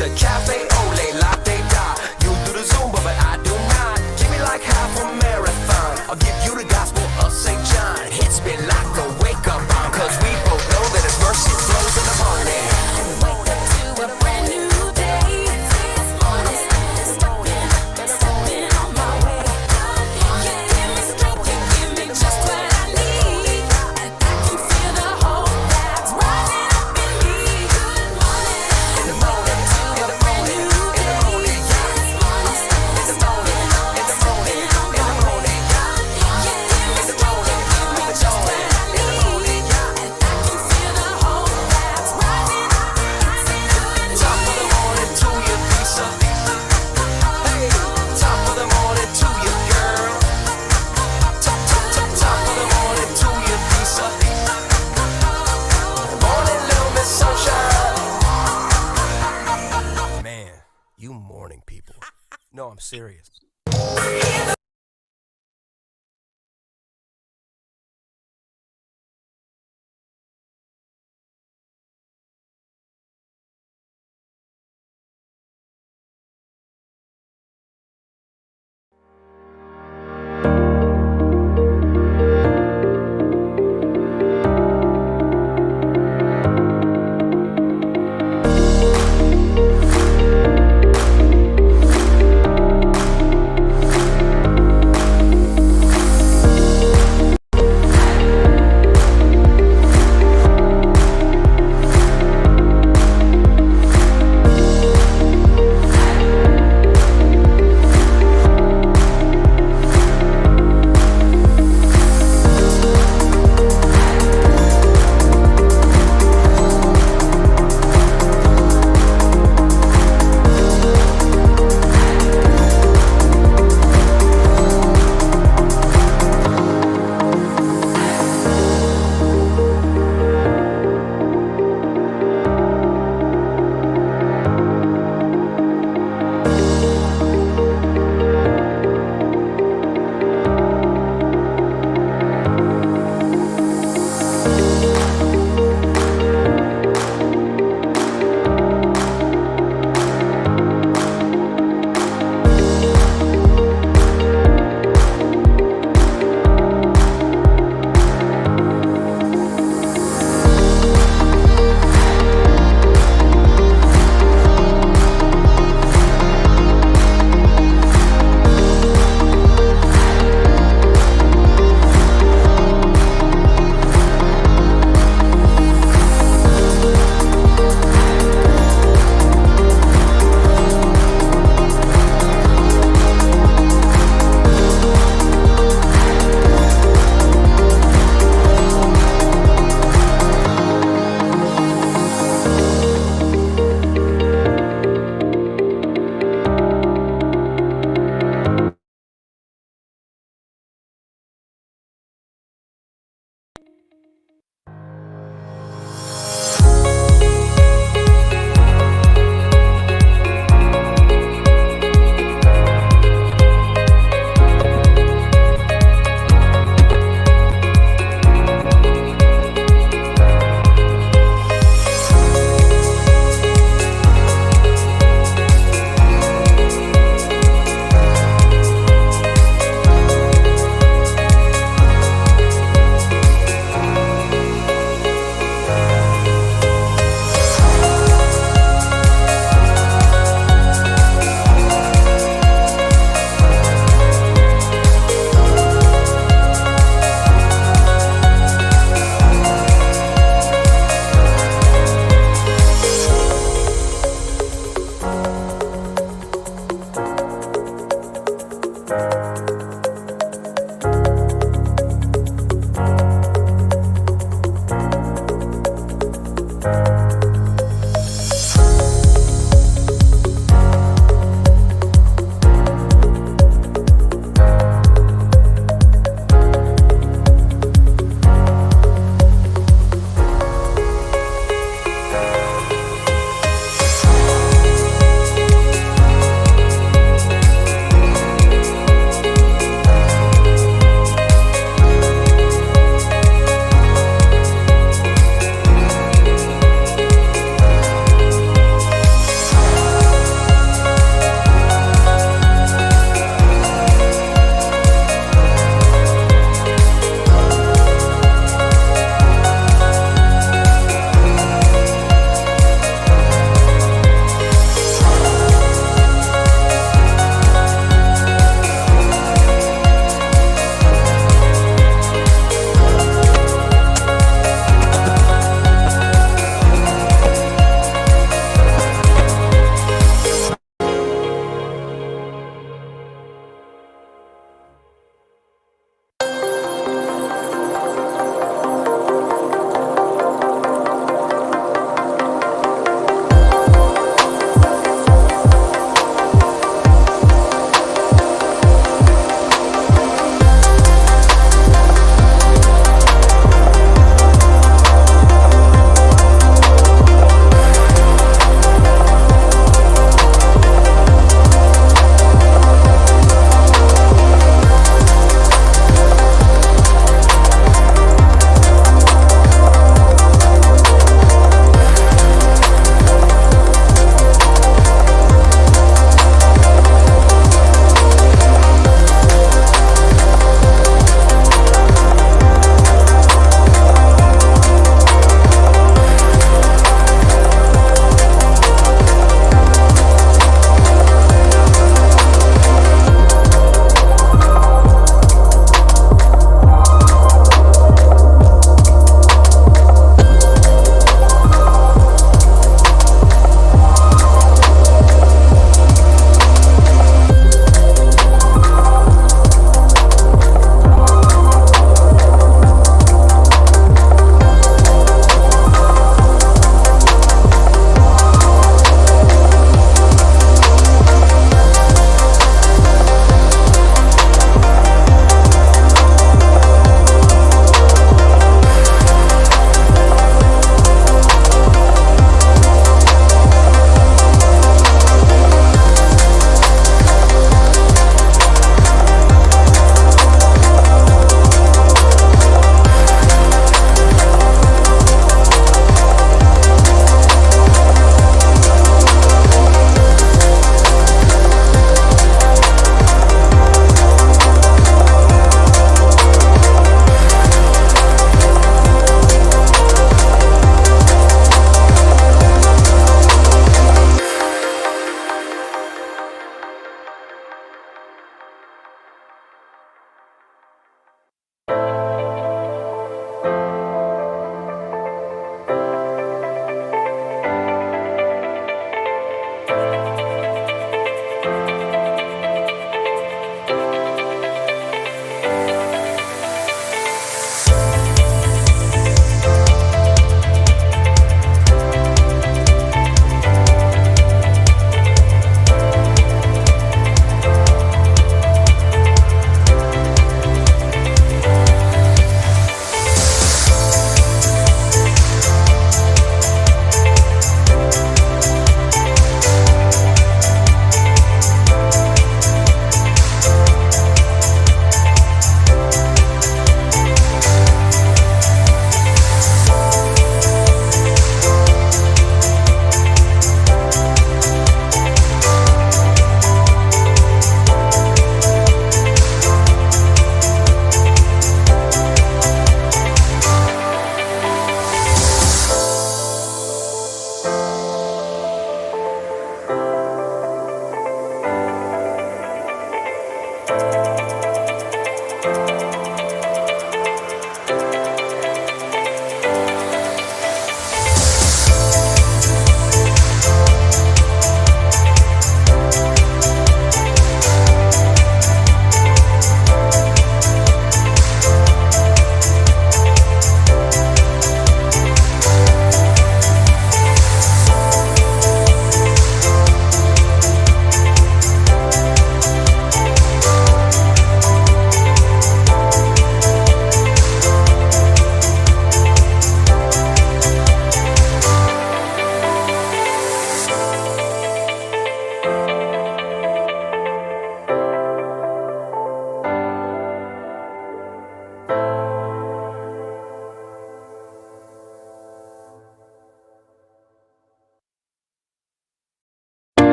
It's a cafe ole latte da. You do the Zumba, but I do not. Give me like half a marathon. I'll give you the gospel of St. John. Hits me like a wake-up bomb, cause we both know that His mercy flows in the morning. Wake up to a brand new day. Stepping on my way. You give me strength, you give me just what I need, and I can feel the hope that's rising up in me. Good morning. In the morning, To a brand new day. Stepping on my way. You give me strength, you give me just what I need, and I can feel the hope that's rising up. It's a good top of the morning to you, Lisa. Hey, top of the morning to you, girl. Top of the morning to you, Lisa. Morning, little Miss Sunshine. Man, you morning people. No, I'm serious.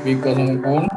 Speak ka sa may phone.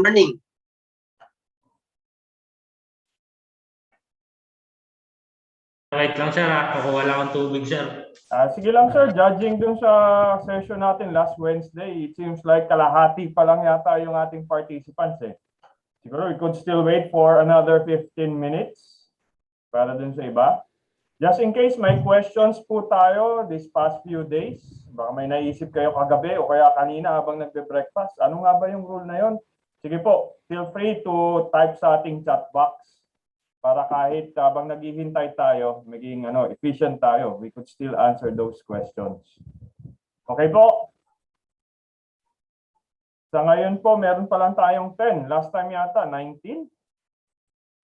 morning. Wait lang sir, kukuha lang akong tubig sir. Sige lang sir, judging dun sa session natin last Wednesday, it seems like kalahati pa lang yata yung ating participants eh. Siguro we could still wait for another 15 minutes para dun sa iba. Just in case may questions po tayo this past few days, baka may naisip kayo kagabi o kaya kanina habang nagbe-breakfast, ano nga ba yung rule na yon? Sige po, feel free to type sa ating chat box para kahit habang naghihintay tayo, maging efficient tayo, we could still answer those questions. Okay po? Sa ngayon po, meron pa lang tayong 10. Last time yata, 19?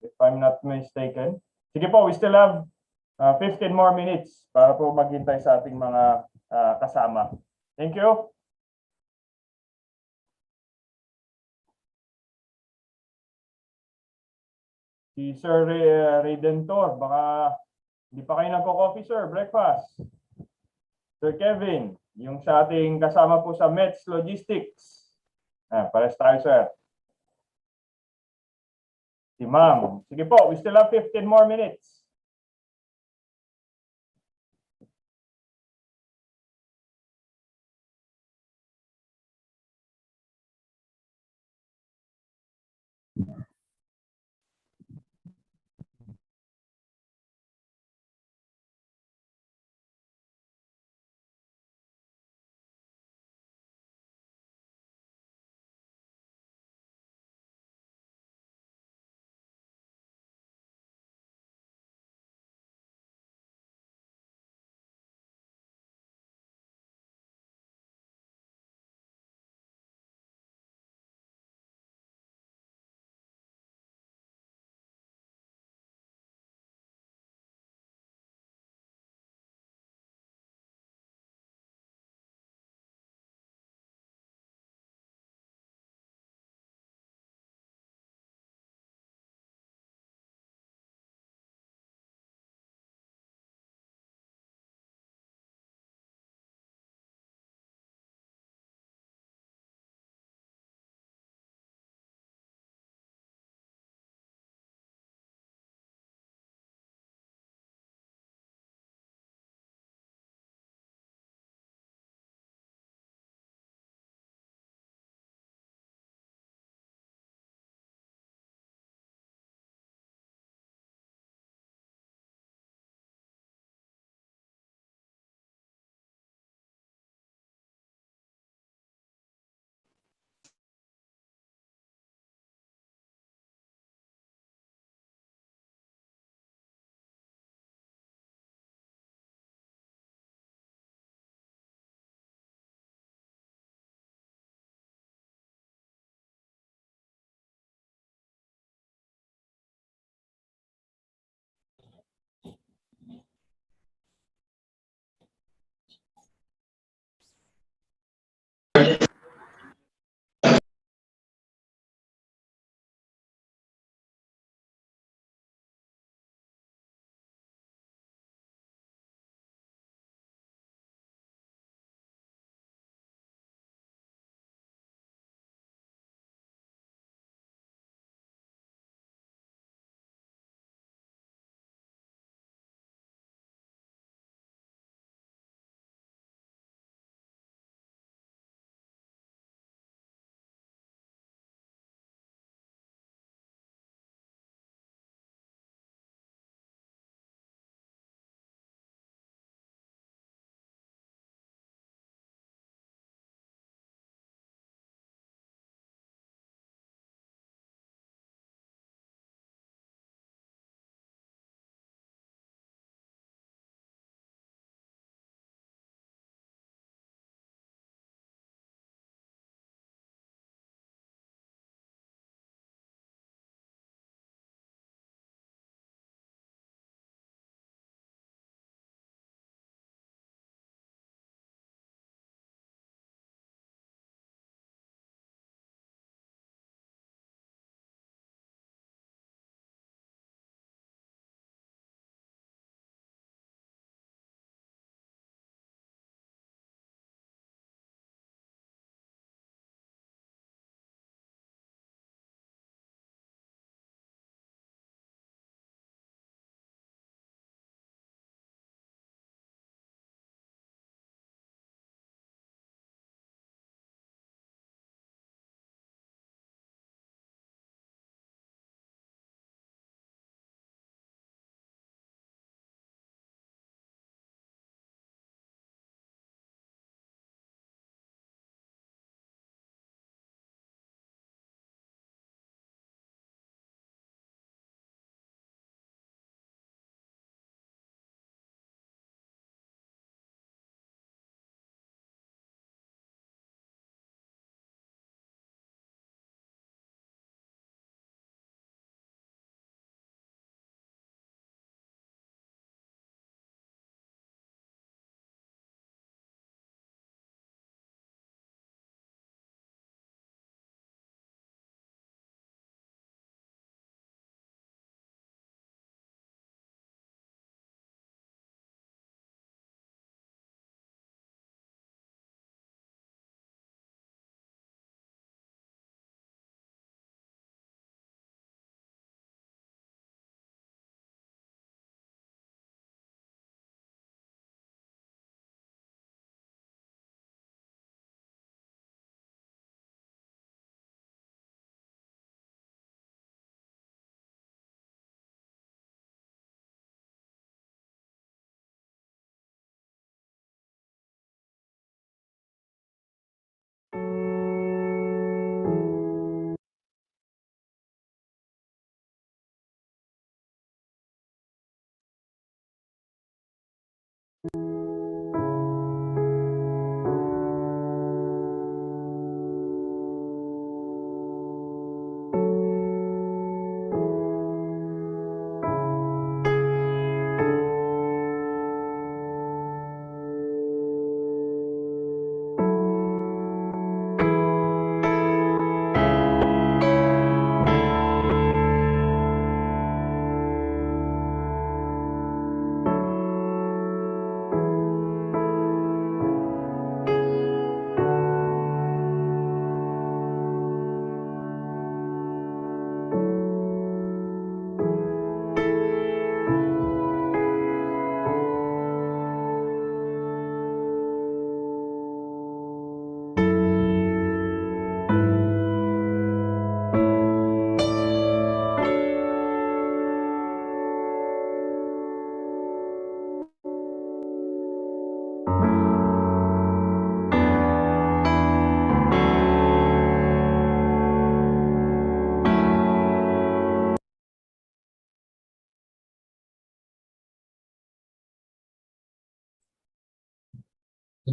If I'm not mistaken. Sige po, we still have 15 more minutes para po maghintay sa ating mga kasama. Thank you. Si Sir Redentor, baka hindi pa kayo nagko-coffee, sir. Breakfast. Sir Kevin, yung sa ating kasama po sa Mets Logistics. Pares tayo, sir. Si Ma'am. Sige po, we still have 15 more minutes.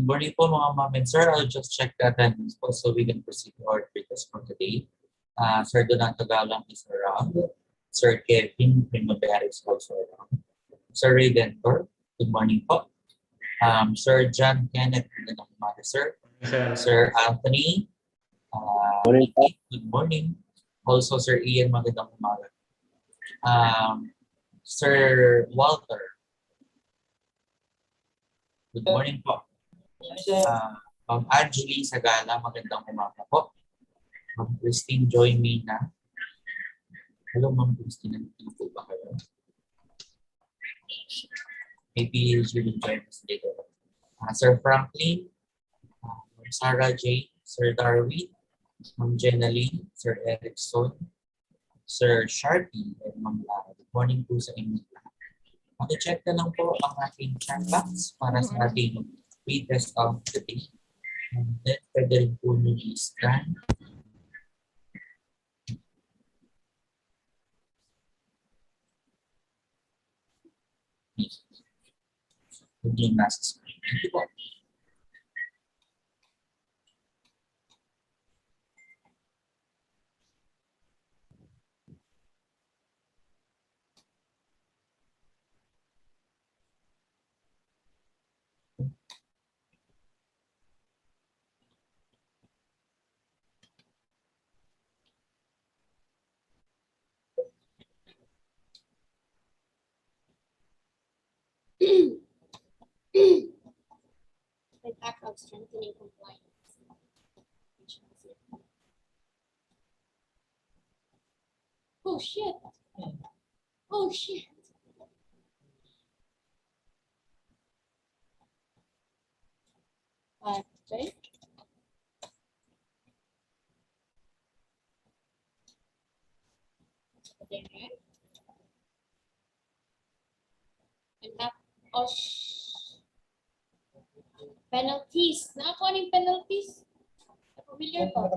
morning po mga ma'am and sir. I'll just check the attendance po so we can proceed to our breakfast for today. Sir Donato Galang is around. Sir Kevin Primavera is also around. Sir Redentor, good morning po. Sir John Kenneth, good morning, sir. Sir. Sir Anthony, good morning. Also, Sir Ian, magandang umaga. Sir Walter, good morning po. Ma'am Angelie Sagala, magandang umaga po. Ma'am Christine Joy Mina. Hello, Ma'am Christine. Nandito po ba kayo? Maybe you will join us later. Sir Franklin, Ma'am Sarah J, Sir Darwin, Ma'am Jenna Lee, Sir Erickson, Sir Sharpie, and Ma'am Lara. Good morning po sa inyo. Maki-check na lang po ang ating chat box para sa ating retest of the day. And then, pwede rin po nyo i-scan. Hindi yung nasa screen. Thank you po. An act of strengthening compliance. Oh shit. Oh shit. Okay. There. An act of penalties. Nakakuha ng penalties? Familiar ko.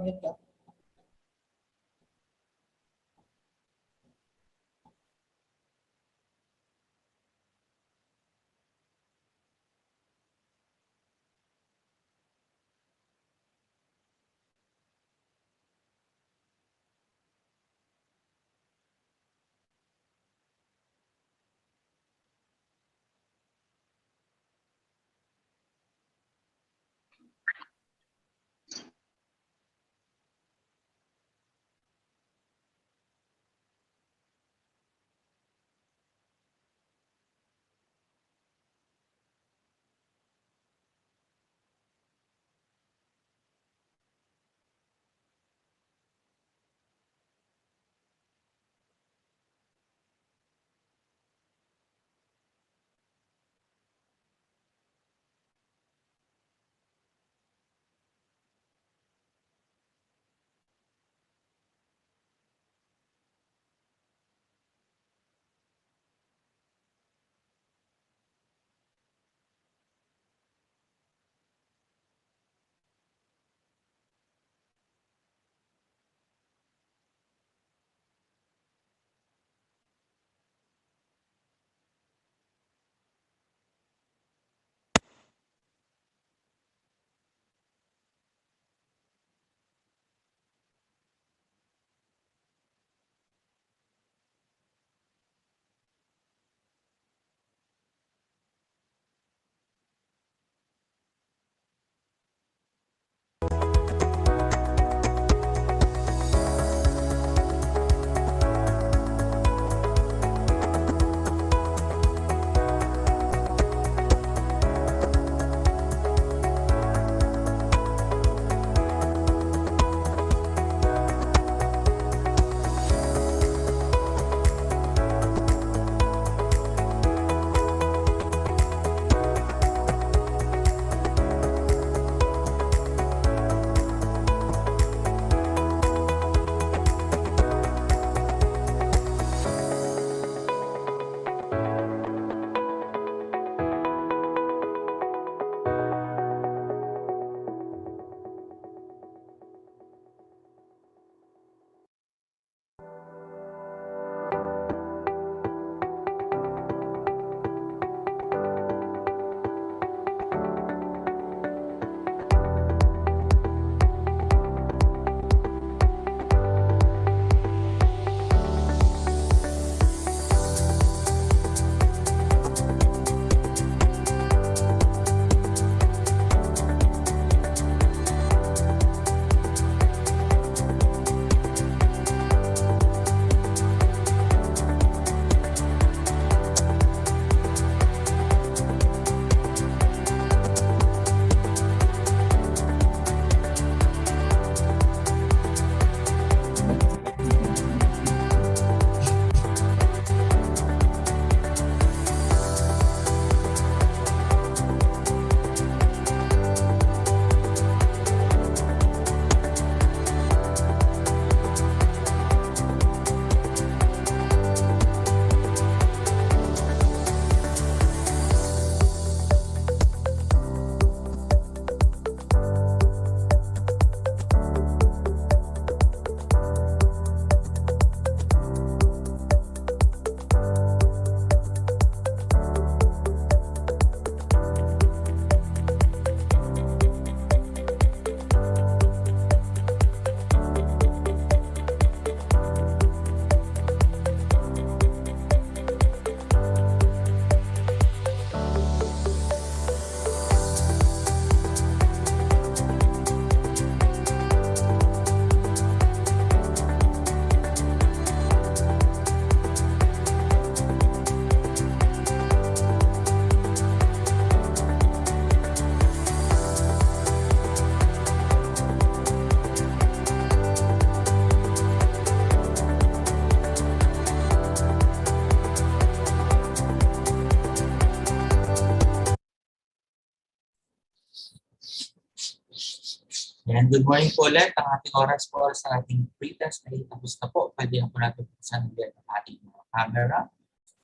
And good morning po ulit. Ang ating oras po sa ating pre-test ay tapos na po. Pwede na po natin buksan ulit ang ating mga camera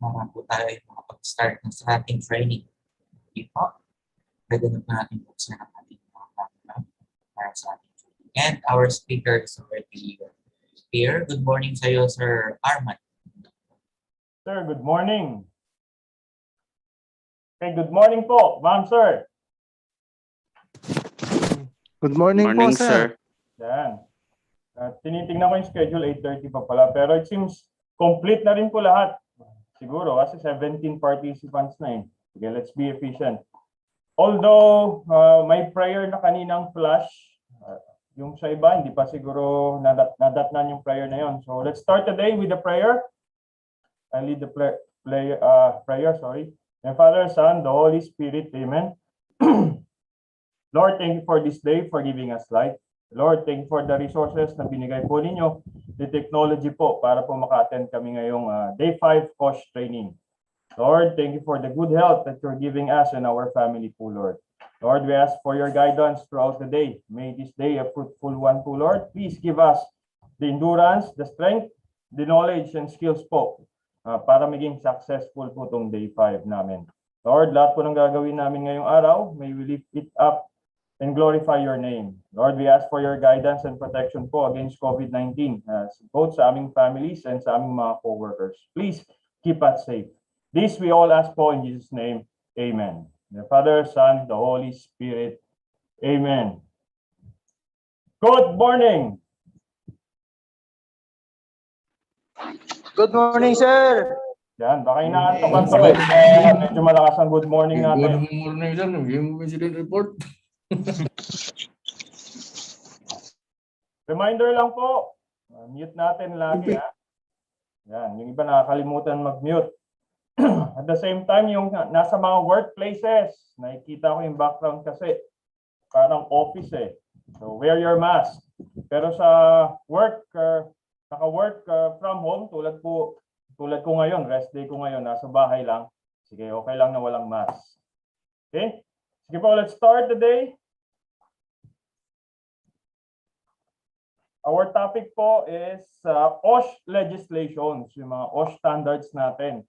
para po tayo ay makapag-start na sa ating training. Okay po. Pwede na po natin buksan ang ating mga camera para sa ating training. And our speaker is already here. Good morning sa iyo, Sir Arman. Sir, good morning. Okay, good morning po, ma'am, sir. Good morning, po, sir. Yan. Tinitingnan ko yung schedule, 8:30 pa pala. Pero it seems complete na rin po lahat. Siguro, kasi 17 participants na eh. Okay, let's be efficient. Although, may prayer na kaninang flash, yung sa iba, hindi pa siguro nadatnan yung prayer na yon. So, let's start today with the prayer. I lead the prayer, sorry. And Father, Son, the Holy Spirit, Amen. Lord, thank you for this day, for giving us life. Lord, thank you for the resources na binigay po ninyo, the technology po, para po maka-attend kami ngayong Day 5 BOSH Training. Lord, thank you for the good health that you're giving us and our family po, Lord. Lord, we ask for your guidance throughout the day. May this day a fruitful one po, Lord. Please give us the endurance, the strength, the knowledge, and skills po para maging successful po itong Day 5 namin. Lord, lahat po ng gagawin namin ngayong araw, may we lift it up and glorify your name. Lord, we ask for your guidance and protection po against COVID-19, both sa aming families and sa aming mga co-workers. Please keep us safe. This we all ask po in Jesus' name. Amen. The Father, Son, the Holy Spirit. Amen. Good morning. Good morning, sir. Yan, baka inaantok-antok eh. Medyo malakas ang good morning natin. Good morning, sir. Yung incident report. Reminder lang po, mute natin lagi ha. Yan, yung iba nakakalimutan mag-mute. At the same time, yung nasa mga workplaces, nakikita ko yung background kasi parang office eh. So wear your mask. Pero sa work, naka-work from home, tulad ko ngayon, rest day ko ngayon, nasa bahay lang. Sige, okay lang na walang mask. Okay? Sige po, let's start the day. Our topic po is OSH legislations, yung mga OSH standards natin.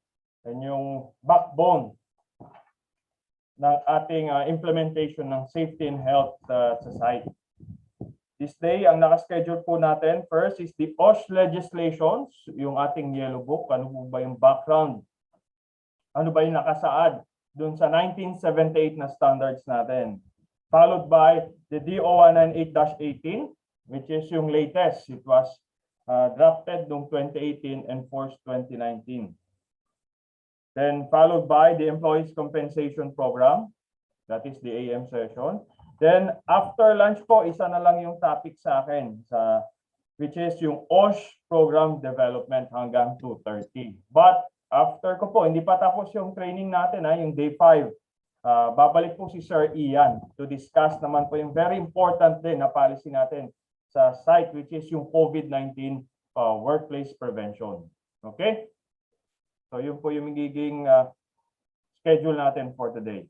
And yung backbone ng ating implementation ng safety and health sa site. This day, ang nakaschedule po natin, first is the OSH legislations, yung ating yellow book. Ano po ba yung background? Ano ba yung nakasaad dun sa 1978 na standards natin? Followed by the DO 198-18, which is yung latest. It was drafted noong 2018 and enforced 2019. Then followed by the Employees Compensation Program. That is the AM session. Then after lunch po, isa na lang yung topic sa akin, which is yung OSH Program Development hanggang 2:30. But after ko po, hindi pa tapos yung training natin, yung Day 5. Babalik po si Sir Ian to discuss naman po yung very important din na policy natin sa site, which is yung COVID-19 workplace prevention. Okay? So yun po yung magiging schedule natin for today.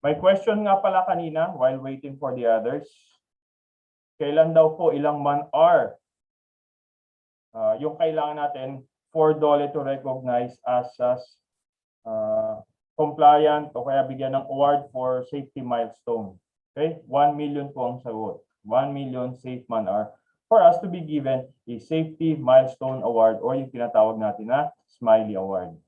May question nga pala kanina while waiting for the others. Kailan daw po ilang man-hour yung kailangan natin for DOLE to recognize as compliant o kaya bigyan ng award for safety milestone. Okay? 1 million po ang sagot. 1 million safe man-hour for us to be given a safety milestone award or yung tinatawag natin na Smiley Award.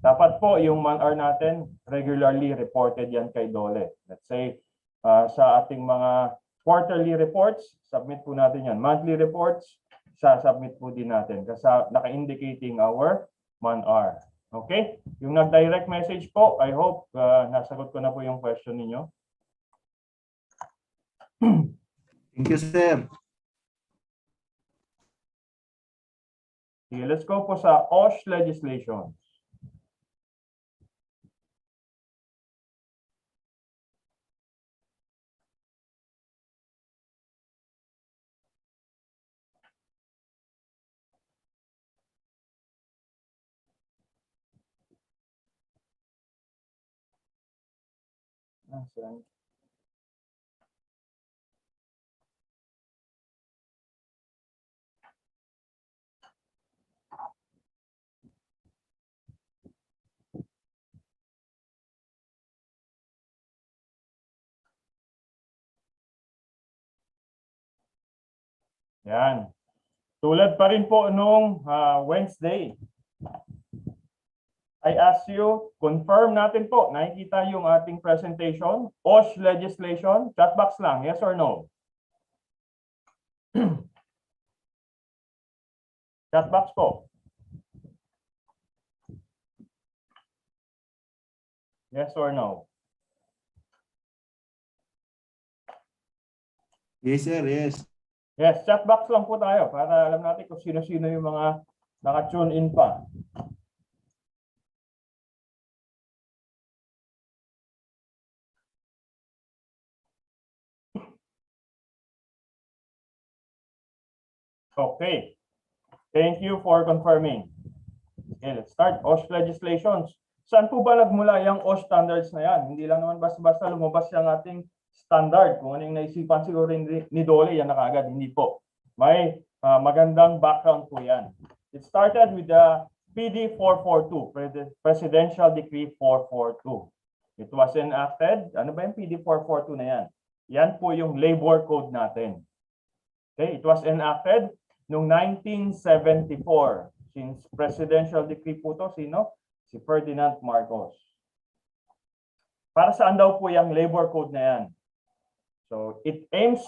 Dapat po yung man-hour natin regularly reported yan kay DOLE. Let's say sa ating mga quarterly reports, submit po natin yan. Monthly reports, submit po din natin kasi naka-indicating our man-hour. Okay? Yung nag-direct message po, I hope nasagot ko na po yung question ninyo. Thank you, sir. Okay, let's go po sa OSH legislation. Yan. Tulad pa rin po nung Wednesday. I ask you, confirm natin po, nakikita yung ating presentation, BOSH legislation, chat box lang, yes or no? Chat box po. Yes or no? Yes, sir. Yes. Yes, chat box lang po tayo para alam natin kung sino-sino yung mga naka-tune in pa. Okay. Thank you for confirming. Okay, let's start. OSH legislations. Saan po ba nagmula yung OSH standards na yan? Hindi lang naman basta-basta lumabas yung ating standard. Kung ano yung naisipan siguro ni Dole, yan na kaagad. Hindi po. May magandang background po yan. It started with the PD 442, Presidential Decree 442. It was enacted. Ano ba yung PD 442 na yan? Yan po yung labor code natin. Okay, it was enacted noong 1974. Since presidential decree po to, sino? Si Ferdinand Marcos. Para saan daw po yung labor code na yan? So, it aims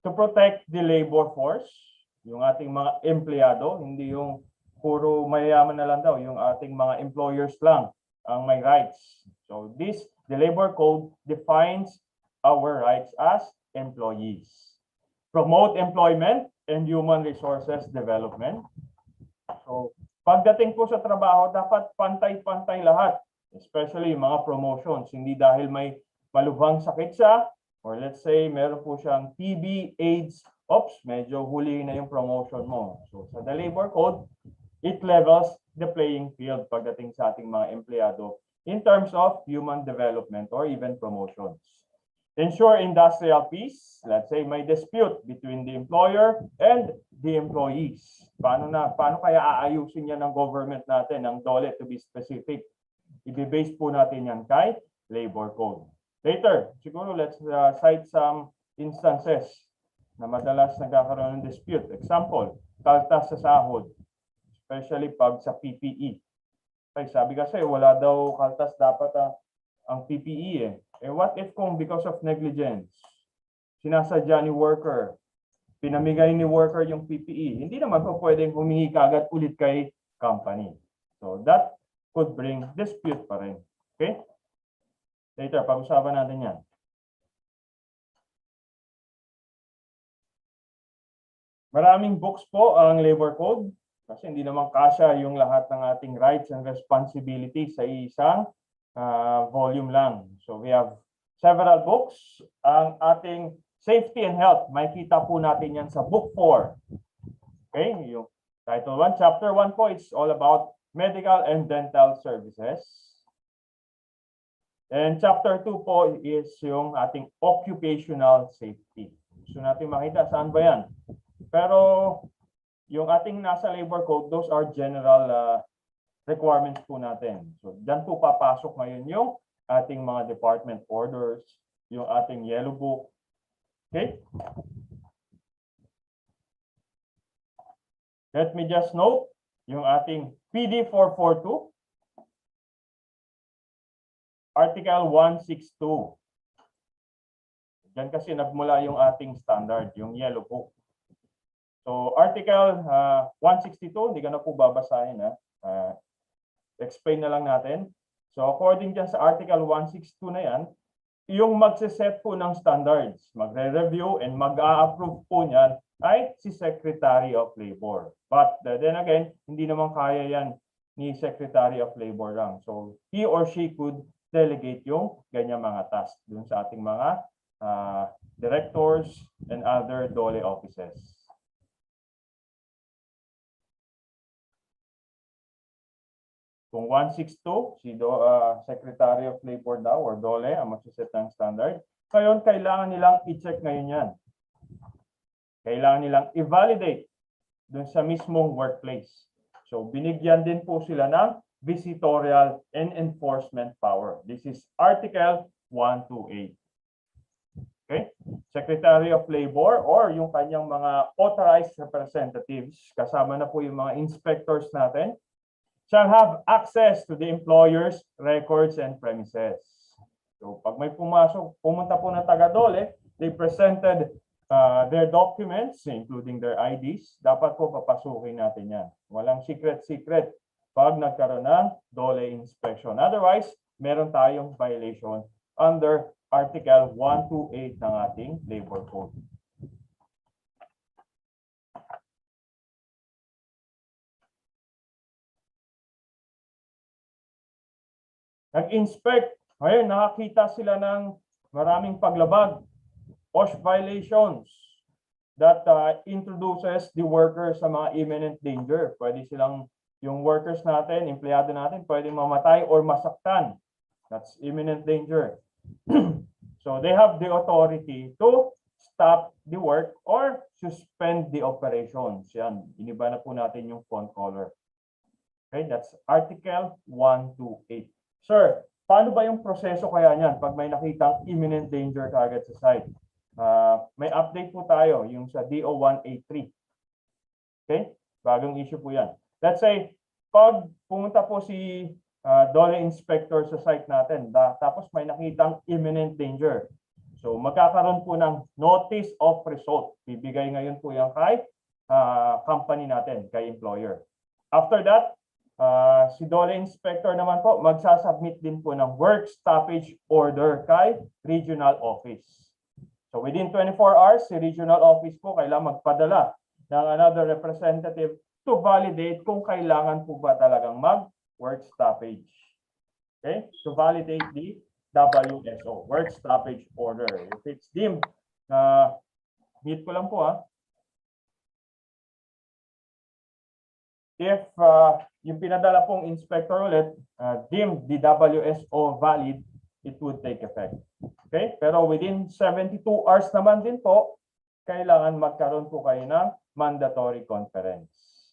to protect the labor force, yung ating mga empleyado, hindi yung puro mayayaman na lang daw, yung ating mga employers lang ang may rights. So, the labor code defines our rights as employees. Promote employment and human resources development. So, pagdating po sa trabaho, dapat pantay-pantay lahat. Especially mga promotions. Hindi dahil may malubhang sakit siya, or let's say, meron po siyang TB, AIDS, medyo huli na yung promotion mo. So, sa the labor code, it levels the playing field pagdating sa ating mga empleyado in terms of human development or even promotions. Ensure industrial peace. Let's say may dispute between the employer and the employees. Paano kaya aayusin yan ng government natin, ng DOLE to be specific? I-base po natin yan kay labor code. Later, siguro let's cite some instances na madalas nagkakaroon ng dispute. Example, kaltas sa sahod, especially pag sa PPE. Okay, sabi kasi wala daw kaltas dapat ang PPE eh. What if kung because of negligence, sinasadya ni worker, pinamigay ni worker yung PPE, hindi naman po pwedeng humingi kagad ulit kay company. So that could bring dispute pa rin. Okay? Later, pag-usapan natin yan. Maraming books po ang labor code kasi hindi naman kasya yung lahat ng ating rights and responsibilities sa isang volume lang. So we have several books. Ang ating safety and health, makikita po natin yan sa book 4. Okay, yung title 1, chapter 1 po, it's all about medical and dental services. And chapter 2 po is yung ating occupational safety. Gusto natin makita saan ba yan. Pero yung ating nasa labor code, those are general requirements po natin. So, dyan po papasok ngayon yung ating mga department orders, yung ating yellow book. Okay? Let me just note yung ating PD 442, Article 162. Dyan kasi nagmula yung ating standard, yung yellow book. So, Article 162, hindi ka na po babasahin. Explain na lang natin. So according dyan sa Article 162 na yan, yung magsiset po ng standards, magre-review and mag-a-approve po niyan ay si Secretary of Labor. But then again, hindi naman kaya yan ni Secretary of Labor lang. So he or she could delegate yung ganyan mga tasks dun sa ating mga directors and other DOLE offices. Kung 162, si Secretary of Labor daw or DOLE ang magsiset ng standard, ngayon kailangan nilang i-check ngayon yan. Kailangan nilang i-validate dun sa mismong workplace. So binigyan din po sila ng visitorial and enforcement power. This is Article 128. Okay? Secretary of Labor or yung kanyang mga authorized representatives, kasama na po yung mga inspectors natin, shall have access to the employer's records and premises. So pag may pumunta po na taga-DOLE, they presented their documents, including their IDs, dapat po papasukin natin yan. Walang secret-secret pag nagkaroon ng DOLE inspection. Otherwise, meron tayong violation under Article 128 ng ating Labor Code. Nag-inspect, ngayon nakakita sila ng maraming paglabag, BOSH violations that introduces the workers sa mga imminent danger. Pwede silang, yung workers natin, empleyado natin, pwede mamatay or masaktan. That's imminent danger. So they have the authority to stop the work or suspend the operations. Yan, iniba na po natin yung font color. Okay, that's Article 128. Sir, paano ba yung proseso kaya niyan pag may nakitang imminent danger kaagad sa site? May update po tayo, yung sa DO 183. Okay, bagong issue po yan. Let's say, pag pumunta po si DOLE inspector sa site natin, tapos may nakitang imminent danger. So magkakaroon po ng notice of result. Bibigay ngayon po yan kay company natin, kay employer. After that, si DOLE inspector naman po magsasubmit din po ng work stoppage order kay regional office. So within 24 hours, si regional office po kailangan magpadala ng another representative to validate kung kailangan po ba talagang work stoppage. Okay? To validate the WSO, work stoppage order. If it's deemed, hit ko lang po if yung pinadala pong inspector ulit, deemed the WSO valid, it would take effect. Okay? Pero within 72 hours naman din po, kailangan magkaroon po kayo ng mandatory conference.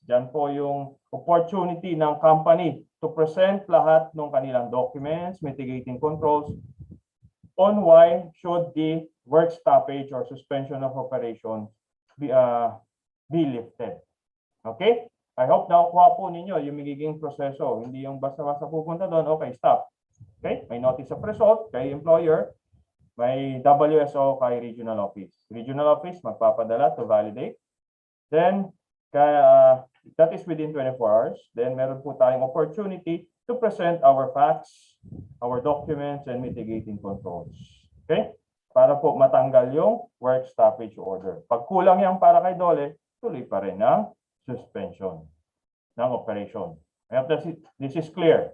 Diyan po yung opportunity ng company to present lahat ng kanilang documents, mitigating controls on why should the work stoppage or suspension of operations be lifted. Okay? I hope nakukuha po ninyo yung magiging proseso. Hindi yung basta-basta pupunta doon, okay, stop. Okay? May notice of result kay employer, may WSO kay regional office. Regional office magpapadala to validate. Then, that is within 24 hours. Then meron po tayong opportunity to present our facts, our documents, and mitigating controls. Okay? Para po matanggal yung work stoppage order. Pag kulang yan para kay DOLE, tuloy pa rin ang suspension ng operation. I hope this is clear.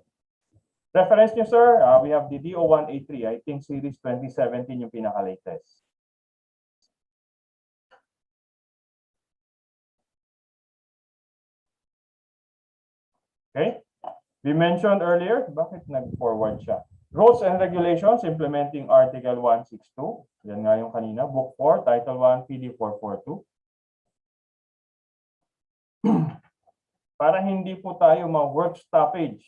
Reference nyo, sir, we have the DO 183. I think series 2017 yung pinaka-latest. Okay? We mentioned earlier, bakit nag-forward siya? Rules and regulations implementing Article 162. Yan nga yung kanina. Book 4, Title 1, PD 442. Para hindi po tayo ma-work stoppage.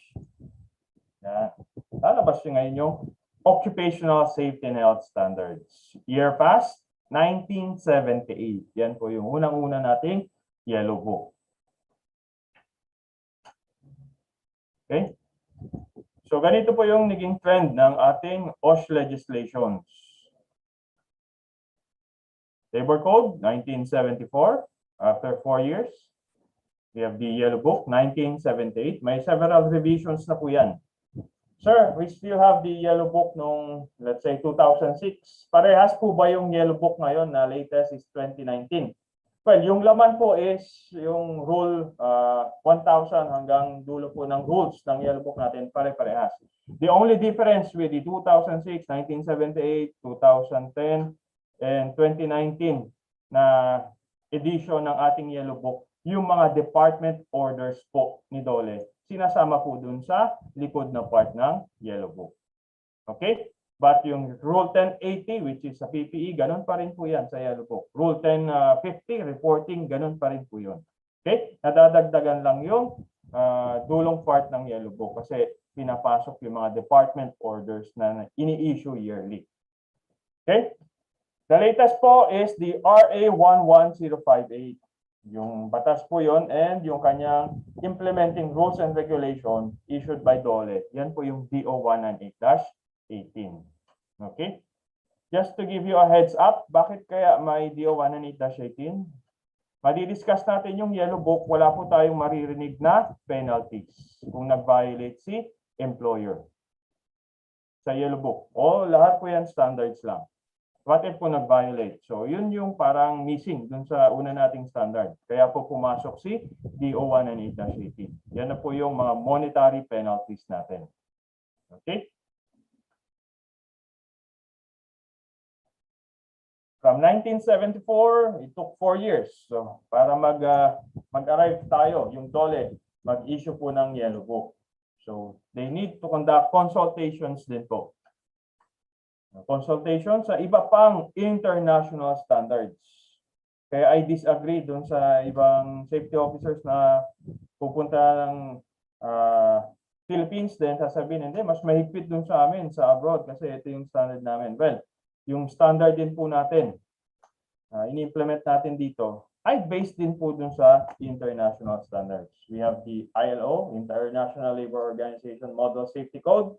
Yan. Lalabas nyo ngayon yung Occupational Safety and Health Standards. Year passed, 1978. Yan po yung unang-una nating yellow book. Okay? So ganito po yung naging trend ng ating OSH legislations. Labor Code, 1974. After 4 years, we have the Yellow Book, 1978. May several revisions na po yan. Sir, we still have the Yellow Book nung, let's say, 2006. Parehas po ba yung Yellow Book ngayon na latest is 2019? Well, yung laman po is yung rule 1,000 hanggang dulo po ng rules ng Yellow Book natin, pare-parehas. The only difference with the 2006, 1978, 2010, and 2019 na edition ng ating Yellow Book, yung mga department orders po ni DOLE, sinasama po dun sa likod na part ng Yellow Book. Okay? But yung Rule 1080, which is sa PPE, ganun pa rin po yan sa Yellow Book. Rule 1050, reporting, ganun pa rin po yun. Okay? Nadadagdagan lang yung dulong part ng Yellow Book kasi pinapasok yung mga department orders na ini-issue yearly. Okay? The latest po is the RA 11058. Yung batas po yon and yung kanyang implementing rules and regulation issued by DOLE. Yan po yung DO 198-18. Okay? Just to give you a heads up, bakit kaya may DO 198-18? Madi-discuss natin yung yellow book, wala po tayong maririnig na penalties kung nag-violate si employer sa yellow book. O lahat po yan standards lang. What if po nag-violate? So, yun yung parang missing dun sa una nating standard. Kaya po pumasok si DO 198-18. Yan na po yung mga monetary penalties natin. Okay? From 1974, it took 4 years. So, para mag-arrive tayo, yung DOLE, mag-issue po ng yellow book. So, they need to conduct consultations din po. Consultation sa iba pang international standards. Kaya I disagree dun sa ibang safety officers na pupunta ng Philippines din, sasabihin, hindi, mas mahigpit dun sa amin sa abroad kasi ito yung standard namin. Well, yung standard din po natin, in-implement natin dito, ay based din po dun sa international standards. We have the ILO, International Labor Organization Model Safety Code,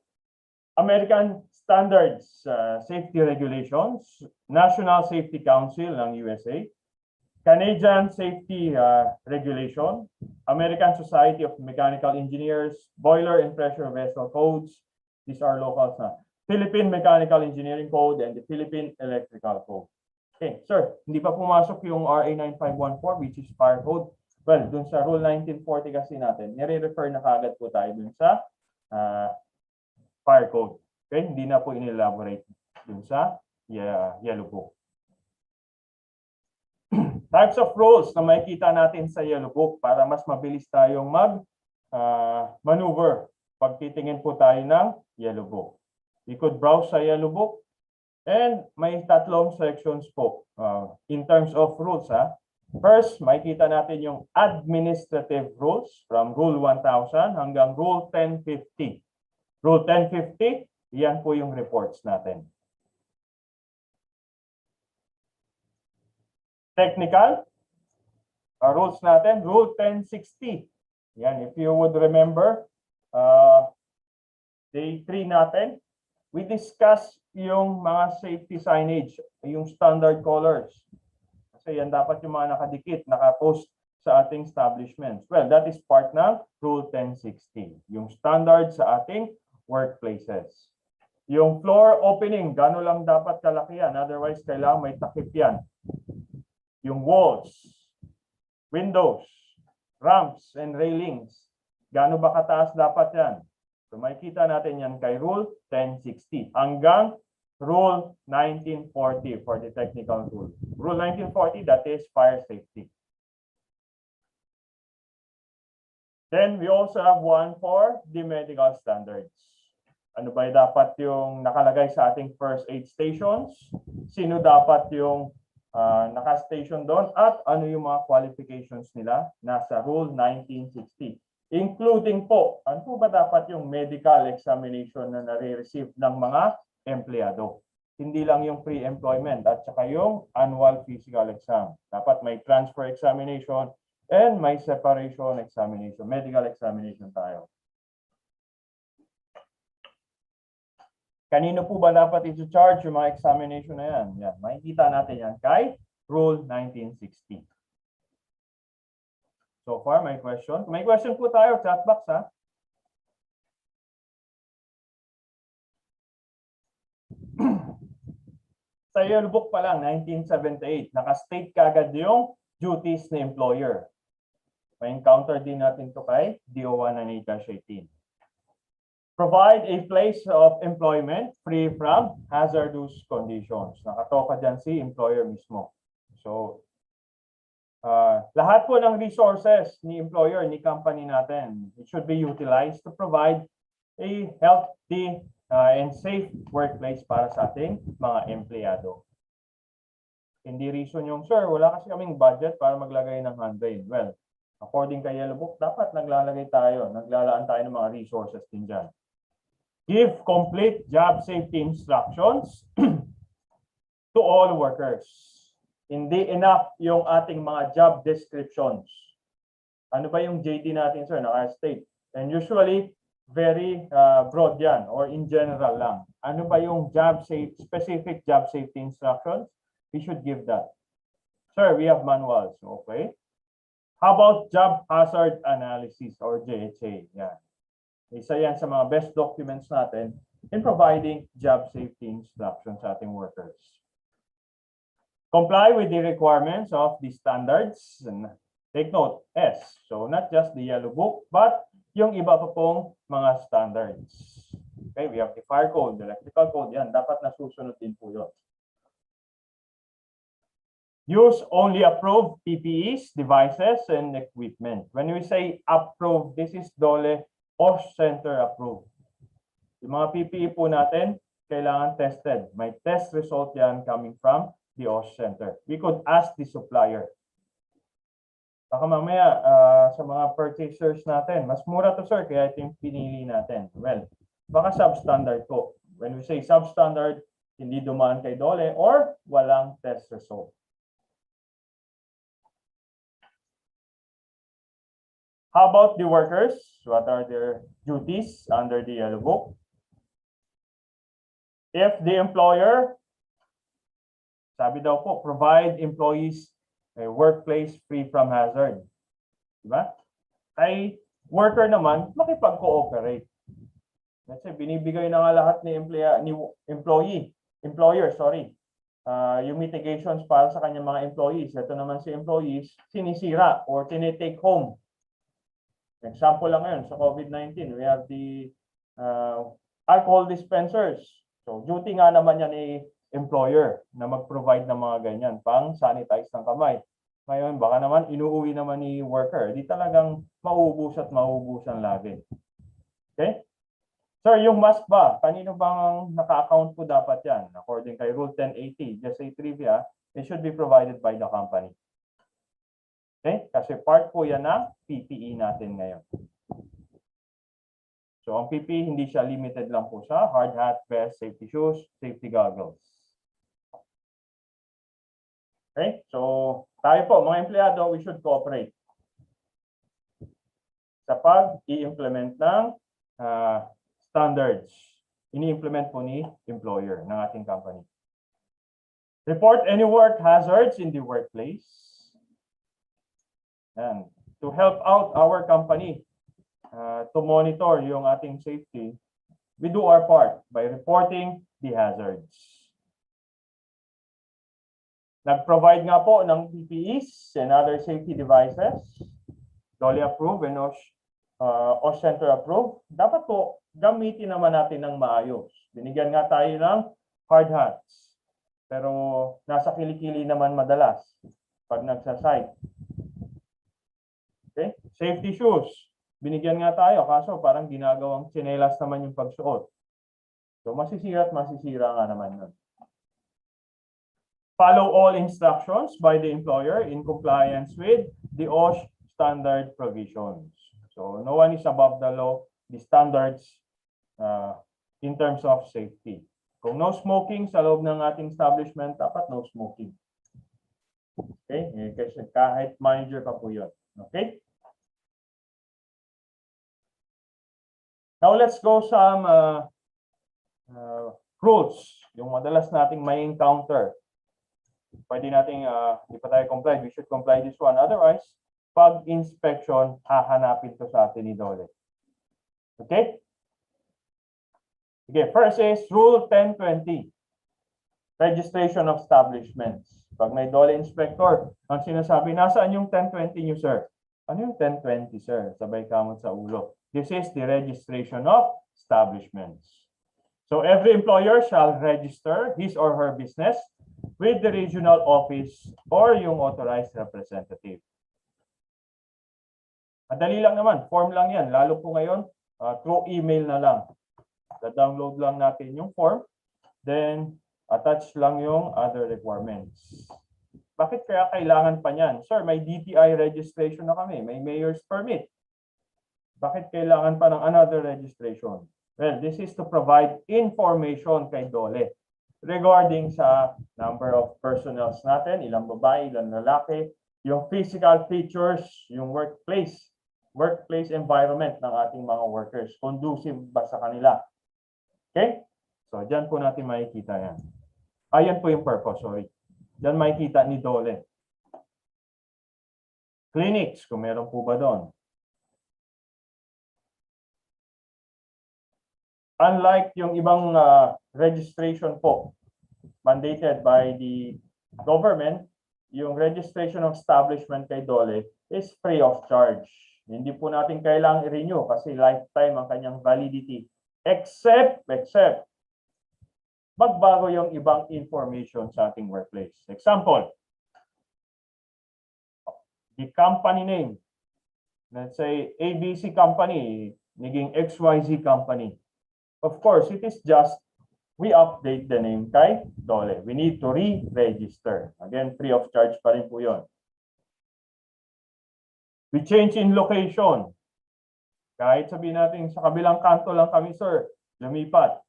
American Standards Safety Regulations, National Safety Council ng USA, Canadian Safety Regulation, American Society of Mechanical Engineers, Boiler and Pressure Vessel Codes, these are locals na, Philippine Mechanical Engineering Code, and the Philippine Electrical Code. Okay, sir, hindi pa pumasok yung RA 9514 which is Fire Code. Well, dun sa Rule 1940 kasi natin, nire-refer na kagad po tayo dun sa Fire Code. Okay, hindi na po in-elaborate dun sa yellow book. Types of rules na makikita natin sa yellow book para mas mabilis tayong maneuver pag titingin po tayo ng yellow book. We could browse sa yellow book and may tatlong sections po in terms of rules. First, makikita natin yung administrative rules from Rule 1000 hanggang Rule 1050. Rule 1050, yan po yung reports natin. Technical rules natin, Rule 1060. Yan, if you would remember, day 3 natin, we discuss yung mga safety signage, yung standard colors. Kasi yan dapat yung mga nakadikit, nakapost sa ating establishments. Well, that is part ng Rule 1060, yung standard sa ating workplaces. Yung floor opening, gano'n lang dapat kalaki yan. Otherwise, kailangan may takip yan. Yung walls, windows, ramps, and railings, gano'n ba kataas dapat yan? So, makikita natin yan kay Rule 1060 hanggang Rule 1940 for the technical rule. Rule 1940, that is fire safety. Then, we also have one for the medical standards. Ano ba dapat yung nakalagay sa ating first aid stations? Sino dapat yung naka-station doon? At ano yung mga qualifications nila? Nasa Rule 1960. Including po, ano po ba dapat yung medical examination na nare-receive ng mga empleyado? Hindi lang yung pre-employment at saka yung annual physical exam. Dapat may transfer examination and may separation examination, medical examination tayo. Kanino po ba dapat i-charge yung mga examination na yan? Yan, makikita natin yan kay Rule 1960. So far, may question? May question po tayo, chat box ha. Sa yellow book pa lang, 1978, naka-state kaagad yung duties ni employer. May encounter din natin to kay DO 198-18. Provide a place of employment free from hazardous conditions. Nakatoka dyan si employer mismo. So, lahat po ng resources ni employer, ni company natin, it should be utilized to provide a healthy and safe workplace para sa ating mga empleyado. Hindi reason yung, sir, wala kasi kaming budget para maglagay ng handrail. Well, according kay Yellow Book, dapat naglalaan tayo ng mga resources din dyan. Give complete job safety instructions to all workers. Hindi enough yung ating mga job descriptions. Ano ba yung JD natin, sir? Naka-state. And usually, very broad yan or in general lang. Ano ba yung specific job safety instructions? We should give that. Sir, we have manuals. Okay. How about job hazard analysis or JHA? Yan. Isa yan sa mga best documents natin in providing job safety instructions sa ating workers. Comply with the requirements of the standards. And take note, S. So not just the yellow book, but yung iba pa pong mga standards. Okay, we have the fire code, the electrical code. Yan, dapat nasusunod din po yun. Use only approved PPEs, devices, and equipment. When we say approved, this is DOLE BOSH Center approved. Yung mga PPE po natin, kailangan tested. May test result yan coming from the BOSH Center. We could ask the supplier. Baka mamaya sa mga purchasers natin, mas mura to sir, kaya ito yung pinili natin. Well, baka substandard po. When we say substandard, hindi dumaan kay DOLE or walang test result. How about the workers? What are their duties under the yellow book? If the employer, sabi daw po, provide employees a workplace free from hazard. Diba? Ay worker naman, makipag-cooperate. Let's say, binibigay na nga lahat ni employer, yung mitigations para sa kanyang mga employees. Ito naman si employees, sinisira or tinitake home. Example lang ngayon sa COVID-19, we have the alcohol dispensers. So duty nga naman yan ni employer na mag-provide ng mga ganyan pang sanitize ng kamay. Ngayon baka naman inuuwi naman ni worker. Di talagang maubos at maubusan lagi. Okay? Sir, yung mask ba? Kanino bang naka-account po dapat yan? According kay Rule 1080, just a trivia, it should be provided by the company. Okay? Kasi part po yan na PPE natin ngayon. So, ang PPE hindi siya limited lang po sa hard hat, vest, safety shoes, safety goggles. Okay? So, tayo po, mga empleyado, we should cooperate sa pag-i-implement ng standards. Ini-implement po ni employer ng ating company. Report any work hazards in the workplace. And to help out our company to monitor yung ating safety, we do our part by reporting the hazards. Nag-provide nga po ng PPEs and other safety devices, DOLE approved and BOSH Center approved. Dapat po gamitin naman natin ng maayos. Binigyan nga tayo ng hard hats, pero nasa kilikili naman madalas pag nagsa-site. Okay? Safety shoes. Binigyan nga tayo, kaso parang ginagawang tsinelas naman yung pagsuot. So masisira at masisira nga naman yun. Follow all instructions by the employer in compliance with the OSH standard provisions. So no one is above the law, the standards in terms of safety. Kung no smoking sa loob ng ating establishment, dapat no smoking. Okay? Kasi kahit manager pa po yun. Okay? Now let's go some rules, yung madalas nating may encounter. Pwede nating, di pa tayo comply, we should comply this one. Otherwise, pag inspection, hahanapin to sa atin ni DOLE. Okay? Okay, first is Rule 1020. Registration of establishments. Pag may DOLE inspector, ang sinasabi, nasaan yung 1020 nyo, sir? Ano yung 1020, sir? Sabay kamot sa ulo. This is the registration of establishments. So every employer shall register his or her business with the regional office or yung authorized representative. Madali lang naman, form lang yan. Lalo po ngayon, through email na lang. Da-download lang natin yung form, then attach lang yung other requirements. Bakit kaya kailangan pa niyan? Sir, may DTI registration na kami, may mayor's permit. Bakit kailangan pa ng another registration? Well, this is to provide information kay DOLE. regarding sa number of personnels natin, ilang babae, ilang lalaki, yung physical features, yung workplace environment ng ating mga workers, conducive ba sa kanila. Okay? So, dyan po natin makikita yan. Ayan po yung purpose, sorry. Dyan makikita ni Dole. Clinics, kung meron po ba doon. Unlike yung ibang registration po mandated by the government, yung registration of establishment kay Dole is free of charge. Hindi po natin kailangang i-renew kasi lifetime ang kanyang validity. Except magbago yung ibang information sa ating workplace. Example, the company name. Let's say ABC company, naging XYZ company. Of course, it is just we update the name kay Dole. We need to re-register. Again, free of charge pa rin po yun. We change in location. Kahit sabihin natin sa kabilang kanto lang kami, sir, lumipat.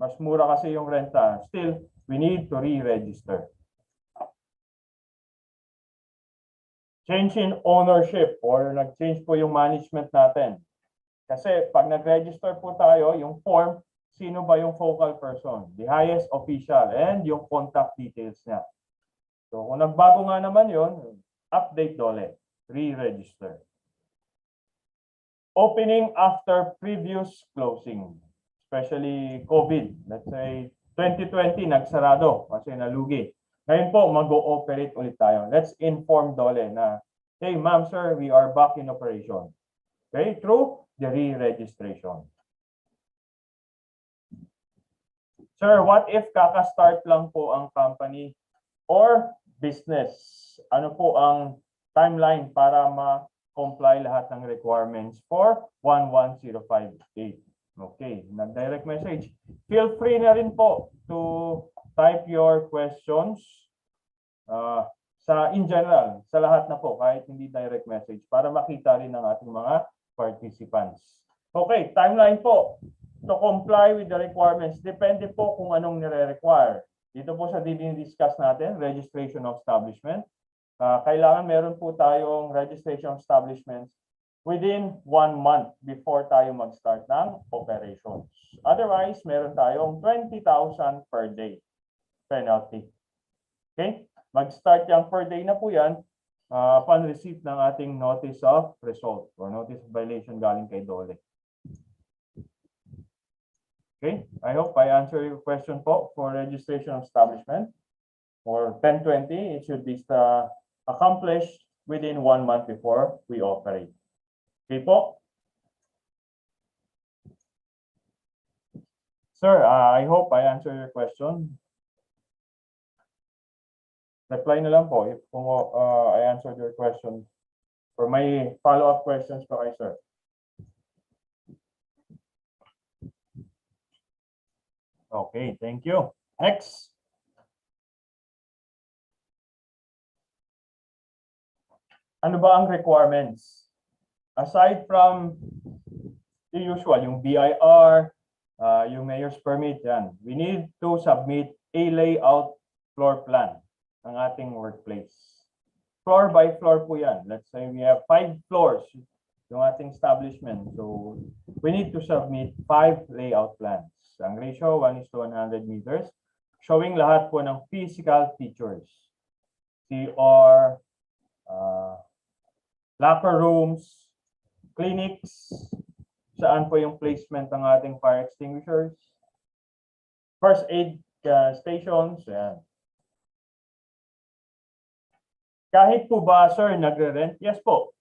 Mas mura kasi yung renta. Still, we need to re-register. Change in ownership or nag-change po yung management natin. Kasi pag nag-register po tayo, yung form, sino ba yung focal person, the highest official, and yung contact details niya. So kung nagbago nga naman yun, update Dole, re-register. Opening after previous closing, especially COVID. Let's say 2020, nagsarado kasi nalugi. Ngayon po, mag-ooperate ulit tayo. Let's inform Dole na, hey ma'am, sir, we are back in operation. Okay, through the re-registration. Sir, what if kaka-start lang po ang company or business? Ano po ang timeline para ma-comply lahat ng requirements for 11058? Okay, nag-direct message. Feel free na rin po to type your questions in general, sa lahat na po, kahit hindi direct message, para makita rin ng ating mga participants. Okay, timeline po. To comply with the requirements, depende po kung anong nire-require. Dito po sa discuss natin, registration of establishment. Kailangan meron po tayong registration of establishments within 1 month before tayo mag-start ng operations. Otherwise, meron tayong 20,000 per day penalty. Okay? Mag-start yung per day na po yan upon receipt ng ating notice of result or notice of violation galing kay Dole. Okay, I hope I answer your question po for registration of establishment. For 1020, it should be accomplished within 1 month before we operate. Okay po? Sir, I hope I answer your question. Reply na lang po if I answered your question. For my follow-up questions po kay sir. Okay, thank you. Next. Ano ba ang requirements? Aside from the usual, yung BIR, yung mayor's permit, yan. We need to submit a layout floor plan ng ating workplace. Floor by floor po yan. Let's say we have 5 floors yung ating establishment. So we need to submit 5 layout plans. Ang ratio, 1:100 meters. Showing lahat po ng physical features. CR, locker rooms, clinics, saan po yung placement ng ating fire extinguishers, first aid stations, yan. Kahit po ba, sir, nagre-rent? Yes po.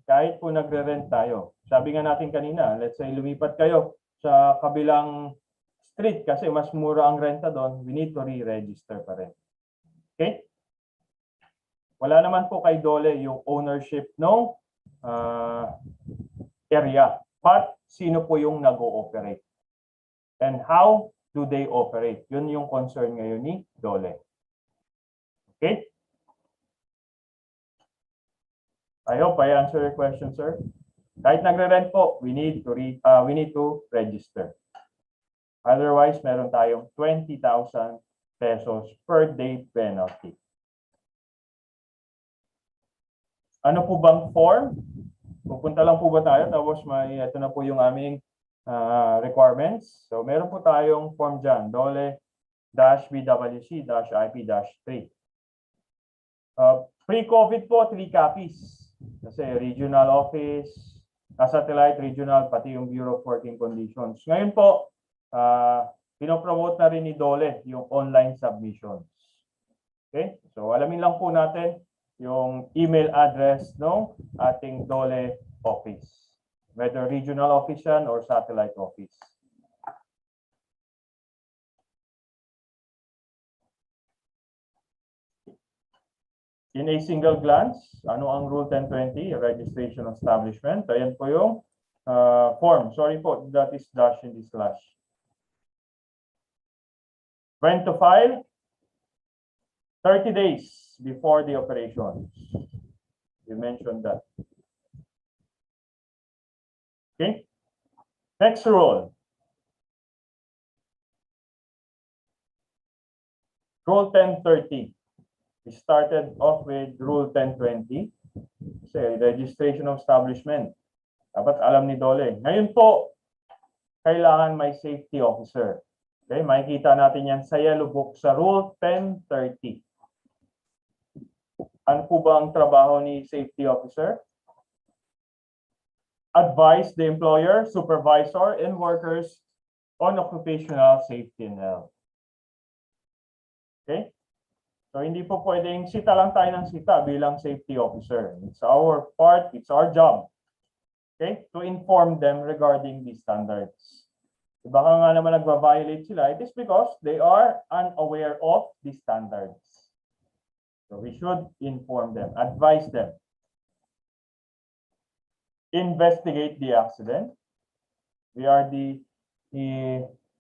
Kahit po nagre-rent tayo. Sabi nga natin kanina, let's say lumipat kayo sa kabilang street kasi mas mura ang renta doon, we need to re-register pa rin. Okay? Wala naman po kay Dole yung ownership ng area. But sino po yung nag-ooperate? And how do they operate? Yun yung concern ngayon ni Dole. Okay? I hope I answer your question, sir. Kahit nagre-rent po, we need to register. Otherwise, meron tayong 20,000 pesos per day penalty. Ano po bang form? Pupunta lang po ba tayo? Tapos ito na po yung aming requirements. So meron po tayong form dyan, DOLE-BWC-IP-3. Pre-COVID po, 3 copies. Kasi regional office, satellite, regional, pati yung Bureau of Working Conditions. Ngayon po, pinopromote na rin ni DOLE yung online submissions. Okay? So alamin lang po natin yung email address ng ating DOLE office. Whether regional office yan or satellite office. In a single glance, ano ang Rule 1020, Registration of Establishment? Ayan po yung form. Sorry po, that is dash in this slash. When to file? 30 days before the operations. We mentioned that. Okay. Next rule. Rule 1030. We started off with Rule 1020. Kasi registration of establishment. Dapat alam ni DOLE. Ngayon po, kailangan may safety officer. Okay, makikita natin yan sa yellow book sa Rule 1030. Ano po ba ang trabaho ni safety officer? Advise the employer, supervisor, and workers on occupational safety and health. Okay? So hindi po pwedeng sita lang tayo ng sita bilang safety officer. It's our part, it's our job. Okay? To inform them regarding these standards. Baka nga naman nagva-violate sila, it is because they are unaware of the standards. So we should inform them, advise them. Investigate the accident. We are the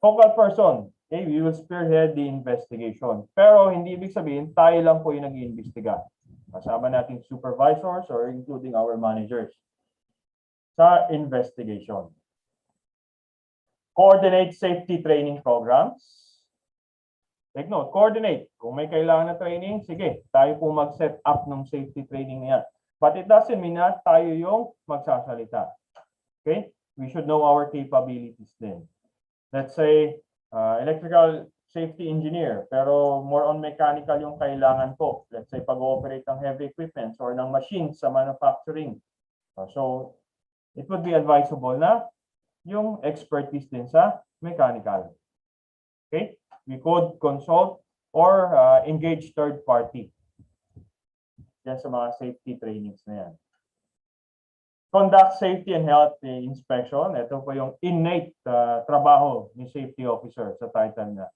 focal person. Okay, we will spearhead the investigation. Pero hindi ibig sabihin, tayo lang po yung nag-iimbestiga. Kasama nating supervisors or including our managers sa investigation. Coordinate safety training programs. Take note, coordinate. Kung may kailangan na training, sige, tayo po mag-set up ng safety training niya. But it doesn't mean na tayo yung magsasalita. Okay? We should know our capabilities din. Let's say, electrical safety engineer, pero more on mechanical yung kailangan po. Let's say, pag-ooperate ng heavy equipment or ng machines sa manufacturing. So, it would be advisable na yung expertise din sa mechanical. Okay? We could consult or engage third party. Yan sa mga safety trainings na yan. Conduct safety and health inspection. Ito po yung innate trabaho ni safety officer sa title na.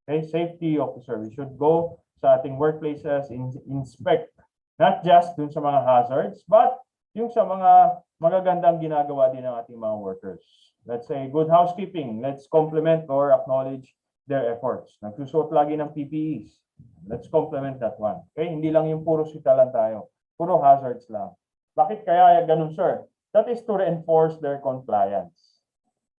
Okay, safety officer. We should go sa ating workplaces, inspect not just dun sa mga hazards, but yung sa mga magagandang ginagawa din ng ating mga workers. Let's say good housekeeping. Let's compliment or acknowledge their efforts. Nagsusuot lagi ng PPEs. Let's complement that one. Okay, hindi lang yung puro sita lang tayo. Puro hazards lang. Bakit kaya ganun, sir? That is to reinforce their compliance.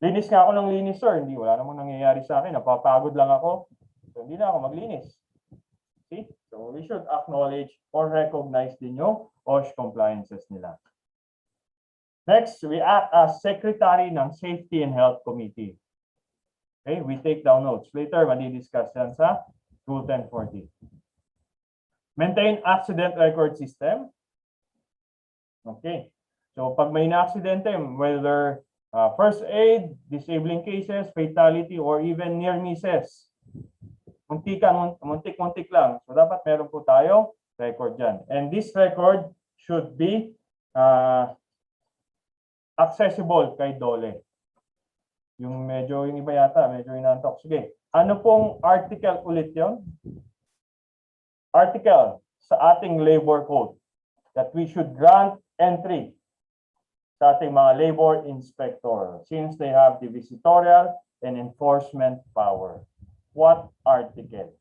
Linis nga ako ng linis, sir. Hindi, wala namang nangyayari sa akin. Napapagod lang ako. So, hindi na ako maglinis. See? So, we should acknowledge or recognize din yung OSH compliances nila. Next, we act as secretary ng Safety and Health Committee. Okay, we take down notes. Later, madi-discuss yan sa Rule 1040. Maintain accident record system. Okay. So, pag may na-aksidente, whether first aid, disabling cases, fatality, or even near misses, muntik-muntik lang. So, dapat meron po tayo record dyan. And this record should be accessible kay DOLE. Yung iba yata, medyo inantok. Sige, ano pong article ulit yun? Article sa ating labor code that we should grant entry sa ating mga labor inspector since they have the visitorial and enforcement power. What article?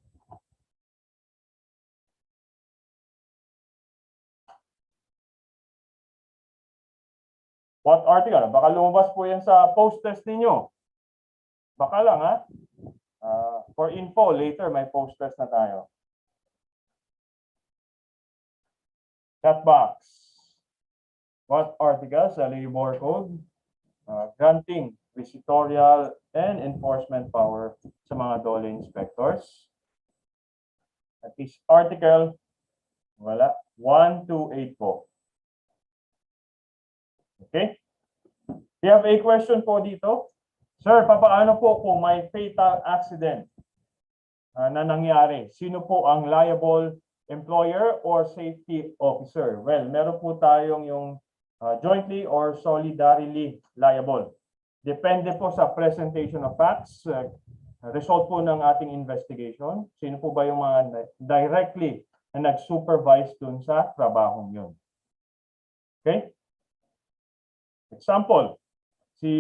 What article? Baka lumabas po yan sa post test ninyo. Baka lang, ha? For info, later may posters na tayo. Chat box. What articles sa labor code? Granting requisitorial and enforcement power sa mga DOLE inspectors. At this article, wala. 1 to 8 po. Okay? We have a question po dito. Sir, papaano po kung may fatal accident na nangyari? Sino po ang liable employer or safety officer? Well, meron po tayong yung jointly or solidarily liable. Depende po sa presentation of facts, result po ng ating investigation. Sino po ba yung mga directly na nag-supervise dun sa trabahong yun? Okay? Example, si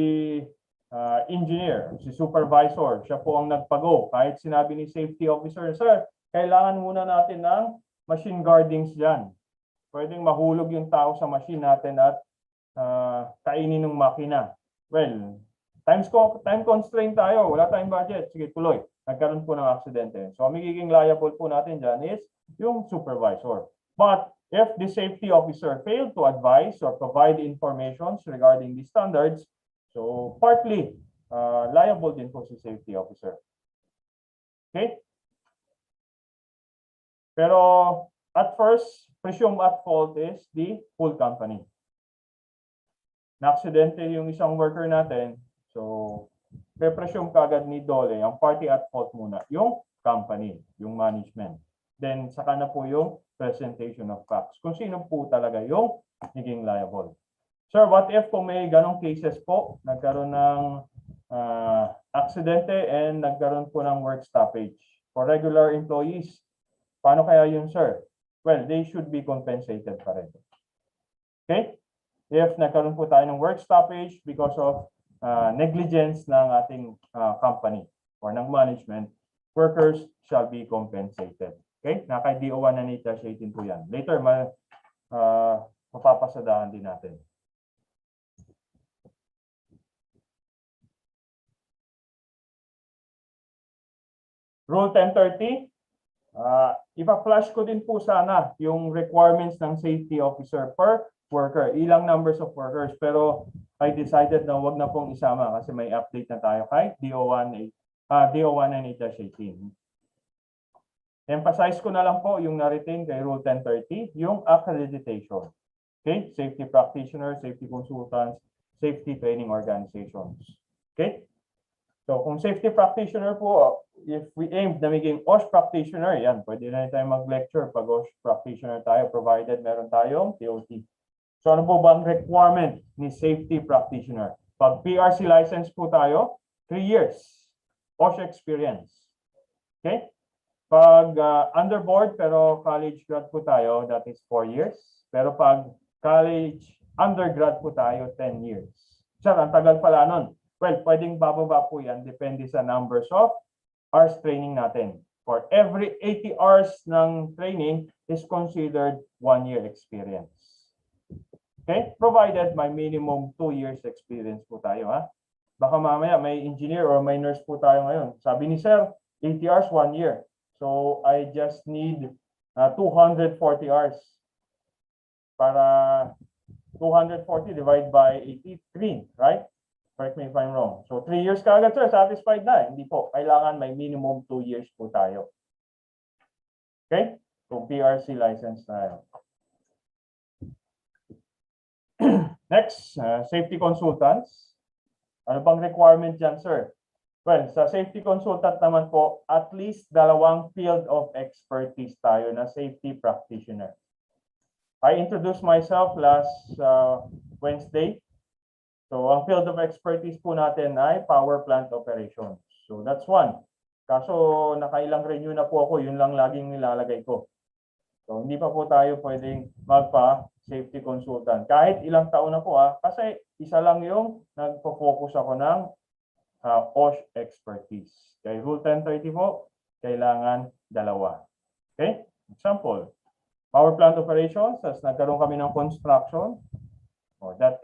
engineer, si supervisor, siya po ang nagpago. Kahit sinabi ni safety officer, sir, kailangan muna natin ng machine guardings dyan. Pwedeng mahulog yung tao sa machine natin at kainin ng makina. Well, time constraint tayo. Wala tayong budget. Sige, tuloy. Nagkaroon po ng aksidente. So, ang magiging liable po natin dyan is yung supervisor. But if the safety officer failed to advise or provide information regarding the standards, so partly liable din po si safety officer. Okay? Pero at first, presume at fault is the whole company. Na-aksidente yung isang worker natin, so pre-presume kagad ni DOLE, ang party at fault muna, yung company, yung management. Then saka na po yung presentation of facts. Kung sino po talaga yung naging liable. Sir, what if kung may ganong cases po, nagkaroon ng aksidente and nagkaroon po ng work stoppage for regular employees? Paano kaya yun, sir? Well, they should be compensated pa rin. Okay? If nagkaroon po tayo ng work stoppage because of negligence ng ating company or ng management, workers shall be compensated. Okay? Naka-DO1 na ni-18 po yan. Later, mapapasadahan din natin. Rule 1030. Ipa-flash ko din po sana yung requirements ng safety officer per worker. Ilang numbers of workers. Pero I decided na wag na pong isama kasi may update na tayo kay DO1 and 8-18. Emphasize ko na lang po yung na-retain kay Rule 1030, yung accreditation. Okay? Safety practitioner, safety consultants, safety training organizations. Okay? So kung safety practitioner po, if we aim na maging OSH practitioner, yan, pwede na tayo mag-lecture pag OSH practitioner tayo, provided meron tayong TOT. So ano po ba ang requirement ni safety practitioner? Pag PRC license po tayo, 3 years OSH experience. Okay? Pag underboard pero college grad po tayo, that is 4 years. Pero pag college undergrad po tayo, 10 years. Sir, ang tagal pala nun. Well, pwedeng bababa po yan, depende sa numbers of hours training natin. For every 80 hours ng training is considered 1 year experience. Okay? Provided may minimum 2 years experience po tayo. Ha? Baka mamaya may engineer or may nurse po tayo ngayon. Sabi ni sir, 80 hours, 1 year. So I just need 240 hours. Para 240 divided by 83, right? Correct me if I'm wrong. So 3 years kaagad, sir, satisfied na. Hindi po. Kailangan may minimum 2 years po tayo. Okay? So PRC license tayo. Next, safety consultants. Ano bang requirement dyan, sir? Well, sa safety consultant naman po, at least 2 field of expertise tayo na safety practitioner. I introduced myself last Wednesday. So, ang field of expertise po natin ay power plant operations. So, that's one. Kaso, nakailang renew na po ako, yun lang laging nilalagay ko. So, hindi pa po tayo pwedeng magpa-safety consultant. Kahit ilang taon na po kasi isa lang yung nagpo-focus ako ng OSH expertise. Kay Rule 1030 po, kailangan 2. Okay? Example, power plant operations, as nagkaroon kami ng construction, or that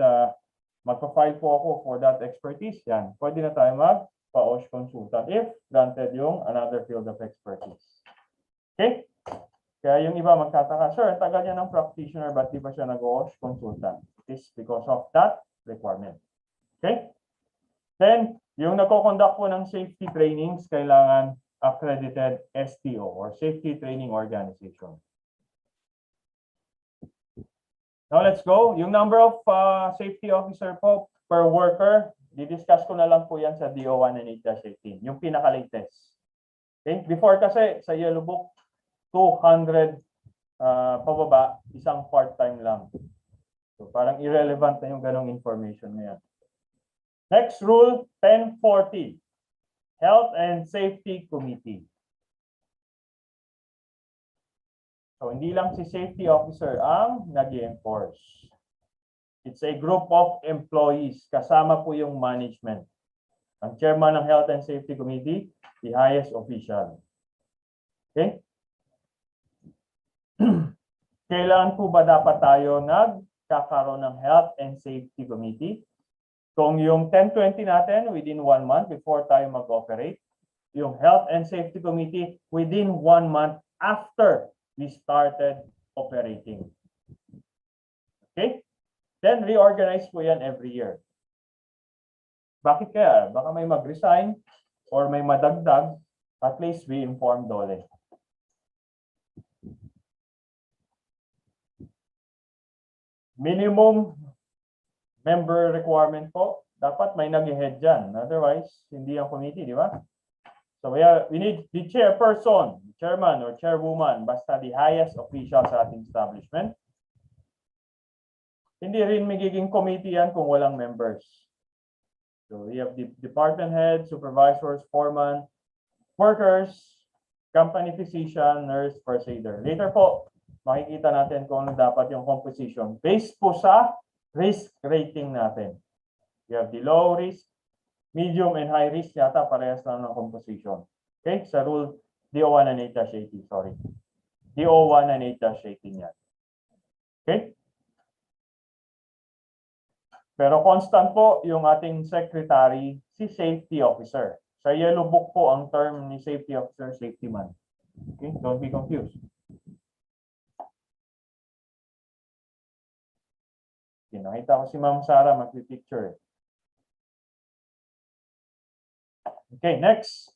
magpa-file po ako for that expertise, yan. Pwede na tayo pa-OSH consultant if granted yung another field of expertise. Okay? Kaya yung iba magtataka, sir, ang tagal niya ng practitioner, ba't di ba siya nag-OSH consultant? It is because of that requirement. Okay? Then, yung nagko-conduct po ng safety trainings, kailangan accredited STO or Safety Training Organization. Now, let's go. Yung number of safety officer po per worker, didiscuss ko na lang po yan sa DO1 and 8-18, yung pinaka-latest. Okay? Before kasi, sa Yellow Book, 200 pababa, isang part-time lang. So, parang irrelevant na yung ganong information na yan. Next rule, 1040, Health and Safety Committee. So, hindi lang si safety officer ang nag-enforce. It's a group of employees. Kasama po yung management. Ang chairman ng Health and Safety Committee, the highest official. Okay? Kailan po ba dapat tayo nagkakaroon ng Health and Safety Committee? Kung yung 1020 natin within 1 month before tayo mag-operate, yung Health and Safety Committee within 1 month after we started operating. Okay? Then reorganize po yan every year. Bakit kaya? Baka may mag-resign or may madagdag, at least we inform DOLE. Minimum member requirement po, dapat may nag-head dyan. Otherwise, hindi ang committee, di ba? So we need the chairperson, chairman or chairwoman, basta the highest official sa ating establishment. Hindi rin magiging committee yan kung walang members. So we have the department head, supervisors, foreman, workers, company physician, nurse, first aider. Later po, makikita natin kung ano dapat yung composition based po sa risk rating natin. We have the low risk, medium, and high risk yata parehas lang ng composition. Okay? Sa rule DO1 and 8-18, sorry. DO1 and 8-18 yan. Okay? Pero constant po yung ating secretary, si safety officer. Sa yellow book po ang term ni safety officer, safety man. Okay? Don't be confused. Okay, nakita ko si Ma'am Sarah mag-picture. Okay, next.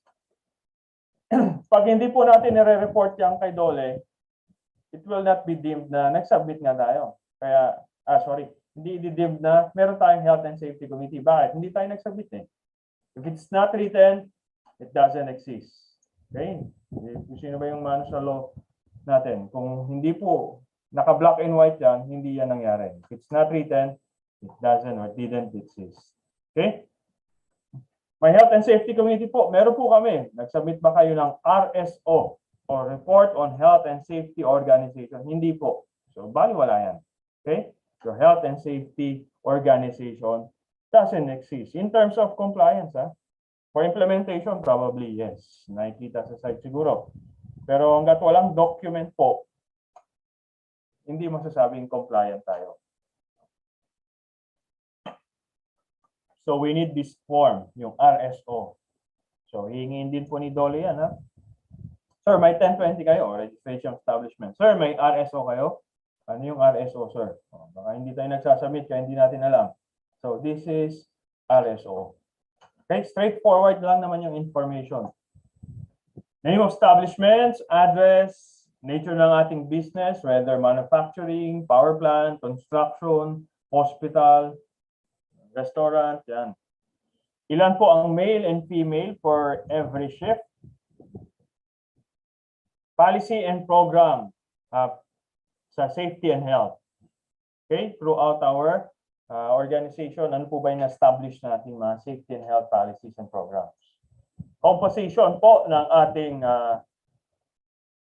Pag hindi po natin nire-report yan kay DOLE, it will not be deemed na nag-submit nga tayo. Kaya, hindi i-deemed na meron tayong Health and Safety Committee. Bakit? Hindi tayo nag-submit eh. If it's not written, it doesn't exist. Okay? Kung sino ba yung mano sa law natin? Kung hindi po naka-black and white yan, hindi yan nangyari. If it's not written, it doesn't or didn't exist. Okay? May Health and Safety Committee po. Meron po kami. Nag-submit ba kayo ng RSO or Report on Health and Safety Organization? Hindi po. So, baliwala yan. Okay? Your Health and Safety Organization doesn't exist. In terms of compliance, for implementation, probably yes. Nakikita sa site siguro. Pero hanggat walang document po, hindi masasabing compliant tayo. So we need this form, yung RSO. So hihingin din po ni DOLE yan, ha? Sir, may 1020 kayo, registration establishment. Sir, may RSO kayo? Ano yung RSO, sir? Baka hindi tayo nagsasubmit kaya hindi natin alam. So this is RSO. Okay, straightforward lang naman yung information. Name of establishments, address, nature ng ating business, whether manufacturing, power plant, construction, hospital, restaurant, yan. Ilan po ang male and female for every shift? Policy and program sa safety and health. Okay, throughout our organization, ano po ba yung na-establish natin mga safety and health policies and programs? Composition po ng ating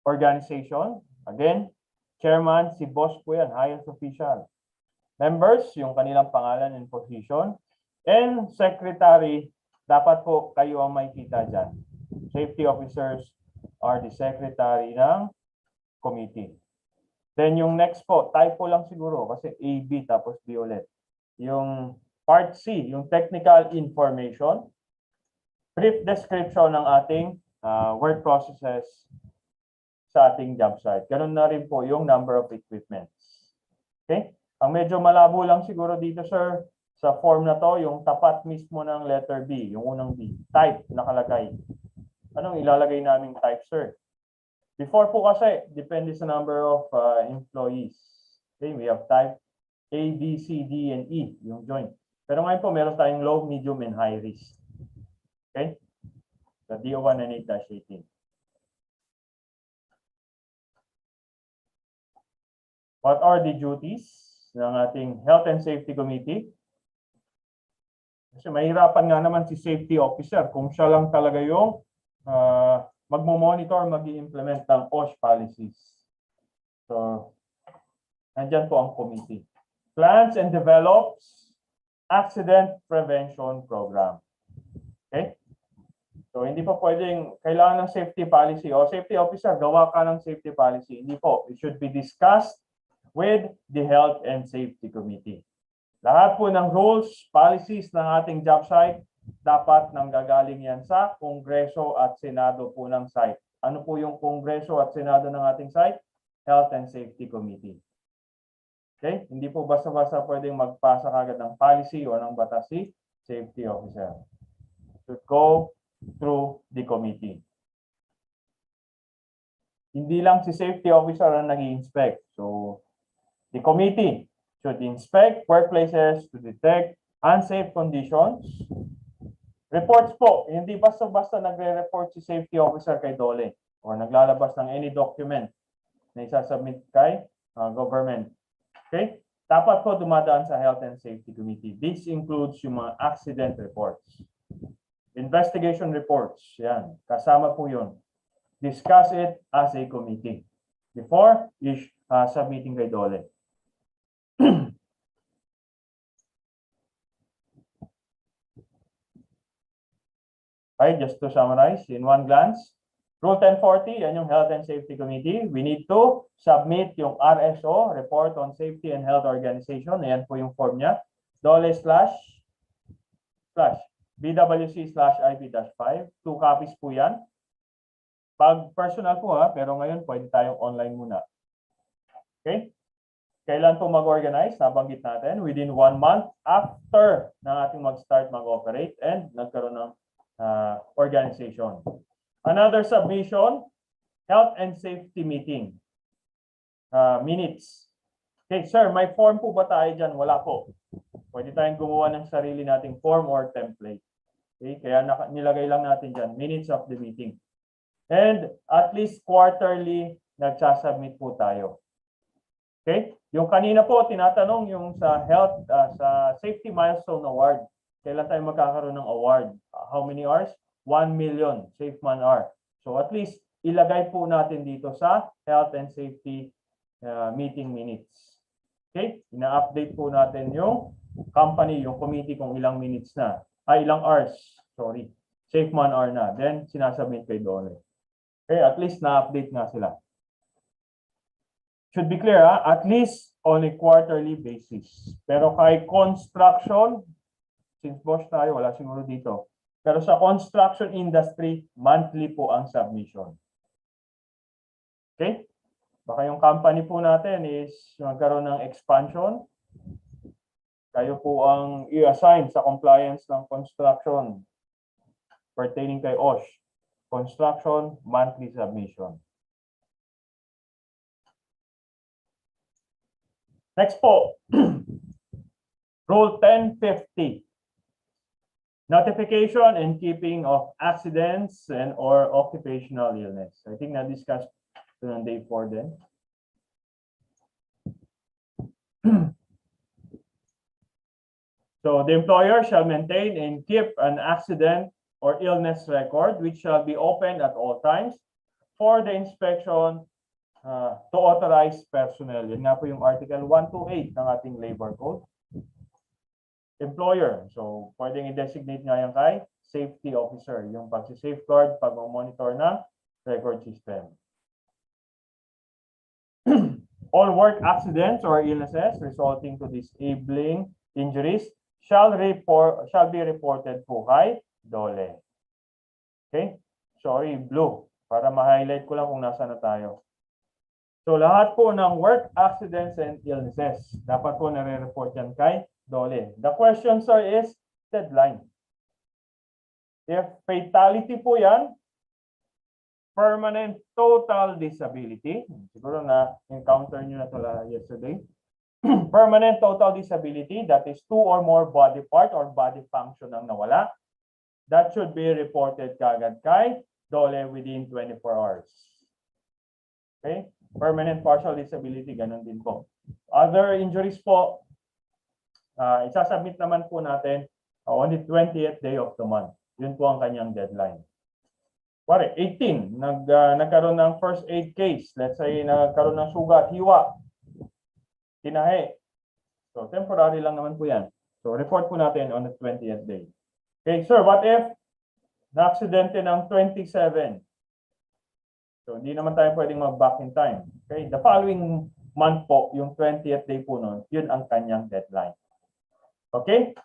organization. Again, chairman, si boss po yan, highest official. Members, yung kanilang pangalan and position. And secretary, dapat po kayo ang makikita dyan. Safety officers are the secretary ng committee. Then yung next po, typo lang siguro kasi AB tapos B ulit. Yung part C, yung technical information. brief description ng ating work processes sa ating job site. Ganun na rin po yung number of equipments. Okay? Ang medyo malabo lang siguro dito, sir, sa form na to, yung tapat mismo ng letter B, yung unang B. Type, nakalagay. Anong ilalagay naming type, sir? Before po kasi, depende sa number of employees. Okay, we have type A, B, C, D, and E, yung joint. Pero ngayon po, meron tayong low, medium, and high risk. Okay? The DO1 and 8-18. What are the duties ng ating Health and Safety Committee? Kasi mahirapan nga naman si safety officer kung siya lang talaga yung magmo-monitor, mag-i-implement ng BOSH policies. So, nandyan po ang committee. Plans and develops accident prevention program. Okay? So, hindi po pwedeng kailangan ng safety policy o safety officer, gawa ka ng safety policy. Hindi po. It should be discussed with the Health and Safety Committee. Lahat po ng rules, policies ng ating job site, dapat nanggagaling yan sa Kongreso at Senado po ng site. Ano po yung Kongreso at Senado ng ating site? Health and Safety Committee. Okay? Hindi po basta-basta pwedeng magpasa kagad ng policy o ng batas si safety officer. Should go through the committee. Hindi lang si safety officer ang nag-i-inspect. So, the committee should inspect workplaces to detect unsafe conditions. Reports po, hindi basta-basta nagre-report si safety officer kay Dole or naglalabas ng any document na isasubmit kay government. Okay? Dapat po dumadaan sa Health and Safety Committee. This includes yung mga accident reports. Investigation reports, yan. Kasama po yun. Discuss it as a committee before submitting kay Dole. Okay, just to summarize in one glance. Rule 1040, yan yung Health and Safety Committee. We need to submit yung RSO, Report on Safety and Health Organization. Ayan po yung form niya. Dole / BWC/IP-5. 2 copies po yan. Pag personal po pero ngayon pwede tayong online muna. Okay? Kailan po mag-organize? Nabanggit natin within 1 month after na ating mag-start mag-operate and nagkaroon ng organization. Another submission, Health and Safety Meeting. Minutes. Okay, sir, may form po ba tayo dyan? Wala po. Pwede tayong gumawa ng sarili nating form or template. Okay, kaya nilagay lang natin dyan, minutes of the meeting. And at least quarterly, nagsasubmit po tayo. Okay? Yung kanina po, tinatanong yung sa health, sa Safety Milestone Award. Kailan tayo magkakaroon ng award? How many hours? 1 million safe man hour. So at least ilagay po natin dito sa Health and Safety meeting minutes. Okay? Ina-update po natin yung company, yung committee kung ilang minutes na. Ilang hours. Sorry. Safe man hour na. Then sinasubmit kay Dole. Okay? At least na-update na sila. Should be clear, at least on a quarterly basis. Pero kay construction, since BOSH tayo, wala siguro dito. Pero sa construction industry, monthly po ang submission. Okay? Baka yung company po natin is magkaroon ng expansion. Kayo po ang i-assign sa compliance ng construction pertaining kay OSH. Construction, monthly submission. Next po, Rule 1050. Notification and keeping of accidents and or occupational illness. I think na-discuss ito ng day 4 din. So the employer shall maintain and keep an accident or illness record which shall be opened at all times for the inspection to authorized personnel. Yan nga po yung Article 128 ng ating Labor Code. Employer. So, pwedeng i-designate nga yan kay safety officer. Yung pag-safeguard, pag-monitor ng record system. All work accidents or illnesses resulting to disabling injuries shall be reported po kay Dole. Okay? Sorry, blue. Para ma-highlight ko lang kung nasa na tayo. So lahat po ng work accidents and illnesses, dapat po nare-report yan kay Dole. The question, sir, is deadline. If fatality po yan, permanent total disability, siguro na-encounter nyo na ito yesterday. Permanent total disability, that is 2 or more body part or body function ang nawala. That should be reported kagad kay Dole within 24 hours. Okay? Permanent partial disability, ganun din po. Other injuries po, isasubmit naman po natin on the 20th day of the month. Yun po ang kanyang deadline. Pare, 18, nagkaroon ng first aid case. Let's say, nagkaroon ng sugat, hiwa, tinahe. So, temporary lang naman po yan. So, report po natin on the 20th day. Okay, sir, what if na-aksidente ng 27? So, hindi naman tayo pwedeng mag-back in time. Okay, the following month po, yung 20th day po nun, yun ang kanyang deadline. Okay?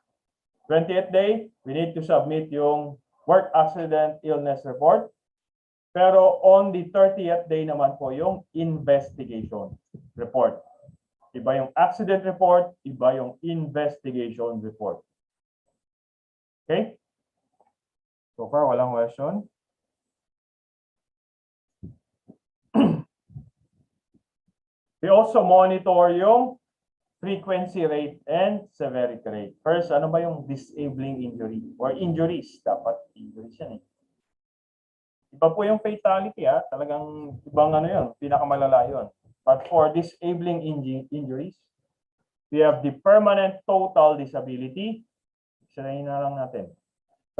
20th day, we need to submit yung work accident illness report. Pero on the 30th day naman po yung investigation report. Iba yung accident report, iba yung investigation report. Okay? So far, walang question. We also monitor yung frequency rate and severity rate. First, ano ba yung disabling injury or injuries? Dapat injuries yan eh. Iba po yung fatality talagang ibang ano yun, pinakamalala yun. But for disabling injuries, we have the permanent total disability. Sirain na lang natin.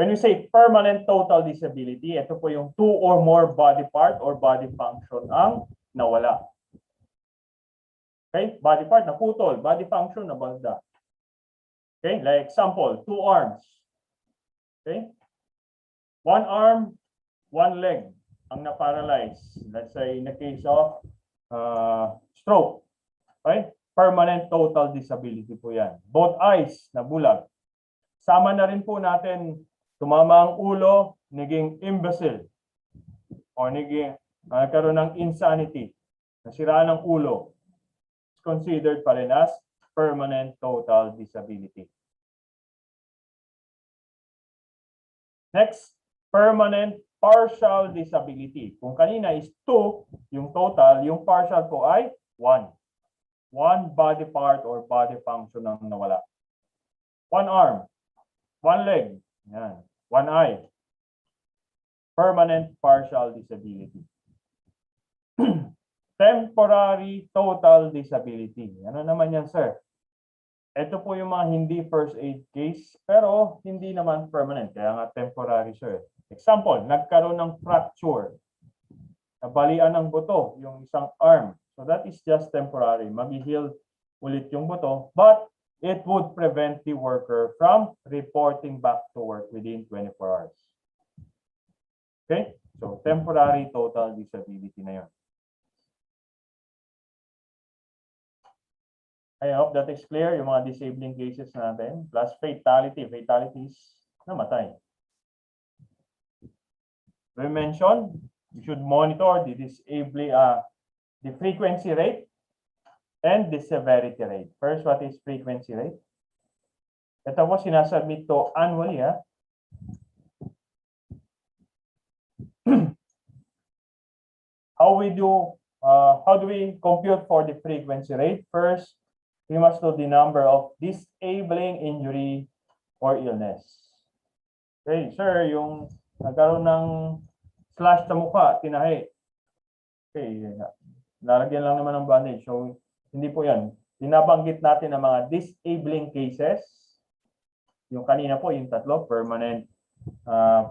When we say permanent total disability, ito po yung 2 or more body part or body function ang nawala. Okay, body part naputol, body function nabalda. Okay, like example, 2 arms. Okay, 1 arm, 1 leg ang na-paralyze. Let's say in the case of stroke. Okay, permanent total disability po yan. Both eyes nabulag. Sama na rin po natin tumama ang ulo, naging imbecile o naging nagkaroon ng insanity, nasiraan ng ulo. Considered pa rin as permanent total disability. Next, permanent partial disability. Kung kanina is 2, yung total, yung partial po ay 1. 1 body part or body function ang nawala. 1 arm, 1 leg, yan. 1 eye. Permanent partial disability. Temporary total disability. Ano naman yan, sir? Ito po yung mga hindi first aid case, pero hindi naman permanent. Kaya nga temporary, sir. Example, nagkaroon ng fracture. Nabalian ng buto, yung isang arm. So that is just temporary. Mag-heal ulit yung buto, but it would prevent the worker from reporting back to work within 24 hours. Okay? So temporary total disability na yun. I hope that is clear, yung mga disabling cases natin, plus fatality. Fatalities, namatay. We mentioned, you should monitor the disabling, the frequency rate and the severity rate. First, what is frequency rate? Ito po sinasubmit to annually. How do we compute for the frequency rate? First, we must know the number of disabling injury or illness. Okay, sir, yung nagkaroon ng slash sa mukha, tinahi. Okay, lalagyan lang naman ng bandage. So, hindi po yan. Binabanggit natin ang mga disabling cases. Yung kanina po, yung tatlo, permanent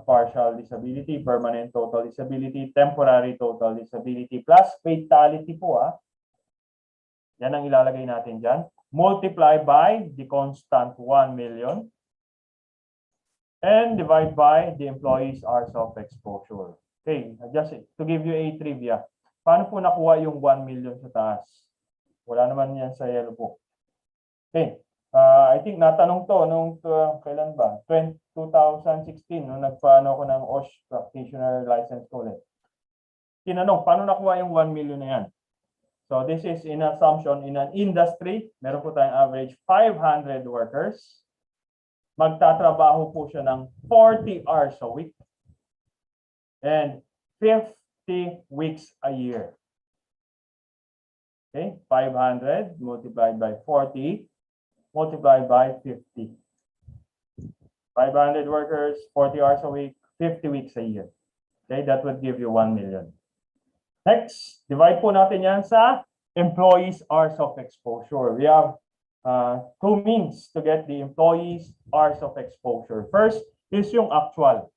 partial disability, permanent total disability, temporary total disability, plus fatality po. Yan ang ilalagay natin dyan. Multiply by the constant 1 million and divide by the employee's hours of exposure. Okay, just to give you a trivia. Paano po nakuha yung 1 million sa taas? Wala naman yan sa yellow book. Okay, I think natanong to nung kailan ba? 2016 nung nagpaano ako ng OSH practitioner license ko ulit. Tinanong, paano nakuha yung 1 million na yan? So this is in assumption in an industry, meron po tayong average 500 workers. Magtatrabaho po siya ng 40 hours a week and 50 weeks a year. Okay, 500 multiplied by 40 multiplied by 50. 500 workers, 40 hours a week, 50 weeks a year. Okay, that would give you 1 million. Next, divide po natin yan sa employees' hours of exposure. We have two means to get the employees' hours of exposure. First is yung actual.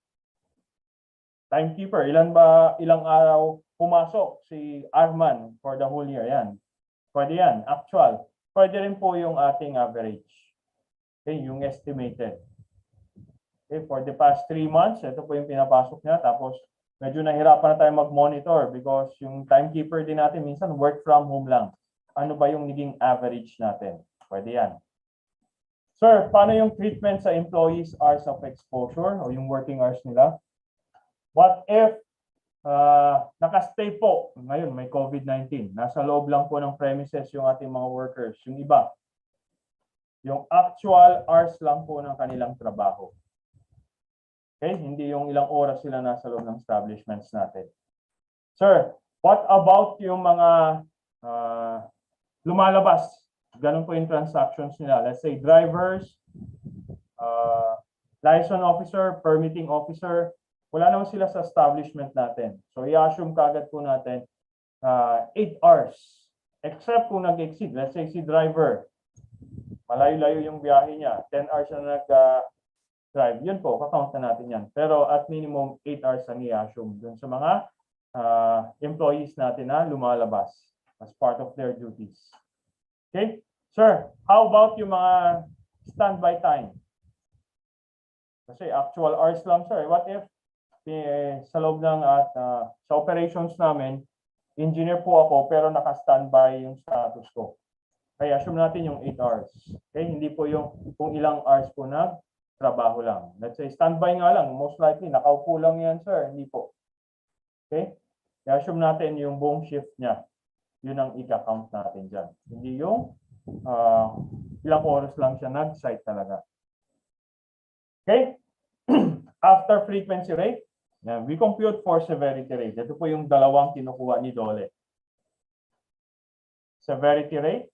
Timekeeper, ilang araw pumasok si Arman for the whole year? Yan. Pwede yan, actual. Pwede rin po yung ating average. Okay, yung estimated. Okay, for the past 3 months, ito po yung pinapasok niya. Tapos, medyo nahirapan na tayo mag-monitor because yung timekeeper din natin minsan work from home lang. Ano ba yung naging average natin? Pwede yan. Sir, paano yung treatment sa employees' hours of exposure o yung working hours nila? What if nakastay po, ngayon may COVID-19, nasa loob lang po ng premises yung ating mga workers, yung iba, yung actual hours lang po ng kanilang trabaho. Okay, hindi yung ilang oras sila nasa loob ng establishments natin. Sir, what about yung mga lumalabas? Ganun po yung transactions nila. Let's say drivers, license officer, permitting officer, wala naman sila sa establishment natin. So i-assume kagad po natin 8 hours. Except kung nag-exceed. Let's say si driver, malayo-layo yung biyahe niya. 10 hours na nag-drive. Yun po, kakount na natin yan. Pero at minimum 8 hours ang i-assume dun sa mga employees natin na lumalabas as part of their duties. Okay? Sir, how about yung mga standby time? Kasi actual hours lang, sir. What if sa loob ng sa operations namin, engineer po ako pero naka-standby yung status ko. Kaya assume natin yung 8 hours. Okay? Hindi po yung kung ilang hours po trabaho lang. Let's say standby nga lang. Most likely, nakaupo lang yan, sir. Hindi po. Okay? Kaya assume natin yung buong shift niya. Yun ang i-count natin dyan. Hindi yung ilang oras lang siya nag-site talaga. Okay? After frequency rate, we compute for severity rate. Ito po yung dalawang kinukuha ni Dole. Severity rate,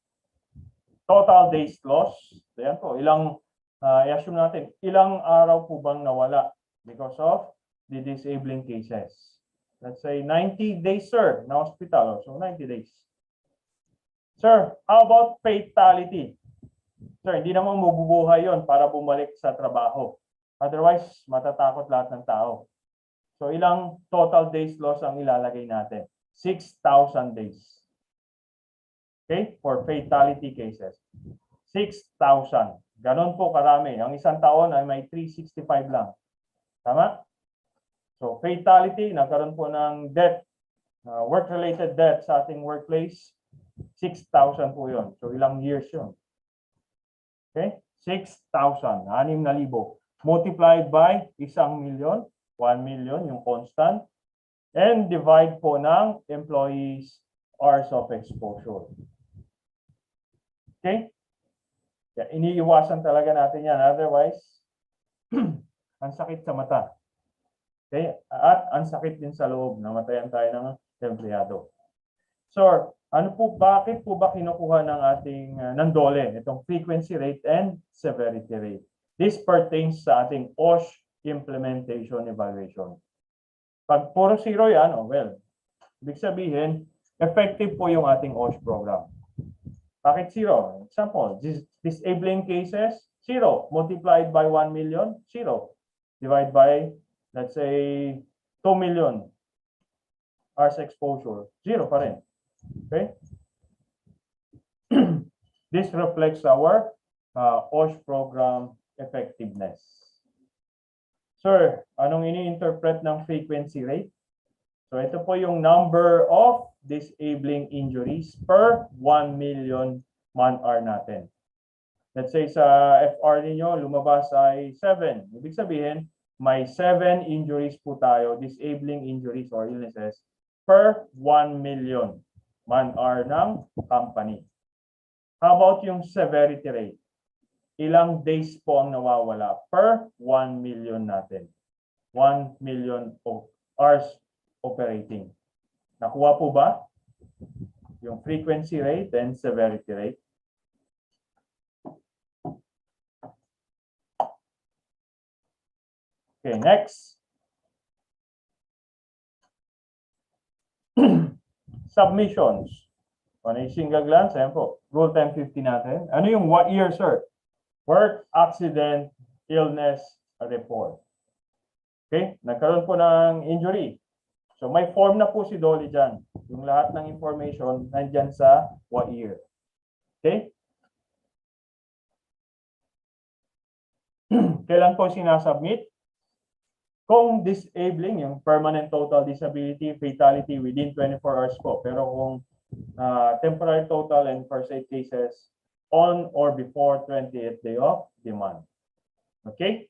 total days loss. Ayan po, i-assume natin, ilang araw po bang nawala because of the disabling cases. Let's say 90 days, sir, na hospital. So 90 days. Sir, how about fatality? Sir, hindi naman mabubuhay yon para bumalik sa trabaho. Otherwise, matatakot lahat ng tao. So ilang total days loss ang ilalagay natin? 6,000 days. Okay? For fatality cases. 6,000. Ganon po karami. Ang isang taon ay may 365 lang. Tama? So fatality, nagkaroon po ng death, work-related death sa ating workplace, 6,000 po yun. So ilang years yun? Okay? 6,000. 6,000. Multiplied by 1 million. 1 million yung constant. And divide po ng employees' hours of exposure. Okay? Kaya iniiwasan talaga natin yan. Otherwise, ang sakit sa mata. Okay? At ang sakit din sa loob. Namatayan tayo ng empleyado. So, bakit po ba kinukuha ng ating ng DOLE, itong frequency rate and severity rate? This pertains sa ating OSH implementation evaluation. Pag puro zero yan, well, ibig sabihin, effective po yung ating OSH program. Bakit zero? Example, disabling cases, 0. Multiplied by 1 million, 0. Divide by, let's say, 2 million hours exposure, 0 pa rin. Okay? This reflects our OSH program effectiveness. Sir, anong ini-interpret ng frequency rate? So ito po yung number of disabling injuries per 1 million man-hour natin. Let's say sa FR ninyo, lumabas ay 7. Ibig sabihin, may 7 injuries po tayo, disabling injuries or illnesses per 1 million man-hour ng company. How about yung severity rate? Ilang days po ang nawawala per 1 million natin? 1 million hours operating. Nakuha po ba? Yung frequency rate and severity rate. Okay, next. Submissions. On a single glance, ayan po. Rule 1050 natin. Ano yung what year, sir? Work accident illness report. Okay, nagkaroon po ng injury. So may form na po si Dolly dyan. Yung lahat ng information nandyan sa what year. Okay? Kailan po sinasubmit? Kung disabling, yung permanent total disability, fatality within 24 hours po. Pero kung temporary total and first aid cases on or before 28th day of demand. Okay?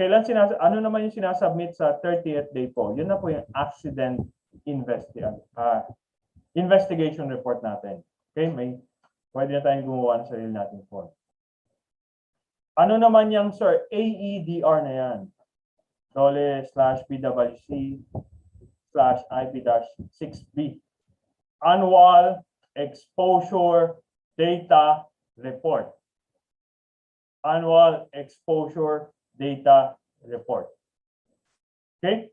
Kailan ano naman yung sinasubmit sa 30th day po? Yun na po yung accident investigation report natin. Okay? Pwede na tayong gumawa ng sarili natin form. Ano naman yung, sir, AEDR na yan? $/PWC/IP-6B. Annual Exposure Data Report. Annual Exposure Data Report. Okay?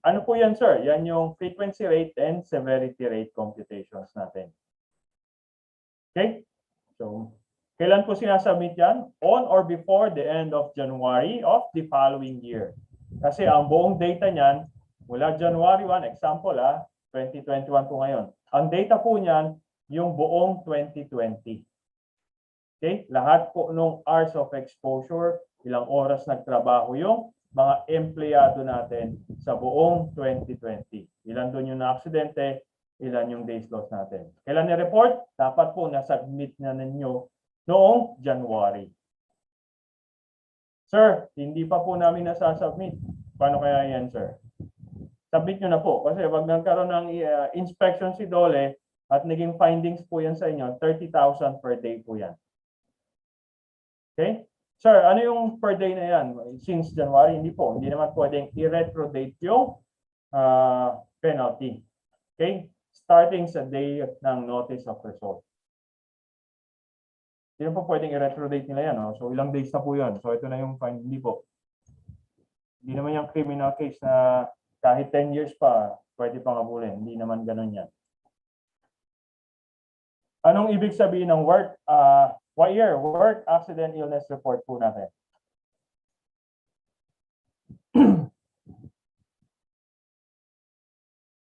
Ano po yan, sir? Yan yung frequency rate and severity rate computations natin. Okay? So, kailan po sinasubmit yan? On or before the end of January of the following year. Kasi ang buong data niyan, mula January 1, example 2021 po ngayon. Ang data po niyan, yung buong 2020. Okay? Lahat po nung hours of exposure, ilang oras nagtrabaho yung mga empleyado natin sa buong 2020. Ilan doon yung na-aksidente, ilan yung days lost natin. Kailan ni-report? Dapat po na-submit na ninyo noong January. Sir, hindi pa po namin nasasubmit. Paano kaya yan, sir? Submit nyo na po. Kasi wag nagkaroon ng inspection si Dole at naging findings po yan sa inyo, 30,000 per day po yan. Okay? Sir, ano yung per day na yan? Since January, hindi po. Hindi naman pwedeng i-retrodate yung penalty. Okay? Starting sa day ng notice of result. Hindi po pwedeng i-retrodate nila yan. No? So, ilang days na po yan. So, ito na yung fine. Hindi po. Hindi naman yung criminal case na kahit 10 years pa, pwede pang abulin. Hindi naman ganun yan. Anong ibig sabihin ng work? What year? Work accident illness report po natin.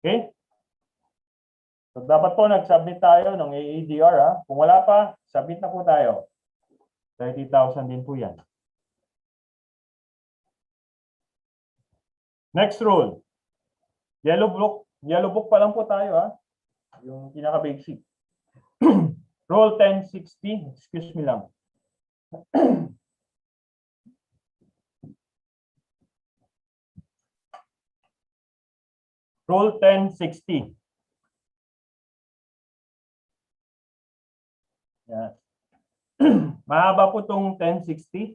Okay? So, dapat po nag-submit tayo ng AEDR. Kung wala pa, submit na po tayo. 30,000 din po yan. Next rule. Yellow book pa lang po tayo. Yung pinaka-basic. Rule 1060. Excuse me lang. Rule 1060. Yan. Mahaba po itong 1060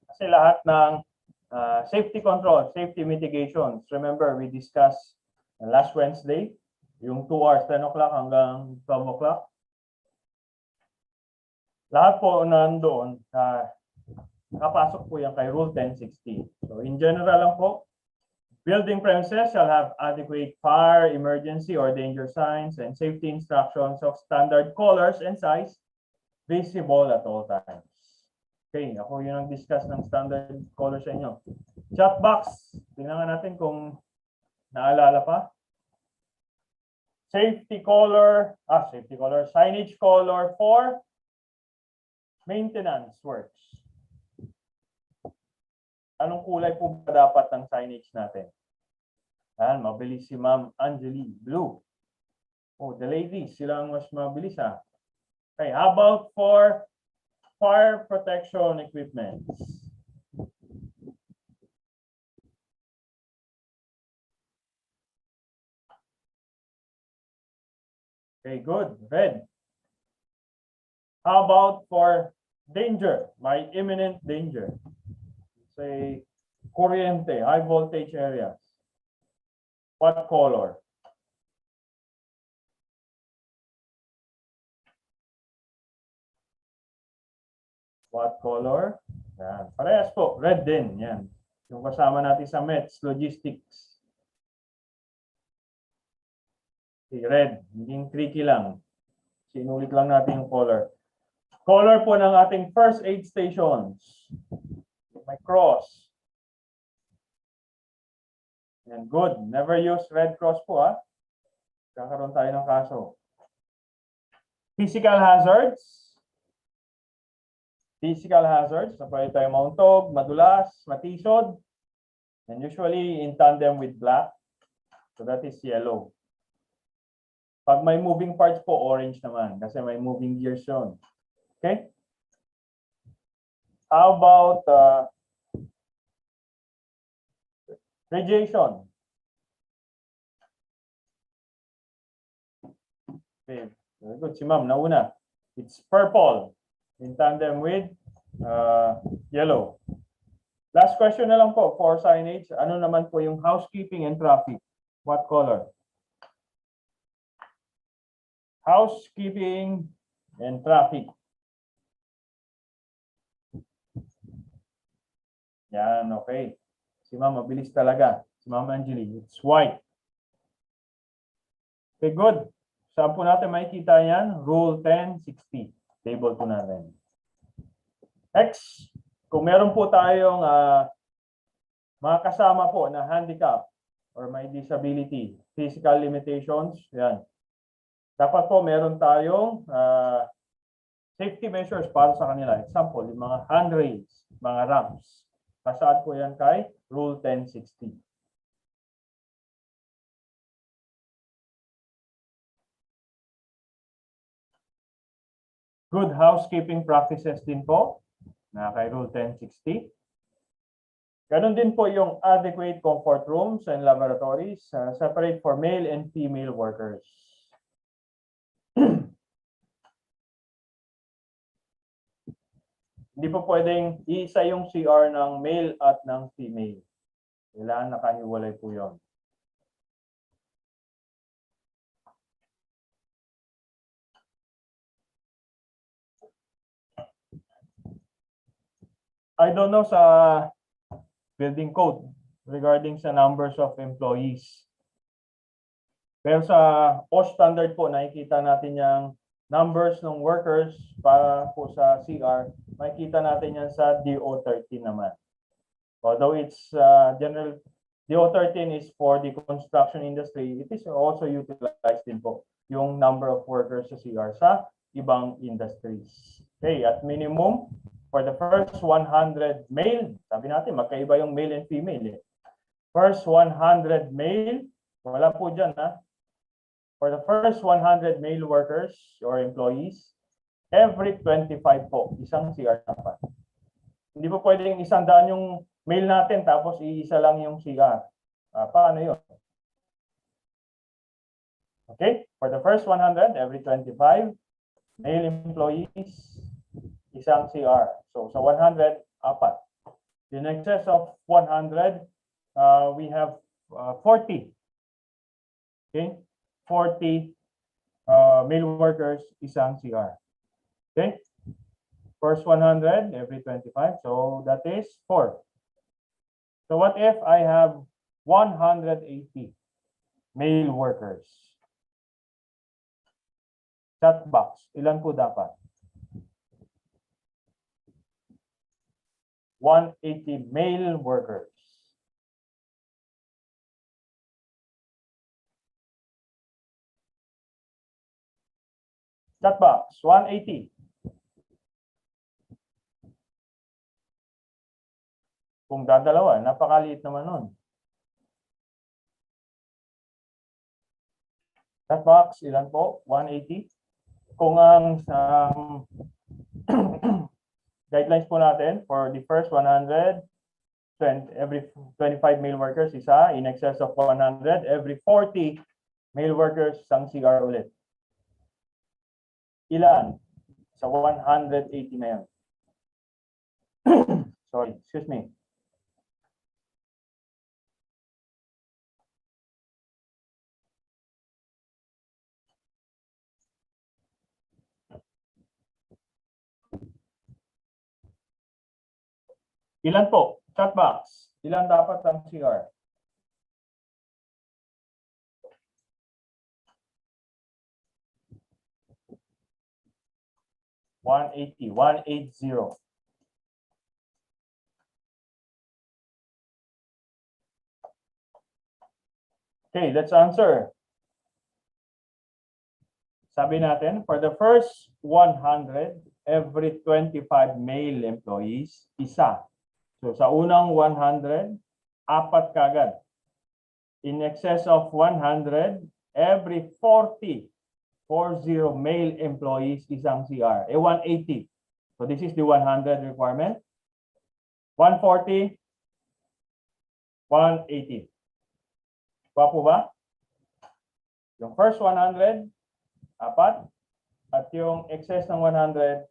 kasi lahat ng safety control, safety mitigations. Remember, we discussed last Wednesday, yung 2 hours, 10 o'clock hanggang 12 o'clock. Lahat po nandoon, nakapasok po yan kay Rule 1060. So in general lang po, building premises shall have adequate fire, emergency, or danger signs and safety instructions of standard colors and size visible at all times. Okay, ako yung nag-discuss ng standard colors sa inyo. Chat box, tingnan natin kung naalala pa. Safety color, signage color for maintenance works. Anong kulay po ba dapat ng signage natin? Yan, mabilis si Ma'am Angeli. Blue. Oh, the ladies, sila ang mas mabilis Okay, how about for fire protection equipment? Okay, good. Red. How about for danger, my imminent danger? Say, kuryente, high voltage areas. What color? What color? Yan. Parehas po. Red din. Yan. Yung kasama natin sa METS, logistics. Okay, red. Hindi tricky lang. Sinulit lang natin yung color. Color po ng ating first aid stations. May cross. Yan, good. Never use red cross po, ha. Kakaroon tayo ng kaso. Physical hazards. Physical hazards. So, pwede tayo mauntog, madulas, matisod. And usually in tandem with black. So that is yellow. Pag may moving parts po, orange naman. Kasi may moving gears yun. Okay? How about radiation? Okay, very good. Si ma'am, nauna. It's purple in tandem with yellow. Last question na lang po for signage. Ano naman po yung housekeeping and traffic? What color? Housekeeping and traffic. Yan, okay. Si ma'am, mabilis talaga. Si ma'am Angeli, it's white. Okay, good. Saan po natin makikita yan? Rule 1060. Table po natin. Next, kung meron po tayong mga kasama po na handicap or may disability, physical limitations, yan. Dapat po meron tayong safety measures para sa kanila. Example, yung mga handrails, mga ramps. Nasaan po yan kay Rule 1060. Good housekeeping practices din po na kay Rule 1060. Ganon din po yung adequate comfort rooms and laboratories separate for male and female workers. Hindi po pwedeng iisa yung CR ng male at ng female. Kailangan nakahiwalay po yun. I don't know sa building code regarding sa numbers of employees. Pero sa BOSH standard po, nakikita natin yung numbers ng workers para po sa CR. Makikita natin yan sa DO13 naman. Although it's general, DO13 is for the construction industry, it is also utilized din po yung number of workers sa CR sa ibang industries. Okay, at minimum, for the first 100 male, sabi natin, magkaiba yung male and female. First 100 male, wala po dyan, ha? For the first 100 male workers or employees, every 25 po, isang CR dapat. Hindi po pwedeng 100 yung male natin tapos iisa lang yung CR. Paano yun? Okay, for the first 100, every 25 male employees, isang CR. So sa 100, apat. In excess of 100, we have 40. Okay? 40 male workers, isang CR. Okay? First 100, every 25. So that is 4. So what if I have 180 male workers? Chat box, ilan po dapat? 180 male workers. Chat box, 180. Kung dadalawa, napakaliit naman nun. Chat box, ilan po? 180. kung ang guidelines po natin for the first 100, every 25 male workers, isa. In excess of 100, every 40 male workers, isang CR ulit. Ilan? Sa 180 na yan. Sorry, excuse me. Ilan po? Chat box. Ilan dapat ang CR? One eighty. Okay, let's answer. Sabi natin, for the first 100, every 25 male employees, isa. So sa unang 100, apat kagad. In excess of 100, every 40 male employees, isang CR. 180. So this is the 100 requirement. 140, 180. Wapo ba? Yung first 100, apat. At yung excess ng 100,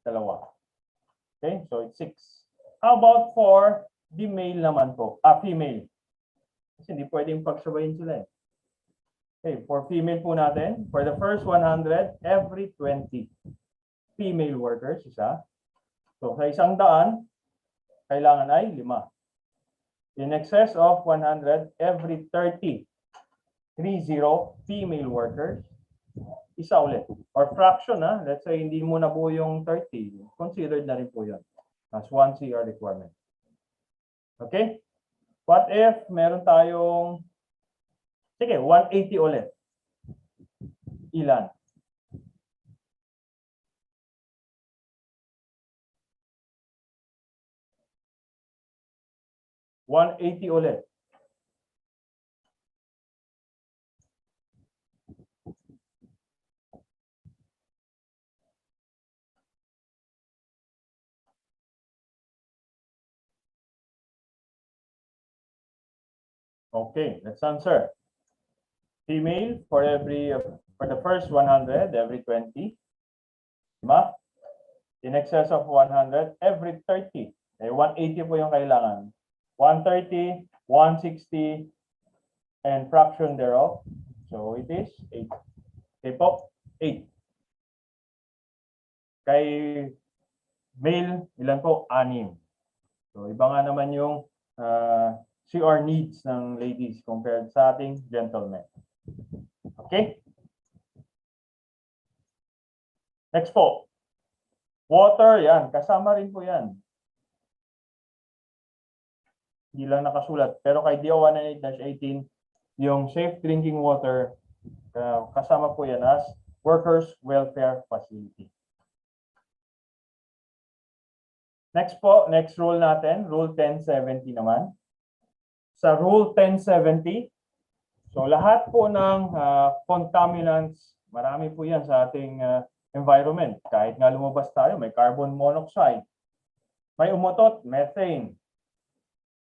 dalawa. Okay, so it's 6. How about for the male naman po? Female. Kasi hindi pwedeng pagsabayin sila eh. Okay, for female po natin, for the first 100, every 20 female workers, isa. So sa 100, kailangan ay 5. In excess of 100, every 30 female workers, isa ulit. Or fraction, let's say hindi mo nabuo yung 30, considered na rin po yun as 1 CR requirement. Okay? What if meron tayong, sige, 180 ulit. Ilan? $180 ulit. Okay, let's answer. Female for the first 100, every 20. Diba? In excess of 100, every 30. 180 po yung kailangan. 130, 160, and fraction thereof. So it is 8. Okay po, 8. Kay male, ilan po? 6. So iba nga naman yung CR needs ng ladies compared sa ating gentlemen. Okay? Next po. Water, yan. Kasama rin po yan. Hindi lang nakasulat. Pero kay DO 198-18, yung safe drinking water, kasama po yan as Workers Welfare Facility. Next po, next rule natin, Rule 1070 naman. Sa Rule 1070, so lahat po ng contaminants, marami po yan sa ating environment. Kahit nga lumabas tayo, may carbon monoxide, may umutot, methane.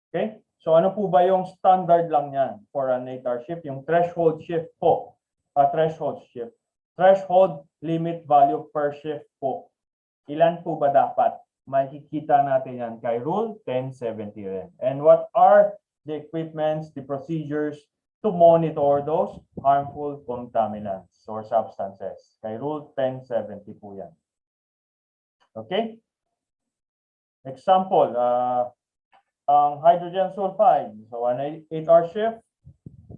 Okay? So ano po ba yung standard lang yan for an 8-hour shift? Yung threshold shift po. Threshold shift. Threshold limit value per shift po. Ilan po ba dapat? Makikita natin yan kay Rule 1070 rin. And what are the equipments, the procedures to monitor those harmful contaminants or substances? Kay Rule 1070 po yan. Okay? Example, ang hydrogen sulfide. So, an 8-hour shift,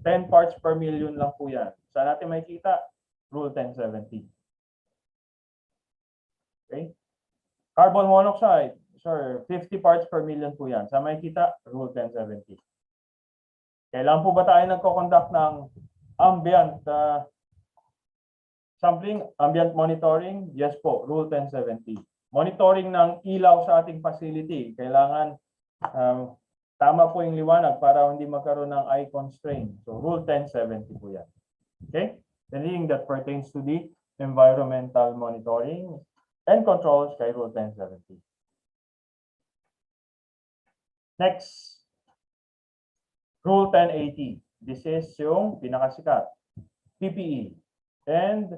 10 parts per million lang po yan. Saan natin makikita? Rule 1070. Okay? Carbon monoxide, sir, 50 parts per million po yan. Saan makikita? Rule 1070. Kailan po ba tayo nagko-conduct ng ambient sampling, ambient monitoring? Yes po, Rule 1070. Monitoring ng ilaw sa ating facility. Kailangan tama po yung liwanag para hindi magkaroon ng eye constraint. So Rule 1070 po yan. Okay? Anything that pertains to the environmental monitoring and controls kay Rule 1070. Next, Rule 1080. This is yung pinakasikat. PPE and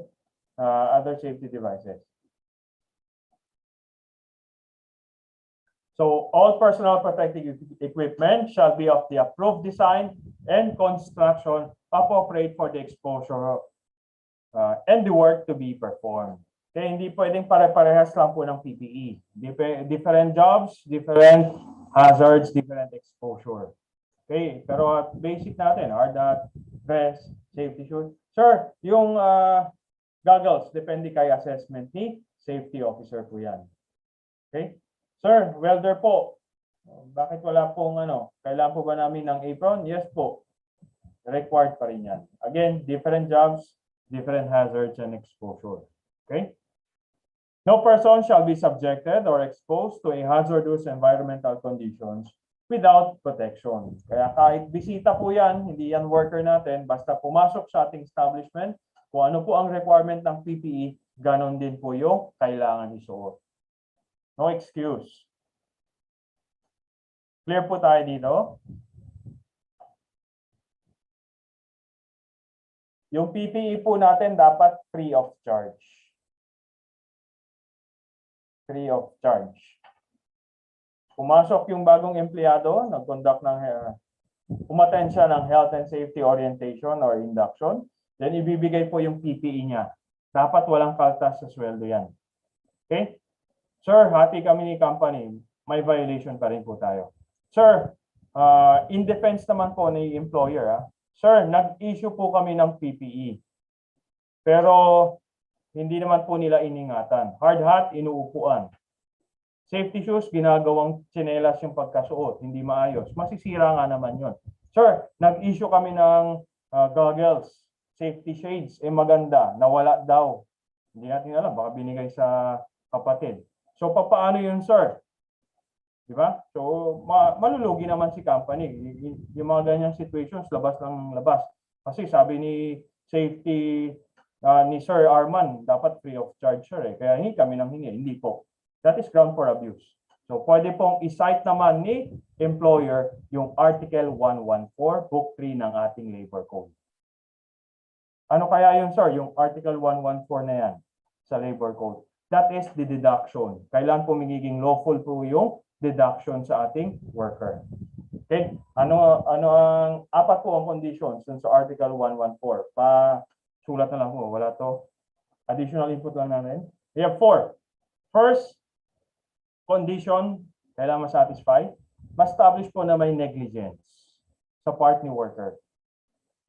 other safety devices. So all personal protective equipment shall be of the approved design and construction appropriate for the exposure and the work to be performed. Kaya hindi pwedeng pare-parehas lang po ng PPE. Different jobs, different hazards, different exposure. Okay, pero basic natin, hard hat, vest, safety shoes. Sir, yung goggles, depende kay assessment ni safety officer po yan. Okay? Sir, welder po. Bakit wala pong kailangan po ba namin ng apron? Yes po. Required pa rin yan. Again, different jobs, different hazards and exposure. Okay? No person shall be subjected or exposed to a hazardous environmental conditions without protection. Kaya kahit bisita po yan, hindi yan worker natin, basta pumasok sa ating establishment, kung ano po ang requirement ng PPE, ganon din po yung kailangan isuot. No excuse. Clear po tayo dito? Yung PPE po natin dapat free of charge. Free of charge. Pumasok yung bagong empleyado, nag-conduct ng umattend siya ng health and safety orientation or induction, then ibibigay po yung PPE niya. Dapat walang kaltas sa sweldo yan. Okay? Sir, hati kami ni company. May violation pa rin po tayo. Sir, in defense naman po ni employer, sir, nag-issue po kami ng PPE. Pero hindi naman po nila iningatan. Hard hat, inuupuan. Safety shoes, ginagawang tsinelas yung pagkasuot. Hindi maayos. Masisira nga naman yun. Sir, nag-issue kami ng goggles, safety shades. Maganda, nawala daw. Hindi natin alam, baka binigay sa kapatid. So, paano yun, sir? Di ba? So, malulugi naman si company. Yung mga ganyang situations, labas ng labas. Kasi sabi ni safety ni Sir Arman, dapat free of charge, sir. Kaya hindi kami nang hingi. Hindi po. That is ground for abuse. So, pwede pong i-cite naman ni employer yung Article 114, Book 3 ng ating Labor Code. Ano kaya yun, sir? Yung Article 114 na yan sa Labor Code. That is the deduction. Kailan po magiging lawful po yung deduction sa ating worker. Okay? Ano ang apat po ang conditions dun sa Article 114? Sulat na lang po. Wala to. Additional input lang natin. We have 4. First condition, kailangan ma-satisfy. Ma-establish po na may negligence sa part ni worker.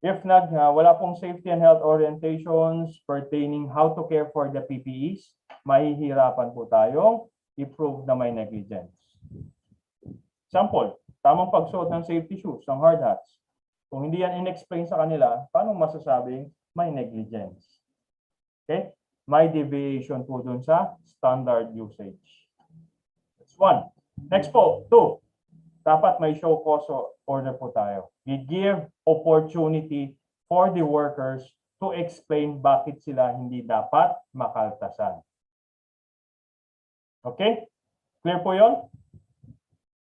If wala pong safety and health orientations pertaining how to care for the PPEs, mahihirapan po tayong i-prove na may negligence. Example, tamang pagsuot ng safety shoes, ng hard hats. Kung hindi yan in-explain sa kanila, paano masasabing may negligence? Okay? May deviation po dun sa standard usage. That's 1. Next po, 2. Dapat may show cause order po tayo. We give opportunity for the workers to explain bakit sila hindi dapat makaltasan. Okay? Clear po yun?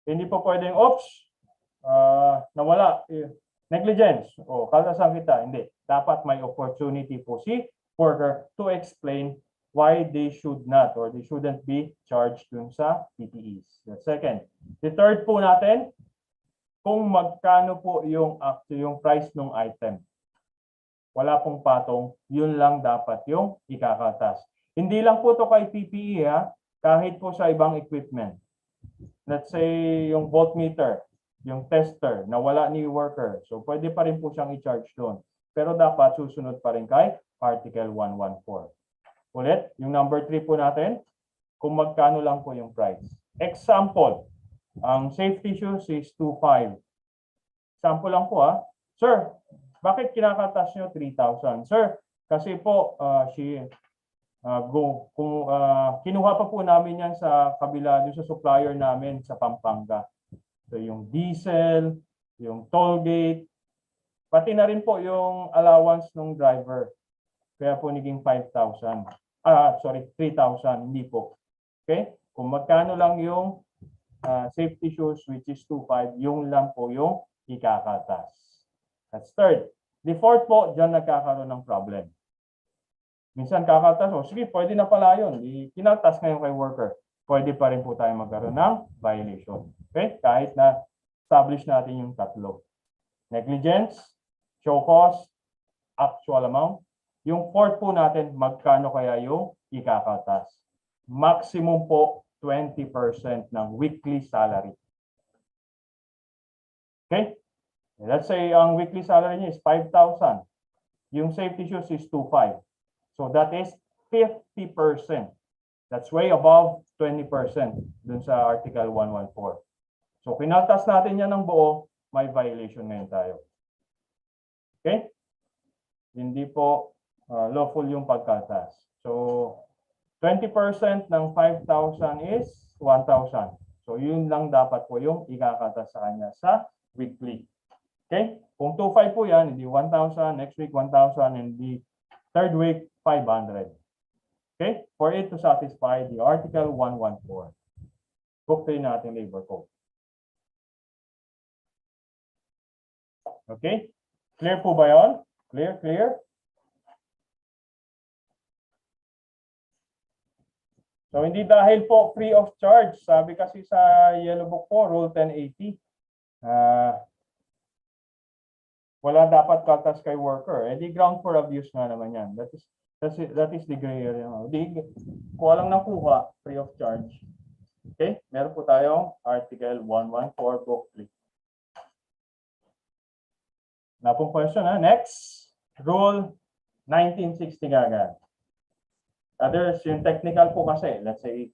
Hindi po pwedeng, oops, nawala, negligence, o kaltasan kita. Hindi. Dapat may opportunity po si worker to explain why they should not or they shouldn't be charged dun sa PPEs. The second. The third po natin, kung magkano po yung price ng item. Wala pong patong, yun lang dapat yung ikakaltas. Hindi lang po to kay PPE, kahit po sa ibang equipment. Let's say yung voltmeter, yung tester, nawala ni worker. So pwede pa rin po siyang i-charge doon. Pero dapat susunod pa rin kay Article 114. Ulit, yung number 3 po natin, kung magkano lang po yung price. Example, ang safety shoes is 2,500. Example lang po Sir, bakit kinakaltas nyo 3,000? Sir, kasi po kinuha pa po namin yan sa kabila, yung sa supplier namin sa Pampanga. So yung diesel, yung toll gate, pati na rin po yung allowance ng driver. Kaya po naging 5,000. Sorry, 3,000. Hindi po. Okay? Kung magkano lang yung safety shoes, which is 2,500, yung lang po yung ikakatas. That's third. The fourth po, dyan nagkakaroon ng problem. Minsan kakatas, sige, pwede na pala yun. Kinatas ngayon kay worker. Pwede pa rin po tayo magkaroon ng violation. Okay? Kahit na establish natin yung tatlo. Negligence, show cause, actual amount. Yung fourth po natin, magkano kaya yung ikakatas? Maximum po 20% ng weekly salary. Okay? Let's say ang weekly salary niya is 5,000. Yung safety shoes is 2,500. So that is 50%. That's way above 20% dun sa Article 114. So kinatas natin yan ng buo, may violation ngayon tayo. Okay? Hindi po lawful yung pagkatas. So 20% ng 5,000 is 1,000. So yun lang dapat po yung ikakatas sa kanya sa weekly. Okay? Kung 2,500 po yan, hindi 1,000, next week 1,000, and the third week 500. Okay? For it to satisfy the Article 114. Buktin natin labor code. Okay? Clear po ba yun? Clear, clear? So hindi dahil po free of charge. Sabi kasi sa Yellow Book po, Rule 1080. Wala dapat katas kay worker. Eh di ground for abuse nga naman yan. That is the gray area. Di, kuha lang ng kuha, free of charge. Okay? Meron po tayong Article 114, Book 3. Na pong question ha. Next, Rule 1960 gaga. Others, yung technical po kasi, let's say,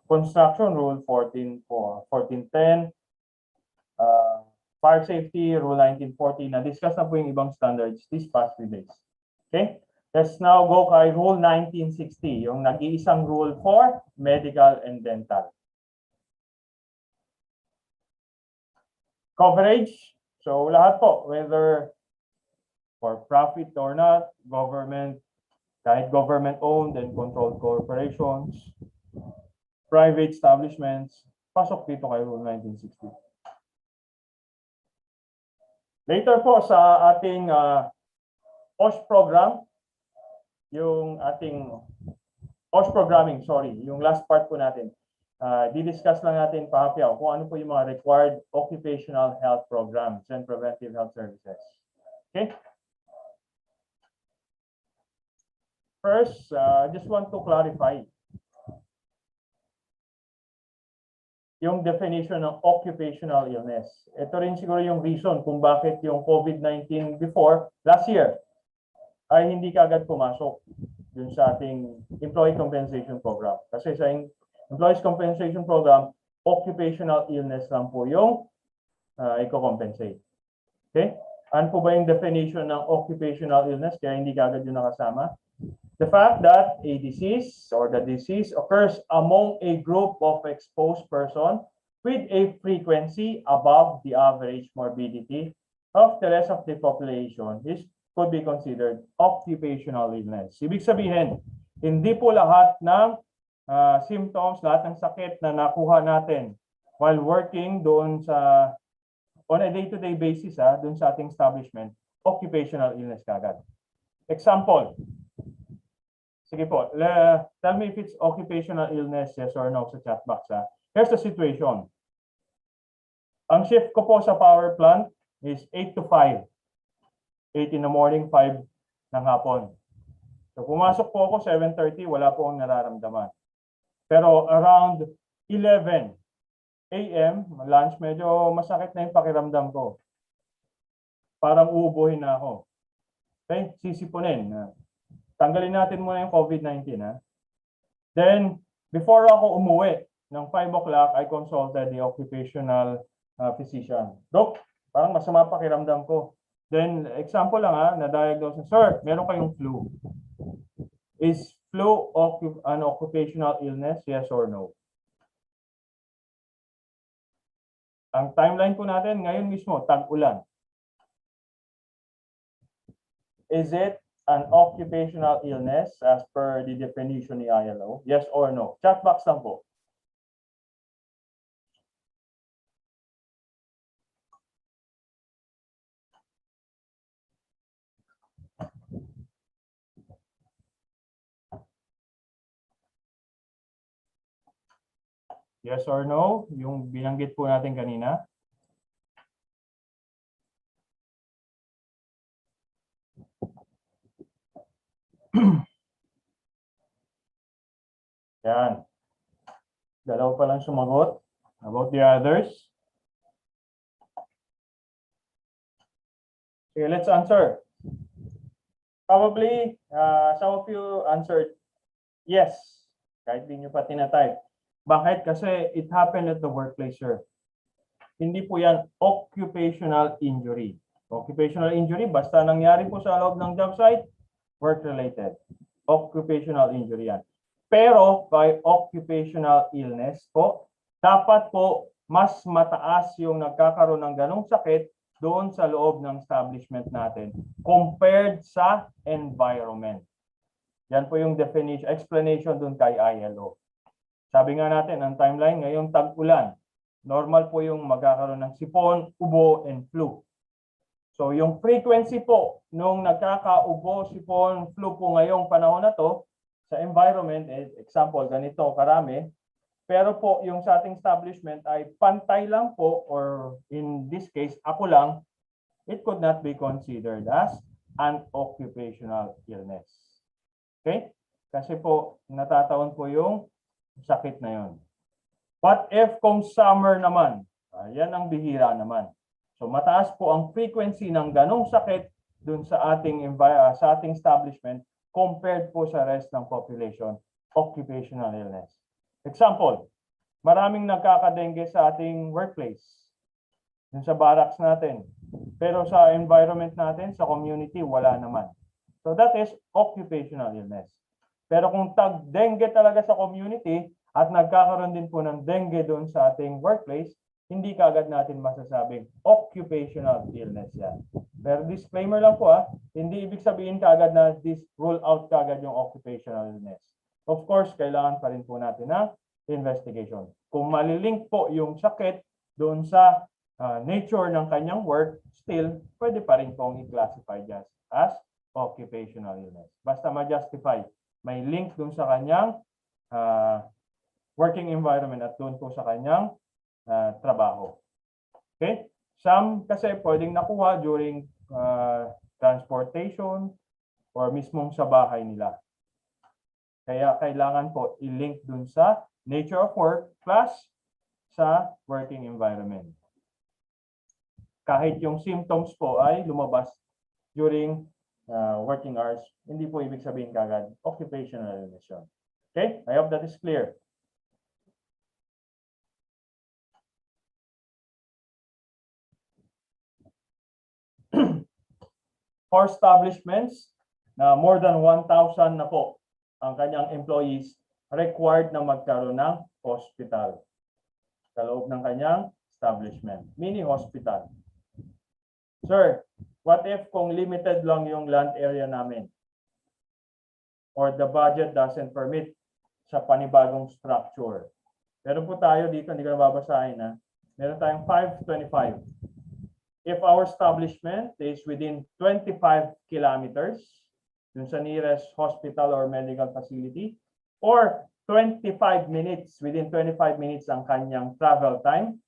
Construction Rule 1410, Fire Safety Rule 1940, na-discuss na po yung ibang standards these past few days. Okay? Let's now go kay Rule 1960, yung nag-iisang rule for medical and dental. Coverage. So lahat po, whether for profit or not, government, kahit government-owned and controlled corporations, private establishments, pasok dito kay Rule 1960. Later po sa ating BOSH program, yung ating BOSH programming, sorry, yung last part po natin, di-discuss lang natin pahapyaw kung ano po yung mga required occupational health programs and preventive health services. Okay? First, just want to clarify yung definition ng occupational illness. Ito rin siguro yung reason kung bakit yung COVID-19 before, last year, ay hindi kaagad pumasok dun sa ating employee compensation program. Kasi sa employees compensation program, occupational illness lang po yung i-compensate. Okay? Ano po ba yung definition ng occupational illness? Kaya hindi kaagad yung nakasama. The fact that a disease or the disease occurs among a group of exposed person with a frequency above the average morbidity of the rest of the population could be considered occupational illness. Ibig sabihin, hindi po lahat ng symptoms, lahat ng sakit na nakuha natin while working doon sa on a day-to-day basis doon sa ating establishment, occupational illness kagad. Example. Sige po, tell me if it's occupational illness, yes or no sa chat box. Here's the situation. Ang shift ko po sa power plant is 8 to 5. 8 in the morning, 5 ng hapon. So pumasok po ako 7:30, wala po akong nararamdaman. Pero around 11 a.m., lunch, medyo masakit na yung pakiramdam ko. Parang uubuhin na ako. Okay, sisipunin. Tanggalin natin muna yung COVID-19. Then, before ako umuwi, ng 5 o'clock, I consulted the occupational physician. Doc, parang masama pakiramdam ko. Then, example lang na-diagnose, sir, meron kayong flu. Is flu an occupational illness, yes or no? Ang timeline po natin, ngayon mismo, tag-ulan. Is it an occupational illness as per the definition ni ILO? Yes or no? Chat box lang po. Yes or no? Yung binanggit po natin kanina. Yan. Dalaw pa lang sumagot. About the others? Okay, let's answer. Probably, some of you answered yes. Kahit di nyo pa tinatype. Bakit? Kasi it happened at the workplace, sir. Hindi po yan occupational injury. Occupational injury, basta nangyari po sa loob ng job site, work-related. Occupational injury yan. Pero by occupational illness po, dapat po mas mataas yung nagkakaroon ng ganong sakit doon sa loob ng establishment natin compared sa environment. Yan po yung definition, explanation doon kay ILO. Sabi nga natin, ang timeline ngayong tag-ulan, normal po yung magkakaroon ng sipon, ubo, and flu. So yung frequency po nung nagkakaubo, sipon, flu po ngayong panahon na to, sa environment, example, ganito karami, pero po yung sa ating establishment ay pantay lang po, or in this case, ako lang, it could not be considered as an occupational illness. Okay? Kasi po, natataon po yung sakit na yon. What if kung summer naman? Yan ang bihira naman. So mataas po ang frequency ng ganong sakit dun sa ating establishment compared po sa rest ng population, occupational illness. Example, maraming nagkakadengge sa ating workplace, dun sa barracks natin. Pero sa environment natin, sa community, wala naman. So that is occupational illness. Pero kung tag-dengue talaga sa community at nagkakaroon din po ng dengue doon sa ating workplace, hindi kaagad natin masasabing occupational illness yan. Pero disclaimer lang po hindi ibig sabihin kaagad na this rule out kaagad yung occupational illness. Of course, kailangan pa rin po natin ng investigation. Kung malilink po yung sakit doon sa nature ng kanyang work, still, pwede pa rin pong i-classify just as occupational illness. Basta ma-justify. May link doon sa kanyang working environment at doon po sa kanyang trabaho. Okay? Some kasi pwedeng nakuha during transportation or mismong sa bahay nila. Kaya kailangan po i-link dun sa nature of work plus sa working environment. Kahit yung symptoms po ay lumabas during working hours, hindi po ibig sabihin kagad occupational illness yun. Okay? I hope that is clear. For establishments na more than 1,000 na po ang kanyang employees, required na magkaroon ng hospital sa loob ng kanyang establishment, mini hospital. Sir, what if kung limited lang yung land area namin or the budget doesn't permit sa panibagong structure? Meron po tayo dito, hindi ko na babasahin meron tayong 525. If our establishment is within 25 kilometers dun sa nearest hospital or medical facility, or 25 minutes, within 25 minutes ang kanyang travel time,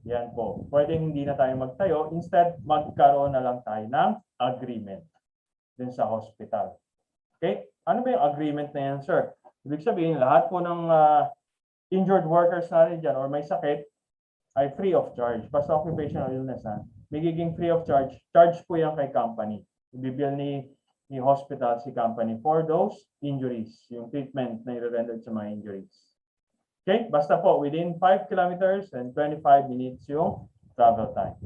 yan po. Pwedeng hindi na tayo magtayo. Instead, magkaroon na lang tayo ng agreement dun sa hospital. Okay? Ano ba yung agreement na yan, sir? Ibig sabihin, lahat po ng injured workers natin dyan or may sakit ay free of charge. Basta occupational illness magiging free of charge. Charge po yan kay company. Ibibil ni hospital si company for those injuries, yung treatment na i-render sa mga injuries. Okay? Basta po, within 5 kilometers and 25 minutes yung travel time.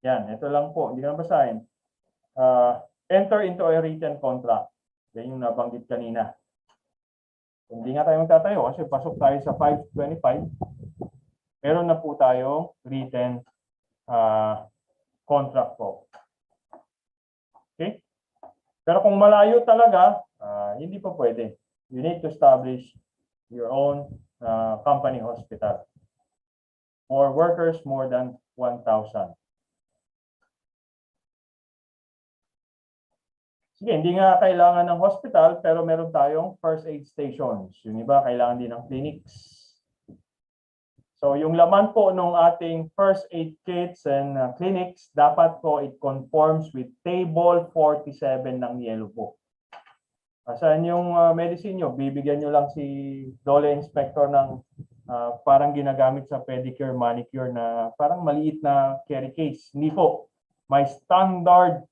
Yan, ito lang po. Hindi ko na basahin. Enter into a written contract. Yan yung nabanggit kanina. Hindi nga tayo magtatayo kasi pasok tayo sa 525. Meron na po tayong written contract po. Okay? Pero kung malayo talaga, hindi pa pwede. You need to establish your own company hospital for workers more than 1,000. Sige, hindi nga kailangan ng hospital, pero meron tayong first aid stations. Yung iba, kailangan din ng clinics. So, yung laman po ng ating first aid kits and clinics, dapat po it conforms with Table 47 ng Yellow Book. Saan yung medicine nyo? Bibigyan nyo lang si Dole Inspector ng parang ginagamit sa pedicure, manicure na parang maliit na carry case. Hindi po. May standard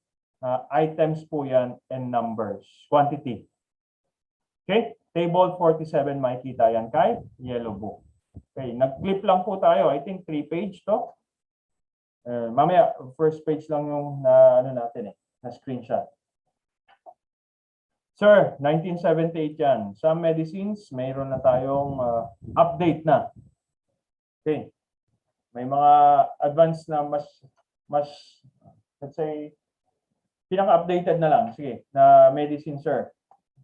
items po yan and numbers, quantity. Okay? Table 47, makikita yan kay Yellow Book. Okay, nag-clip lang po tayo. I think 3-page to. Mamaya, first page lang yung na screenshot. Sir, 1978 yan. Some medicines, mayroon na tayong update na. Okay. May mga advanced na mas let's say, pinaka-updated na lang. Sige, na medicine, sir.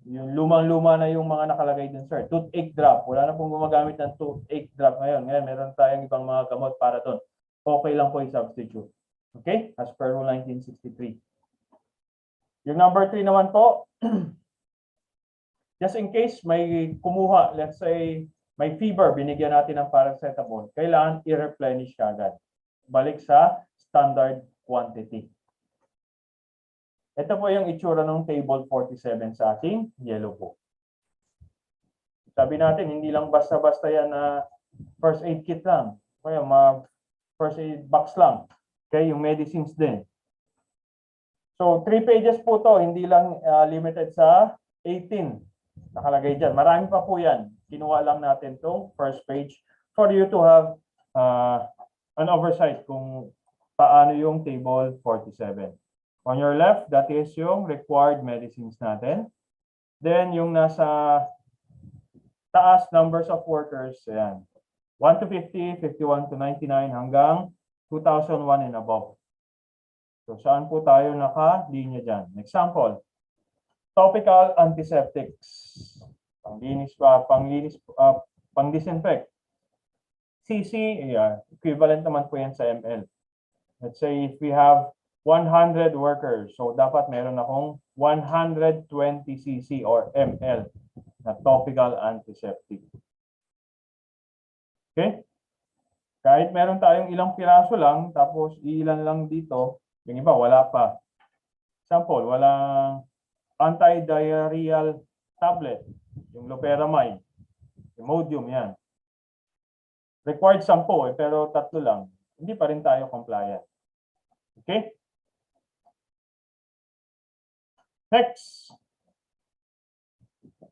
Yung lumang-luma na yung mga nakalagay dun, sir. Toothache drop. Wala na pong gumagamit ng toothache drop ngayon. Ngayon, meron tayong ibang mga gamot para dun. Okay lang po i-substitute. Okay? As per Rule 1963. Yung number 3 naman po, just in case may kumuha, let's say, may fever, binigyan natin ng paracetamol, kailangan i-replenish agad. Balik sa standard quantity. Ito po yung itsura ng Table 47 sa ating Yellow Book. Sabi natin, hindi lang basta-basta yan na first aid kit lang. Kaya first aid box lang. Okay, yung medicines din. So, 3 pages po to, hindi lang limited sa 18. Nakalagay dyan. Marami pa po yan. Kinuha lang natin tong first page for you to have an oversight kung paano yung Table 47. On your left, that is yung required medicines natin. Then, yung nasa taas, numbers of workers, ayan. 1 to 50, 51 to 99, hanggang 2001 and above. So, saan po tayo naka-linya dyan? Example, topical antiseptics. Pang-disinfect. CC, equivalent naman po yan sa ml. Let's say if we have 100 workers, so dapat meron akong 120 cc or ml na topical antiseptic. Okay? Kahit meron tayong ilang piraso lang, tapos ilan lang dito, yung iba wala pa. Example, walang anti-diarrheal tablet, yung loperamide, Imodium, yan. Required 10 pero 3 lang. Hindi pa rin tayo compliant. Okay? Next.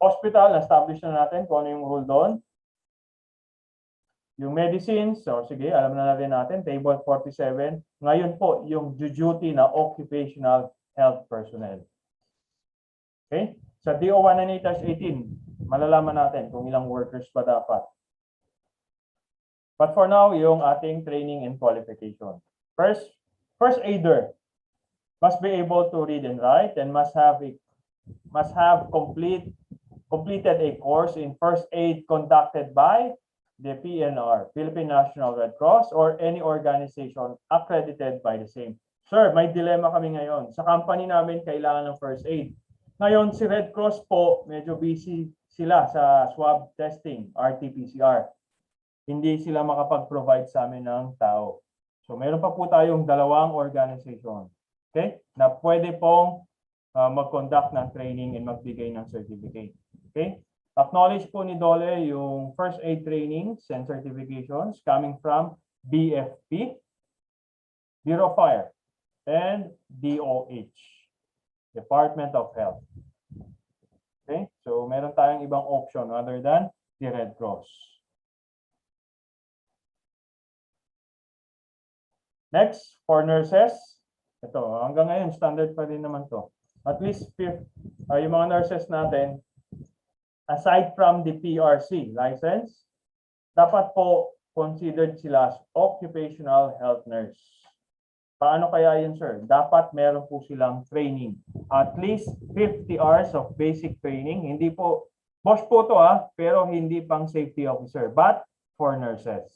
Hospital, establish na natin kung ano yung rule doon. Yung medicines, so sige, alam na rin natin, Table 47. Ngayon po, yung duty na occupational health personnel. Okay? Sa DO 198-18, malalaman natin kung ilang workers pa dapat. But for now, yung ating training and qualification. First aider must be able to read and write and must have completed a course in first aid conducted by the PNR, Philippine National Red Cross, or any organization accredited by the same. Sir, may dilemma kami ngayon. Sa company namin, kailangan ng first aid. Ngayon, si Red Cross po, medyo busy sila sa swab testing, RT-PCR. Hindi sila makapag-provide sa amin ng tao. So, meron pa po tayong 2 organization. Okay? Na pwede pong mag-conduct ng training and magbigay ng certificate. Okay? Acknowledge po ni Dole yung first aid trainings and certifications coming from BFP, Bureau of Fire, and DOH, Department of Health. Okay? So, meron tayong ibang option other than the Red Cross. Next, for nurses, ito, hanggang ngayon, standard pa rin naman to. At least, yung mga nurses natin, aside from the PRC license, dapat po considered sila as occupational health nurse. Paano kaya yun, sir? Dapat meron po silang training. At least 50 hours of basic training. Hindi po, BOSH po to pero hindi pang safety officer, but for nurses.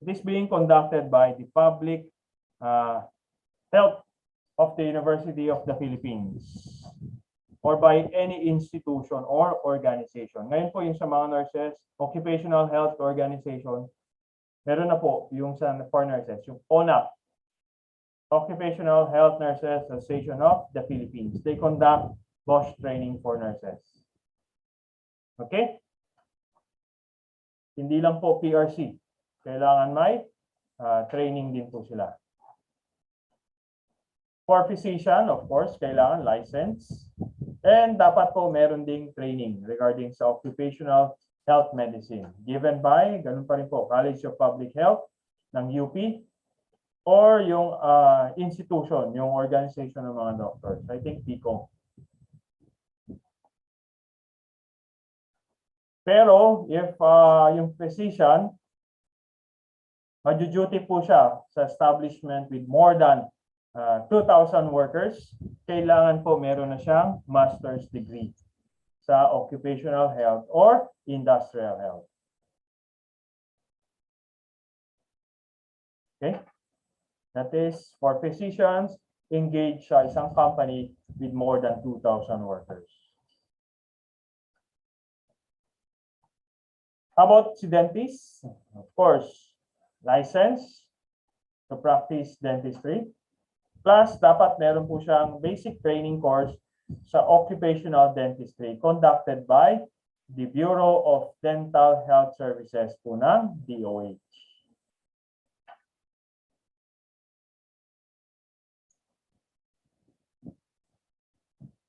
It is being conducted by the public health of the University of the Philippines or by any institution or organization. Ngayon po yung sa mga nurses, Occupational Health Organization, meron na po yung sa for nurses, yung ONAP, Occupational Health Nurses Association of the Philippines. They conduct BOSH training for nurses. Okay? Hindi lang po PRC. Kailangan may training din po sila. For physician, of course, kailangan license. And dapat po meron ding training regarding sa occupational health medicine given by, ganun pa rin po, College of Public Health ng UP or yung institution, yung organization ng mga doctors. I think PICO. Pero if yung physician, maju-duty po siya sa establishment with more than 2,000 workers, kailangan po meron na siyang master's degree sa occupational health or industrial health. Okay? That is for physicians engaged sa isang company with more than 2,000 workers. How about si dentist? Of course, license to practice dentistry. Plus, dapat meron po siyang basic training course sa occupational dentistry conducted by the Bureau of Dental Health Services po ng DOH.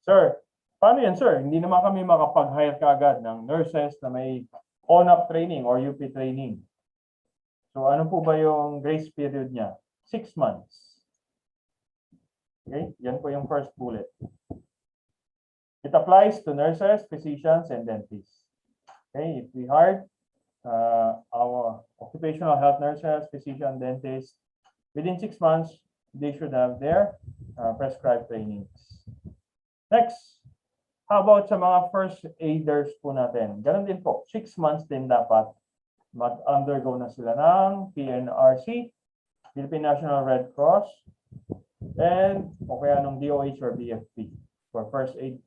Sir, paano yan, sir? Hindi naman kami makapag-hire kaagad ng nurses na may ONAP training or UP training. So, ano po ba yung grace period niya? 6 months. Okay, yan po yung first bullet. It applies to nurses, physicians, and dentists. Okay, if we hire our occupational health nurses, physicians, dentists, within 6 months, they should have their prescribed trainings. Next, how about sa mga first aiders po natin? Ganun din po, 6 months din dapat mag-undergo na sila ng PNRC, Philippine National Red Cross, and o kaya nung DOH or BFP for first aid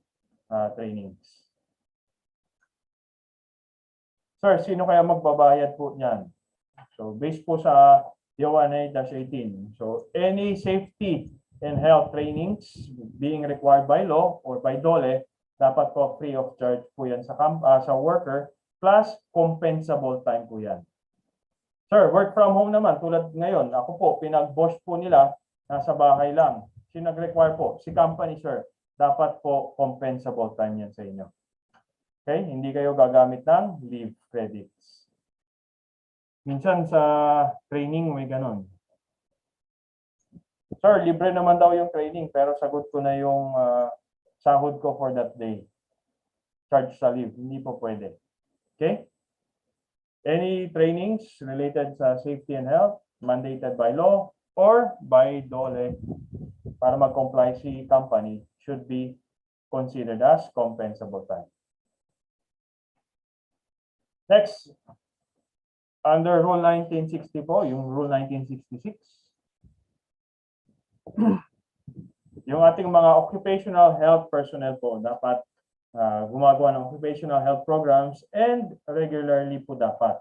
trainings. Sir, sino kaya magbabayad po niyan? So, based po sa DO1A-18. So, any safety and health trainings being required by law or by DOLE, dapat po free of charge po yan sa worker, plus compensable time po yan. Sir, work from home naman, tulad ngayon, ako po, pinag-BOSH po nila, nasa bahay lang. Sino nag-require po? Si company, sir. Dapat po compensable time yan sa inyo. Okay? Hindi kayo gagamit ng leave credits. Minsan sa training may ganun. Sir, libre naman daw yung training pero sagot ko na yung sahod ko for that day. Charge sa leave. Hindi po pwede. Okay? Any trainings related sa safety and health mandated by law or by DOLE para mag-comply si company should be considered as compensable time. Next, under Rule 1960 po, yung Rule 1966, yung ating mga occupational health personnel po dapat gumagawa ng occupational health programs and regularly po dapat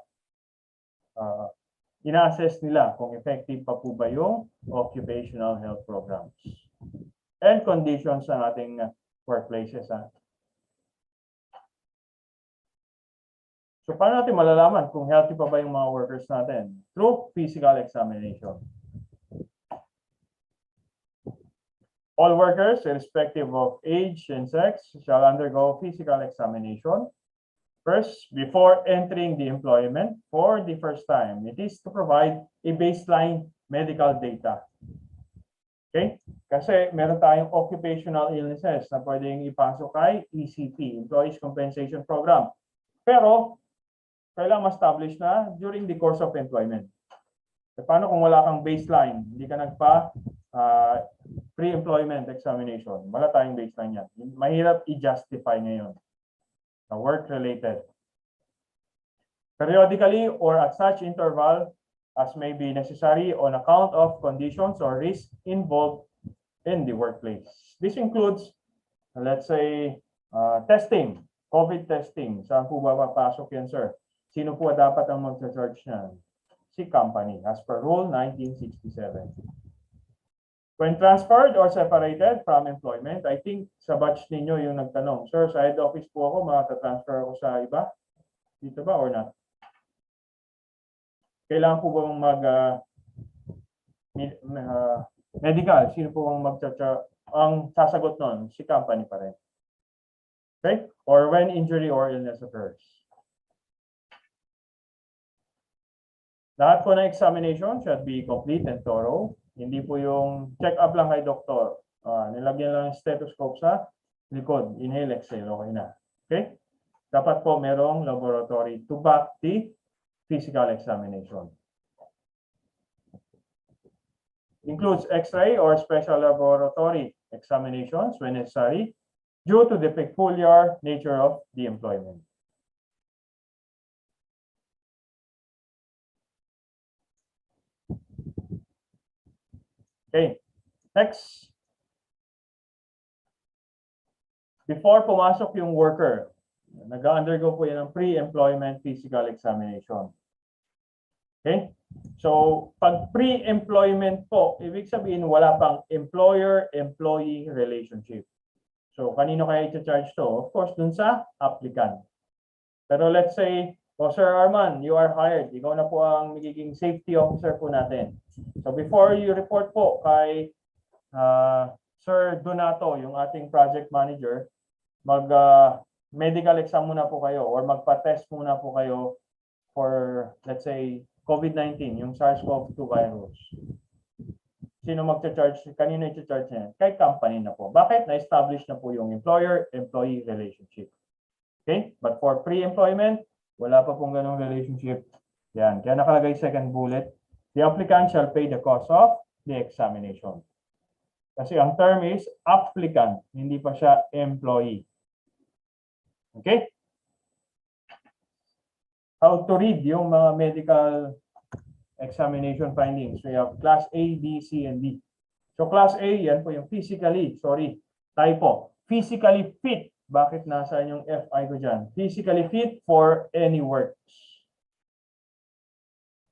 ina-assess nila kung effective pa po ba yung occupational health programs and conditions ng ating workplaces. So, paano natin malalaman kung healthy pa ba yung mga workers natin? Through physical examination. All workers, irrespective of age and sex, shall undergo physical examination. First, before entering the employment for the first time, it is to provide a baseline medical data. Okay? Kasi meron tayong occupational illnesses na pwedeng ipasok kay ECP, Employees Compensation Program. Pero, kailangan ma-establish na during the course of employment. So, paano kung wala kang baseline? Hindi ka pre-employment examination. Wala tayong baseline yan. Mahirap i-justify ngayon na work-related. Periodically or at such interval as may be necessary on account of conditions or risks involved in the workplace. This includes, let's say, testing, COVID testing. Saan po ba papasok yan, sir? Sino po dapat ang mag-charge niyan? Si company, as per Rule 1967. When transferred or separated from employment, I think sa batch ninyo yung nagtanong, sir, sa head office po ako, matatransfer ako sa iba? Dito ba or not? Kailangan po bang medical? Sino po bang ang sasagot nun? Si company pa rin. Okay? Or when injury or illness occurs. Lahat po na examination should be complete and thorough. Hindi po yung check-up lang kay doktor. Nilagyan lang yung stethoscope sa likod. Inhale, exhale. Okay na. Okay? Dapat po merong laboratory to back the physical examination. Includes X-ray or special laboratory examinations when necessary due to the peculiar nature of the employment. Okay, next. Before pumasok yung worker, nag-undergo po yan ng pre-employment physical examination. Okay? So, pag pre-employment po, ibig sabihin wala pang employer-employee relationship. So, kanino kaya i-charge to? Of course, dun sa applicant. Pero let's say, Sir Arman, you are hired. Ikaw na po ang magiging safety officer po natin. So, before you report po kay Sir Donato, yung ating project manager, medical exam muna po kayo or magpa-test muna po kayo for, let's say, COVID-19, yung SARS-CoV-2 virus. Sino mag-charge? Kanino i-charge niya? Kay company na po. Bakit? Na-establish na po yung employer-employee relationship. Okay? But for pre-employment, wala pa pong ganong relationship. Yan. Kaya nakalagay second bullet. The applicant shall pay the cost of the examination. Kasi ang term is applicant, hindi pa siya employee. Okay? How to read yung mga medical examination findings. We have class A, B, C, and D. So class A, yan po yung physically, typo. Physically fit. Bakit nasa yung FI ko dyan? Physically fit for any works.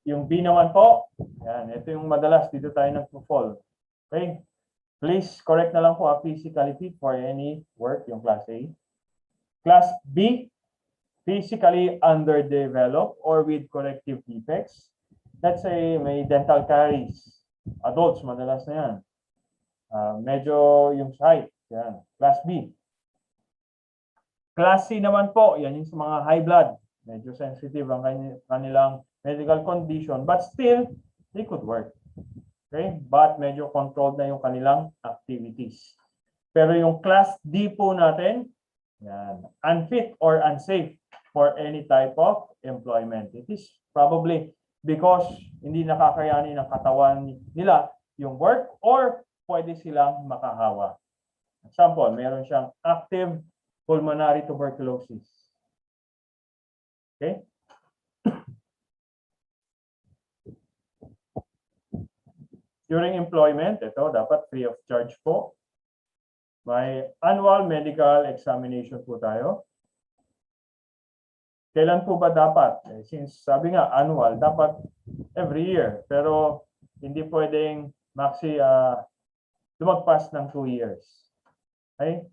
Yung B naman po, yan, ito yung madalas dito tayo nagpo-fall. Okay? Please correct na lang po, physically fit for any work, yung class A. Class B, physically underdeveloped or with corrective defects. Let's say may dental caries. Adults, madalas na yan. Medyo yung height. Yan. Class B. Class C naman po, yan yung sa mga high blood. Medyo sensitive ang kanilang medical condition. But still, they could work. Okay? But medyo controlled na yung kanilang activities. Pero yung class D po natin, yan, unfit or unsafe for any type of employment. It is probably because hindi nakakayanin ng katawan nila yung work or pwede silang makahawa. Example, meron siyang active pulmonary tuberculosis. Okay? During employment, ito dapat free of charge po. May annual medical examination po tayo. Kailan po ba dapat? Since sabi nga annual, dapat every year. Pero hindi pwedeng lumagpas ng 2 years. Okay?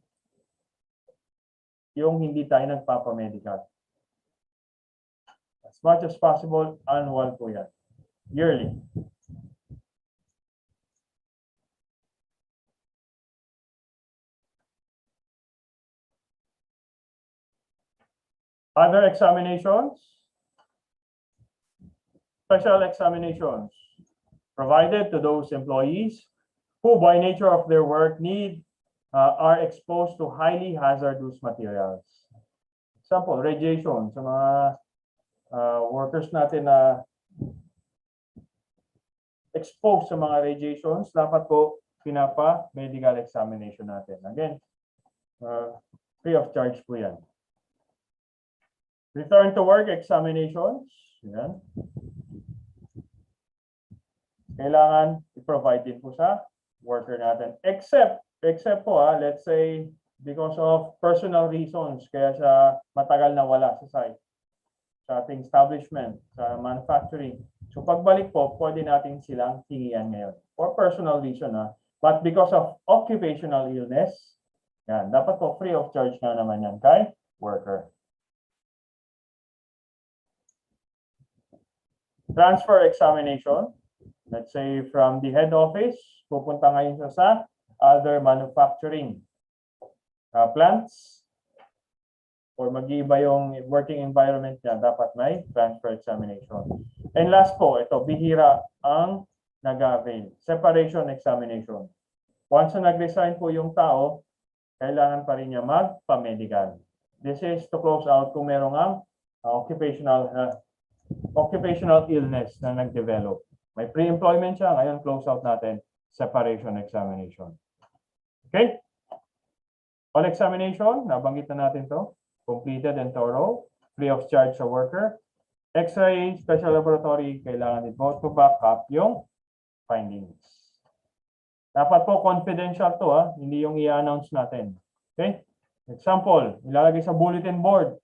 Yung hindi tayo nagpapamedical. As much as possible, annual po yan. Yearly. Other examinations, special examinations provided to those employees who by nature of their work are exposed to highly hazardous materials. Example, radiation sa mga workers natin na exposed sa mga radiations, dapat po pinapa-medical examination natin. Again, free of charge po yan. Return to work examinations. Yan. Kailangan i-provide din po sa worker natin. Except po let's say because of personal reasons, kaya siya matagal na wala sa site, sa ating establishment, sa manufacturing. So pagbalik po, pwede natin silang hingian ngayon. For personal reason But because of occupational illness, yan, dapat po free of charge na naman yan kay worker. Transfer examination. Let's say from the head office, pupunta ngayon siya sa other manufacturing plants, or mag-iiba yung working environment niya, dapat may transfer examination. And last po, ito, bihira ang nag-avail. Separation examination. Once na nag-resign po yung tao, kailangan pa rin niya magpa-medical. This is to close out kung merong ang occupational illness na nag-develop. May pre-employment siya, ngayon close out natin, separation examination. Okay? All examination, nabanggit na natin to. Completed and thorough, free of charge sa worker. X-ray, special laboratory, kailangan din po to back up yung findings. Dapat po confidential to hindi yung i-announce natin. Okay? Example, ilalagay sa bulletin board.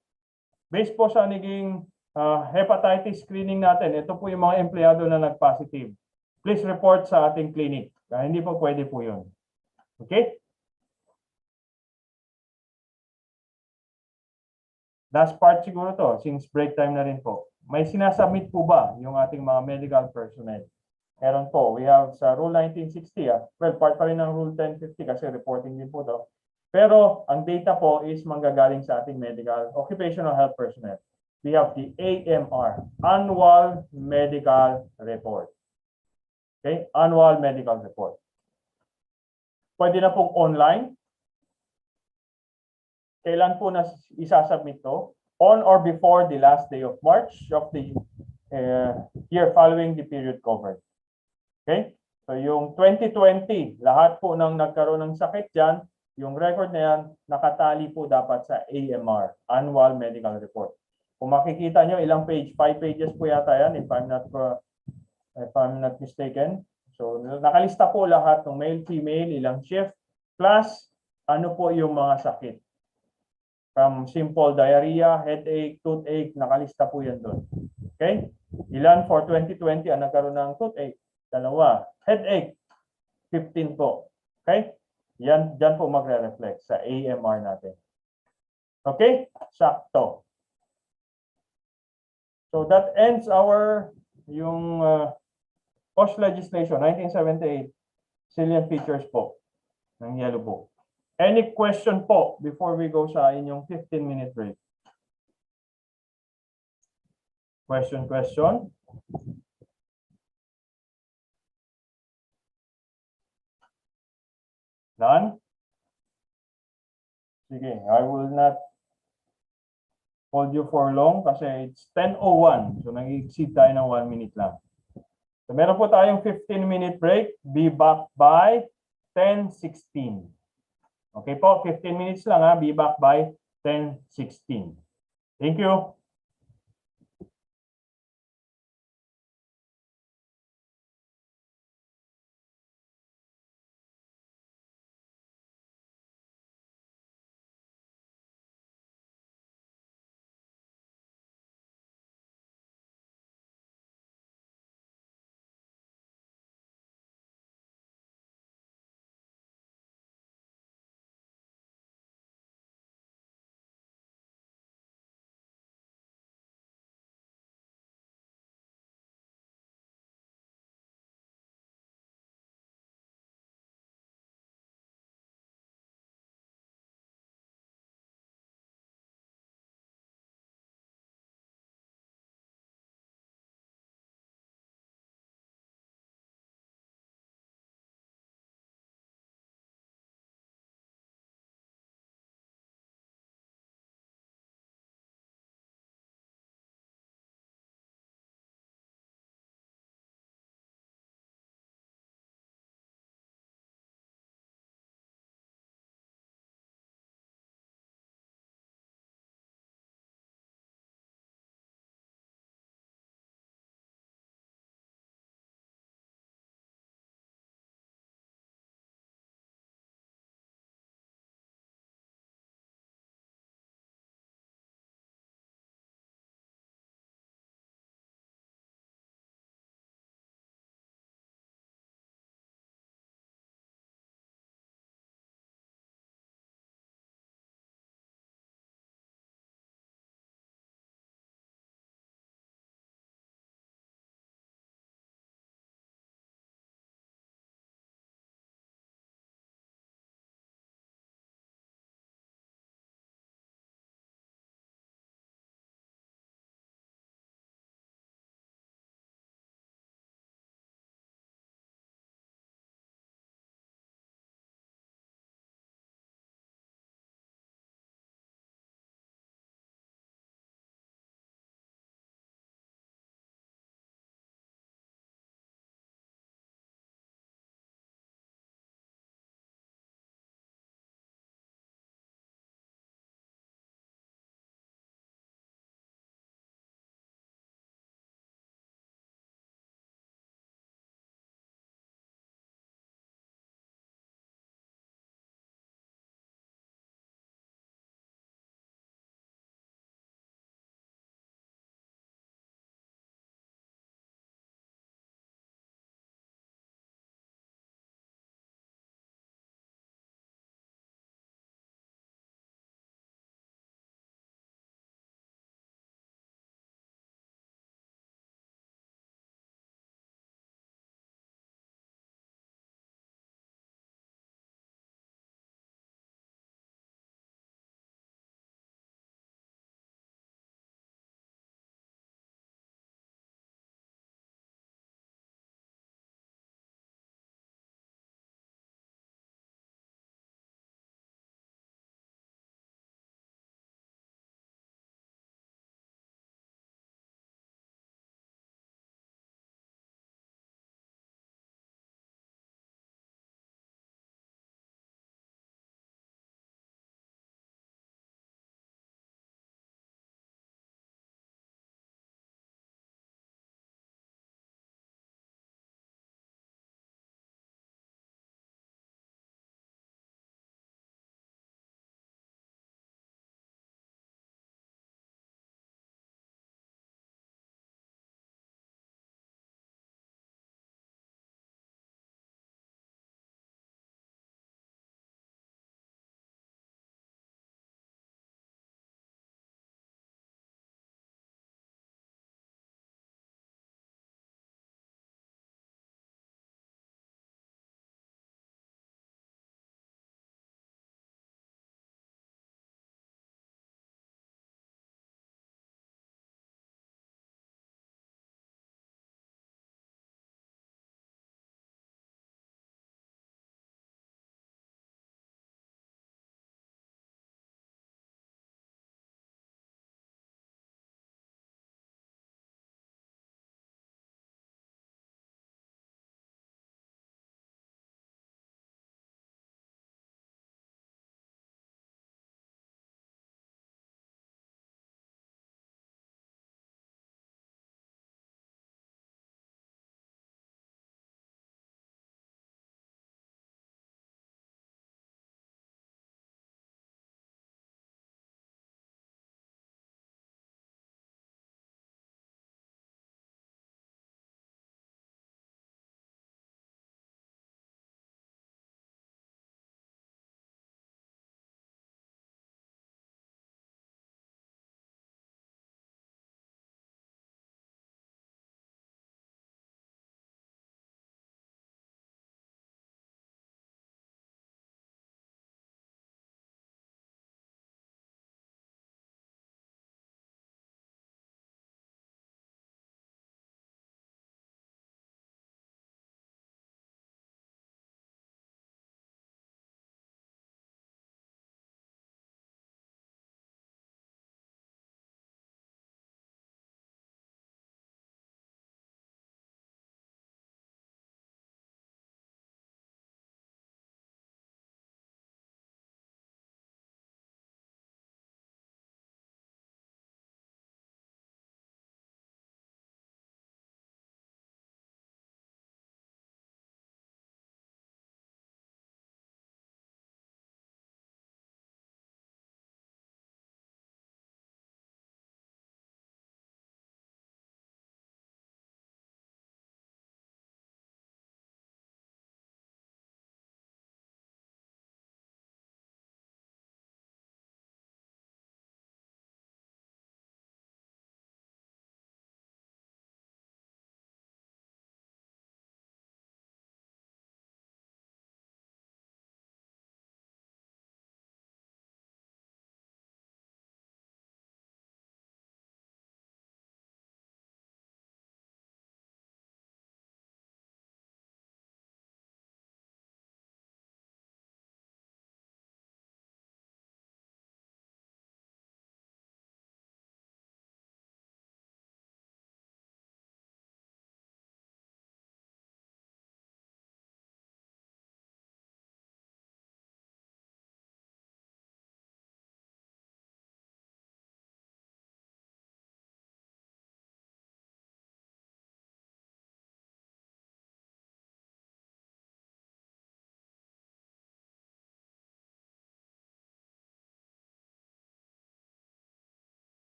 Based po sa naging hepatitis screening natin, ito po yung mga empleyado na nag-positive. Please report sa ating clinic. Hindi po pwede po yun. Okay? Last part siguro to, since break time na rin po. May sinasubmit po ba yung ating mga medical personnel? Meron po. We have sa Rule 1960. Well, part pa rin ng Rule 1050 kasi reporting din po to. Pero ang data po is manggagaling sa ating medical occupational health personnel. We have the AMR, Annual Medical Report. Okay? Annual Medical Report. Pwede na pong online. Kailan po na isasubmit to? On or before the last day of March of the year following the period covered. Okay? So yung 2020, lahat po ng nagkaroon ng sakit dyan, yung record na yan, nakatali po dapat sa AMR, Annual Medical Report. Kung makikita nyo, ilang page? 5 pages po yata yan, if I'm not mistaken. So nakalista po lahat ng male, female, ilang shift, plus ano po yung mga sakit. From simple diarrhea, headache, toothache, nakalista po yan doon. Okay? Ilan for 2020 ang nagkaroon ng toothache? 2. Headache, 15 po. Okay? Yan, dyan po magre-reflect sa AMR natin. Okay? Sakto. So that ends our BOSH legislation, 1978, salient features po ng Yellow Book. Any question po before we go sa inyong 15-minute break? Question? None? Sige, I will not hold you for long kasi it's 10:01. So nag-exceed tayo ng 1 minute lang. So meron po tayong 15-minute break. Be back by 10:16. Okay po, 15 minutes lang Be back by 10:16. Thank you.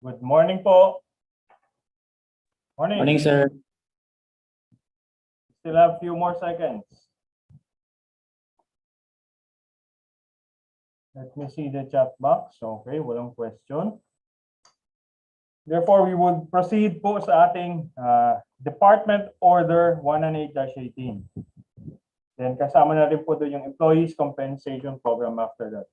Good morning po. Morning. Morning, sir. Still have few more seconds. Let me see the chat box. Okay, walang question. Therefore, we would proceed po sa ating Department Order 198-18. Then kasama na rin po doon yung Employees Compensation Program after that.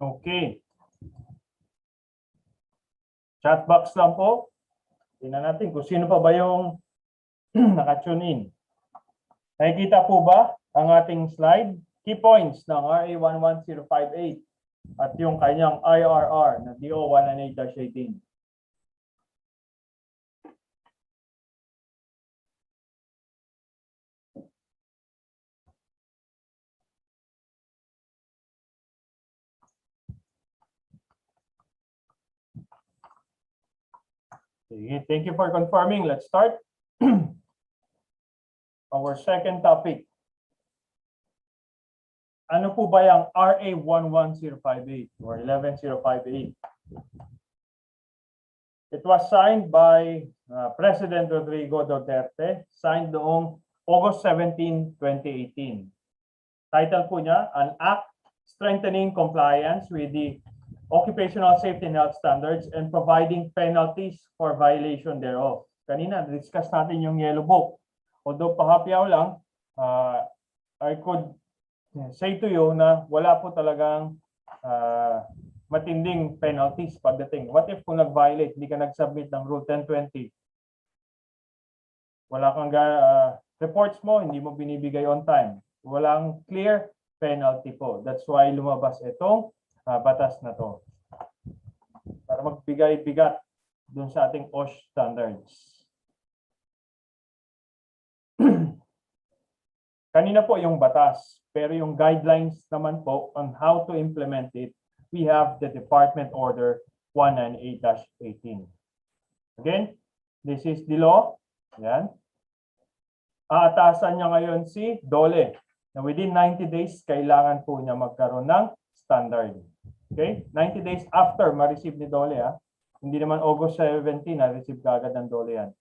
Okay. Chat box lang po. Tingnan natin kung sino pa ba yung naka-tune in. Nakikita po ba ang ating slide? Key points ng RA 11058 at yung kanyang IRR na DO 198-18. Sige, thank you for confirming. Let's start. Our second topic. Ano po ba yung RA 11058 or 11058? It was signed by President Rodrigo Duterte, signed noong August 17, 2018. Title po niya, An Act Strengthening Compliance with the Occupational Safety and Health Standards and Providing Penalties for Violation thereof. Kanina, discuss natin yung Yellow Book. Although pahapyaw lang, I could say to you na wala po talagang matinding penalties pagdating. What if kung nag-violate, hindi ka nag-submit ng Rule 1020? Wala kang reports mo, hindi mo binibigay on time. Walang clear penalty po. That's why lumabas itong batas na to. Para magbigay bigat dun sa ating OSH standards. Kanina po yung batas, pero yung guidelines naman po on how to implement it, we have the Department Order 198-18. Again, this is the law. Yan. Aatasan niya ngayon si DOLE na within 90 days, kailangan po niya magkaroon ng standard. Okay? 90 days after ma-receive ni DOLE. Hindi naman August 17 na-receive kagad ng DOLE yan.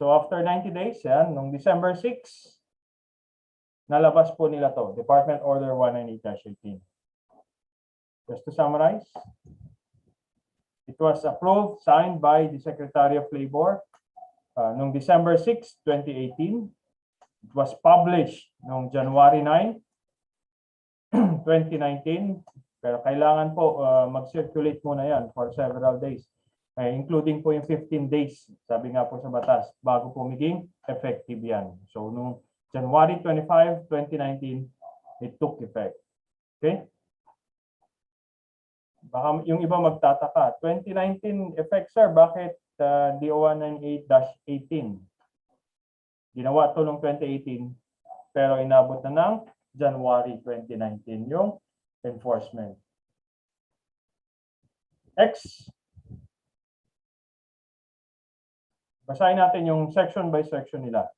So after 90 days, yan, noong December 6, nalabas po nila to, Department Order 198-18. Just to summarize, it was approved, signed by the Secretary of Labor noong December 6, 2018. It was published noong January 9, 2019. Pero kailangan po mag-circulate muna yan for several days, including po yung 15 days, sabi nga po sa batas, bago po maging effective yan. So, noong January 25, 2019, it took effect. Okay? Baka yung iba magtataka, 2019 effect, sir, bakit DO 198-18? Ginawa to noong 2018, pero inabot na ng January 2019 yung enforcement. X. Basahin natin yung section by section nila.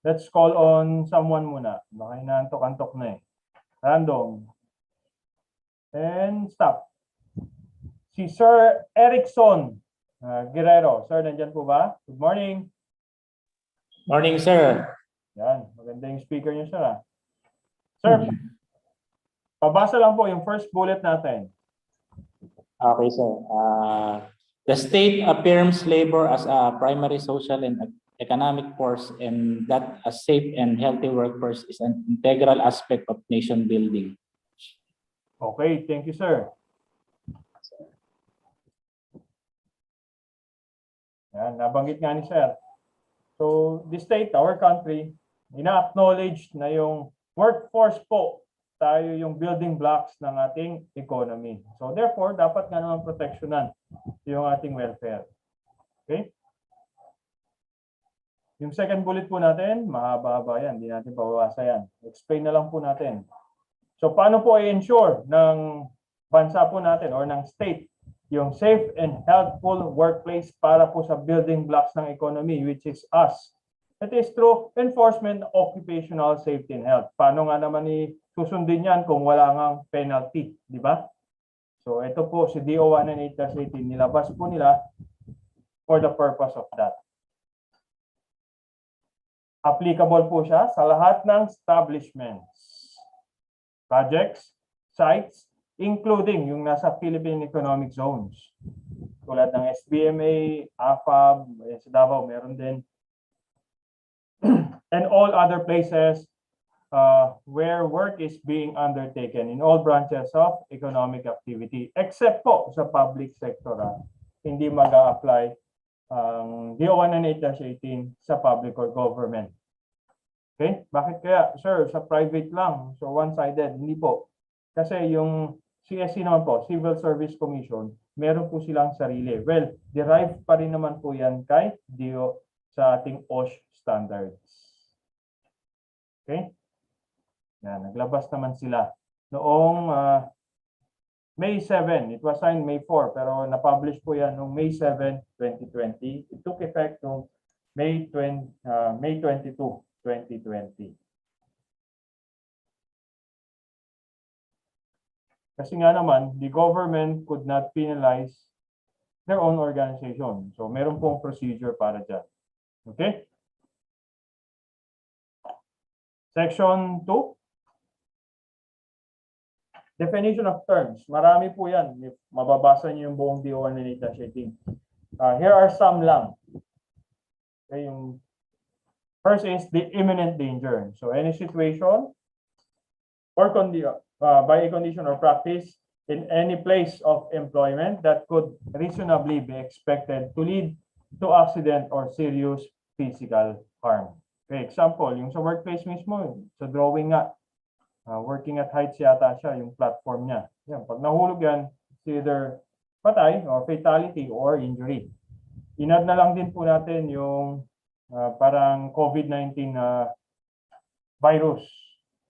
Let's call on someone muna. Baka inaantok-antok na eh. Random. And stop. Si Sir Erickson Guerrero. Sir, nandyan po ba? Good morning. Morning, sir. Yan. Maganda yung speaker niyo, sir. Sir, pabasa lang po yung first bullet natin. Okay, sir. The state affirms labor as a primary social and economic force, and that a safe and healthy workforce is an integral aspect of nation building. Okay, thank you, sir. Yan, nabanggit nga ni sir. So, the state, our country, ina-acknowledge na yung workforce po, tayo yung building blocks ng ating economy. So therefore, dapat nga naman proteksyonan yung ating welfare. Okay? Yung second bullet po natin, mahaba-haba yan. Hindi natin pababasa yan. Explain na lang po natin. So paano po i-ensure ng bansa po natin or ng state yung safe and healthful workplace para po sa building blocks ng economy, which is us. It is through enforcement of occupational safety and health. Paano nga naman susundin yan kung wala ngang penalty, di ba? So ito po si DO 198-18, nilabas po nila for the purpose of that. Applicable po siya sa lahat ng establishments, projects, sites, including yung nasa Philippine Economic Zones. Tulad ng SBMA, AFAB, sa Davao, meron din. And all other places where work is being undertaken in all branches of economic activity, except po sa public sector. Hindi mag-a-apply ang DO 198-18 sa public or government. Okay? Bakit kaya? Sir, sa private lang. So one-sided. Hindi po. Kasi yung CSC naman po, Civil Service Commission, meron po silang sarili. Well, derived pa rin naman po yan kay DO sa ating BOSH standards. Okay? Yan, naglabas naman sila. Noong May 7, it was signed May 4, pero na-publish po yan noong May 7, 2020. It took effect noong May 22, 2020. Kasi nga naman, the government could not penalize their own organization. So, meron pong procedure para dyan. Okay? Section 2. Definition of terms. Marami po yan. Mababasa niyo yung buong DO 198-18. Here are some lang. Okay, yung first is the imminent danger. So, any situation or by a condition or practice in any place of employment that could reasonably be expected to lead to accident or serious physical harm. Okay, example, yung sa workplace mismo, sa drawing nga, working at heights yata siya, yung platform niya. Yan, pag nahulog yan, it's either patay or fatality or injury. Inad na lang din po natin yung parang COVID-19 virus.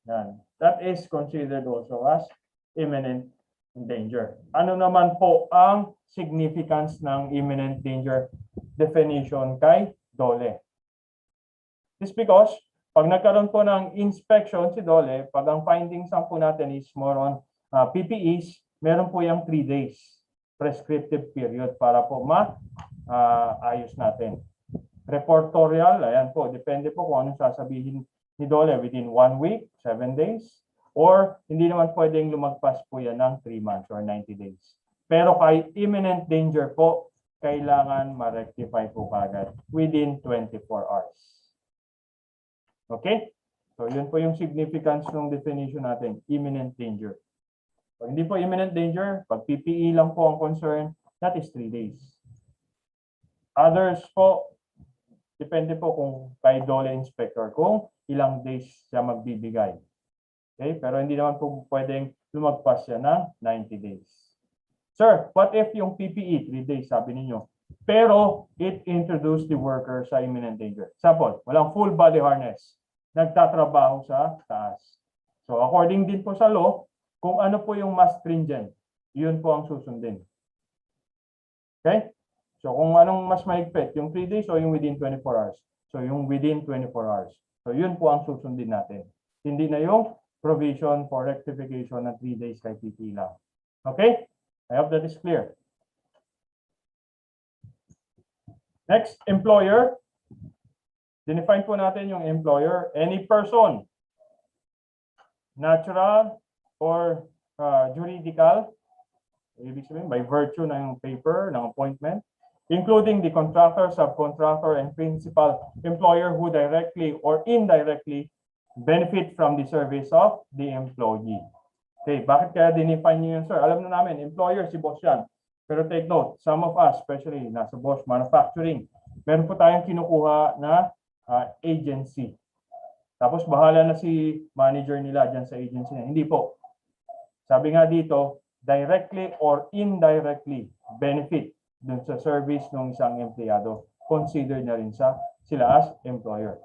Yan. That is considered also as imminent danger. Ano naman po ang significance ng imminent danger definition kay DOLE? This because pag nagkaroon po ng inspection si DOLE, pag ang findings po natin is more on PPEs, meron po yung 3 days prescriptive period para po ayos natin. Reportorial, ayan po, depende po kung anong sasabihin ni DOLE within 1 week, 7 days, or hindi naman pwedeng lumagpas po yan ng 3 months or 90 days. Pero kay imminent danger po, kailangan ma-rectify po kagad within 24 hours. Okay? So, yun po yung significance ng definition natin, imminent danger. Pag hindi po imminent danger, pag PPE lang po ang concern, that is 3 days. Others po, depende po kung kay DOLE inspector, kung ilang days siya magbibigay. Okay? Pero hindi naman po pwedeng lumagpas siya ng 90 days. Sir, what if yung PPE, 3 days, sabi ninyo, pero it introduced the worker sa imminent danger. Example, walang full body harness. Nagtatrabaho sa taas. So according din po sa law, kung ano po yung mas stringent, yun po ang susundin. Okay? So kung anong mas mahigpit, yung 3 days o yung within 24 hours. So yung within 24 hours. So yun po ang susundin natin. Hindi na yung provision for rectification ng 3 days kay PP lang. Okay? I hope that is clear. Next, employer. Define po natin yung employer. Any person, natural or juridical, ibig sabihin by virtue ng paper, ng appointment, including the contractor, subcontractor, and principal employer who directly or indirectly benefit from the service of the employee. Okay, bakit kaya dinefine niyo yun, sir? Alam na namin, employer si boss yan. Pero take note, some of us, especially nasa boss manufacturing, meron po tayong kinukuha na agency. Tapos bahala na si manager nila dyan sa agency na. Hindi po. Sabi nga dito, directly or indirectly benefit dun sa service ng isang empleyado. Consider na rin sila as employer.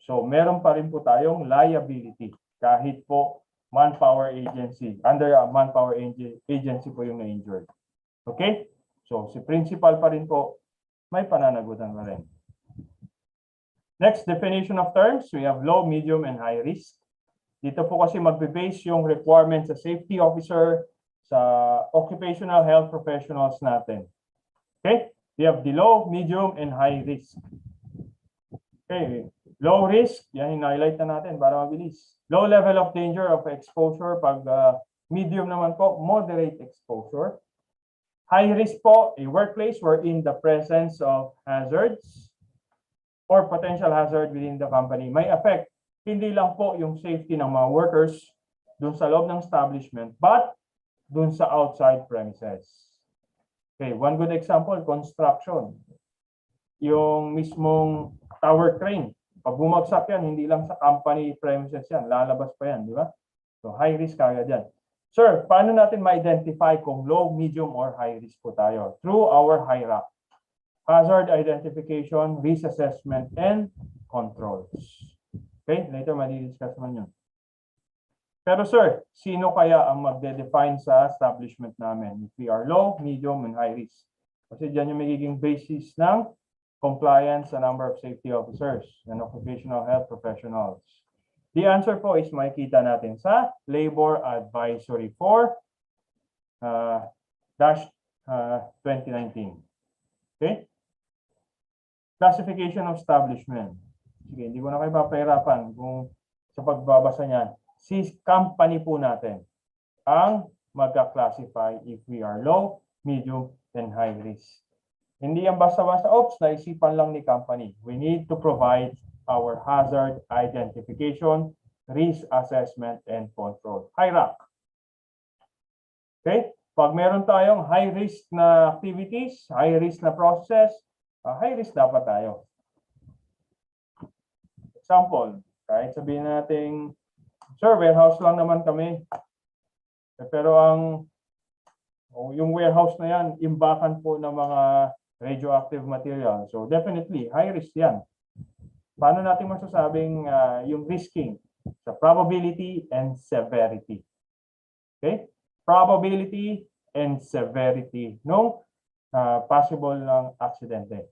So meron pa rin po tayong liability kahit po manpower agency, under a manpower agency po yung na-injured. Okay? So si principal pa rin po, may pananagutan pa rin. Next definition of terms, we have low, medium, and high risk. Dito po kasi magbe-base yung requirements sa safety officer, sa occupational health professionals natin. Okay? We have the low, medium, and high risk. Okay, low risk, yan in-highlight na natin para mabilis. Low level of danger of exposure. Pag medium naman po, moderate exposure. High risk po, a workplace wherein the presence of hazards or potential hazard within the company may affect hindi lang po yung safety ng mga workers dun sa loob ng establishment, but dun sa outside premises. Okay, one good example, construction. Yung mismong tower crane. Pag bumagsak yan, hindi lang sa company premises yan, lalabas pa yan, di ba? So high risk kagad yan. Sir, paano natin ma-identify kung low, medium, or high risk po tayo? Through our HIRAC. Hazard identification, risk assessment, and controls. Okay, later madi-discuss man yun. Pero sir, sino kaya ang magde-define sa establishment namin if we are low, medium, and high risk? Kasi dyan yung magiging basis ng compliance sa number of safety officers and occupational health professionals. The answer po is makikita natin sa Labor Advisory 4-2019. Okay? Classification of establishment. Sige, hindi ko na kayo papahirapan kung sa pagbabasa niyan. Si company po natin ang magka-classify if we are low, medium, and high risk. Hindi yan basta-basta, oops, naisipan lang ni company. We need to provide our hazard identification, risk assessment, and control. HIRAC. Okay? Pag meron tayong high risk na activities, high risk na process, high risk dapat tayo. Example, kahit sabihin natin, sir, warehouse lang naman kami. Pero yung warehouse na yan, imbakan po ng mga radioactive material. So definitely, high risk yan. Paano natin masasabing yung risking? Sa probability and severity. Okay? Probability and severity ng possible ng aksidente.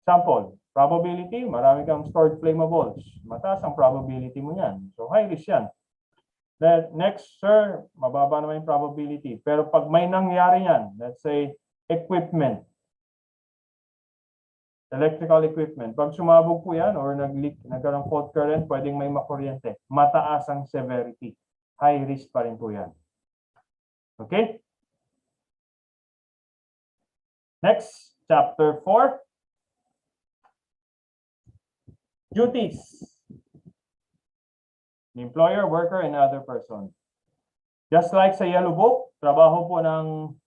Example, probability, marami kang stored flammables. Mataas ang probability mo yan. So high risk yan. Then next, sir, mababa naman yung probability. Pero pag may nangyari yan, let's say equipment, electrical equipment, pag sumabog po yan or nag-leak, nagkaroon fault current, pwedeng may makuryente. Mataas ang severity. High risk pa rin po yan. Okay? Next, chapter 4. Duties. Employer, worker, and other person. Just like sa yellow book, trabaho po ng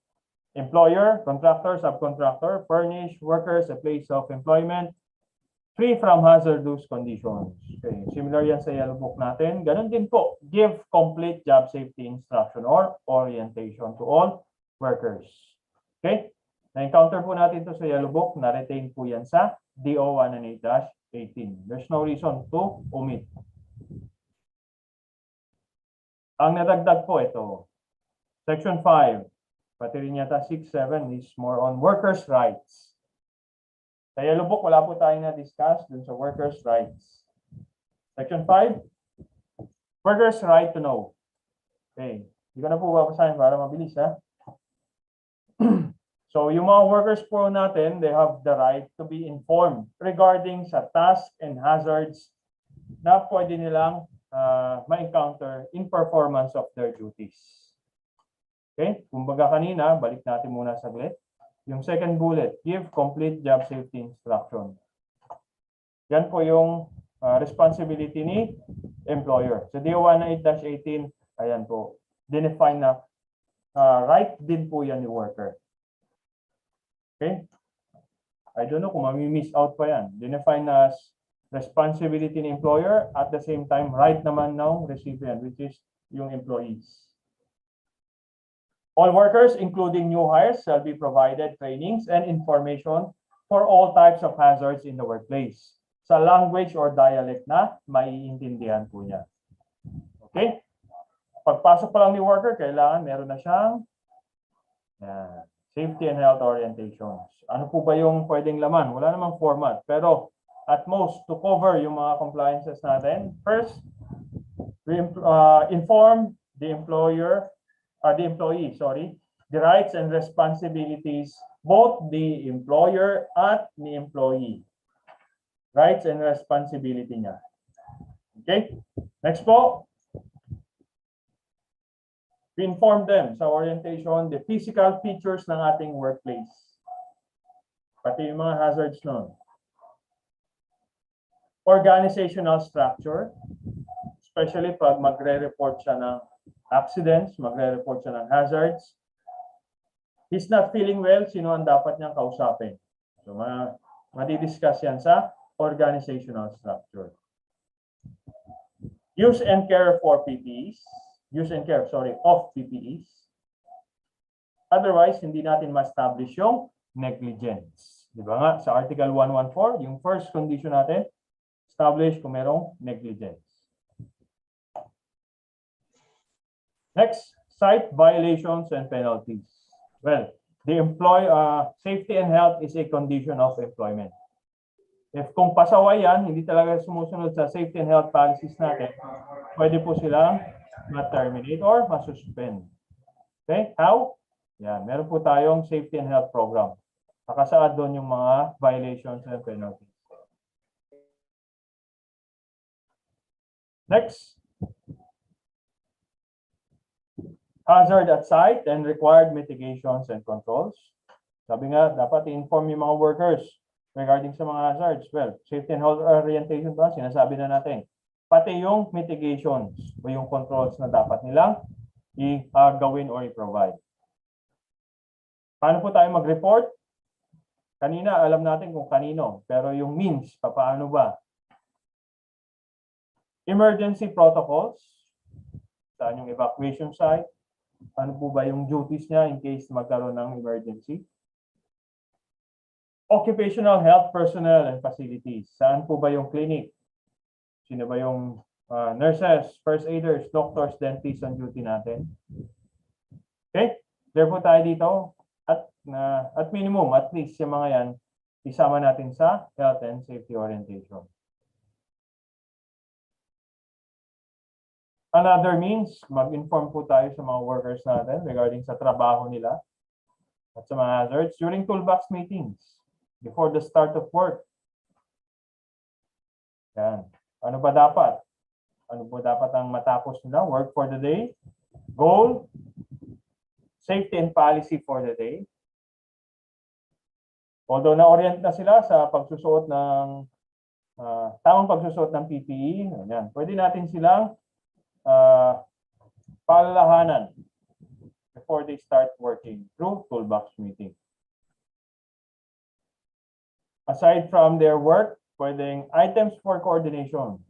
employer, contractor, subcontractor, furnish workers a place of employment, free from hazardous conditions. Okay, similar yan sa yellow book natin. Ganun din po, give complete job safety instruction or orientation to all workers. Okay? Na-encounter po natin ito sa yellow book, na-retain po yan sa DO 198-18. There's no reason to omit. Ang nadagdag po ito, Section 5, pati rin yata 6-7 is more on workers' rights. Sa yellow book, wala po tayong na-discuss dun sa workers' rights. Section 5, workers' right to know. Okay, hindi ko na po babasahin para mabilis, ha? So, yung mga workers po natin, they have the right to be informed regarding sa tasks and hazards na pwede nilang ma-encounter in performance of their duties. Okay? Kumbaga kanina, balik natin muna saglit. Yung second bullet, give complete job safety instruction. Yan po yung responsibility ni employer. Sa DO 198-18, ayan po, define na right din po yan ni worker. Okay? I don't know kung mami-miss out pa yan. Define as responsibility ng employer, at the same time, right naman ng recipient, which is yung employees. All workers, including new hires, shall be provided trainings and information for all types of hazards in the workplace sa language or dialect na maiintindihan po niya. Okay? Pagpasok pa lang ni worker, kailangan meron na siyang safety and health orientations. Ano po ba yung pwedeng laman? Wala namang format. Pero at most, to cover yung mga compliances natin, first, we inform the employee, the rights and responsibilities, both the employer at the employee. Rights and responsibility niya. Okay? Next po. We inform them sa orientation the physical features ng ating workplace. Pati yung mga hazards nun. Organizational structure, especially pag magre-report siya ng accidents, magre-report siya ng hazards. He's not feeling well, sino ang dapat niyang kausapin? So, madidiscuss yan sa organizational structure. Use and care for PPEs. Of PPEs. Otherwise, hindi natin ma-establish yung negligence. Di ba nga, sa Article 114, yung first condition natin, establish kung merong negligence. Next, cite violations and penalties. Well, the safety and health is a condition of employment. If kung pasaway yan, hindi talaga sumusunod sa safety and health policies natin, pwede po silang ma-terminate or ma-suspend. Okay? How? Yan, meron po tayong safety and health program. Nakasaad doon yung mga violations and penalties. Next. Hazard at site and required mitigations and controls. Sabi nga, dapat i-inform yung mga workers regarding sa mga hazards. Well, safety and health orientation ba? Sinasabi na natin. Pati yung mitigations o yung controls na dapat nilang gawin or i-provide. Paano po tayo mag-report? Kanina, alam natin kung kanino. Pero yung means, paano ba? Emergency protocols. Saan yung evacuation site? Ano po ba yung duties niya in case magkaroon ng emergency? Occupational health personnel and facilities. Saan po ba yung clinic? Sino ba yung nurses, first aiders, doctors, dentists on duty natin? Okay? There po tayo dito. At minimum, at least yung mga yan, isama natin sa health and safety orientation. Another means, mag-inform po tayo sa mga workers natin regarding sa trabaho nila at sa mga hazards during toolbox meetings before the start of work. Yan. Ano ba dapat? Ano ba dapat ang matapos nila? Work for the day, goal, safety and policy for the day. Although na-orient na sila sa pagsusuot ng tamang pagsusuot ng PPE, yan. Pwede natin silang paalalahanan before they start working through toolbox meeting. Aside from their work, pwedeng items for coordination.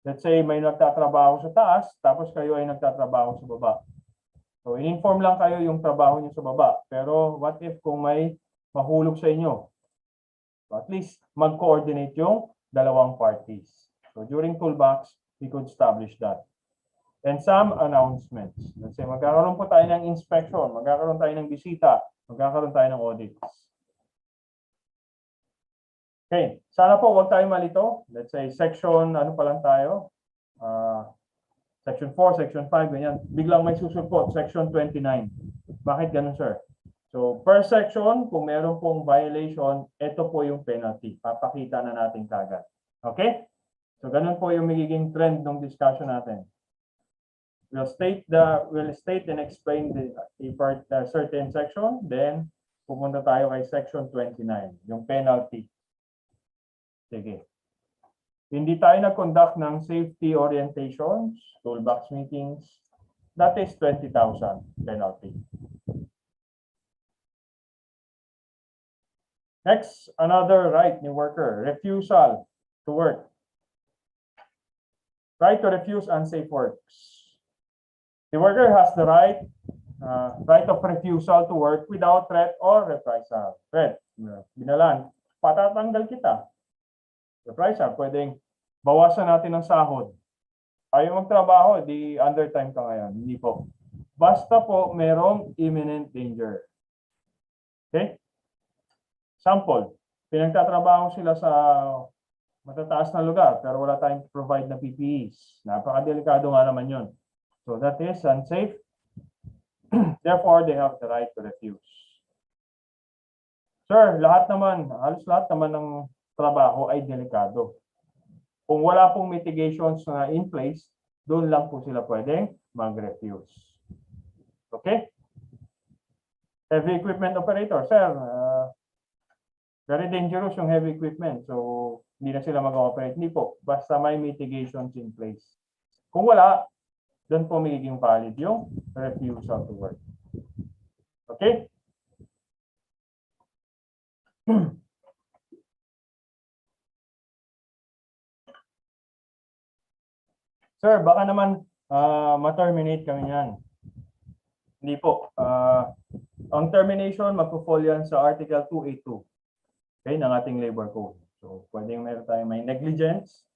Let's say may nagtatrabaho sa taas, tapos kayo ay nagtatrabaho sa baba. So, in-inform lang kayo yung trabaho niyo sa baba. Pero what if kung may mahulog sa inyo? So, at least mag-coordinate yung dalawang parties. So, during toolbox, we could establish that. And some announcements. Let's say, magkakaroon po tayo ng inspection, magkakaroon tayo ng bisita, magkakaroon tayo ng audits. Okay, sana po huwag tayo malito. Let's say, section, ano pa lang tayo? Section 4, section 5, ganyan. Biglang may susulpot, section 29. Bakit ganun, sir? So, per section, kung meron pong violation, ito po yung penalty. Papakita na natin kagad. Okay? So, ganun po yung magiging trend ng discussion natin. We'll state and explain the certain section, then pupunta tayo kay section 29, yung penalty. Sige. Hindi tayo nag-conduct ng safety orientations, toolbox meetings. That is 20,000 penalty. Next, another right ni worker, refusal to work. Right to refuse unsafe works. The worker has the right of refusal to work without threat or reprisal. Threat, binalan, patatanggal kita. Reprisal, pwedeng bawasan natin ng sahod. Ayaw magtrabaho, di undertime ka ngayon. Hindi po. Basta po merong imminent danger. Okay? Sample, pinagtatrabaho sila sa matataas na lugar pero wala tayong provide na PPEs. Napakadelikado nga naman yun. So that is unsafe. Therefore, they have the right to refuse. Sir, halos lahat naman ng trabaho ay delikado. Kung wala pong mitigations na in place, doon lang po sila pwedeng mag-refuse. Okay? Heavy equipment operator, sir, very dangerous yung heavy equipment. So, hindi na sila mag-operate. Hindi po. Basta may mitigations in place. Kung wala, doon po magiging valid yung refusal to work. Okay? Sir, baka naman ma-terminate kami yan. Hindi po. Ang termination, magpo-fall yan sa Article 282 okay, ng ating labor code. So, pwedeng meron tayong may negligence,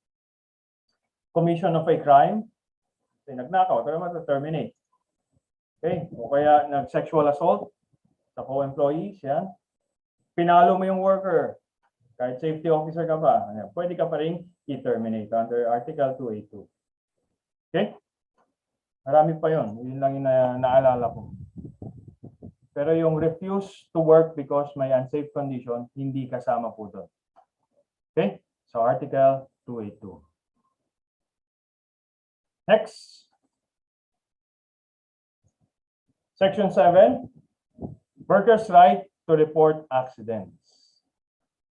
commission of a crime, okay, nagnakaw, pero ma-terminate. Okay, o kaya nag-sexual assault sa co-employees, yan. Pinalo mo yung worker, kahit safety officer ka pa, pwede ka pa rin i-terminate under Article 282. Okay? Marami pa yun. Yun lang yung naalala ko. Pero yung refuse to work because may unsafe condition, hindi kasama po doon. Okay? So, Article 282. Next. Section 7. Workers' right to report accidents.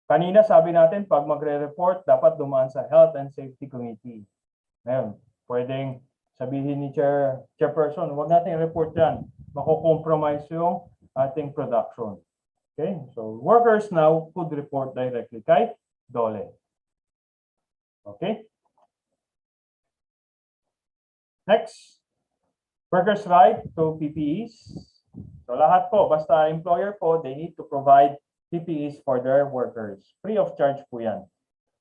Kanina sabi natin, pag magre-report, dapat dumaan sa Health and Safety Committee. Ngayon, pwedeng sabihin ni chairperson, huwag natin i-report yan. Mako-compromise yung ating production. Okay? So, workers now could report directly kay DOLE. Okay? Next. Workers' right to PPEs. So, lahat po, basta employer po, they need to provide PPEs for their workers. Free of charge po yan.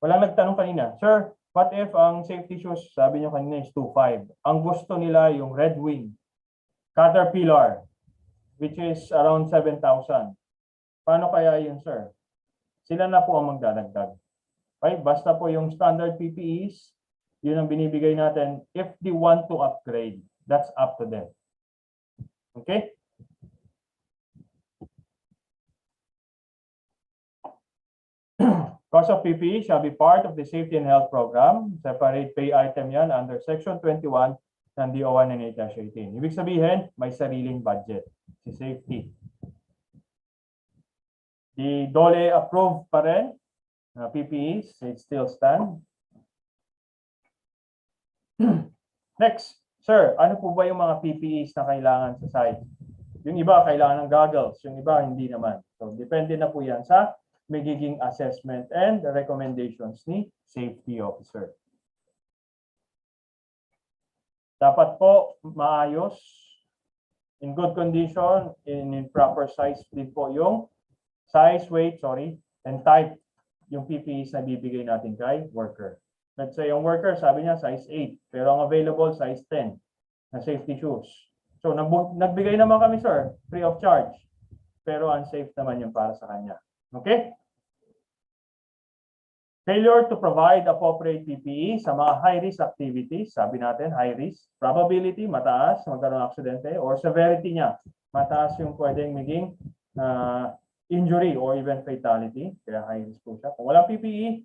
Walang nagtanong kanina, sir, what if ang safety shoes, sabi nyo kanina is 2.5. Ang gusto nila yung Red Wing, Caterpillar, which is around 7,000. Paano kaya yun, sir? Sila na po ang magdadagdag. Okay? Basta po yung standard PPEs, yun ang binibigay natin. If they want to upgrade, that's up to them. Okay? Cost of PPE shall be part of the safety and health program. Separate pay item yan under Section 21 ng DO1 and 8-18. Ibig sabihin, may sariling budget si safety. The DOLE approved pa rin PPEs, it still stand. Next, sir, ano po ba yung mga PPEs na kailangan sa site? Yung iba kailangan ng goggles, yung iba hindi naman. So, depende na po yan sa magiging assessment and recommendations ni safety officer. Dapat po maayos, in good condition, in proper size din po yung size, weight, and type yung PPEs na bibigay natin kay worker. Let's say yung worker, sabi niya size 8, pero ang available size 10 na safety shoes. So nagbigay naman kami, sir, free of charge. Pero unsafe naman yung para sa kanya. Okay? Failure to provide appropriate PPE sa mga high-risk activities, sabi natin, high-risk, probability, mataas, magkaroon ng aksidente, or severity niya, mataas yung pwedeng maging injury or even fatality, kaya high-risk po siya. Kung walang PPE,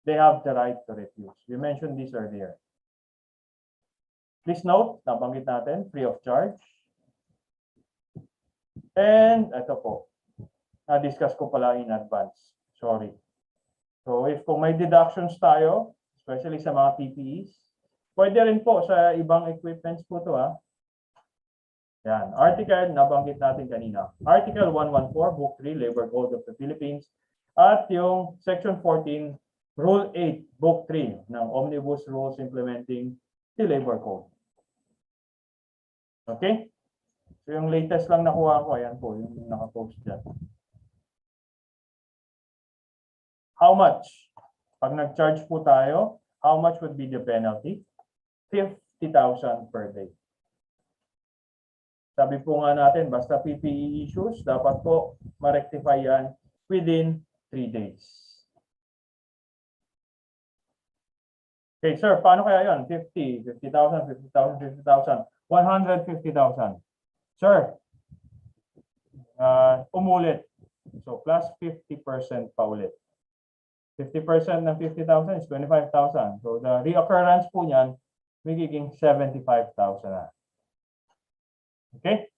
they have the right to refuse. We mentioned this earlier. Please note, nabanggit natin, free of charge. And ito po, na-discuss ko pala in advance. Sorry. So if kung may deductions tayo, especially sa mga PPEs, pwede rin po sa ibang equipments po to ha. Yan, article nabanggit natin kanina. Article 114, Book 3, Labor Code of the Philippines, at yung Section 14 Rule 8, Book 3 ng Omnibus Rules Implementing the Labor Code. Okay? So yung latest lang nakuha ko, ayan po, yung nakapost dyan. How much? Pag nag-charge po tayo, how much would be the penalty? 50,000 per day. Sabi po nga natin, basta PPE issues, dapat po ma-rectify yan within 3 days. Okay, sir, paano kaya yan? 50, 50,000, 50,000, 50,000, 150,000. Sir, umulit. So, plus 50% pa ulit. 50% ng 50,000 is 25,000. So, the reoccurrence po niyan, magiging 75,000 na. Okay?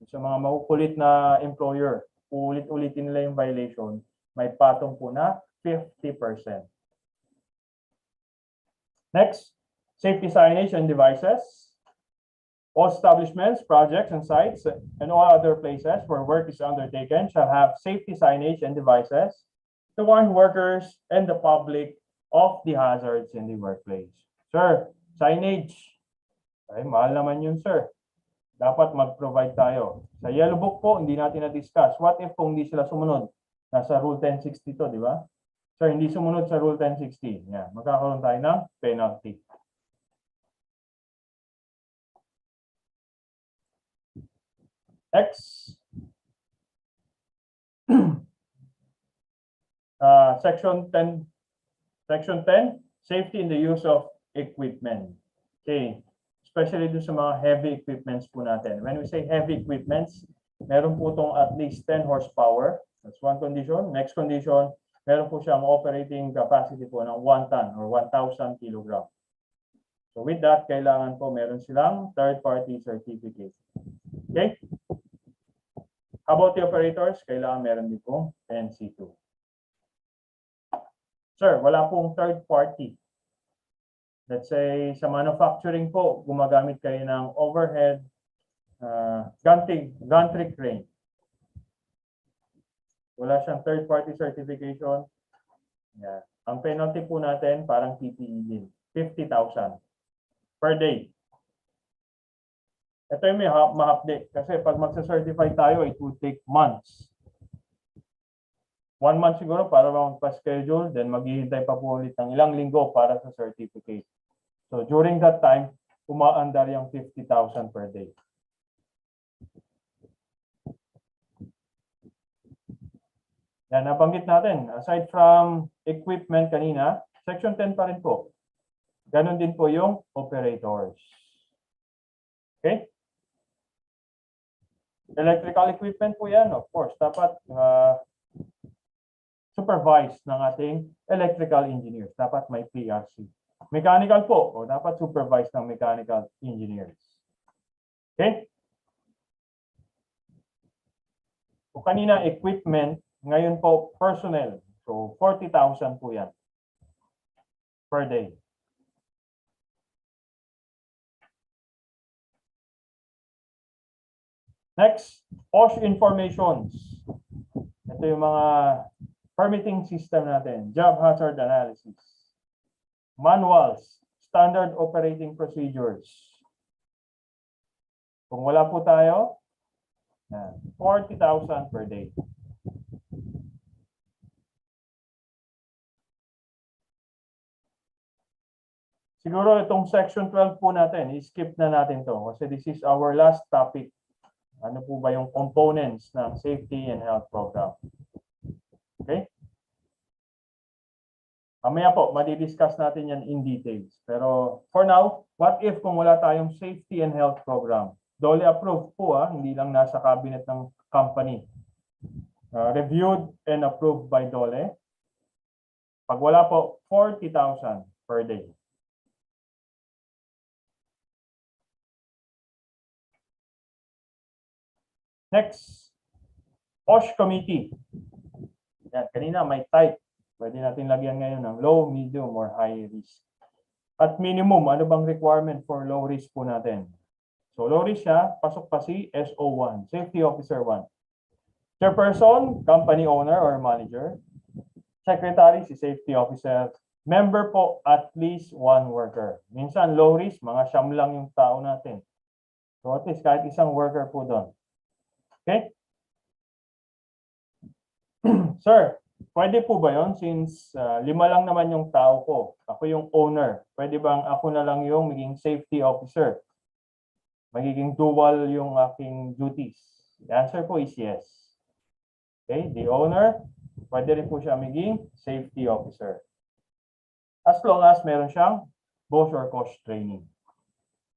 Sa mga makukulit na employer, ulit-ulitin nila yung violation, may patong po na 50%. Next, safety signage and devices. All establishments, projects, and sites, and all other places where work is undertaken shall have safety signage and devices to warn workers and the public of the hazards in the workplace. Sir, signage. Ay, mahal naman yun, sir. Dapat mag-provide tayo. Sa yellow book po, hindi natin na-discuss. What if kung hindi sila sumunod? Nasa Rule 1060 to, di ba? Sir, hindi sumunod sa Rule 1060. Yan, magkakaroon tayo ng penalty. X. Section 10. Section 10, safety in the use of equipment. Okay. Especially dun sa mga heavy equipments po natin. When we say heavy equipments, meron po itong at least 10 horsepower. That's one condition. Next condition, meron po siyang operating capacity po ng 1 ton or 1,000 kilogram. So with that, kailangan po meron silang third-party certificate. Okay? How about the operators? Kailangan meron din pong NC2. Sir, wala pong third party. Let's say sa manufacturing po, gumagamit kayo ng overhead gantry crane. Wala siyang third party certification. Yeah. Ang penalty po natin parang PPE din. 50,000 per day. Ito yung may ma-update kasi pag magsa-certify tayo, it would take months. 1 month siguro para magpa-schedule, then maghihintay pa po ulit ng ilang linggo para sa certificate. So during that time, umaandar yung 50,000 per day. Yan, nabanggit natin. Aside from equipment kanina, Section 10 pa rin po. Ganon din po yung operators. Okay? Electrical equipment po yan, of course. Dapat supervised ng ating electrical engineers. Dapat may PRC. Mechanical po, o dapat supervised ng mechanical engineers. Okay? O kanina, equipment, ngayon po, personnel. So, 40,000 po yan per day. Next, BOSH informations. Ito yung mga permitting system natin. Job hazard analysis. Manuals. Standard operating procedures. Kung wala po tayo, 40,000 per day. Siguro itong section 12 po natin, i-skip na natin to kasi this is our last topic. Ano po ba yung components ng safety and health program? Okay? Mamaya po, madidiscuss natin yan in details. Pero for now, what if kung wala tayong safety and health program? DOLE approved po, hindi lang nasa cabinet ng company. Reviewed and approved by DOLE. Pag wala po, 40,000 per day. Next, BOSH committee. Yan, kanina may type. Pwede natin lagyan ngayon ng low, medium, or high risk. At minimum, ano bang requirement for low risk po natin? So low risk siya, pasok pa si SO1, Safety Officer 1. Chairperson, company owner or manager. secretary, si safety officer. Member po, at least one worker. Minsan, low risk, mga siyam lang yung tao natin. So at least kahit isang worker po doon. Okay? Sir, pwede po ba yon since 5 lang naman yung tao ko? Ako yung owner. Pwede bang ako na lang yung maging safety officer? Magiging dual yung aking duties. The answer po is yes. Okay, the owner, pwede rin po siya maging safety officer. As long as meron siyang BOSH or COSH training.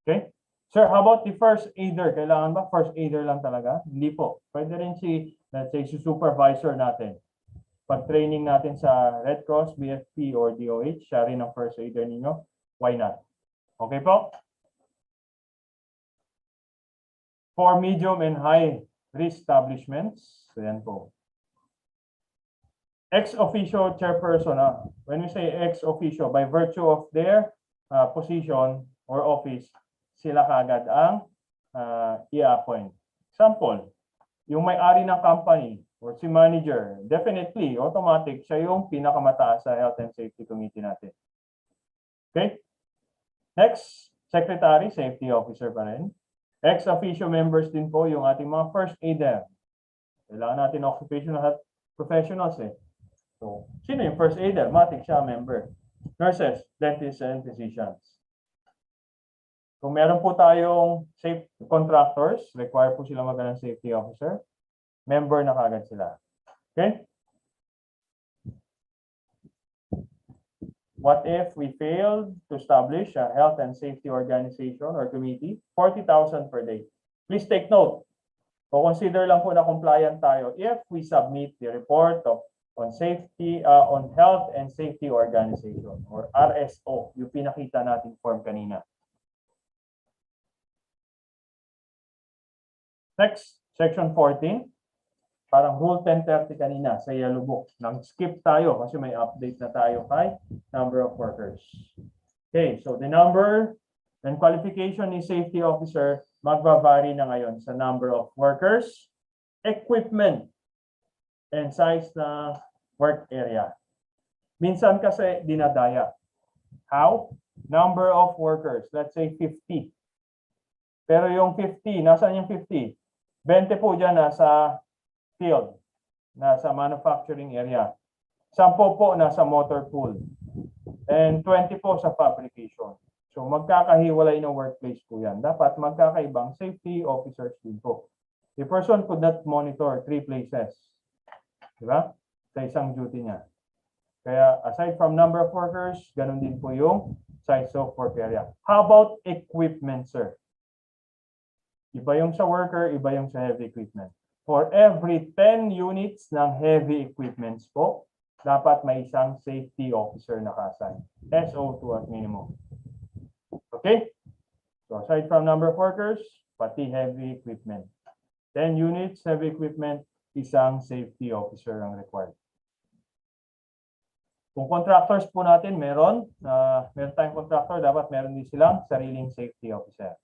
Okay? Sir, how about the first aider? Kailangan ba first aider lang talaga? Hindi po. Pwede rin si, let's say, si supervisor natin. Pag training natin sa Red Cross, BFP, or DOH, siya rin ang first aider ninyo. Why not? Okay po? For medium and high risk establishments, so yan po. Ex officio chairperson. When we say ex officio, by virtue of their position or office, sila kagad ang i-appoint. Example, yung may-ari ng company or si manager, definitely, automatic, siya yung pinakamataas sa Health and Safety Committee natin. Okay? Next, secretary, safety officer pa rin. Ex officio members din po yung ating mga first aider. Kailangan natin occupational health professionals eh. So, sino yung first aider? Matik siya member. Nurses, dentists, and physicians. Kung meron po tayong safe contractors, require po sila maging safety officer. Member na kagad sila. Okay? What if we failed to establish a health and safety organization or committee? 40,000 per day. Please take note. So consider lang po na compliant tayo if we submit the report on safety, on health and safety organization or RSO, yung pinakita nating form kanina. Next, section 14. Parang rule 1030 kanina sa yellow book. Nang-skip tayo kasi may update na tayo kay number of workers. Okay, so the number and qualification ni safety officer magva-vary na ngayon sa number of workers, equipment, and size na work area. Minsan kasi dinadaya. How? Number of workers, let's say 50. Pero yung 50, nasaan yung 50? 20 po dyan nasa field, nasa manufacturing area. 10 po nasa motor pool. And 20 po sa fabrication. So magkakahiwalay ng workplace po yan. Dapat magkakaibang safety officers din po. The person could not monitor 3 places. Diba? Sa isang duty niya. Kaya aside from number of workers, ganun din po yung size of work area. How about equipment, sir? Iba yung sa worker, iba yung sa heavy equipment. For every 10 units ng heavy equipments po, dapat may isang safety officer na kasay. SO2 at minimum. Okay? So aside from number of workers, pati heavy equipment. 10 units, heavy equipment, isang safety officer ang required. Kung contractors po natin, meron tayong contractor, dapat meron din silang sariling safety officer.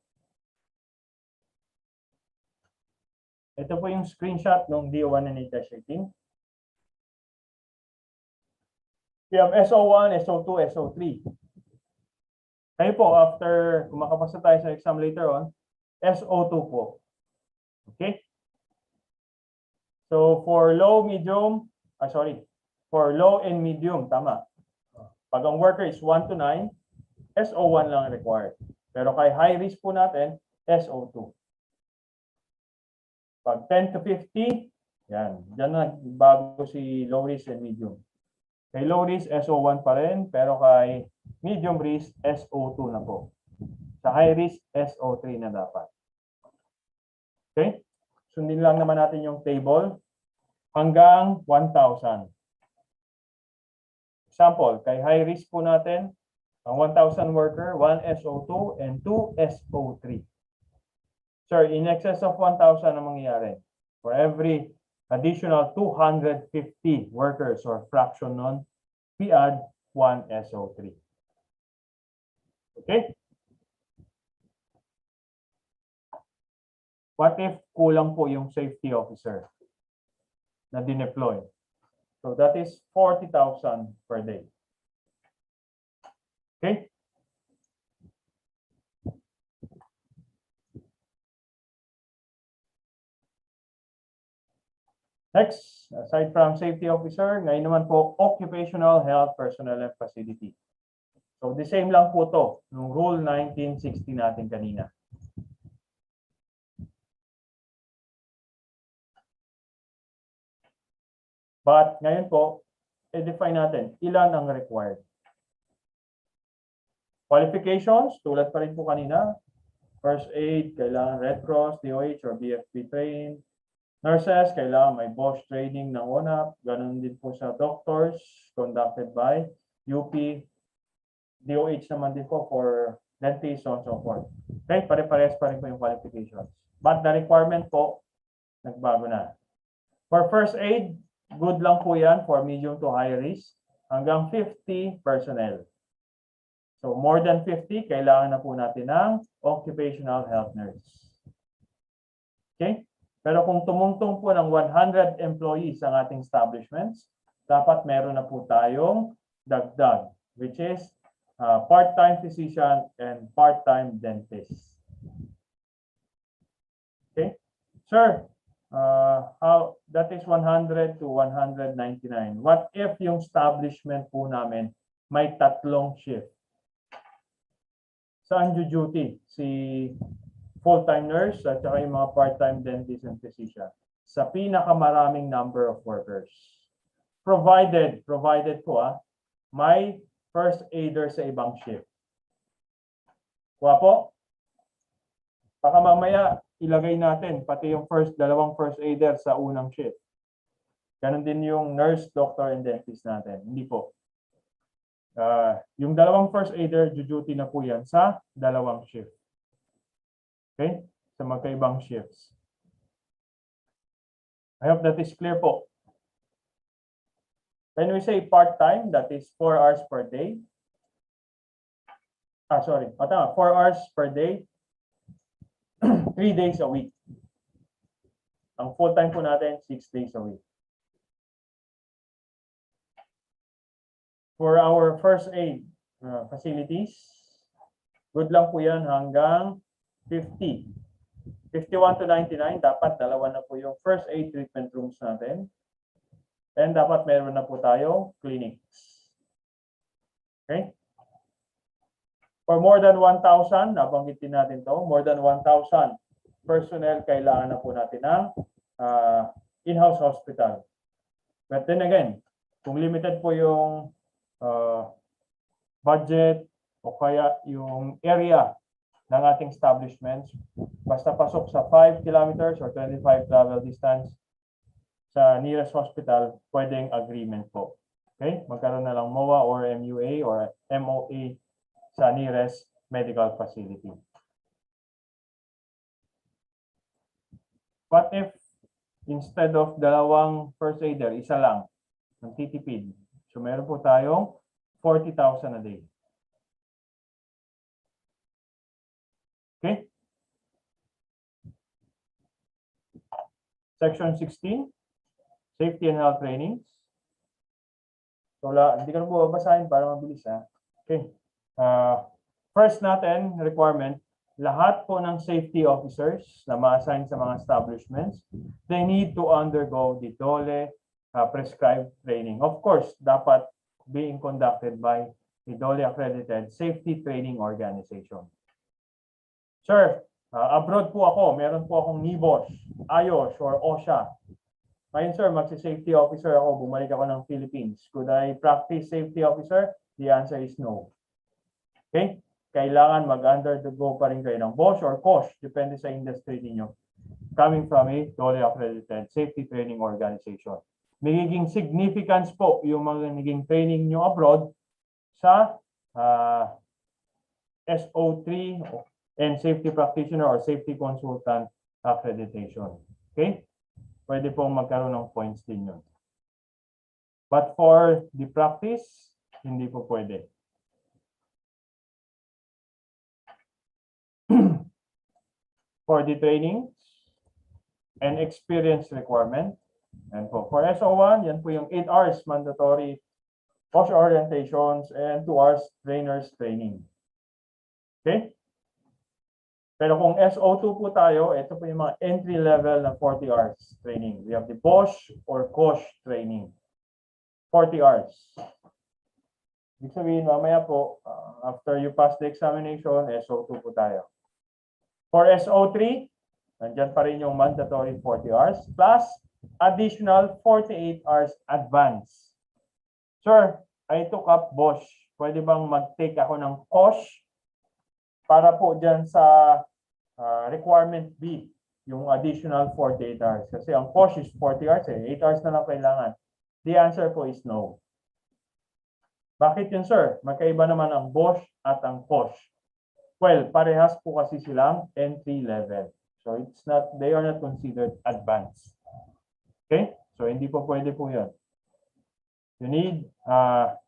Ito po yung screenshot ng DO1 and test rating. We have SO1, SO2, SO3. Kayo po, after kung makapasa tayo sa exam later on, SO2 po. Okay? So for low, medium, for low and medium, tama. Pag ang worker is 1 to 9, SO1 lang required. Pero kay high risk po natin, SO2. Pag 10 to 50, yan. Diyan na bago si low risk and medium. Kay low risk, SO1 pa rin. Pero kay medium risk, SO2 na po. Sa high risk, SO3 na dapat. Okay? Sundin lang naman natin yung table. Hanggang 1,000. Example, kay high risk po natin, ang 1,000 worker, 1 SO2 and 2 SO3. Sir, in excess of 1,000 ang mangyayari. For every additional 250 workers or fraction nun, we add 1 SO3. Okay? What if kulang po yung safety officer na dineploy? So that is 40,000 per day. Okay? Next, aside from safety officer, ngayon naman po, occupational health personnel and facility. So the same lang po to, nung rule 1960 natin kanina. But ngayon po, i-define natin ilan ang required. Qualifications, tulad pa rin po kanina, first aid, kailangan Red Cross, DOH, or BFP trained. Nurses, kailangan may BOSH training ng UNAP. Ganun din po sa doctors, conducted by UP. DOH naman din po for dentists, so on so forth. Okay, pare-parehas pa rin po yung qualifications. But the requirement po, nagbago na. For first aid, good lang po yan for medium to high risk. Hanggang 50 personnel. So more than 50, kailangan na po natin ng occupational health nurse. Okay? Pero kung tumungtong po ng 100 employees ang ating establishments, dapat meron na po tayong dagdag, which is part-time physician and part-time dentist. Okay? Sir, how that is 100 to 199. What if yung establishment po namin may tatlong shift? Saan duty? Si full-time nurse at saka yung mga part-time dentist and physician. Sa pinakamaraming number of workers. Provided po may first aider sa ibang shift. Kuha po. Baka mamaya ilagay natin pati yung dalawang first aider sa unang shift. Ganon din yung nurse, doctor, and dentist natin. Hindi po. Yung dalawang first aider, duty na po yan sa dalawang shift. Okay? Sa magkaibang shifts. I hope that is clear po. When we say part-time, that is 4 hours per day. 4 hours per day, 3 days a week. Ang full-time po natin, 6 days a week. For our first aid facilities, good lang po yan hanggang 50. 51 to 99, dapat dalawa na po yung first aid treatment rooms natin. And dapat meron na po tayo clinics. Okay? For more than 1,000, nabanggitin natin to, more than 1,000 personnel, kailangan na po natin ng in-house hospital. But then again, kung limited po yung budget o kaya yung area ng ating establishments, basta pasok sa 5 kilometers or 25 travel distance sa nearest hospital, pwedeng agreement po. Okay? Magkaroon na lang MOA or MUA or MOA sa nearest medical facility. What if instead of dalawang first aider, isa lang ang titipid? So meron po tayong 40,000 a day. Okay? Section 16, Safety and Health Trainings. So, hindi ko na po babasahin para mabilis. Okay. First natin, requirement, lahat po ng safety officers na ma-assign sa mga establishments, they need to undergo the DOLE prescribed training. Of course, dapat being conducted by the DOLE accredited safety training organization. Sir, abroad po ako, meron po akong NIBOSH, IOSH, or OSHA. Ngayon sir, magsi-safety officer ako, bumalik ako ng Philippines. Could I practice safety officer? The answer is no. Okay? Kailangan mag-undergo pa rin kayo ng BOSH or COSH, depende sa industry niyo. Coming from a DOLE accredited safety training organization. Magiging significance po yung mga naging training nyo abroad sa SO3 and safety practitioner or safety consultant accreditation. Okay? Pwede pong magkaroon ng points din yun. But for the practice, hindi po pwede. For the training and experience requirement, And for SO1, yan po yung 8 hours mandatory BOSH orientations and 2 hours trainers training. Okay? Pero kung SO2 po tayo, ito po yung mga entry level na 40 hours training. We have the BOSH or COSH training. 40 hours. Ibig sabihin, mamaya po, after you pass the examination, SO2 po tayo. For SO3, nandyan pa rin yung mandatory 40 hours plus additional 48 hours advance. Sir, I took up BOSH. Pwede bang mag-take ako ng COSH para po dyan sa requirement B, yung additional 48 hours. Kasi ang COSH is 40 hours, 8 hours na lang kailangan. The answer po is no. Bakit yun, sir? Magkaiba naman ang BOSH at ang COSH. Well, parehas po kasi silang entry level. So it's not, they are not considered advanced. Okay? So hindi po pwede po yun. You need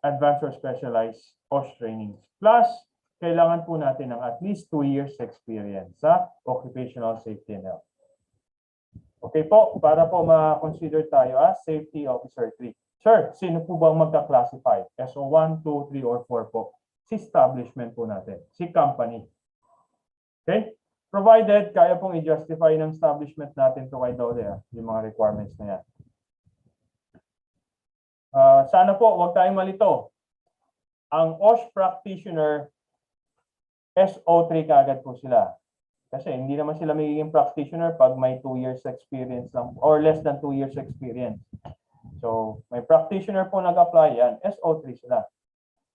advanced or specialized BOSH trainings. Plus, kailangan po natin ng at least 2 years experience sa occupational safety and health. Okay po, para po ma-consider tayo as Safety Officer 3. Sir, sino po bang magka-classify? SO1, 2, 3, or 4 po? Si establishment po natin, si company. Okay? Provided, kaya pong i-justify ng establishment natin to kay Dole, yung mga requirements na yan. Sana po, huwag tayong malito. Ang OSH practitioner, SO3 kaagad po sila. Kasi hindi naman sila magiging practitioner pag may 2 years experience lang or less than 2 years experience. So, may practitioner po nag-apply yan, SO3 sila.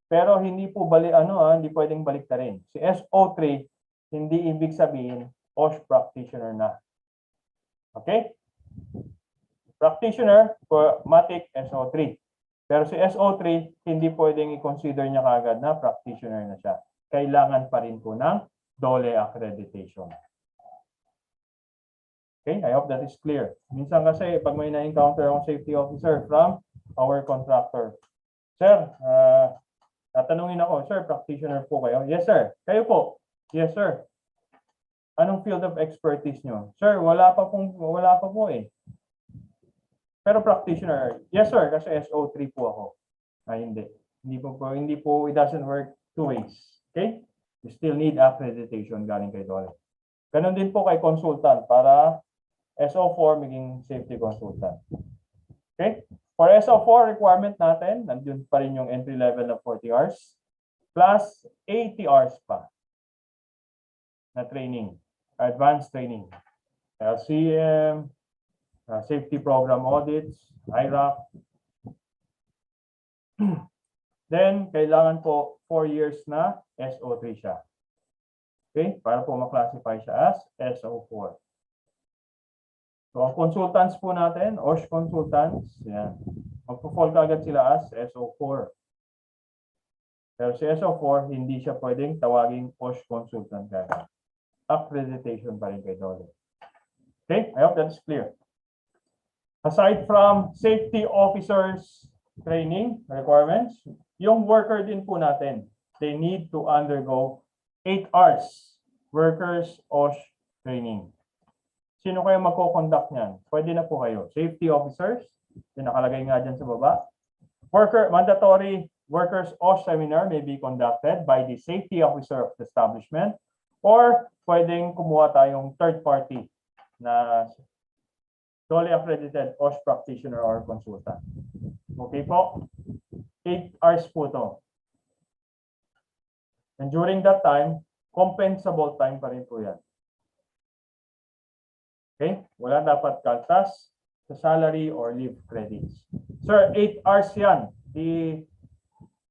Pero hindi po hindi pwedeng baliktarin. Si SO3 hindi ibig sabihin OSH practitioner na. Okay? Practitioner for MATIC SO3. Pero si SO3 hindi pwedeng i-consider niya kaagad na practitioner na siya. Kailangan pa rin po ng DOLE accreditation. Okay, I hope that is clear. Minsan kasi pag may na-encounter akong safety officer from our contractor, sir, tatanungin ako, sir, practitioner po kayo? Yes, sir. Kayo po? Yes, sir. Anong field of expertise nyo? Sir, wala pa po eh. Pero practitioner, yes, sir, kasi SO3 po ako. Ay, hindi. Hindi po, it doesn't work two ways. Okay? You still need accreditation galing kay DOLE. Ganon din po kay consultant para SO4 maging safety consultant. Okay? For SO4 requirement natin, nandun pa rin yung entry level na 40 hours plus 80 hours pa na training, advanced training. LCM, safety program audits, IRAC. Then, kailangan po 4 years na SO3 siya. Okay? Para po ma-classify siya as SO4. So, ang consultants po natin, OSH consultants, yan. Magpo-fall agad sila as SO4. Pero si SO4, hindi siya pwedeng tawaging OSH consultant agad. Accreditation pa rin kay DOLE. Okay? I hope that's clear. Aside from safety officers training requirements, yung worker din po natin, they need to undergo 8 hours workers OSH training. Sino kayo magko-conduct niyan? Pwede na po kayo. Safety officers, yung nakalagay nga dyan sa baba. Mandatory workers OSH seminar may be conducted by the safety officer of the establishment or pwedeng kumuha tayong third party na DOLE accredited OSH practitioner or consultant. Okay po? 8 hours po to. And during that time, compensable time pa rin po yan. Okay? Wala dapat kaltas sa salary or leave credits. Sir, 8 hours yan.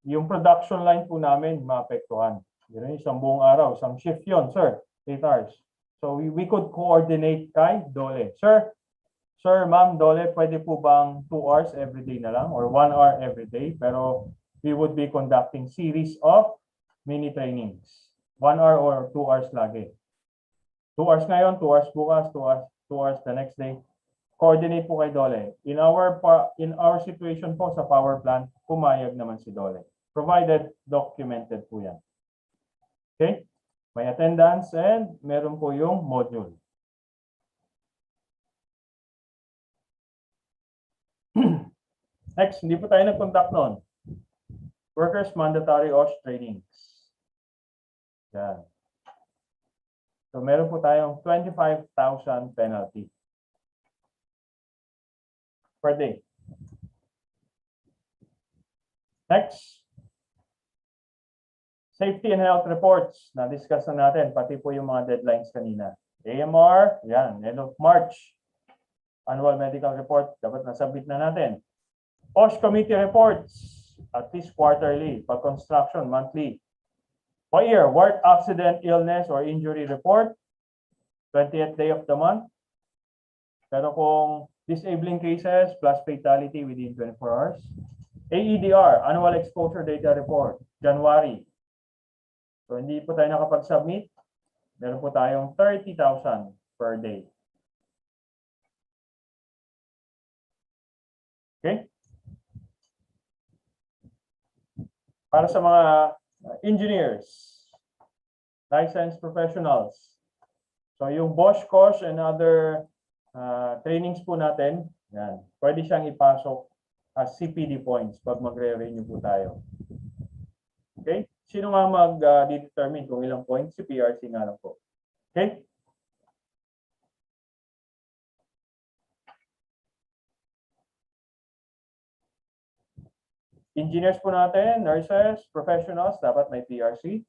Yung production line po namin maapektuhan. Yun, isang buong araw, isang shift yun, sir. 8 hours. So we could coordinate kay DOLE. Sir, ma'am, DOLE, pwede po bang 2 hours every day na lang or 1 hour every day? Pero we would be conducting series of mini trainings. 1 hour or 2 hours lagi. 2 hours ngayon, 2 hours bukas, 2 hours the next day. Coordinate po kay DOLE. In our situation po sa power plant, pumayag naman si DOLE. Provided documented po yan. Okay? May attendance and meron po yung module. Next, hindi po tayo nag-conduct noon. Workers mandatory OSH trainings. Yan. So meron po tayong 25,000 penalty per day. Next, safety and health reports. Na-discuss na natin, pati po yung mga deadlines kanina. AMR, yan, end of March. Annual medical report, dapat nasubmit na natin. OSH committee reports, at least quarterly. Pag construction, monthly. Per year, work accident, illness, or injury report, 20th day of the month. Pero kung disabling cases plus fatality within 24 hours. AEDR, Annual Exposure Data Report, January. So hindi po tayo nakapag-submit. Meron po tayong 30,000 per day. Okay? Para sa mga engineers, licensed professionals. So yung BOSH course and other trainings po natin, yan, pwede siyang ipasok as CPD points pag magre-renew po tayo. Okay? Sino nga mag-determine kung ilang points? Si PRC nga lang po. Okay? Engineers po natin, nurses, professionals, dapat may PRC.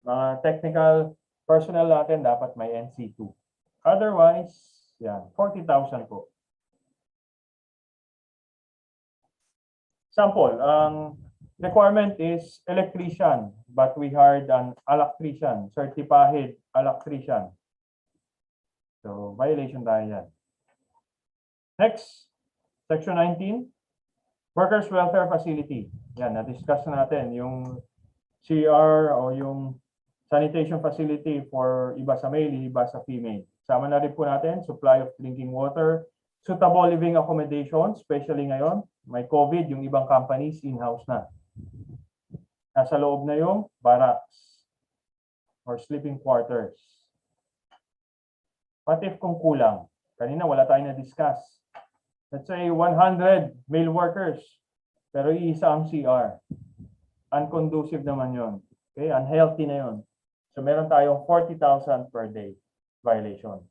Mga technical personnel natin, dapat may NC2. Otherwise, yan, 40,000 po. Sample, ang requirement is electrician, but we hired an electrician, certified electrician. So, violation tayo yan. Next, section 19. Workers' Welfare Facility. Yan, na-discuss natin yung CR o yung sanitation facility for iba sa male, iba sa female. Sama na rin po natin, supply of drinking water, suitable living accommodation, especially ngayon, may COVID, yung ibang companies in-house na. Nasa loob na yung barracks or sleeping quarters. What if kung kulang? Kanina wala tayong na-discuss. Let's say 100 male workers, pero iisa ang CR. Unconducive naman yon. Okay, unhealthy na yon. So meron tayong 40,000 per day violation.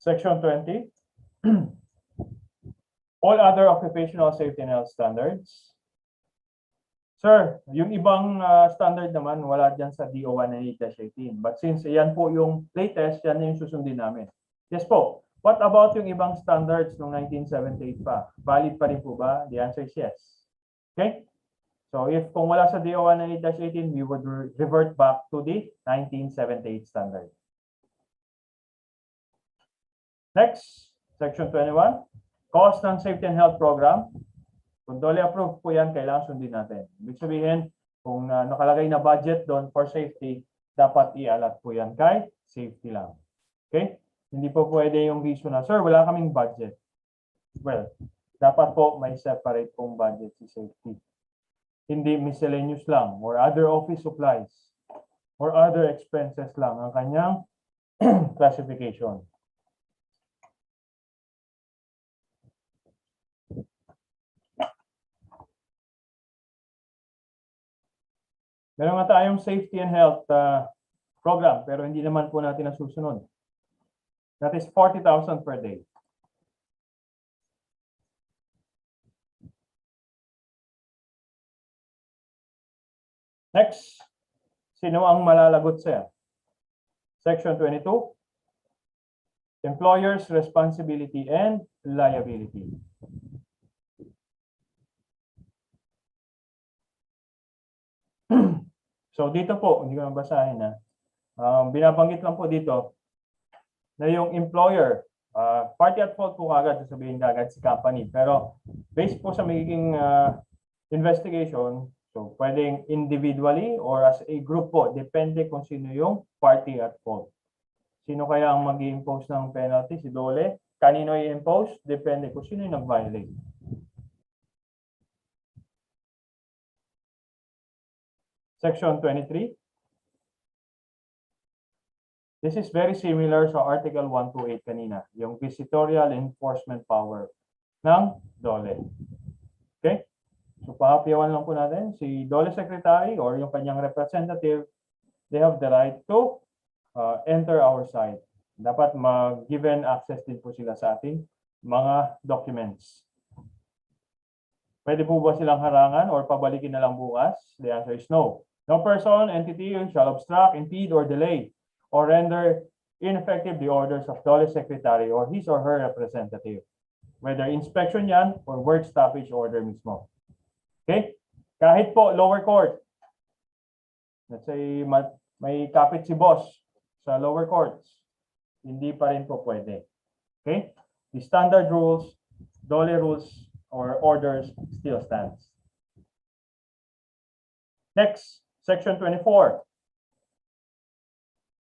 Section 20. All other occupational safety and health standards. Sir, yung ibang standard naman, wala dyan sa DO 198-18. But since yan po yung latest, yan yung susundin namin. Yes po. What about yung ibang standards noong 1978 pa? Valid pa rin po ba? The answer is yes. Okay? So if kung wala sa DO 198-18, we would revert back to the 1978 standard. Next, section 21. Cost ng safety and health program. Kung dole approved po yan, kailangan sundin natin. Ibig sabihin, kung nakalagay na budget doon for safety, dapat i-allot po yan kay safety lang. Okay? Hindi po pwede yung reason na, sir, wala kaming budget. Well, dapat po may separate pong budget si safety. Hindi miscellaneous lang or other office supplies or other expenses lang ang kanyang classification. Meron nga tayong safety and health program, pero hindi naman po natin nasusunod. That is 40,000 per day. Next, sino ang malalagot sa'yo? Section 22. Employer's responsibility and liability. So dito po, hindi ko nabasahin na. Binabanggit lang po dito na yung employer, party at fault po kagad, sasabihin kagad si company. Pero based po sa magiging investigation, so pwedeng individually or as a group po, depende kung sino yung party at fault. Sino kaya ang mag-i-impose ng penalty? Si Dole? Kanino i-impose? Depende kung sino yung nag-violate. Section 23. This is very similar sa Article 128 kanina, yung visitorial enforcement power ng DOLE. Okay? So pahapyawan lang po natin, si DOLE Secretary or yung kanyang representative, they have the right to enter our site. Dapat mag-given access din po sila sa ating mga documents. Pwede po ba silang harangan or pabalikin na lang bukas? The answer is no. No person, entity shall obstruct, impede, or delay or render ineffective the orders of DOLE Secretary or his or her representative. Whether inspection yan or work stoppage order mismo. Okay? Kahit po lower court. Let's say may kapit si boss sa lower courts. Hindi pa rin po pwede. Okay? The standard rules, DOLE rules or orders still stands. Next, Section 24.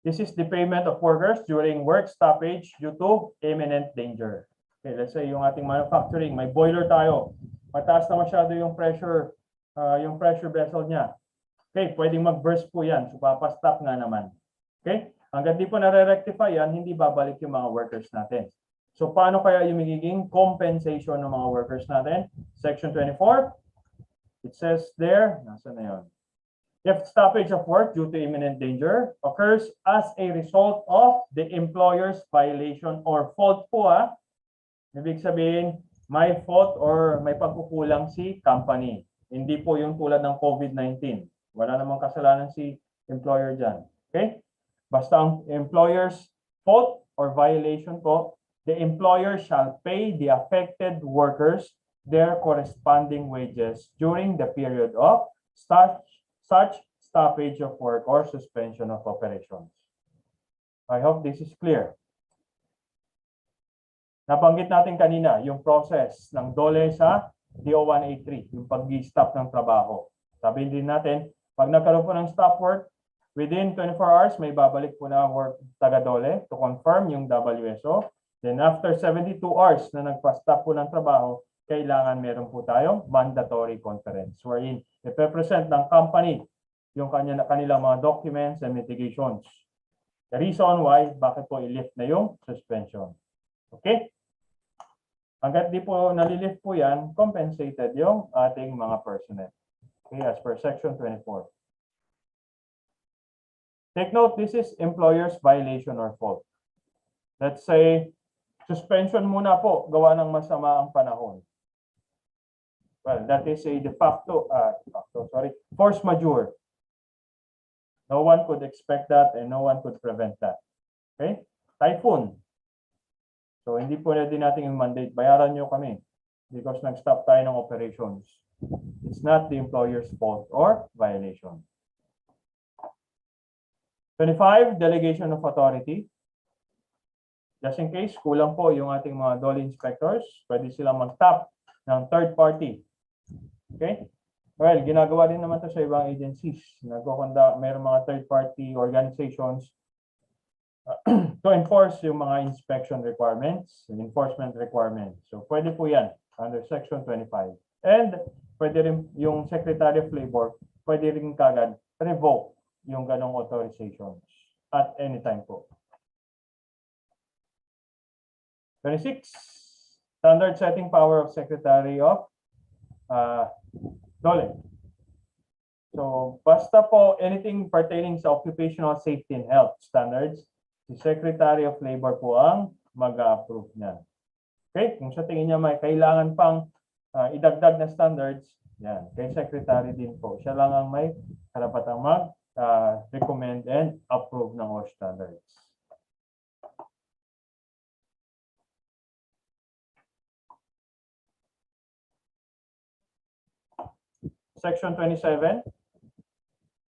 This is the payment of workers during work stoppage due to imminent danger. Okay, let's say yung ating manufacturing, may boiler tayo. Mataas na masyado yung pressure vessel niya. Okay, pwedeng mag-burst po yan. So, papastop nga naman. Okay? Hanggang di po nare-rectify yan, hindi babalik yung mga workers natin. So, paano kaya yung magiging compensation ng mga workers natin? Section 24. It says there, nasa na yun? If stoppage of work due to imminent danger occurs as a result of the employer's violation or fault po ibig sabihin, may fault or may pagkukulang si company. Hindi po yung tulad ng COVID-19. Wala namang kasalanan si employer dyan. Okay? Basta ang employer's fault or violation po, the employer shall pay the affected workers their corresponding wages during the period of such stoppage of work or suspension of operations. I hope this is clear. Nabanggit natin kanina yung process ng DOLE sa DO-183, yung pag-stop ng trabaho. Sabihin din natin, pag nagkaroon po ng stop work, within 24 hours, may babalik po na work taga-DOLE to confirm yung WSO. Then after 72 hours na nagpa-stop po ng trabaho, kailangan meron po tayong mandatory conference wherein i-represent ng company yung kanilang mga documents and mitigations. The reason why, bakit po i-lift na yung suspension. Okay? Hanggat di po nalilift po yan, compensated yung ating mga personnel. Okay, as per Section 24. Take note, this is employer's violation or fault. Let's say, suspension muna po, gawa ng masama ang panahon. Well, that is a de facto, force majeure. No one could expect that and no one could prevent that. Okay? Typhoon. So, hindi po na din natin yung mandate. Bayaran nyo kami because nag-stop tayo ng operations. It's not the employer's fault or violation. 25, delegation of authority. Just in case, kulang po yung ating mga DOLE inspectors, pwede silang mag-tap ng third party. Okay? Well, ginagawa din naman to sa ibang agencies. Mayroong mga third party organizations to enforce yung mga inspection requirements and enforcement requirements. So, pwede po yan under Section 25. And pwede rin yung Secretary of Labor, pwede rin kagad revoke yung ganong authorizations at any time po. 26, standard setting power of Secretary of DOLE. So, basta po anything pertaining sa occupational safety and health standards, si Secretary of Labor po ang mag-a-approve niyan. Okay? Kung sa tingin niya may kailangan pang idagdag na standards, yan, kay Secretary din po. Siya lang ang may karapatang mag-recommend and approve ng OSH standards. Section 27,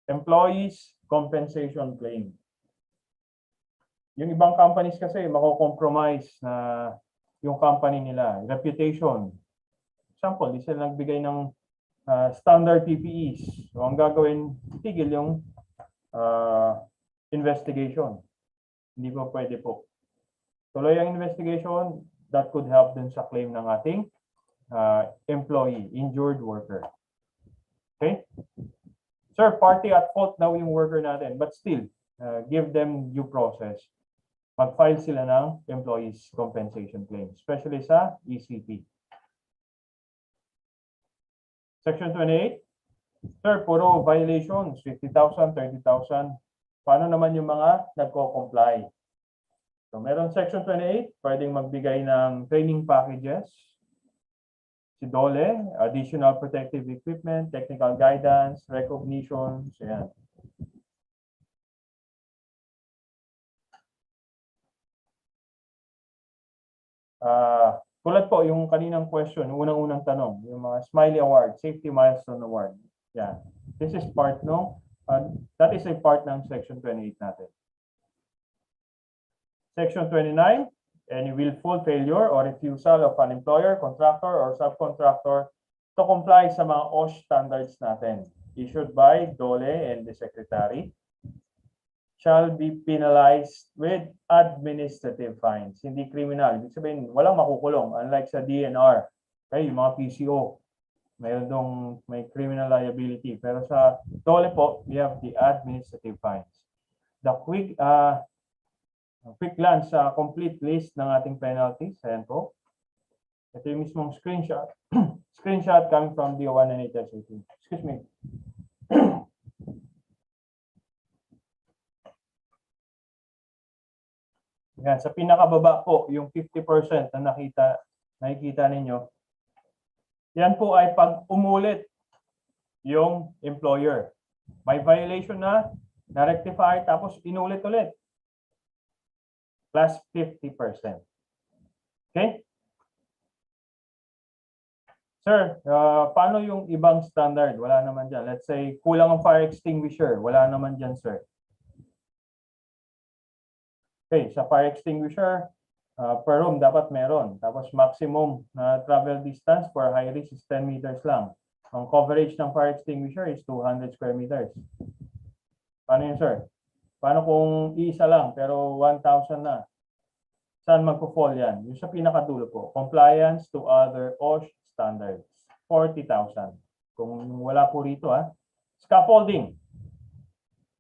Employees Compensation Claim. Yung ibang companies kasi mako-compromise na yung company nila, reputation. Example, di sila nagbigay ng standard PPEs. So, ang gagawin, tigil yung investigation. Hindi po pwede po. Tuloy ang investigation, that could help dun sa claim ng ating employee, injured worker. Okay? Sir, party at fault daw yung worker natin. But still, give them due process. Mag-file sila ng employees compensation claim, especially sa ECP. Section 28. Sir, puro violations, 50,000, 30,000. Paano naman yung mga nagko-comply? So, meron Section 28, pwedeng magbigay ng training packages. Si DOLE, additional protective equipment, technical guidance, recognitions, ayan. Tulad po yung kaninang question, unang-unang tanong, yung mga Smiley Award, Safety Milestone Award. Yeah. This is part that is a part ng Section 28 natin. Section 29, any willful failure or refusal of an employer, contractor, or subcontractor to comply sa mga OSH standards natin issued by DOLE and the Secretary shall be penalized with administrative fines. Hindi criminal. Ibig sabihin, walang makukulong. Unlike sa DNR, okay, yung mga PCO, mayroon dong may criminal liability. Pero sa DOLE po, we have the administrative fines. The quick glance sa complete list ng ating penalties. Ayan po. Ito yung mismong screenshot. Screenshot coming from the 1 and 8 SAT. Excuse me. Yan, sa pinakababa po, yung 50% na nakikita ninyo, yan po ay pag umulit yung employer. May violation na-rectify, tapos inulit ulit. Plus 50%. Okay? Sir, paano yung ibang standard? Wala naman dyan. Let's say, kulang ang fire extinguisher. Wala naman dyan, sir. Okay, sa fire extinguisher, per room dapat meron. Tapos maximum na travel distance for high risk is 10 meters lang. Ang coverage ng fire extinguisher is 200 square meters. Paano yun, sir? Paano kung isa lang pero 1,000 na? Saan magpo-fall yan? Yung sa pinakadulo po. Compliance to other OSH standards. 40,000. Kung wala po rito, Scaffolding.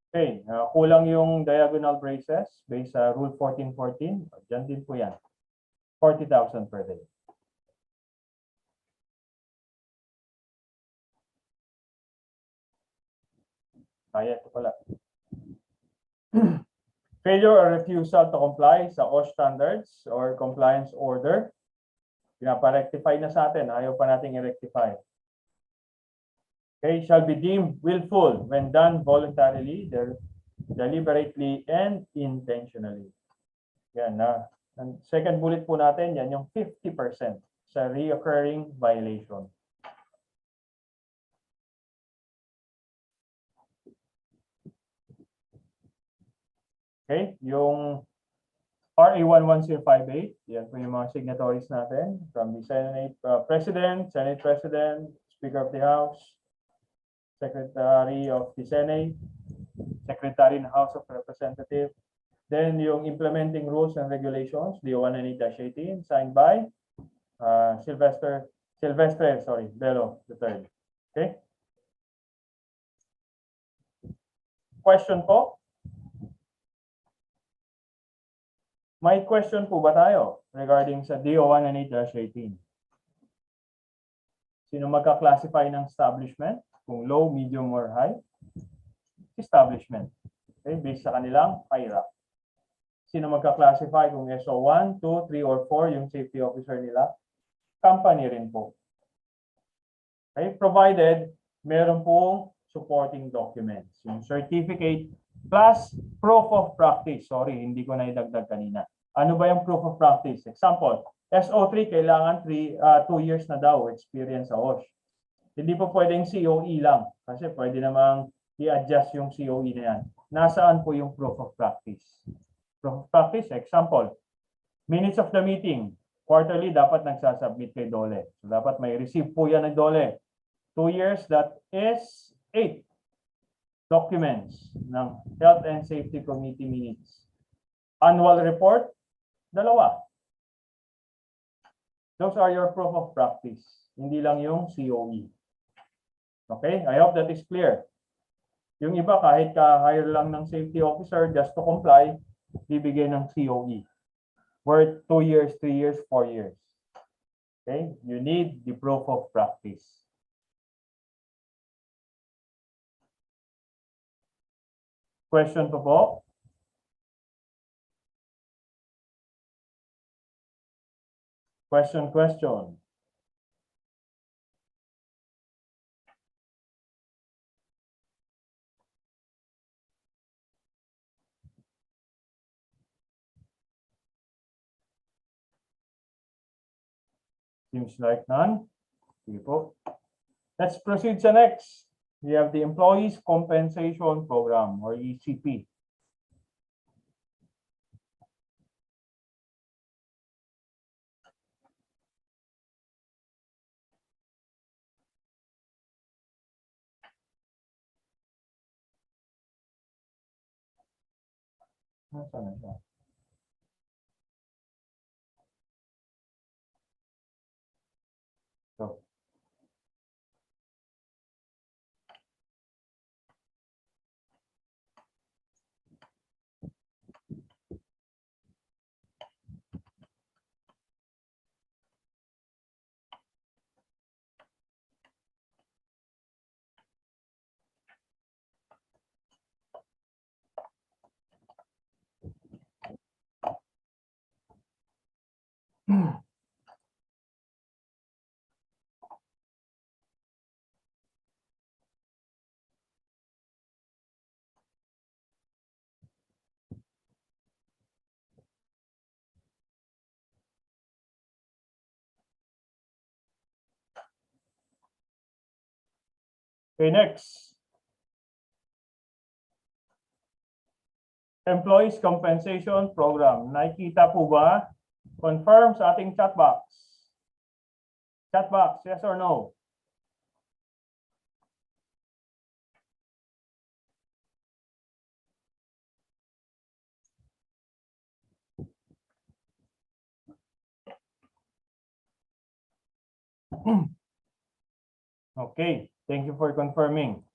Okay, kulang yung diagonal braces based sa Rule 1414. Diyan din po yan. 40,000 per day. Ito pala. Failure or refusal to comply sa OSH standards or compliance order. Pinapa-rectify na sa atin. Ayaw pa nating i-rectify. Okay, shall be deemed willful when done voluntarily, deliberately, and intentionally. Yan na. Ang second bullet po natin, yan yung 50% sa reoccurring violation. Okay, yung RA 11058, yan po yung mga signatories natin from the Senate President, Senate President, Speaker of the House, Secretary of the Senate, Secretary ng House of Representatives. Then yung implementing rules and regulations, the 198-18, signed by Silvestre Bello III. Okay? Question po? May question po ba tayo regarding sa DO 198-18? Sino magka-classify ng establishment? Kung low, medium, or high? Establishment. Okay, based sa kanilang hierarchy. Sino magka-classify kung SO1, 2, 3, or 4 yung safety officer nila? Company rin po. Okay, provided meron pong supporting documents. Yung certificate plus proof of practice. Sorry, hindi ko na idagdag kanina. Ano ba yung proof of practice? Example, SO3 kailangan 2 years na daw experience sa OSH. Hindi po pwedeng COE lang kasi pwede namang i-adjust yung COE na yan. Nasaan po yung proof of practice? Proof of practice, example, minutes of the meeting. Quarterly, dapat nagsasubmit kay DOLE. So, dapat may receive po yan ng DOLE. 2 years, that is 8 documents ng Health and Safety Committee minutes. Annual report, 2. Those are your proof of practice. Hindi lang yung COE. Okay, I hope that is clear. Yung iba kahit ka-hire lang ng safety officer just to comply, bibigyan ng COE. Worth 2 years, 3 years, 4 years. Okay? You need the proof of practice. Question pa po? Question. Seems like none. Sige po. Let's proceed to next. We have the Employees Compensation Program or ECP. Nasaan na siya? So, okay, next. Employees Compensation Program. Nakikita po ba? Confirm sa ating chat box. Chat box, yes or no? Okay, thank you for confirming.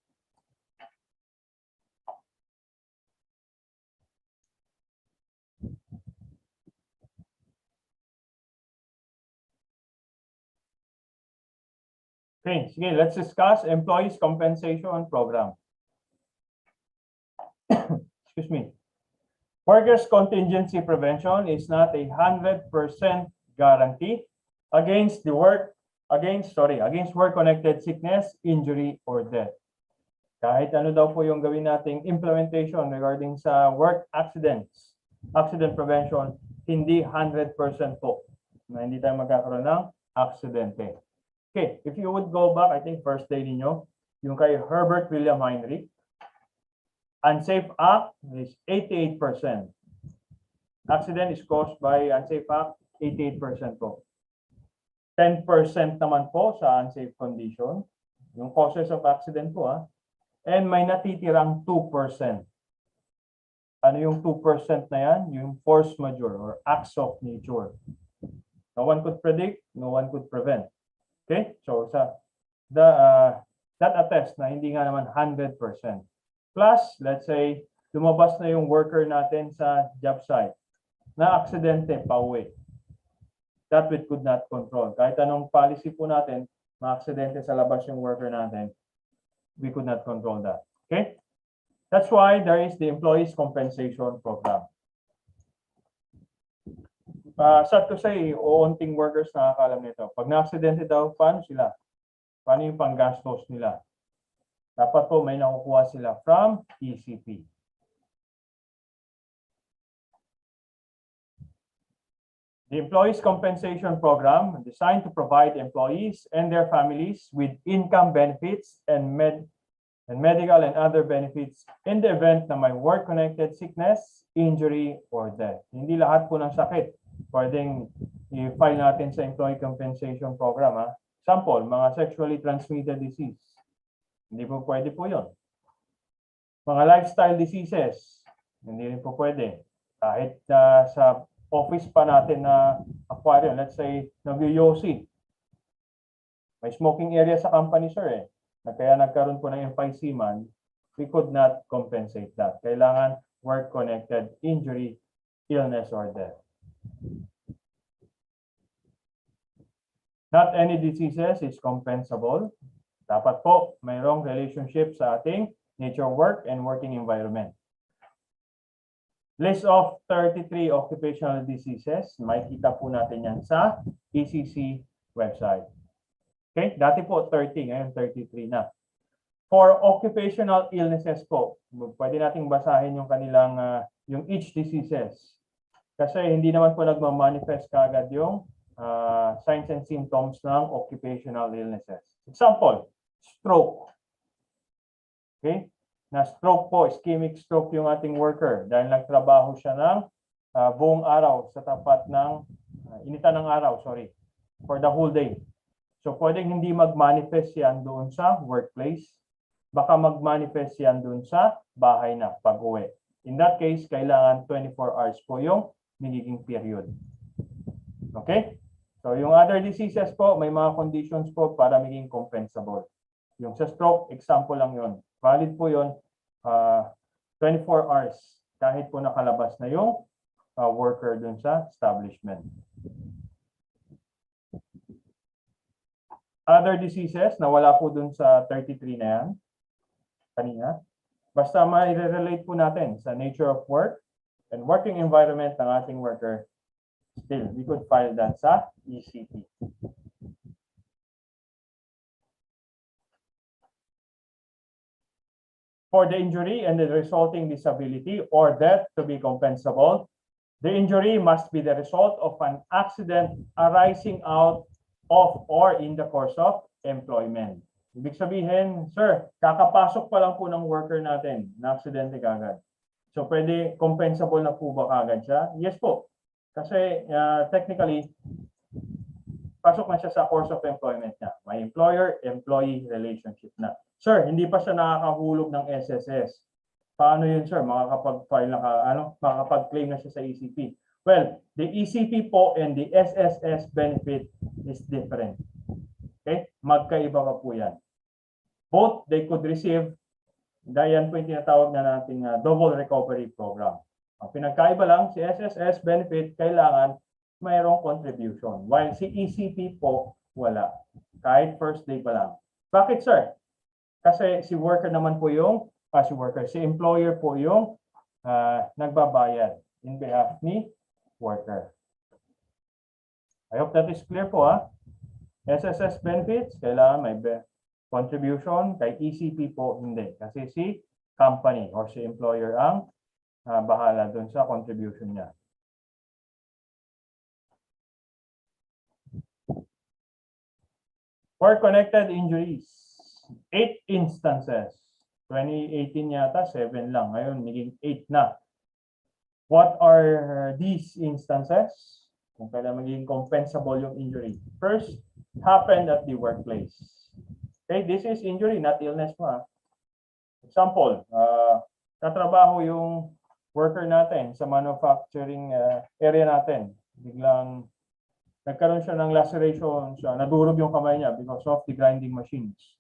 Okay, sige, let's discuss Employees Compensation Program. Excuse me. Workers' contingency prevention is not a 100% guarantee against work-connected sickness, injury, or death. Kahit ano daw po yung gawin nating implementation regarding sa work accidents, accident prevention, hindi 100% po na hindi tayo magkakaroon ng aksidente. Okay, if you would go back, I think first day ninyo, yung kay Herbert William Heinrich, unsafe act is 88%. Accident is caused by unsafe act, 88% po. 10% naman po sa unsafe condition, yung causes of accident po and may natitirang 2%. Ano yung 2% na yan? Yung force majeure or acts of nature. No one could predict, no one could prevent. Okay? So that attests na hindi nga naman 100%. Plus, let's say, lumabas na yung worker natin sa job site na aksidente pa uwi. That we could not control. Kahit anong policy po natin, ma-aksidente sa labas yung worker natin, we could not control that. Okay? That's why there is the Employees Compensation Program. Sad to say, uunting workers nakakalam nito. Pag na-aksidente daw, paano sila? Paano yung panggastos nila? Dapat po may nakukuha sila from ECP. The Employees Compensation Program designed to provide employees and their families with income benefits and medical and other benefits in the event na may work-connected sickness, injury, or death. Hindi lahat po ng sakit pwedeng i-file natin sa Employee Compensation Program. Sample, mga sexually transmitted disease. Hindi po pwede po yun. Mga lifestyle diseases, hindi rin po pwede. Kahit sa office pa natin na aquarium, let's say, nag-yosi. May smoking area sa company, sir. Kaya nagkaroon po ng FIC man, we could not compensate that. Kailangan work-connected injury, illness, or death. Not any diseases is compensable. Dapat po mayroong relationship sa ating nature of work and working environment. List of 33 occupational diseases. Makikita po natin yan sa ECC website. Okay, dati po 30, ngayon 33 na. For occupational illnesses po, pwede nating basahin yung kanilang, yung each diseases. Kasi hindi naman po nagmamanifest kaagad yung signs and symptoms ng occupational illnesses. Example, stroke. Okay? Na stroke po, ischemic stroke yung ating worker dahil nagtrabaho siya ng buong araw sa tapat ng initan ng araw, for the whole day. So pwedeng hindi mag-manifest yan doon sa workplace, baka mag-manifest yan doon sa bahay na pag-uwi. In that case, kailangan 24 hours po yung magiging period. Okay? So yung other diseases po, may mga conditions po para maging compensable. Yung sa stroke, example lang yun. Valid po yun, 24 hours kahit po nakalabas na yung worker dun sa establishment. Other diseases na wala po dun sa 33 na yan, kanina, basta ma-relate po natin sa nature of work and working environment ng ating worker, still, we could file that sa ECP. For the injury and the resulting disability or death to be compensable, the injury must be the result of an accident arising out of or in the course of employment. Ibig sabihin, sir, kakapasok pa lang po ng worker natin, na-aksidente kagad. So pwede compensable na po ba kagad siya? Yes po. Kasi technically, pasok na siya sa course of employment niya. May employer-employee relationship na. Sir, hindi pa siya nakakahulog ng SSS. Paano yun, sir? Makakapag-file na makakapag-claim na siya sa ECP. Well, the ECP po and the SSS benefit is different. Okay? Magkaiba pa po yan. Both, they could receive, dahil po yung tinatawag na nating double recovery program. Ang pinagkaiba lang, si SSS benefit, kailangan mayroong contribution. While si ECP po, wala. Kahit first day pa lang. Bakit, sir? Kasi si worker naman po yung, si employer po yung nagbabayad in behalf ni worker. I hope that is clear po, ha? SSS benefits, kailangan may contribution. Kay ECP po, hindi. Kasi si company or si employer ang bahala dun sa contribution niya. Work-connected injuries. 8 instances. 2018 yata, 7 lang. Ngayon, naging 8 na. What are these instances? Kung kailan magiging compensable yung injury. First, happened at the workplace. Okay, this is injury, not illness mo. Example, katrabaho yung worker natin sa manufacturing area natin. Biglang nagkaroon siya ng laceration, nadurog yung kamay niya because of the grinding machines.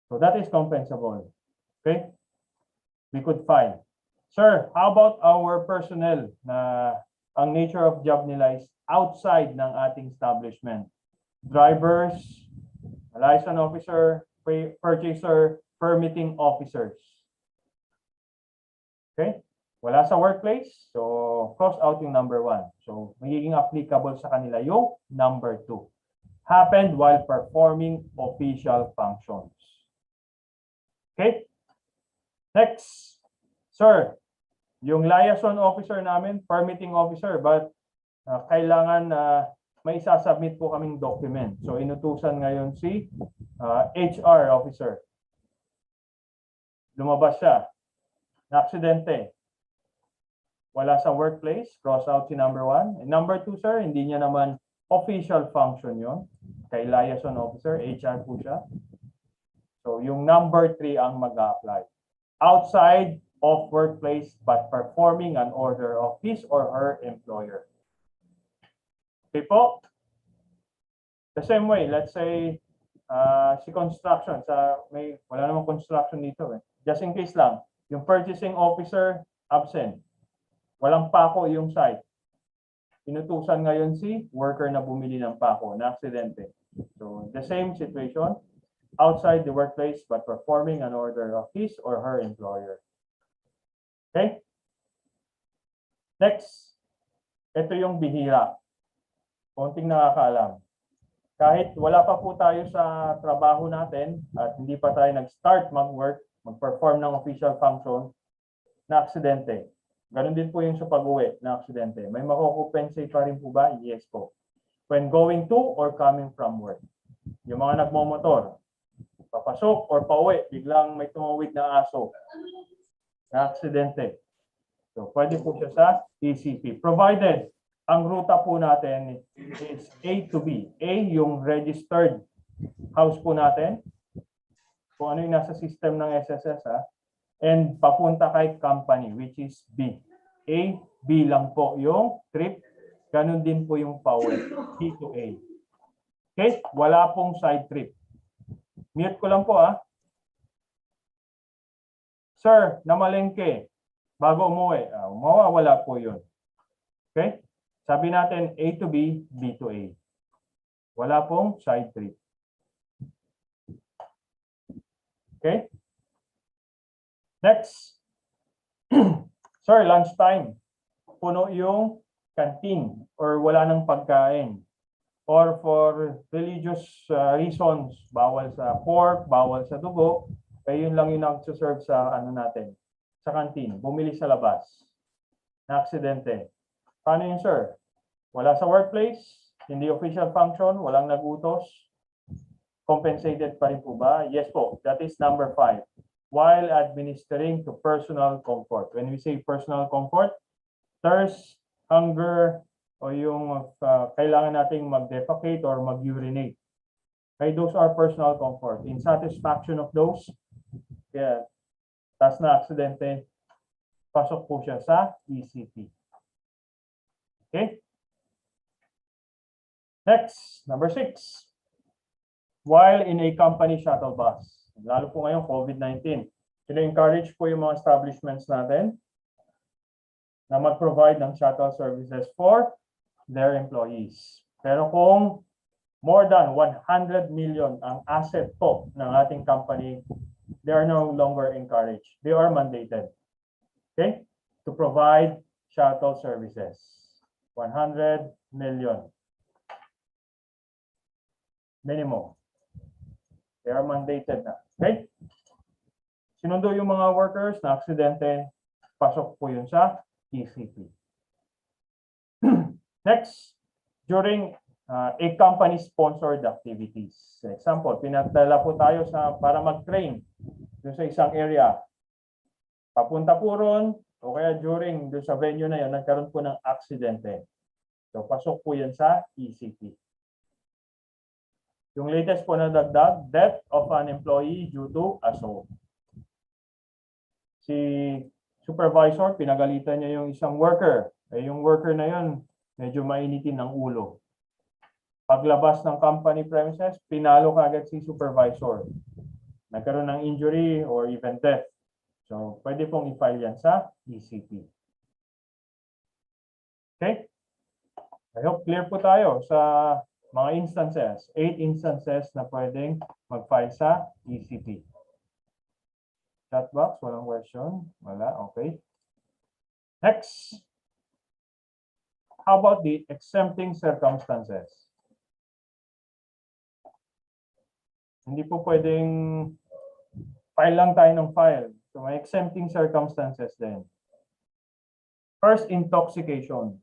So that is compensable. Okay? We could file. Sir, how about our personnel na ang nature of job nila is outside ng ating establishment? Drivers, license officer, purchaser, permitting officers. Okay? Wala sa workplace, so cross out yung number 1. So magiging applicable sa kanila yung number 2. Happened while performing official functions. Okay? Next, sir, yung liaison officer namin, permitting officer, but kailangan may isasubmit po kaming document. So inutusan ngayon si HR officer. Lumabas siya. Na-aksidente. Wala sa workplace, cross out si number 1. And number 2, sir, hindi niya naman official function yon. Kay liaison officer, HR po siya. So yung number 3 ang mag-a-apply. Outside of workplace but performing an order of his or her employer. Okay po? The same way, let's say, si construction, wala namang construction dito. just in case lang, yung purchasing officer, absent. Walang pako yung site. Inutusan ngayon si worker na bumili ng pako, na aksidente. So, the same situation, outside the workplace but performing an order of his or her employer. Okay? Next, ito yung bihira. Konting nakakaalam. Kahit wala pa po tayo sa trabaho natin at hindi pa tayo nag-start mag-work, mag-perform ng official function, na aksidente. Ganon din po yung sa pag-uwi na aksidente. May mako-compensate pa rin po ba? Yes po. When going to or coming from work. Yung mga nagmomotor, papasok or pauwi, biglang may tumawid na aso na aksidente. So, pwede po siya sa ECP. Provided, ang ruta po natin is A to B. A, yung registered house po natin. Kung ano yung nasa system ng SSS, ha? And papunta kay company, which is B. A, B lang po yung trip. Ganun din po yung pauwi. B to A. Okay? Wala pong side trip. Mute ko lang po, ha? Sir, namalengke. Bago umuwi. Mawawala po yun. Okay? Sabi natin A to B, B to A. Wala pong side trip. Okay? Next. Sir, lunchtime. Puno yung canteen or wala nang pagkain. Or for religious reasons, bawal sa pork, bawal sa dugo, kaya yun lang yung nag-serve sa ano natin, sa canteen. Bumili sa labas. Na aksidente. Paano yun, sir? Wala sa workplace, hindi official function, walang nagutos. Compensated pa rin po ba? Yes po. That is number 5. While administering to personal comfort. When we say personal comfort, thirst, hunger, o yung kailangan nating mag-defecate or mag-urinate. Okay, those are personal comfort. In satisfaction of those, yeah, tas na aksidente, pasok po siya sa ECP. Okay? Next, number 6. While in a company shuttle bus, lalo po ngayon COVID-19, sino-encourage po yung mga establishments natin na mag-provide ng shuttle services for their employees. Pero kung more than 100 million ang asset po ng ating company, they are no longer encouraged. They are mandated, okay, to provide shuttle services. 100 million. Minimum. They are mandated na. Okay? Sinundo yung mga workers na aksidente, pasok po yun sa ECP. Next, during a company-sponsored activities. For example, pinadala po tayo para mag-train doon sa isang area. Papunta po ron, o kaya during doon sa venue na yun, nagkaroon po ng aksidente. So, pasok po yan sa ECP. Yung latest po na dagdag, death of an employee due to assault. Si supervisor, pinagalitan niya yung isang worker. Eh, yung worker na yun, medyo mainitin ng ulo. Paglabas ng company premises, pinalo kaagad si supervisor. Nagkaroon ng injury or even death. So, pwede pong i-file yan sa ECP. Okay? I hope clear po tayo sa mga instances. 8 instances na pwedeng mag-file sa ECP. Chat box, walang question. Wala, okay. Next. How about the exempting circumstances? Hindi po pwedeng file lang tayo ng file. So may exempting circumstances din. First, intoxication.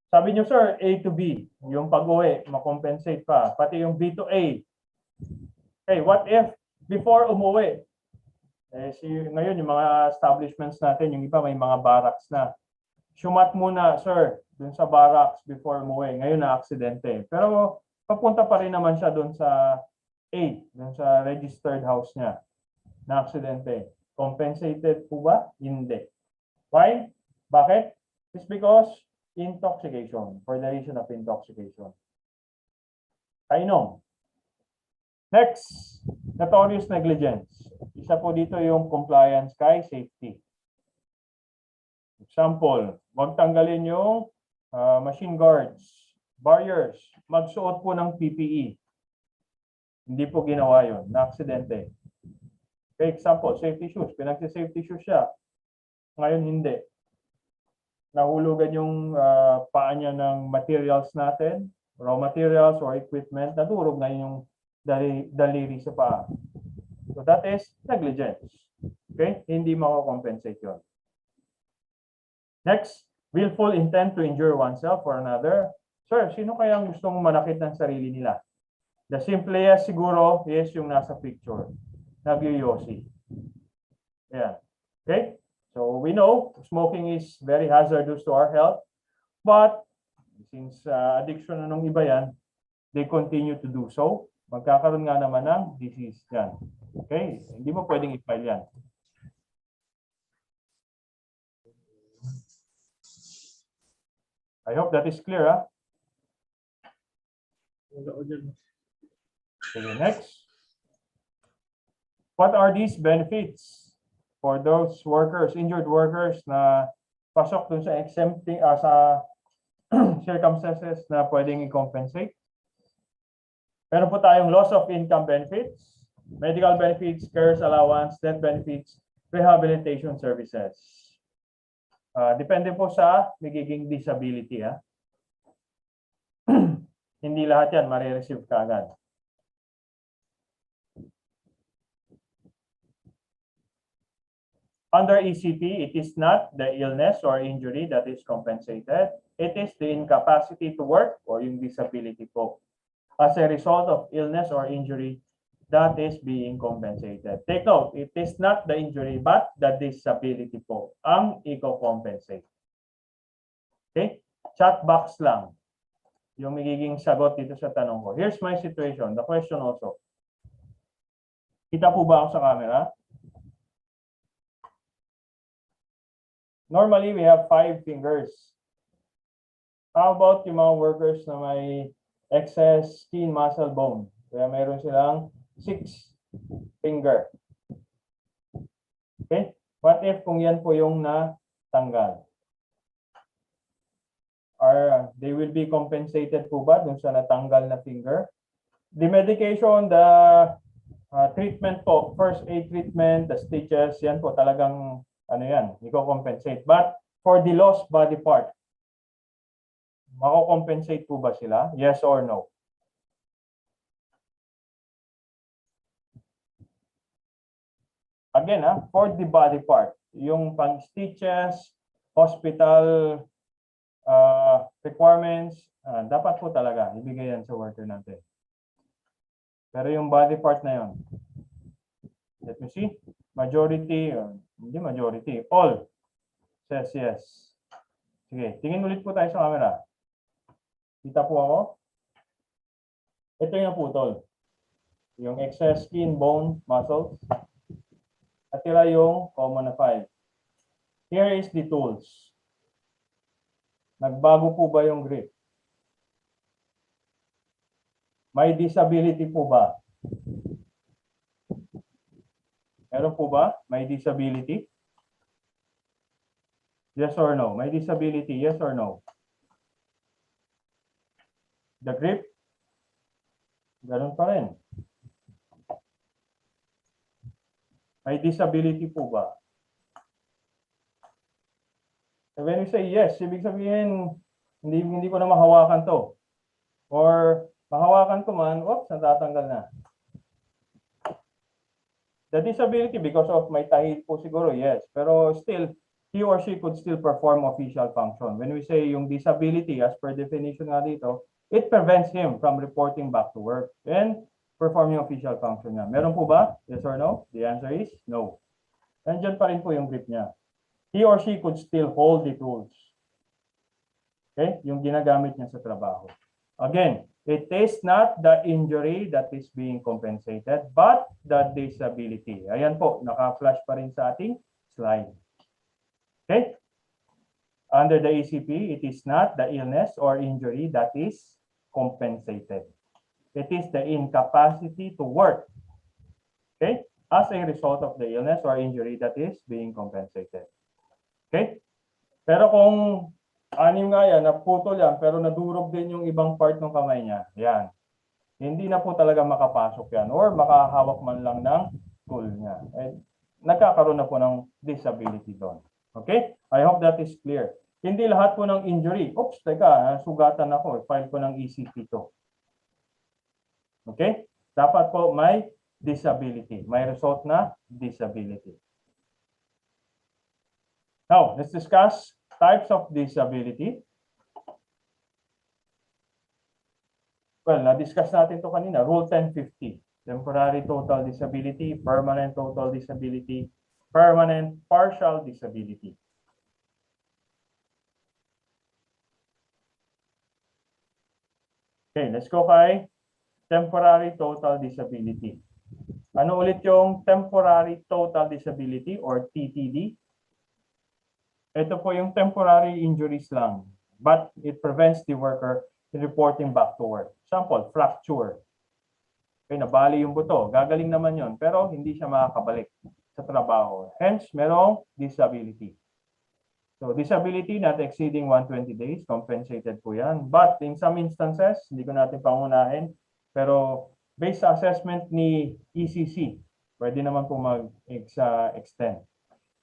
Sabi niyo, sir, A to B, yung pag-uwi, makompensate pa. Pati yung B to A. Okay, what if before umuwi? Ngayon, yung mga establishments natin, yung iba may mga barracks na. Sumat muna, sir, dun sa barracks before umuwi. Ngayon na aksidente. Pero papunta pa rin naman siya dun sa A, dun sa registered house niya na aksidente. Compensated po ba? Hindi. Why? Bakit? It's because intoxication, for the reason of intoxication. I know. Next, Notorious negligence. Isa po dito yung compliance kay safety. Example, wag tanggalin yung machine guards, barriers, magsuot po ng PPE. Hindi po ginawa yun, na-aksidente. Okay, example, safety shoes. Pinagsi-safety shoes siya. Ngayon hindi. Nahulugan yung paa niya ng materials natin, raw materials or equipment, nadurog na yung daliri sa paa. So that is negligence. Okay? Hindi mako-compensate yun. Next, willful intent to injure oneself or another. Sir, sino kaya gustong manakit ng sarili nila? The simplest siguro is yung nasa picture. Nagyoyosi. Ayan. Okay? So we know smoking is very hazardous to our health. But since addiction na nung iba yan, they continue to do so. Magkakaroon nga naman ng disease yan. Okay? Hindi mo pwedeng i-file yan. I hope that is clear, ha? Okay, next. What are these benefits for those workers, injured workers na pasok dun sa exempting, sa circumstances na pwedeng i-compensate? Meron po tayong loss of income benefits, medical benefits, cares allowance, death benefits, rehabilitation services. Depende po sa magiging disability. Hindi lahat yan marireceive ka agad. Under ECP, it is not the illness or injury that is compensated. It is the incapacity to work or yung disability po. As a result of illness or injury that is being compensated. Take note, it is not the injury but the disability po ang i-compensate. Okay? Chat box lang yung magiging sagot dito sa tanong ko. Here's my situation. The question also. Kita po ba ako sa camera? Normally, we have 5 fingers. How about yung mga workers na may excess skin muscle bone? Kaya mayroon silang 6 finger. Okay? What if kung yan po yung natanggal? They will be compensated po ba dun sa natanggal na finger? The medication, the treatment po, first aid treatment, the stitches, yan po talagang ano yan, i-compensate. But for the lost body part, mako-compensate po ba sila? Yes or no? Again, for the body part, yung pang-stitches, hospital requirements, dapat po talaga ibigay yan sa worker natin. Pero yung body part na yun, let me see, majority, hindi majority, all says yes. Sige, tingin ulit po tayo sa camera. Kita po ako. Ito yung naputol. Yung excess skin, bone, muscles. At tira yung common na 5. Here is the tools. Nagbago po ba yung grip? May disability po ba? Meron po ba? May disability? Yes or no? May disability, yes or no? The grip? Ganun pa rin. May disability po ba? So when we say yes, ibig sabihin, hindi ko na mahawakan to. Or mahawakan ko man, oops, natatanggal na. The disability because of may tahi po siguro, yes. Pero still, he or she could still perform official function. When we say yung disability, as per definition nga dito, it prevents him from reporting back to work and performing official function niya. Meron po ba? Yes or no? The answer is no. Nandiyan pa rin po yung grip niya. He or she could still hold the tools. Okay? Yung ginagamit niya sa trabaho. Again, it is not the injury that is being compensated, but the disability. Ayan po, naka-flash pa rin sa ating slide. Okay? Under the ECP, it is not the illness or injury that is compensated. It is the incapacity to work Okay? As a result of the illness or injury that is being compensated. Okay? Pero kung anim nga yan, naputol yan, pero nadurog din yung ibang part ng kamay niya, yan. Hindi na po talaga makapasok yan or makahawak man lang ng tool niya. Nagkakaroon na po ng disability doon. Okay? I hope that is clear. Hindi lahat po ng injury. Oops, teka, sugatan ako. File ko ng ECP to. Okay? Dapat po may disability. May result na disability. Now, let's discuss types of disability. Well, na-discuss natin to kanina. Rule 1050. Temporary total disability, permanent total disability, permanent partial disability. Okay, let's go kay temporary total disability. Ano ulit yung temporary total disability or TTD? Ito po yung temporary injuries lang, but it prevents the worker in reporting back to work. Example, fracture. Okay, nabali yung buto. Gagaling naman yon, pero hindi siya makakabalik sa trabaho. Hence, merong disability. So, disability not exceeding 120 days, compensated po yan. But in some instances, hindi ko natin pangunahin, pero based sa assessment ni ECC, pwede naman po mag-extend.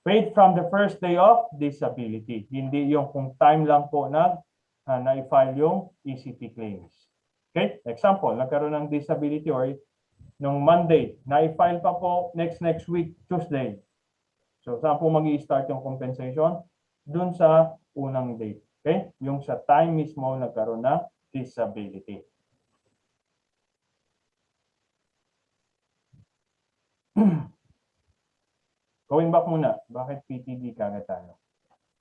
Paid from the first day of disability. Hindi yung kung time lang po na-file yung ECP claims. Okay? Example, nagkaroon ng disability or nung Monday, na-file pa po next week, Tuesday. So, saan po mag-i-start yung compensation? Dun sa unang date. Okay? Yung sa time mismo nagkaroon ng disability. Going back muna, bakit PTD kagad tayo?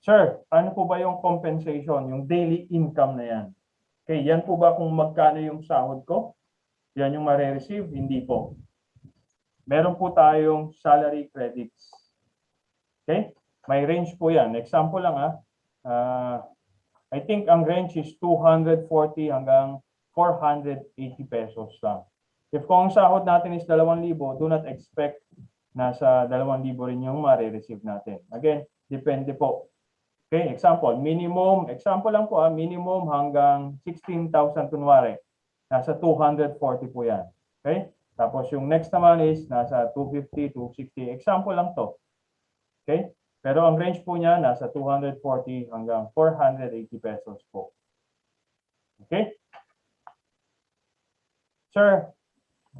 Sir, ano po ba yung compensation, yung daily income na yan? Okay, yan po ba kung magkano yung sahod ko? Yan yung ma-receive? Hindi po. Meron po tayong salary credits. Okay? May range po yan. Example lang I think ang range is 240 hanggang 480 pesos lang. If kung sahod natin is 2,000, do not expect nasa 2,000 rin yung ma-receive natin. Again, depende po. Okay, example lang po minimum hanggang 16,000 kunwari. Nasa 240 po yan. Okay? Tapos yung next naman is nasa 250, 260. Example lang to. Okay? Pero ang range po niya nasa 240 hanggang 480 pesos po. Okay? Sir,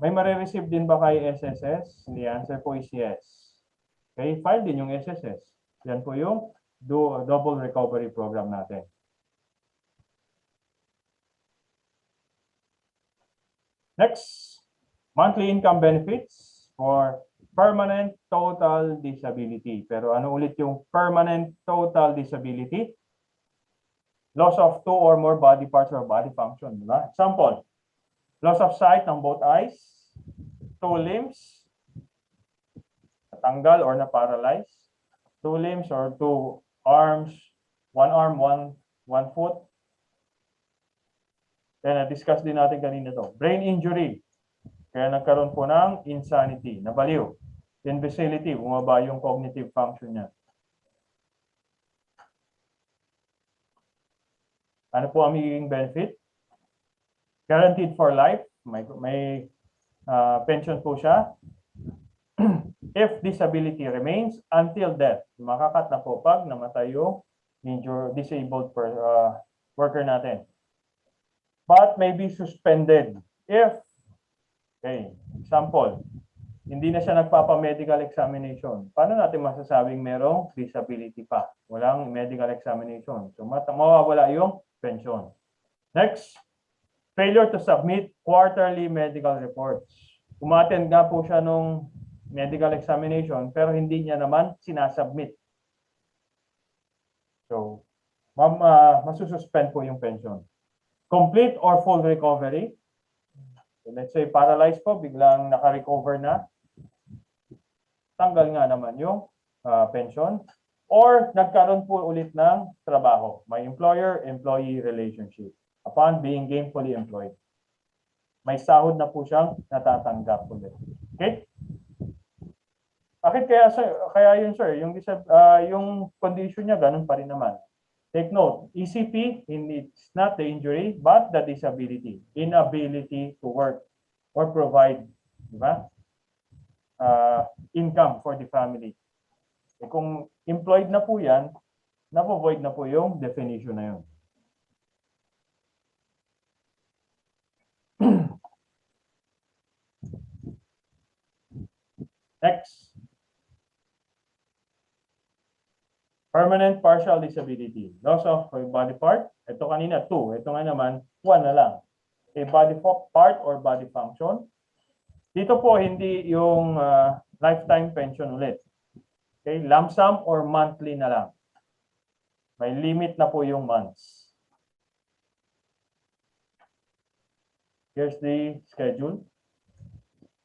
may ma-receive din ba kay SSS? The answer po is yes. Okay, file din yung SSS. Yan po yung double recovery program natin. Next, monthly income benefits for permanent total disability. Pero ano ulit yung permanent total disability? Loss of 2 or more body parts or body function. Diba? Example, loss of sight ng both eyes, 2 limbs, natanggal or na-paralyze, 2 limbs or 2 arms, 1 arm, 1 foot. Then, na-discuss din natin kanina to. Brain injury. Kaya nagkaroon po ng insanity, nabaliw. Imbecility, bumaba yung cognitive function niya. Ano po ang magiging benefit? Guaranteed for life. May pension po siya. If disability remains until death. Makakat na po pag namatay yung disabled worker natin. But may be suspended if, okay, example, hindi na siya nagpapa-medical examination. Paano natin masasabing merong disability pa? Walang medical examination. So mawawala yung pension. Next, failure to submit quarterly medical reports. Umattend nga po siya nung medical examination pero hindi niya naman sinasubmit. So, masususpend po yung pension. Complete or full recovery. So let's say paralyzed po, biglang naka-recover na. Tanggal nga naman yung pension. Or nagkaroon po ulit ng trabaho. May employer-employee relationship. Upon being gainfully employed. May sahod na po siyang natatanggap ulit. Okay? Bakit kaya yun, sir? Yung condition niya, ganun pa rin naman. Take note, ECP, it's not the injury, but the disability, inability to work or provide, di ba? Income for the family. Kung employed na po yan, na-void na po yung definition na yun. Next. Permanent partial disability. Loss of a body part. Ito kanina 2. Ito nga naman 1 na lang. A body part or body function. Dito po hindi yung lifetime pension ulit. Okay, lump sum or monthly na lang. May limit na po yung months. Here's the schedule.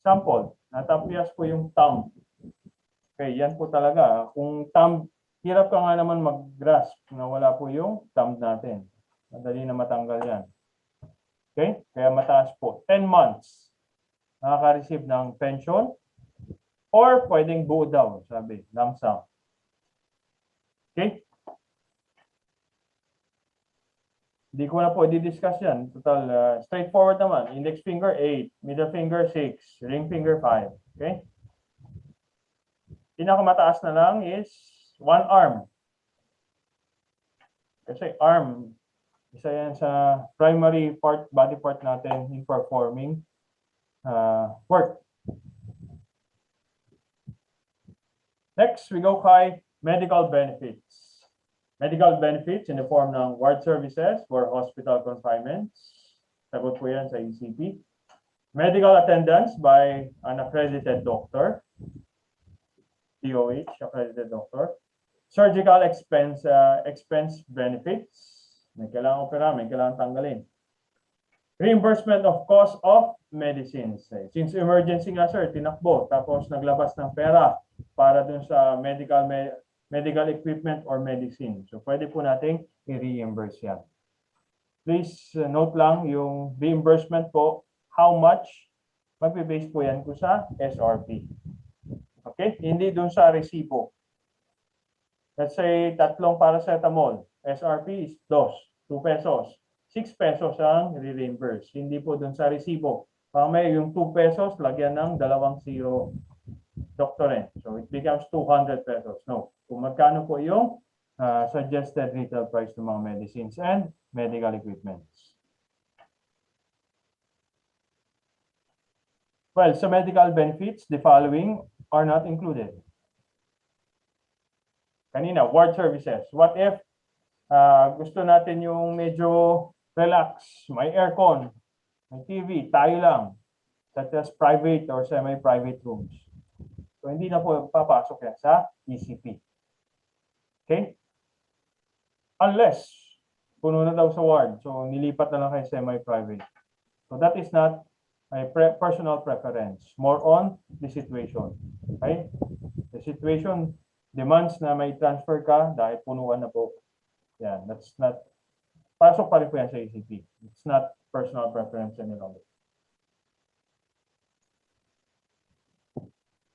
Sample, natapyas po yung thumb. Okay, yan po talaga. Kung thumb, hirap ka nga naman mag-grasp na wala po yung thumb natin. Madali na matanggal yan. Okay, kaya mataas po. 10 months, nakaka-receive ng pension or pwedeng buo daw, sabi, lump sum. Okay? Hindi ko na po i-discuss yan. Total, straightforward naman. Index finger 8, middle finger 6, ring finger 5. Okay? Pinakamataas na lang is 1 arm. Kasi arm, isa yan sa primary part, body part natin in performing work. Next, we go kay medical benefits. Medical benefits in the form ng ward services for hospital confinements. Sagot po yan sa ECP. Medical attendance by an accredited doctor. DOH, accredited doctor. Surgical expense benefits. May kailangan opera, may kailangan tanggalin. Reimbursement of cost of medicines. Since emergency nga sir, tinakbo, tapos naglabas ng pera para dun sa medical equipment or medicine. So pwede po nating i-reimburse yan. Please note lang yung reimbursement po, how much, magbe-base po yan ko sa SRP. Okay? Hindi dun sa resibo. Let's say, 3 paracetamol. SRP is 2 pesos. 6 pesos ang re-reimburse. Hindi po dun sa resibo. May yung 2 pesos, lagyan ng 2 zero. Doctorate. So it becomes 200 pesos. No. Kung magkano po yung suggested retail price ng mga medicines and medical equipments. Well, sa medical benefits, the following are not included. Kanina, ward services. What if gusto natin yung medyo relax, may aircon, may TV, tayo lang, such as private or semi-private rooms. So, hindi na po papasok yan sa ECP. Okay? Unless, puno na daw sa ward. So, nilipat na lang kayo semi-private. So, that is not my personal preference. More on the situation. Okay? The situation demands na may transfer ka dahil punuan na po. Yan. That's not, pasok pa rin po yan sa ECP. It's not personal preference any longer.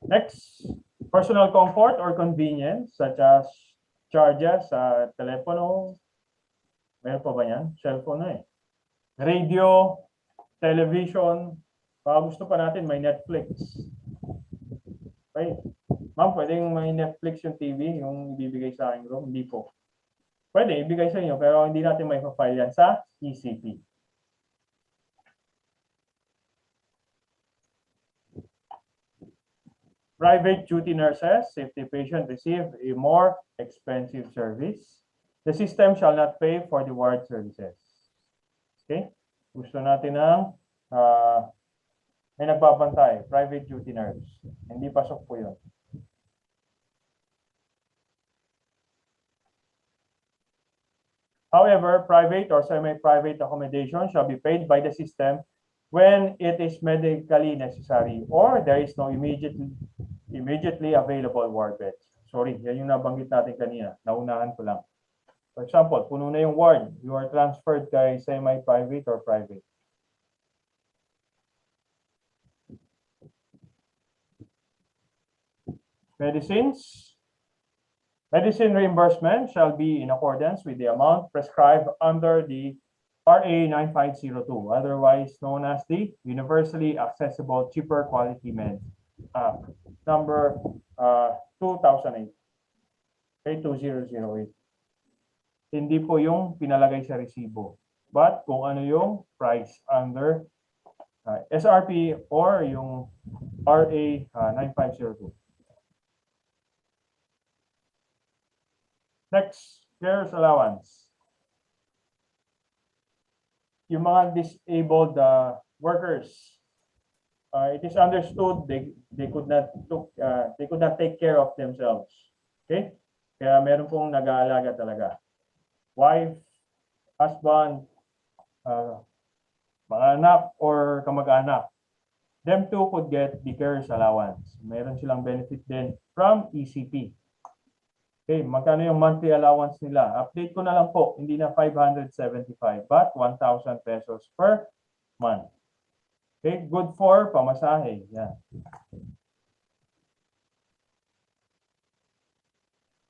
Next, personal comfort or convenience such as charges sa telepono. Meron pa ba yan? Cellphone na eh. Radio, television. Gusto pa natin may Netflix. Okay. Ma'am, pwedeng may Netflix yung TV, yung ibibigay sa aking room? Hindi po. Pwede, ibigay sa inyo, pero hindi natin may file yan sa ECP. Private duty nurses, if the patient receive a more expensive service, the system shall not pay for the ward services. Okay? Gusto natin ng may nagbabantay, private duty nurse. Hindi pasok po yun. However, private or semi-private accommodation shall be paid by the system when it is medically necessary or there is no immediately available ward beds. Sorry, yan yung nabanggit natin kanina. Naunahan ko lang. For example, puno na yung ward. You are transferred kay semi-private or private. Medicines. Medicine reimbursement shall be in accordance with the amount prescribed under the RA 9502, otherwise known as the Universally Accessible Cheaper Quality Med Act, number 2008. Okay, 2008. Hindi po yung pinalagay sa resibo, but kung ano yung price under SRP or yung RA 9502. Next, carers allowance. Yung mga disabled workers, it is understood they could not take care of themselves. Okay? Kaya meron pong nag-aalaga talaga. Wife, husband, mga anak or kamag-anak. Them too could get the carers allowance. Meron silang benefit din from ECP. Okay, magkano yung monthly allowance nila? Update ko na lang po, hindi na 575 but 1,000 pesos per month. Okay, good for pamasahe. Yan.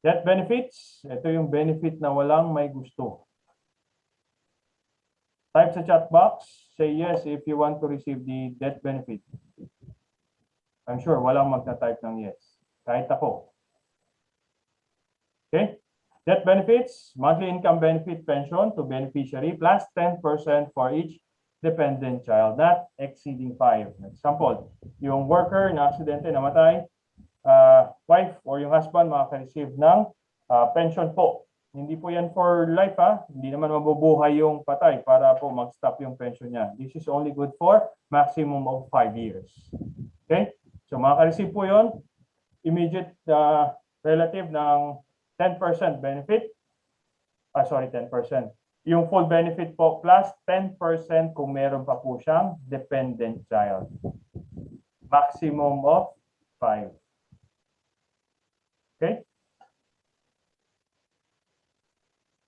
Death benefits, ito yung benefit na walang may gusto. Type sa chat box, say yes if you want to receive the death benefit. I'm sure walang magta-type ng yes. Kahit ako. Okay? Death benefits, monthly income benefit pension to beneficiary plus 10% for each dependent child, not exceeding 5. Example, yung worker na aksidente namatay, wife or yung husband makaka-receive ng pension po. Hindi po yan for life Hindi naman mabubuhay yung patay para po mag-stop yung pension niya. This is only good for maximum of 5 years. Okay? So makaka-receive po yun, immediate relative ng 10% benefit. 10%. Yung full benefit po plus 10% kung meron pa po siyang dependent child. Maximum of 5. Okay?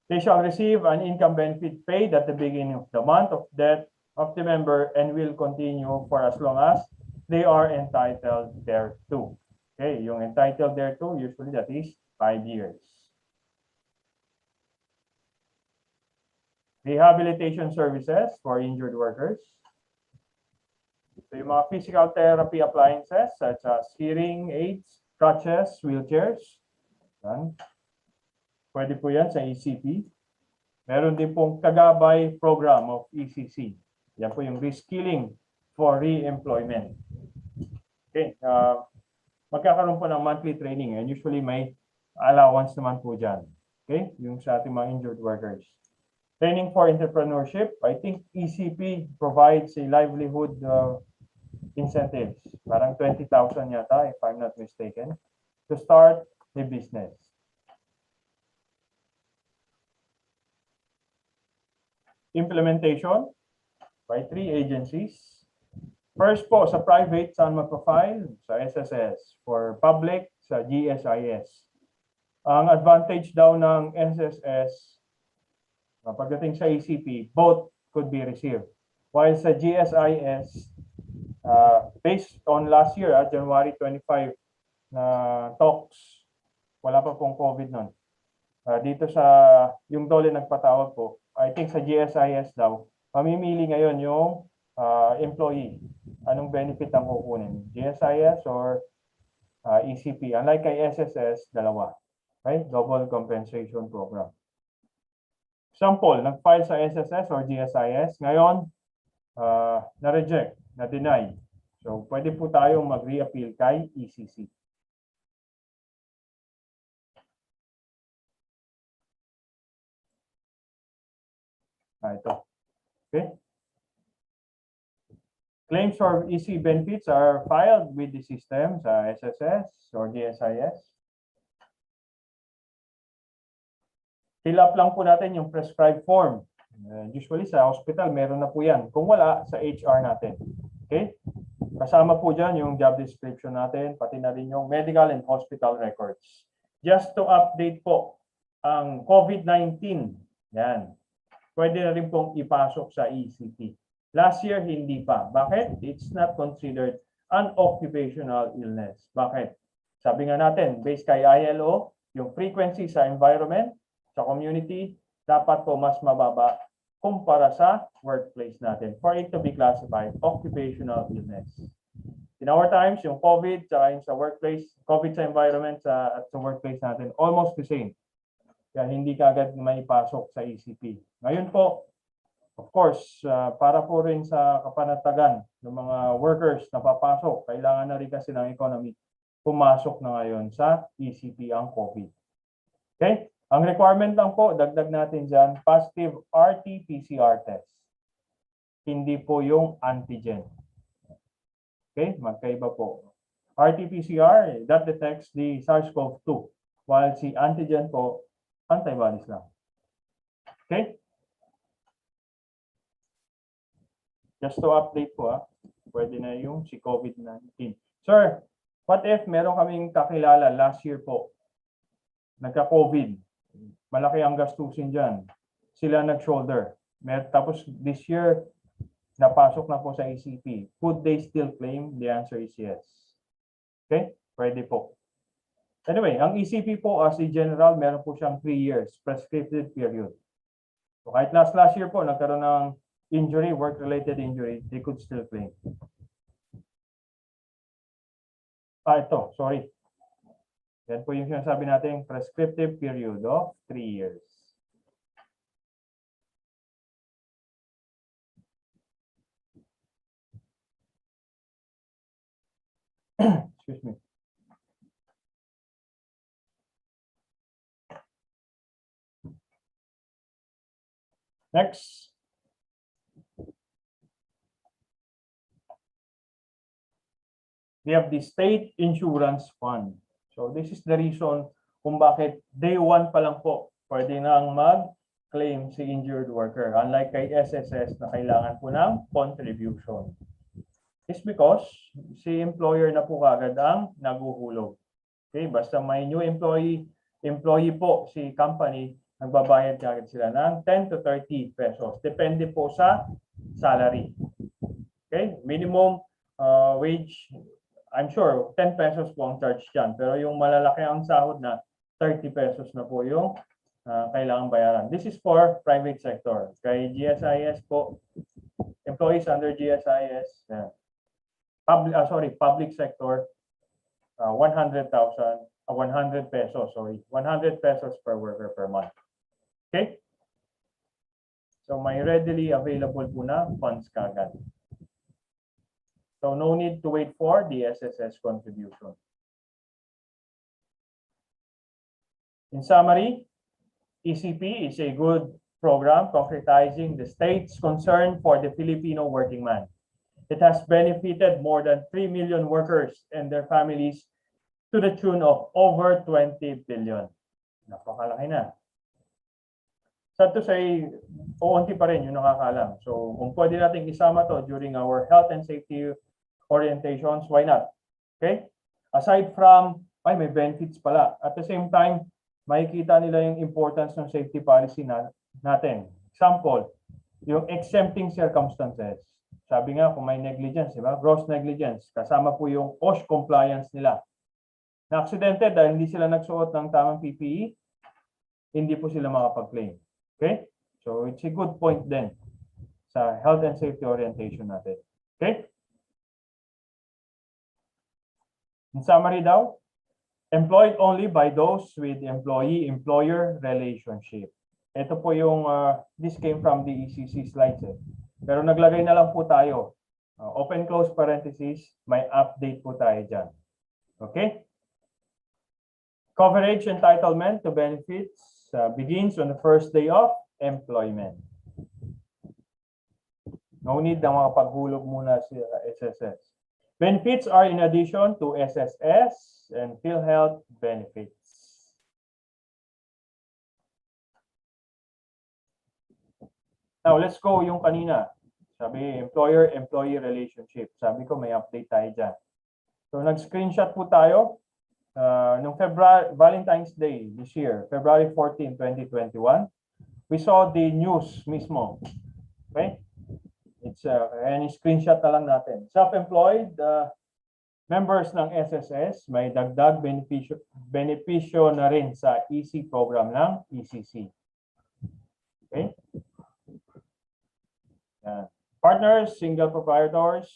They shall receive an income benefit paid at the beginning of the month of death of the member and will continue for as long as they are entitled thereto. Okay, yung entitled thereto, usually that is 5 years. Rehabilitation services for injured workers. So yung mga physical therapy appliances such as hearing aids, crutches, wheelchairs. Yan. Pwede po yan sa ECP. Meron din pong kagabay program of ECC. Yan po yung reskilling for re-employment. Okay. Magkakaroon po ng monthly training and usually may allowance naman po dyan. Okay? Yung sa ating mga injured workers. Training for entrepreneurship. I think ECP provides a livelihood incentives. Parang 20,000 yata if I'm not mistaken to start a business. Implementation by 3 agencies. First po, sa private, saan magpa-file? Sa SSS. For public, sa GSIS. Ang advantage daw ng SSS, pagdating sa ECP, both could be received. While sa GSIS, based on last year, January 25 na talks, wala pa pong COVID nun. Dito sa, yung DOLE nagpatawag po, I think sa GSIS daw, mamimili ngayon yung employee. Anong benefit ang kukunin? GSIS or ECP? Unlike kay SSS, dalawa. Right? Double compensation program. Sample, nag-file sa SSS or GSIS. Ngayon, na-reject, na-deny. So, pwede po tayong mag-re-appeal kay ECC. Ito. Okay. Claims for EC benefits are filed with the system sa SSS or GSIS. Fill up lang po natin yung prescribed form. Usually sa hospital, meron na po yan. Kung wala, sa HR natin. Okay? Kasama po dyan yung job description natin, pati na rin yung medical and hospital records. Just to update po, ang COVID-19, yan. Pwede na rin pong ipasok sa ECP. Last year, hindi pa. Bakit? It's not considered an occupational illness. Bakit? Sabi nga natin, based kay ILO, yung frequency sa environment, sa community, dapat po mas mababa kumpara sa workplace natin for it to be classified occupational illness. In our times, yung COVID, saka yung sa workplace, COVID sa environment at sa workplace natin, almost the same. Kaya hindi kagad may pasok sa ECP. Ngayon po, of course, para po rin sa kapanatagan ng mga workers na papasok, kailangan na rin kasi ng economy pumasok na ngayon sa ECP ang COVID. Okay? Ang requirement lang po, dagdag natin dyan, positive RT-PCR test. Hindi po yung antigen. Okay? Magkaiba po. RT-PCR, that detects the SARS-CoV-2. While si antigen po, antibodies lang. Okay? Just to update po, pwede na yung si COVID-19. Sir, what if meron kaming kakilala last year po, nagka-COVID, malaki ang gastusin dyan, sila nag-shoulder, tapos this year, napasok na po sa ECP, could they still claim? The answer is yes. Okay? Pwede po. Anyway, ang ECP po as a general, meron po siyang 3 years prescriptive period. So kahit last year po, nagkaroon ng injury, work-related injury, they could still claim. Ito, sorry. Yan po yung sinasabi natin, prescriptive period of 3 years. Excuse me. Next. We have the State Insurance Fund. So this is the reason kung bakit day 1 pa lang po pwede nang mag-claim si injured worker. Unlike kay SSS na kailangan po ng contribution. It's because si employer na po kagad ang naguhulog. Okay, basta may new employee po si company, nagbabayad kagad sila ng 10 to 30 pesos. Depende po sa salary. Okay, minimum wage, I'm sure 10 pesos po ang charge dyan. Pero yung malalaki ang sahod na 30 pesos na po yung kailangan bayaran. This is for private sector. Kay GSIS po, employees under GSIS, public sector, 100 pesos, 100 pesos per worker per month. Okay? So may readily available po na funds kagad. So no need to wait for the SSS contribution. In summary, ECP is a good program concretizing the state's concern for the Filipino working man. It has benefited more than 3 million workers and their families to the tune of over 20 billion. Napakalaki na. Sad to say, uunti pa rin yung nakakaalam. So kung pwede natin isama to during our health and safety orientations, why not? Okay? Aside from, may benefits pala. At the same time, makikita nila yung importance ng safety policy natin. Example, yung exempting circumstances. Sabi nga, kung may negligence, diba? Gross negligence, kasama po yung BOSH compliance nila. Na-aksidente dahil hindi sila nagsuot ng tamang PPE, hindi po sila makapag-claim. Okay? So, it's a good point din sa health and safety orientation natin. Okay? In summary daw, employed only by those with employee-employer relationship. Ito po yung, this came from the ECC slides. Pero naglagay na lang po tayo. Open close parenthesis, may update po tayo dyan. Okay? Coverage entitlement to benefits begins on the first day of employment. No need na mga paghulog muna sa SSS. Benefits are in addition to SSS and PhilHealth benefits. Now, let's go yung kanina. Sabi, employer-employee relationship. Sabi ko, may update tayo dyan. So, nag-screenshot po tayo nung Valentine's Day this year, February 14, 2021. We saw the news mismo. Okay? It's any screenshot na lang natin. Self-employed, members ng SSS, may dagdag benepisyo na rin sa EC program ng ECC. Okay? Yan. Partners, single proprietors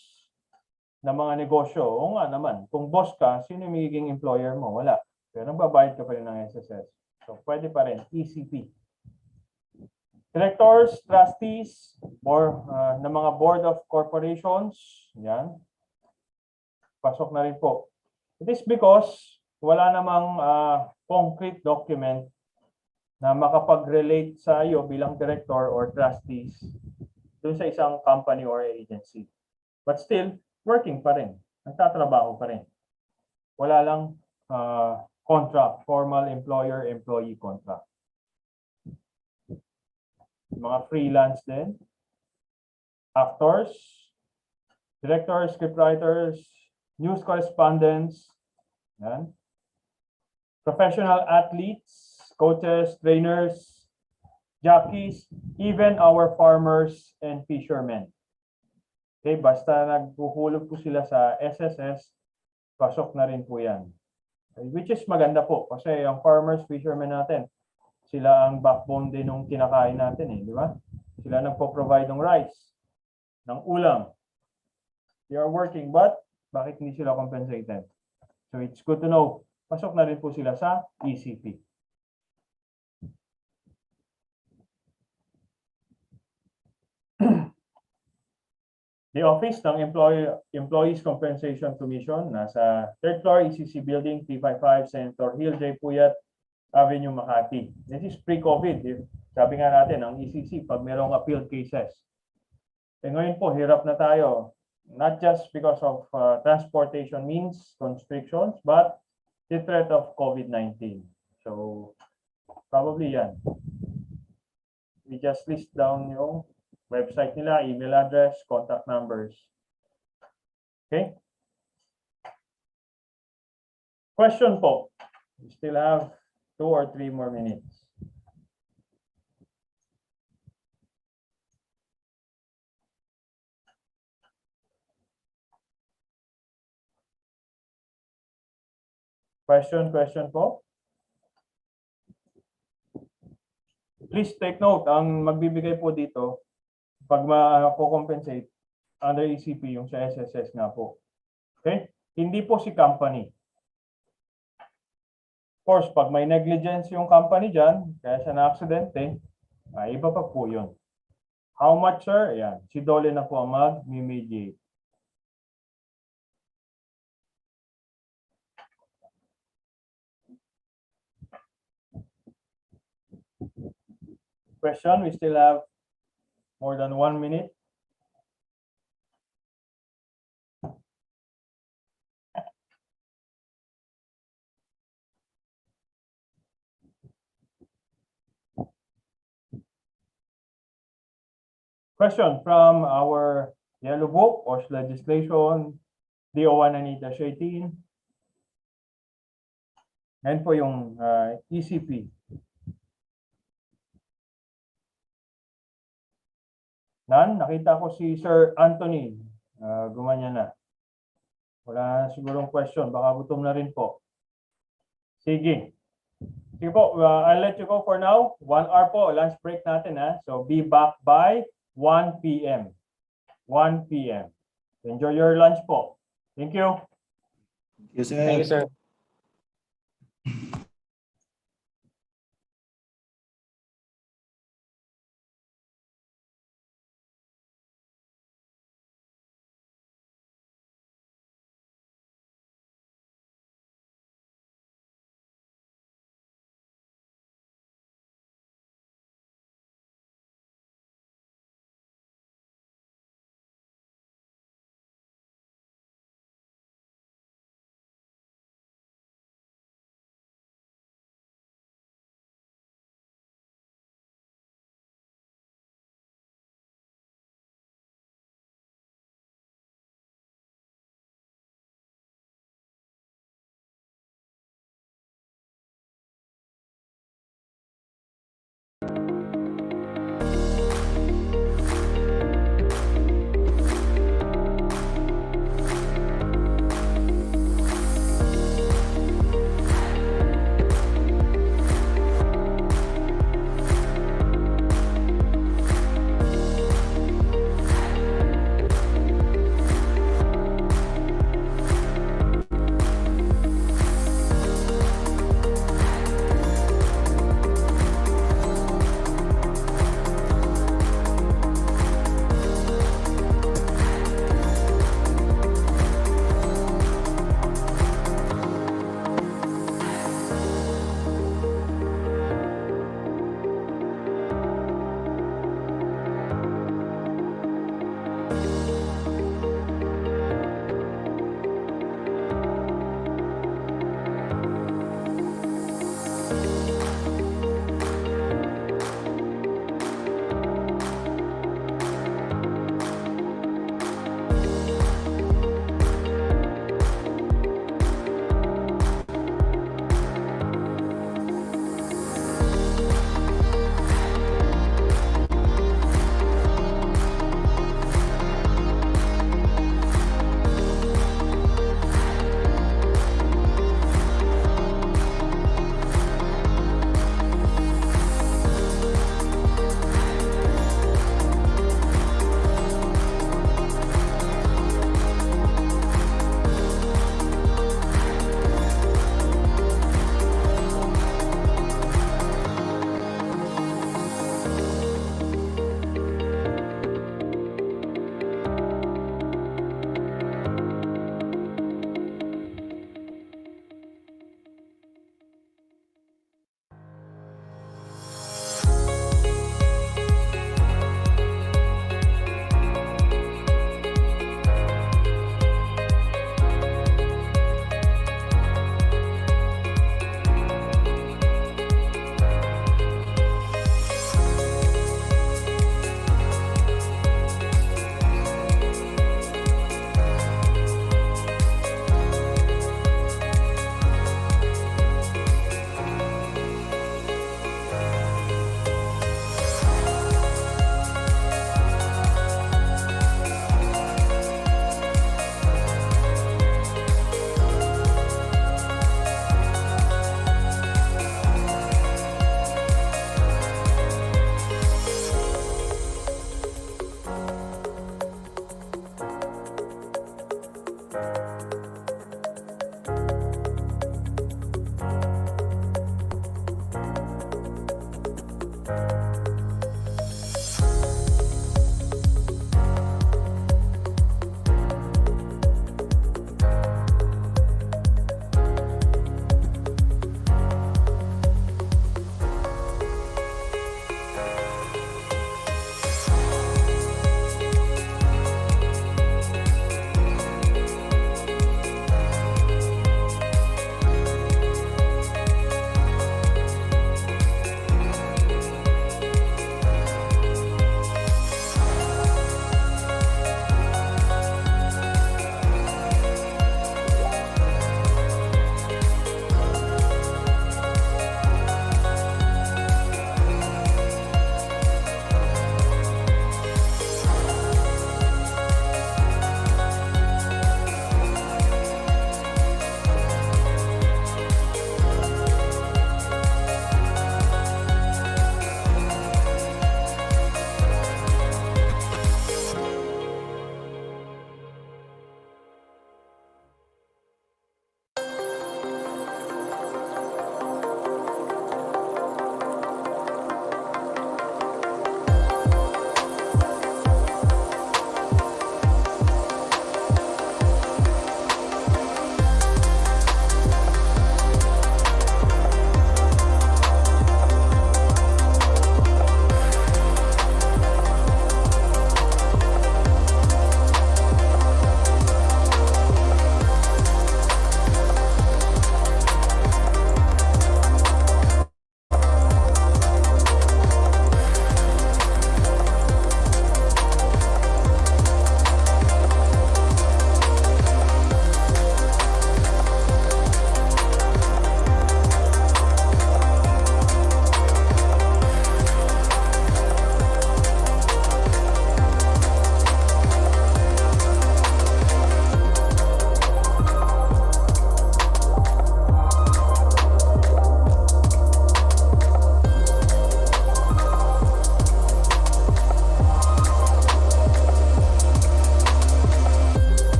ng mga negosyo. Oo nga naman, kung boss ka, sino yung magiging employer mo? Wala. Pero nagbabayad ka pa rin ng SSS. So, pwede pa rin, ECP. Directors, trustees, or ng mga board of corporations, yan. Pasok na rin po. It is because wala namang concrete document na makapag-relate sa iyo bilang director or trustees dun sa isang company or agency. But still, working pa rin. Nagtatrabaho pa rin. Wala lang contract, formal employer-employee contract. Mga freelance din. Actors, directors, scriptwriters, news correspondents, yan. Professional athletes, coaches, trainers, jockeys, even our farmers and fishermen. Okay, basta naghuhulog po sila sa SSS, pasok na rin po yan. Okay, which is maganda po kasi ang farmers, fishermen natin, sila ang backbone din ng kinakain natin eh, di ba? Sila nagpo-provide ng rice, ng ulam. They are working, but bakit hindi sila compensated? So it's good to know. Pasok na rin po sila sa ECP. The Office ng Employees Compensation Commission, nasa 3rd floor, ECC Building, 355 Senator Hill, J. Puyat Avenue, Makati. This is pre-COVID. Sabi nga natin, ang ECC, pag merong appeal cases. Ngayon po, hirap na tayo. Not just because of transportation means constrictions, but the threat of COVID-19. So, probably yan. We just list down yung website nila, email address, contact numbers. Okay? Question po. We still have 2 or 3 more minutes. Question po. Please take note, ang magbibigay po dito, pag ma-compensate, under ECP yung sa SSS nga po. Okay? Hindi po si company. Of course, pag may negligence yung company dyan, kaya siya na-aksidente, iba pa po yun. How much, sir? Ayan. Si Dole na po ang mag-mediate. Question, we still have more than 1 minute. Question from our yellow book, BOSH legislation, DO1 Anita 18. Ngayon po yung ECP. Nakita ko si Sir Anthony. Gumanya na. Wala sigurong question. Baka gutom na rin po. Sige. Sige po. I'll let you go for now. 1 hour po. Lunch break natin. So be back by 1 p.m. 1 p.m. Enjoy your lunch po. Thank you. Yes, sir. Thank you, sir.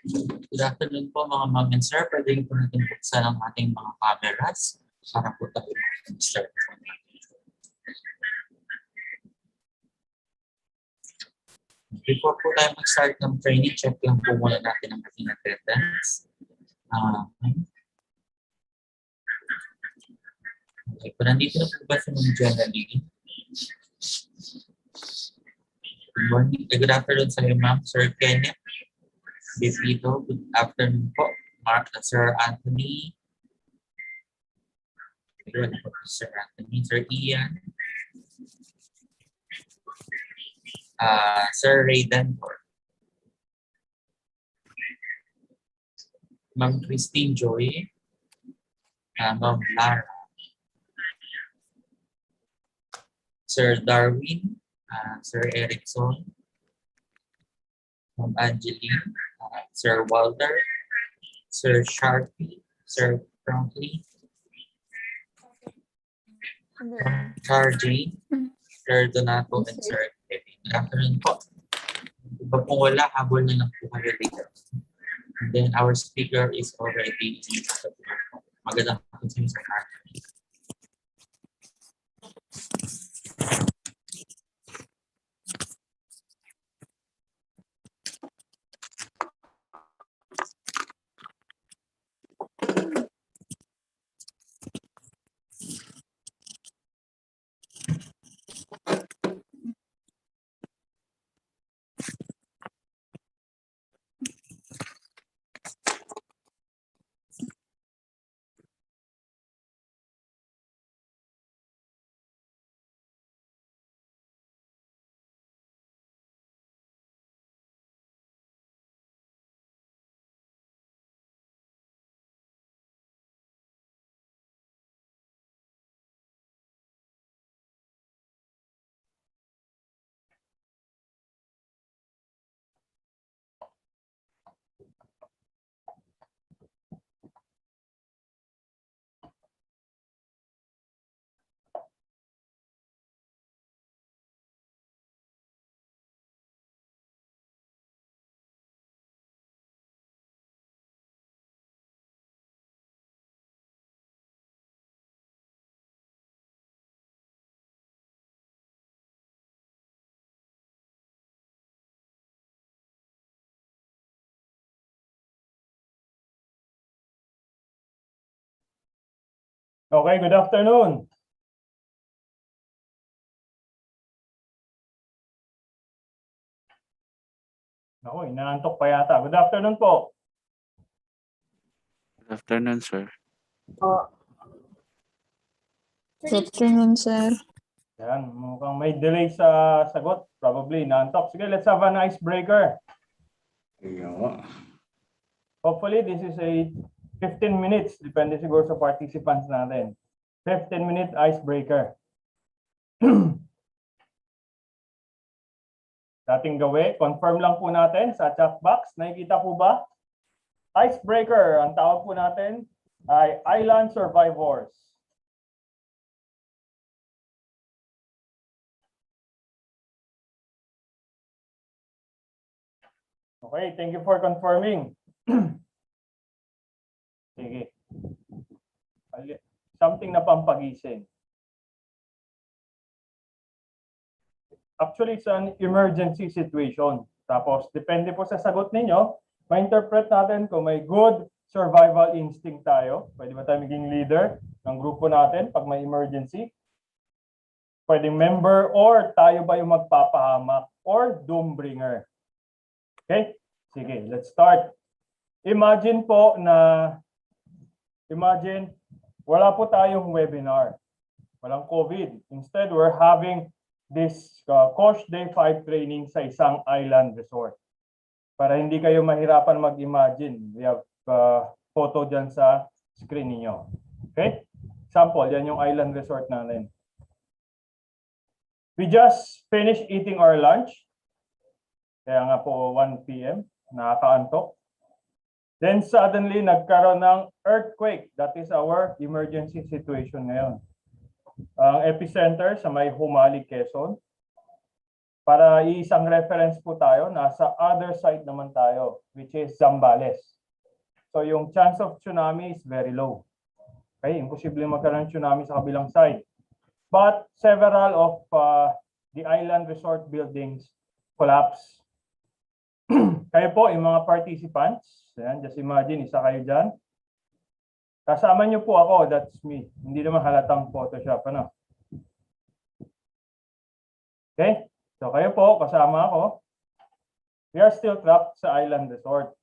Good afternoon po mga ma'am and sir. Pwede po natin buksan ang ating mga cameras para po tayo mag-start. Before po tayo mag-start ng training, check lang po muna natin ang ating attendance. Okay, kung nandito na po ba si Ma'am Jenny? Good morning. Good afternoon sa iyo, ma'am. Sir Kenneth. Bipito. Good afternoon po. Mark, Sir Anthony. Good po, Sir Anthony. Sir Ian. Sir Raydan po. Ma'am Christine Joy. Ma'am Lara. Sir Darwin. Sir Erickson. Ma'am Angeline. Sir Walter. Sir Sharpie. Sir Franklin. Sir Jane. Sir Donato and Sir Kevin. Good afternoon po. Iba po wala, habol na lang po kayo later. And then our speaker is already in the platform. Magandang hapon sa Sir. Okay, good afternoon. Ako, inaantok pa yata. Good afternoon po. Good afternoon, sir. Good afternoon, sir. Yan, mukhang may delay sa sagot. Probably inaantok. Sige, let's have an icebreaker. Hopefully, this is a 15 minutes. Depende siguro sa participants natin. 15-minute icebreaker. Dating gawin, confirm lang po natin sa chat box. Nakikita po ba? Icebreaker, ang tawag po natin ay Island Survivors. Okay, thank you for confirming. Sige. Something na pampagising. Actually, it's an emergency situation. Tapos, depende po sa sagot ninyo, ma-interpret natin kung may good survival instinct tayo. Pwede ba tayo maging leader ng grupo natin pag may emergency? Pwedeng member or tayo ba yung magpapahamak or doom bringer? Okay? Sige, let's start. Imagine wala po tayong webinar. Walang COVID. Instead, we're having this BOSH Day 5 training sa isang island resort. Para hindi kayo mahirapan mag-imagine. We have photo dyan sa screen niyo. Okay? Example, yan yung island resort natin. We just finished eating our lunch. Kaya nga po 1 p.m. Nakakaantok. Then suddenly nagkaroon ng earthquake. That is our emergency situation ngayon. Ang epicenter sa may Humali, Quezon. Para isang reference po tayo, nasa other side naman tayo, which is Zambales. So yung chance of tsunami is very low. Okay, imposible magkaroon ng tsunami sa kabilang side. But several of the island resort buildings collapse. Kayo po, yung mga participants, ayan, just imagine, isa kayo dyan. Kasama niyo po ako, that's me. Hindi naman halatang Photoshop, ano? Okay? So kayo po, kasama ako. We are still trapped sa island resort.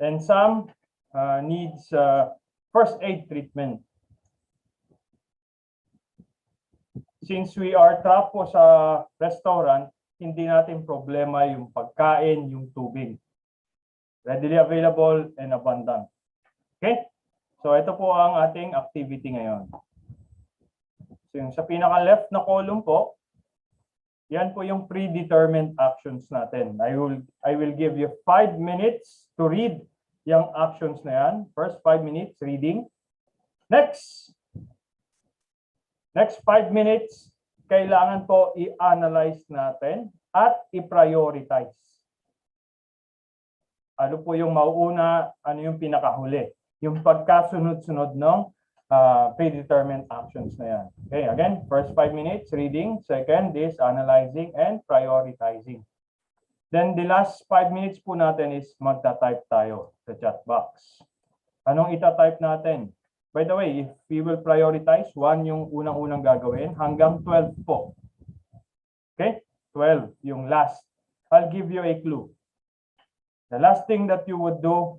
And some needs first aid treatment. Since we are trapped po sa restaurant, hindi natin problema yung pagkain, yung tubig. Readily available and abundant. Okay? So ito po ang ating activity ngayon. So yung sa pinaka-left na column po, yan po yung predetermined actions natin. I will give you 5 minutes to read yung actions na yan. First 5 minutes reading. Next 5 minutes, kailangan po i-analyze natin at i-prioritize. Ano po yung mauuna, ano yung pinakahuli. Yung pagkasunod-sunod ng predetermined actions na yan. Okay, again, first 5 minutes reading. Second is analyzing and prioritizing. Then the last 5 minutes po natin is magta-type tayo sa chat box. Anong ita-type natin? By the way, if we will prioritize, 1 yung unang-unang gagawin, hanggang 12 po. Okay? 12, yung last. I'll give you a clue. The last thing that you would do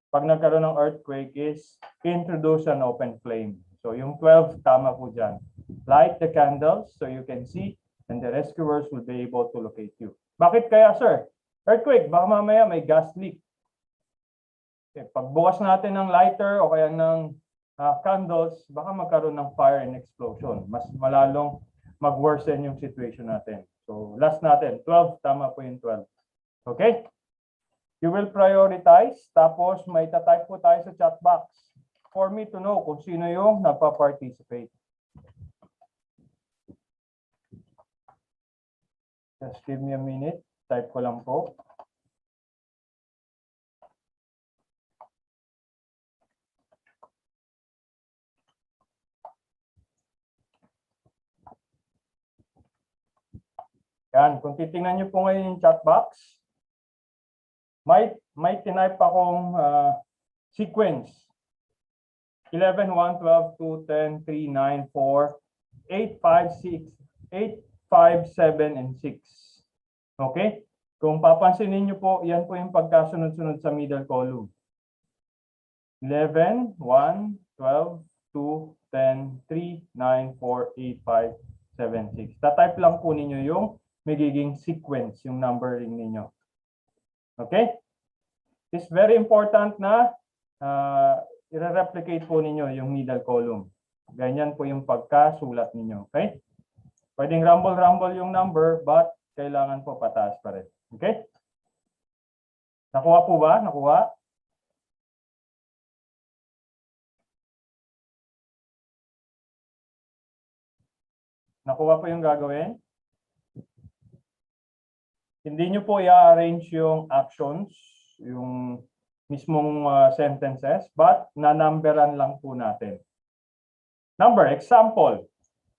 pag nagkaroon ng earthquake is introduce an open flame. So yung 12, tama po dyan. Light the candles so you can see and the rescuers will be able to locate you. Bakit kaya, sir? Earthquake, baka mamaya may gas leak. Okay, pagbukas natin ng lighter o kaya ng candles, baka magkaroon ng fire and explosion. Mas malalong mag-worsen yung situation natin. So last natin, 12, tama po yung 12. Okay? You will prioritize, tapos may tatype po tayo sa chat box for me to know kung sino yung nagpa-participate. Just give me a minute. Type ko lang po. Yan, kung titingnan niyo po ngayon yung chat box, may tinype akong sequence. 11, 1, 12, 2, 10, 3, 9, 4, 8, 5, 6, 8, 5, 7, and 6. Okay? Kung papansinin niyo po, yan po yung pagkasunod-sunod sa middle column. 11, 1, 12, 2, 10, 3, 9, 4, 8, 5, 7, 6. Tatype lang po ninyo yung magiging sequence, yung numbering ninyo. Okay? It's very important na i-replicate po ninyo yung middle column. Ganyan po yung pagkasulat ninyo. Okay? Pwedeng rumble-rumble yung number, but kailangan po pataas pa rin. Okay? Nakuha po ba? Nakuha? Nakuha po yung gagawin? Hindi nyo po i-arrange yung actions, yung mismong sentences, but nanumberan lang po natin. Number, example.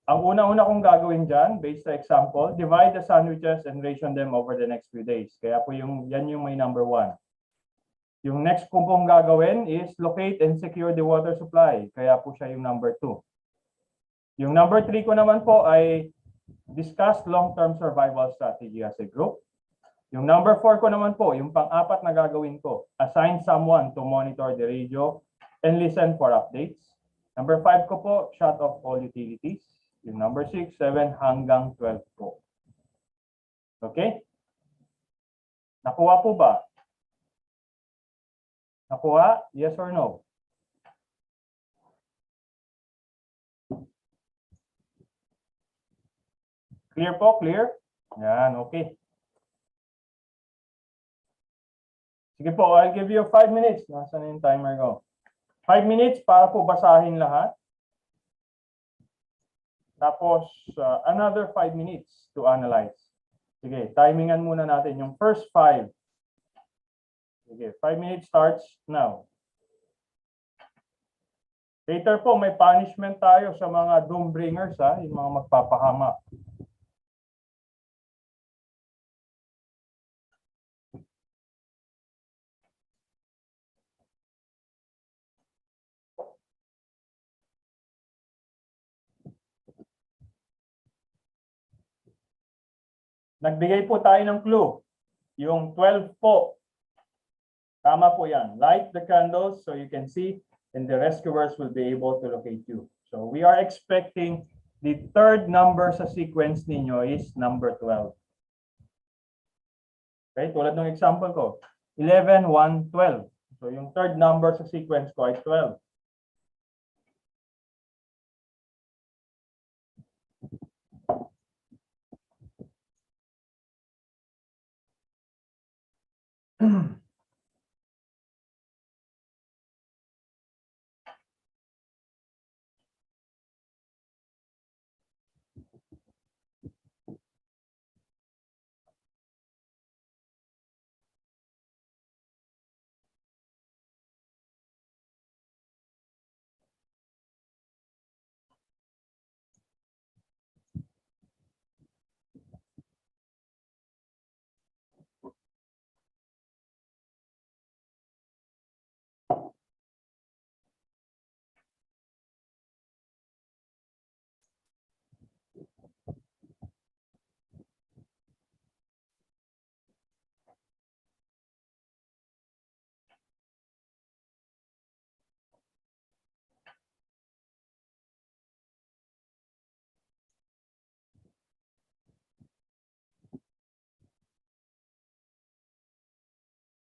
Ang una-una kong gagawin dyan, based sa example, divide the sandwiches and ration them over the next few days. Kaya po yan yung may number 1. Yung next kong pong gagawin is locate and secure the water supply. Kaya po siya yung number 2. Yung number 3 ko naman po ay discuss long-term survival strategy as a group. Yung number 4 ko naman po, yung pang-apat na gagawin ko, assign someone to monitor the radio and listen for updates. Number 5 ko po, shut off all utilities. Yung number 6, 7 hanggang 12 po. Okay? Nakuha po ba? Nakuha? Yes or no? Clear po? Clear? Yan, okay. Sige po, I'll give you 5 minutes. Nasaan yung timer ko? 5 minutes para po basahin lahat. Tapos, another 5 minutes to analyze. Sige, timingan muna natin yung first 5. Sige, 5 minutes starts now. Later po, may punishment tayo sa mga doom bringers, ha? Yung mga magpapahama. Nagbigay po tayo ng clue. Yung 12 po. Tama po yan. Light the candles so you can see and the rescuers will be able to locate you. So we are expecting the third number sa sequence ninyo is number 12. Okay, tulad ng example ko. 11, 1, 12. So yung third number sa sequence ko ay 12.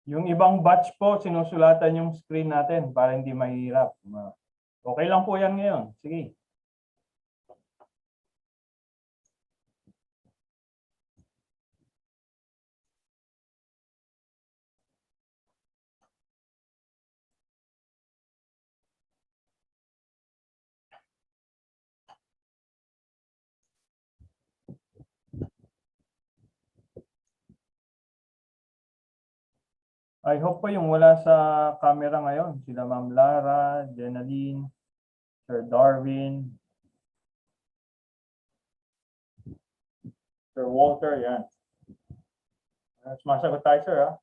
Yung ibang batch po, sinusulatan yung screen natin para hindi mahirap. Okay lang po yan ngayon. Sige. I hope po yung wala sa camera ngayon. Sila Ma'am Lara, Jenaline, Sir Darwin, Sir Walter, yan. Sumasagot tayo, sir, ha?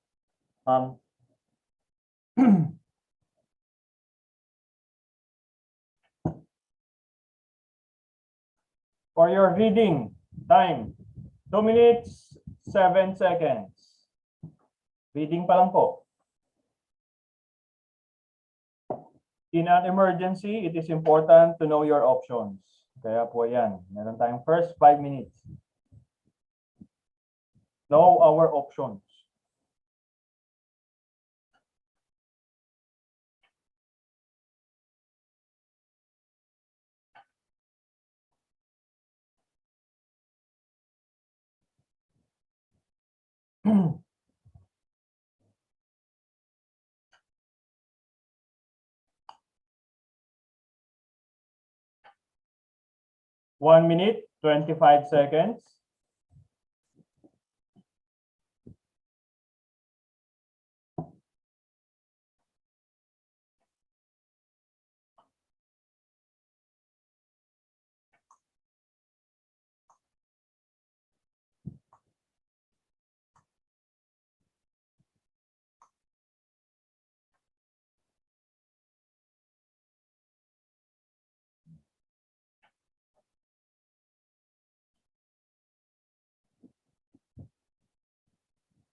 For your reading time, 2 minutes, 7 seconds. Reading pa lang po. In an emergency, it is important to know your options. Kaya po yan. Meron tayong first 5 minutes. Know our options. One minute, 25 seconds.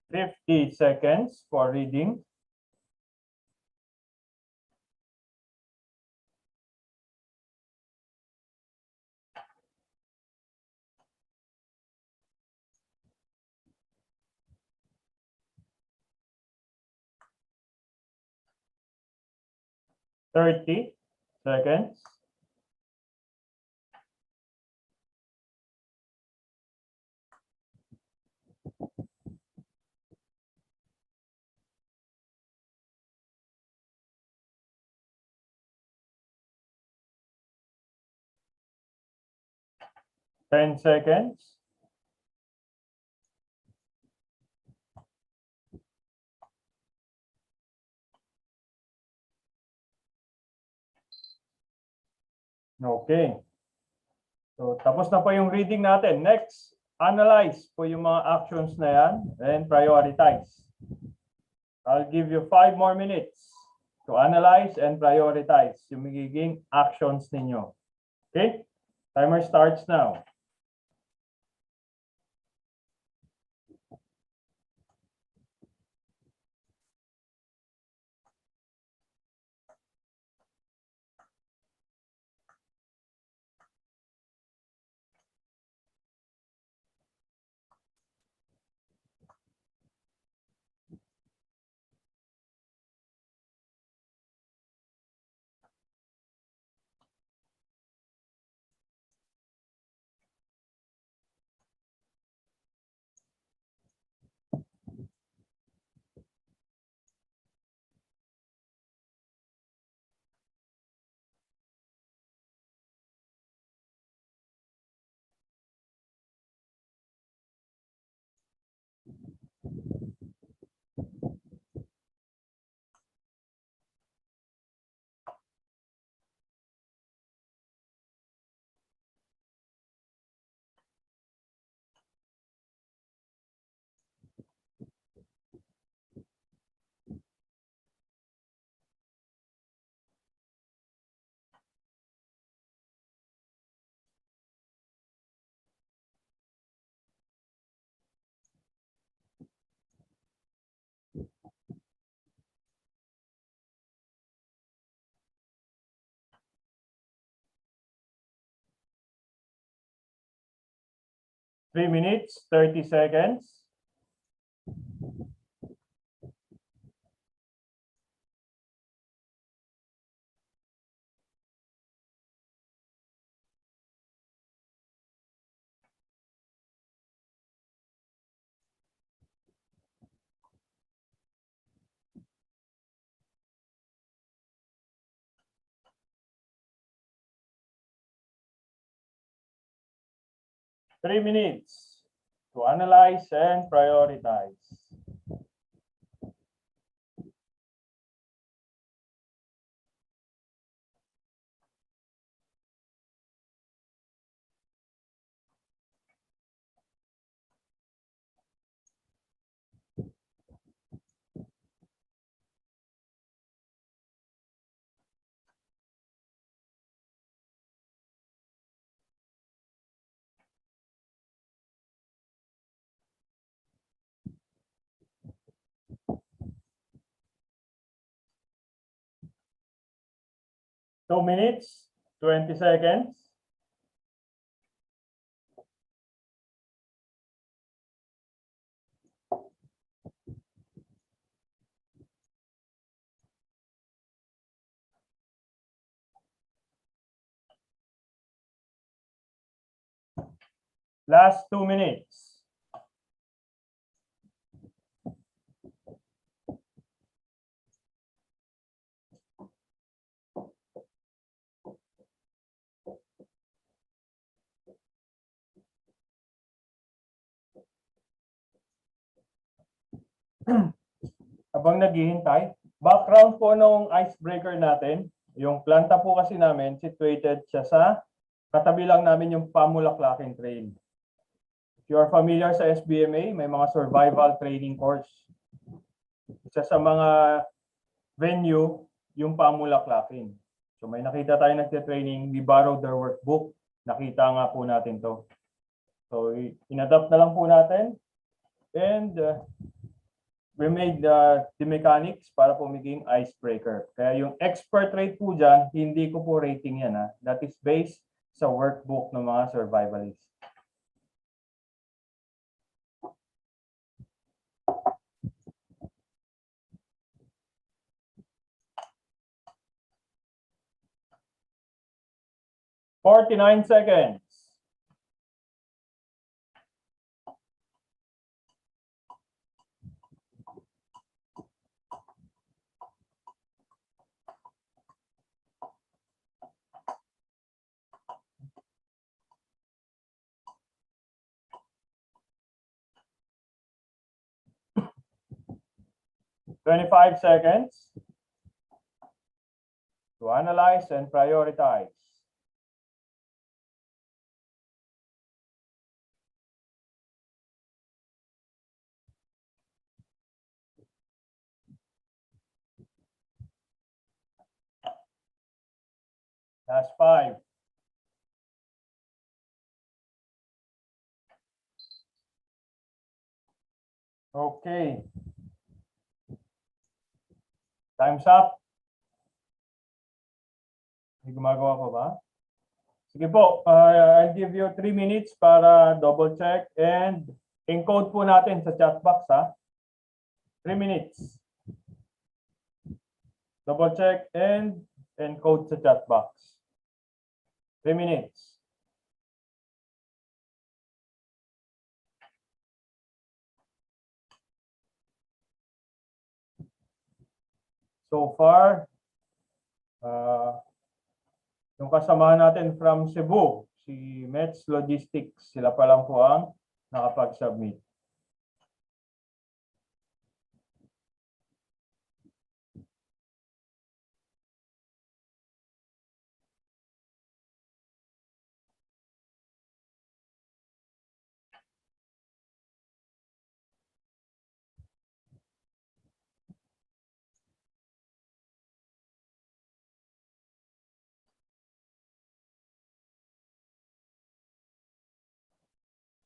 $50 for reading. $30. 10 seconds. Okay. So, tapos na po yung reading natin. Next, analyze po yung mga actions na yan and prioritize. I'll give you 5 more minutes to analyze and prioritize yung magiging actions ninyo. Okay? Timer starts now. Three minutes, 30 seconds. Three minutes to analyze and prioritize. Two minutes, 20 seconds. Last 2 minutes. Habang naghihintay, background po nung icebreaker natin, yung planta po kasi namin, situated siya sa katabi lang namin yung Pamulaklaking Trail. If you are familiar sa SBMA, may mga survival training course. Isa sa mga venue, yung Pamulaklaking. So may nakita tayo nagte-training, we borrowed their workbook. Nakita nga po natin to. So in-adapt na lang po natin. And we made the mechanics para po maging icebreaker. Kaya yung expert rate po dyan, hindi ko po rating yan. That is based sa workbook ng mga survivalists. "49 seconds. "25 seconds to analyze and prioritize. Last 5. Okay. Time's up. May gumagawa ko ba? Sige po, I'll give you 3 minutes para double check and encode po natin sa chat box ha. 3 minutes. Double check and encode sa chat box. 3 minutes. So far, yung kasamahan natin from Cebu, si Mets Logistics, sila pa lang po ang nakapag-submit.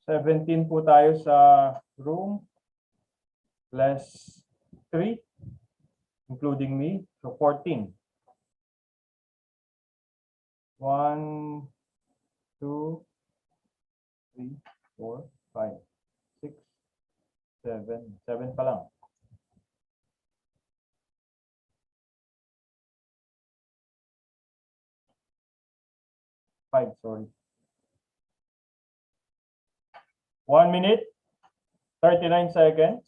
+17 po tayo sa room, +3, including me, so 14. 1, 2, 3, 4, 5, 6, 7. 7 pa lang. 5, sorry. 1 minute, 39 seconds.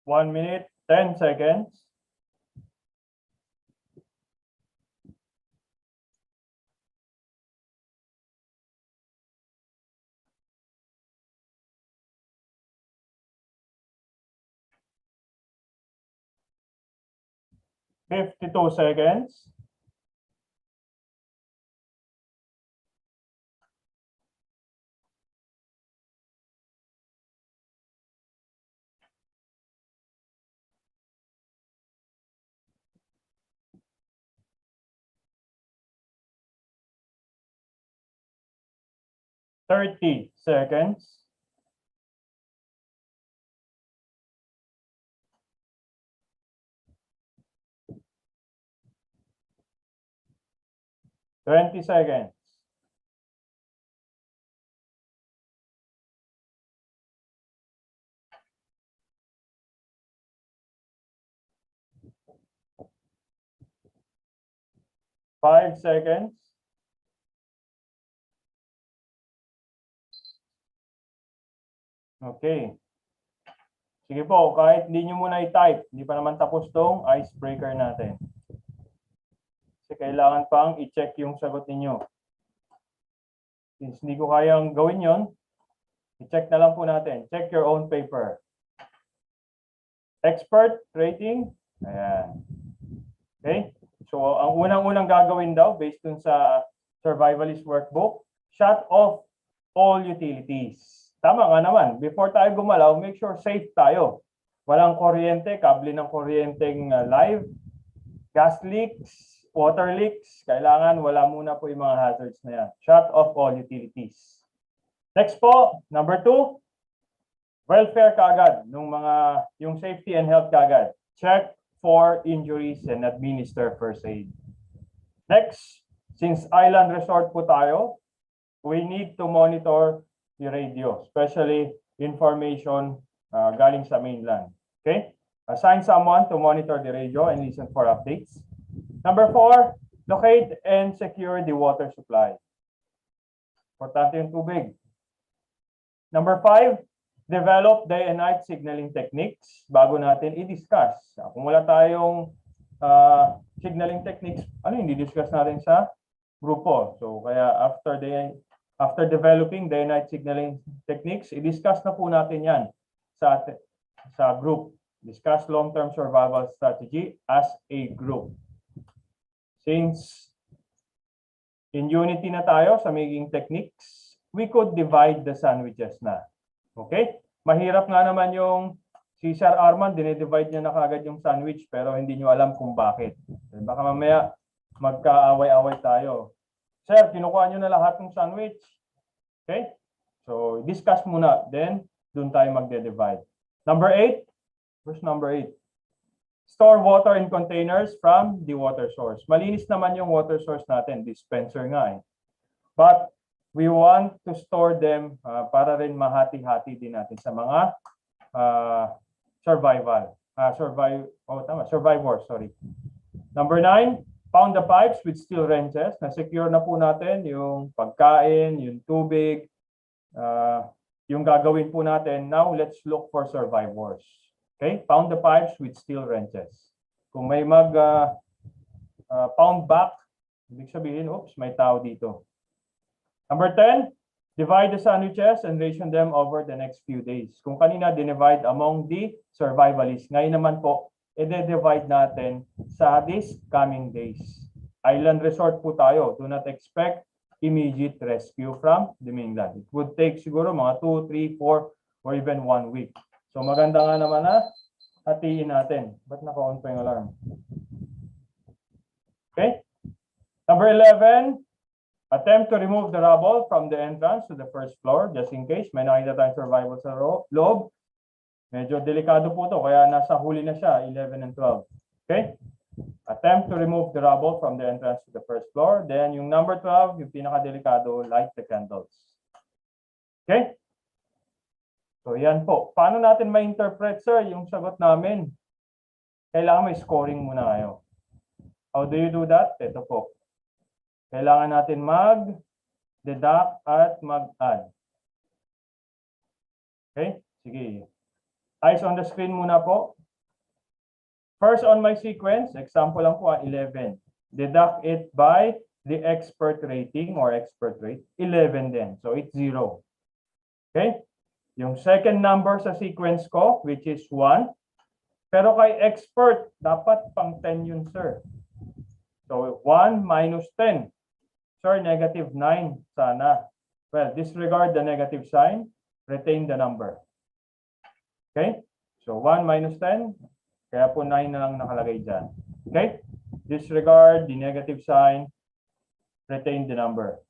One minute, 10 seconds. $52 seconds. $30 seconds. $20 seconds. $5 seconds. Okay. Sige po, kahit hindi nyo muna i-type, hindi pa naman tapos tong icebreaker natin. Kasi kailangan pang i-check yung sagot ninyo. Since hindi ko kayang gawin yon, i-check na lang po natin. Check your own paper. Expert rating. Ayan. Okay? So, ang unang-unang gagawin daw, based dun sa survivalist workbook, shut off all utilities. Tama nga naman. Before tayo gumalaw, make sure safe tayo. Walang kuryente, kable ng kuryenteng live, gas leaks, water leaks. Kailangan wala muna po yung mga hazards na yan. Shut off all utilities. Next po, number 2, welfare kaagad, yung safety and health kaagad. Check for injuries and administer first aid. Next, since island resort po tayo, we need to monitor the radio, especially information galing sa mainland. Okay? Assign someone to monitor the radio and listen for updates. Number 4, locate and secure the water supply. Importante yung tubig. Number 5, develop day and night signaling techniques bago natin i-discuss. Kung wala tayong signaling techniques, ano yung i-discuss natin sa grupo? So, kaya after After developing day-night signaling techniques, i-discuss na po natin yan sa group. Discuss long-term survival strategy as a group. Since in unity na tayo sa making techniques, we could divide the sandwiches na. Okay? Mahirap nga naman yung si Sir Arman, dinidivide niya na kagad yung sandwich pero hindi nyo alam kung bakit. Baka mamaya magkaaway-away tayo. Sir, kinukuha nyo na lahat ng sandwich. Okay? So, discuss muna. Then, dun tayo magde-divide. Number 8. Where's number 8? Store water in containers from the water source. Malinis naman yung water source natin. Dispenser nga eh. But, we want to store them para rin mahati-hati din natin sa mga survivors, sorry. Number 9. Pound the pipes with steel wrenches. Na-secure na po natin yung pagkain, yung tubig, yung gagawin po natin. Now, let's look for survivors. Okay? Pound the pipes with steel wrenches. Kung may pound back, ibig sabihin, oops, may tao dito. Number 10, divide the sandwiches and ration them over the next few days. Kung kanina, dinivide among the survivalists. Ngayon naman po, i-divide natin sa these coming days. Island resort po tayo. Do not expect immediate rescue from the mainland. It would take siguro mga 2, 3, 4, or even 1 week. So maganda nga naman na hatiin natin. Ba't naka-on pa yung alarm? Okay. Number 11, attempt to remove the rubble from the entrance to the first floor just in case may nakita tayong survival sa loob. Medyo delikado po to, kaya nasa huli na siya, 11 and 12. Okay? Attempt to remove the rubble from the entrance to the first floor. Then yung number 12, yung pinakadelikado, light the candles. Okay? So yan po. Paano natin ma-interpret, sir, yung sagot namin? Kailangan may scoring muna kayo. How do you do that? Ito po. Kailangan natin mag-deduct at mag-add. Okay? Sige. Eyes on the screen muna po. First on my sequence, example lang po, 11. Deduct it by the expert rating or expert rate, 11 din. So it's 0. Okay? Yung second number sa sequence ko, which is 1. Pero kay expert, dapat pang 10 yun, sir. So 1 minus 10. Sir, negative 9 sana. Well, disregard the negative sign, retain the number. Okay? So 1 minus 10, kaya po 9 na lang nakalagay dyan. Okay? Disregard the negative sign, retain the number.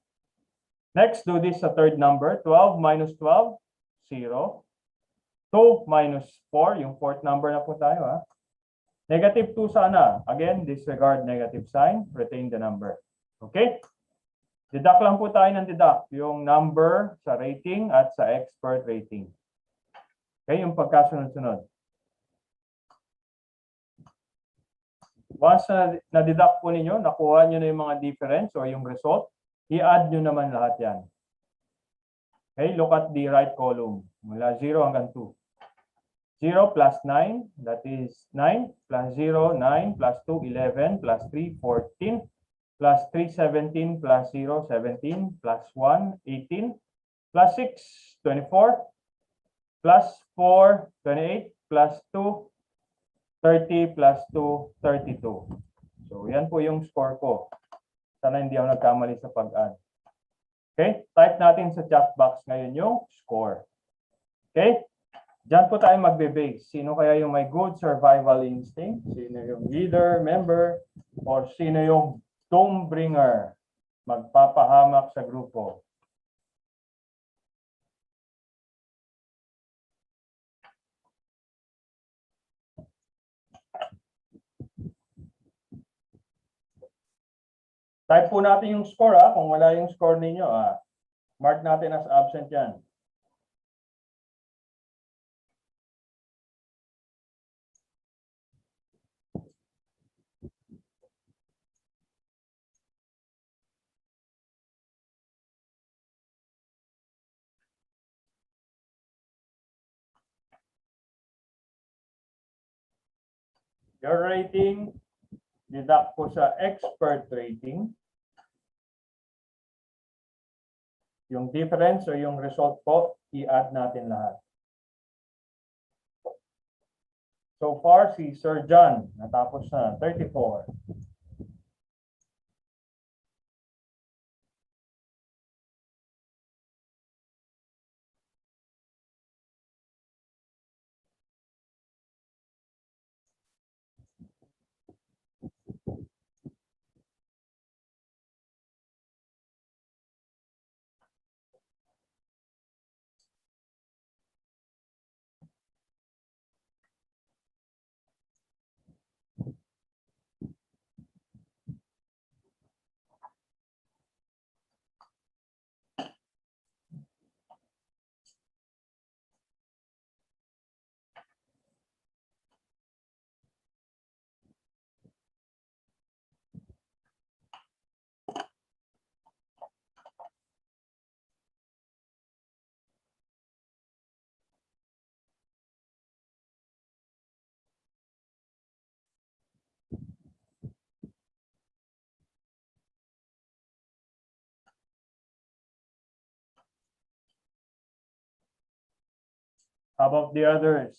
Next, do this sa third number. 12 minus 12, 0. 2 minus 4, yung fourth number na po tayo. Ha? Negative 2 sana. Again, disregard negative sign, retain the number. Okay? Deduct lang po tayo ng deduct. Yung number sa rating at sa expert rating. Okay, yung pagkasunod-sunod. Once na deduct po ninyo, nakuha nyo na yung mga difference o yung result, i-add nyo naman lahat yan. Okay, look at the right column. Mula 0 hanggang 2. 0 plus 9, that is 9, plus 0, 9, plus 2, 11, plus 3, 14, plus 3, 17, plus 0, 17, plus 1, 18, plus 6, 24, plus 4, 28, plus 2, 30, plus 2, 32. So, yan po yung score ko. Sana hindi ako nagkamali sa pag-add. Okay? Type natin sa chat box ngayon yung score. Okay? Diyan po tayo magbe-base. Sino kaya yung may good survival instinct? Sino yung leader, member, or sino yung doom bringer? Magpapahamak sa grupo. Type po natin yung score kung wala yung score ninyo mark natin as absent yan. Your rating, deduct po sa expert rating. Yung difference o yung result po, i-add natin lahat. So far, si Sir John, natapos na, 34. How about the others?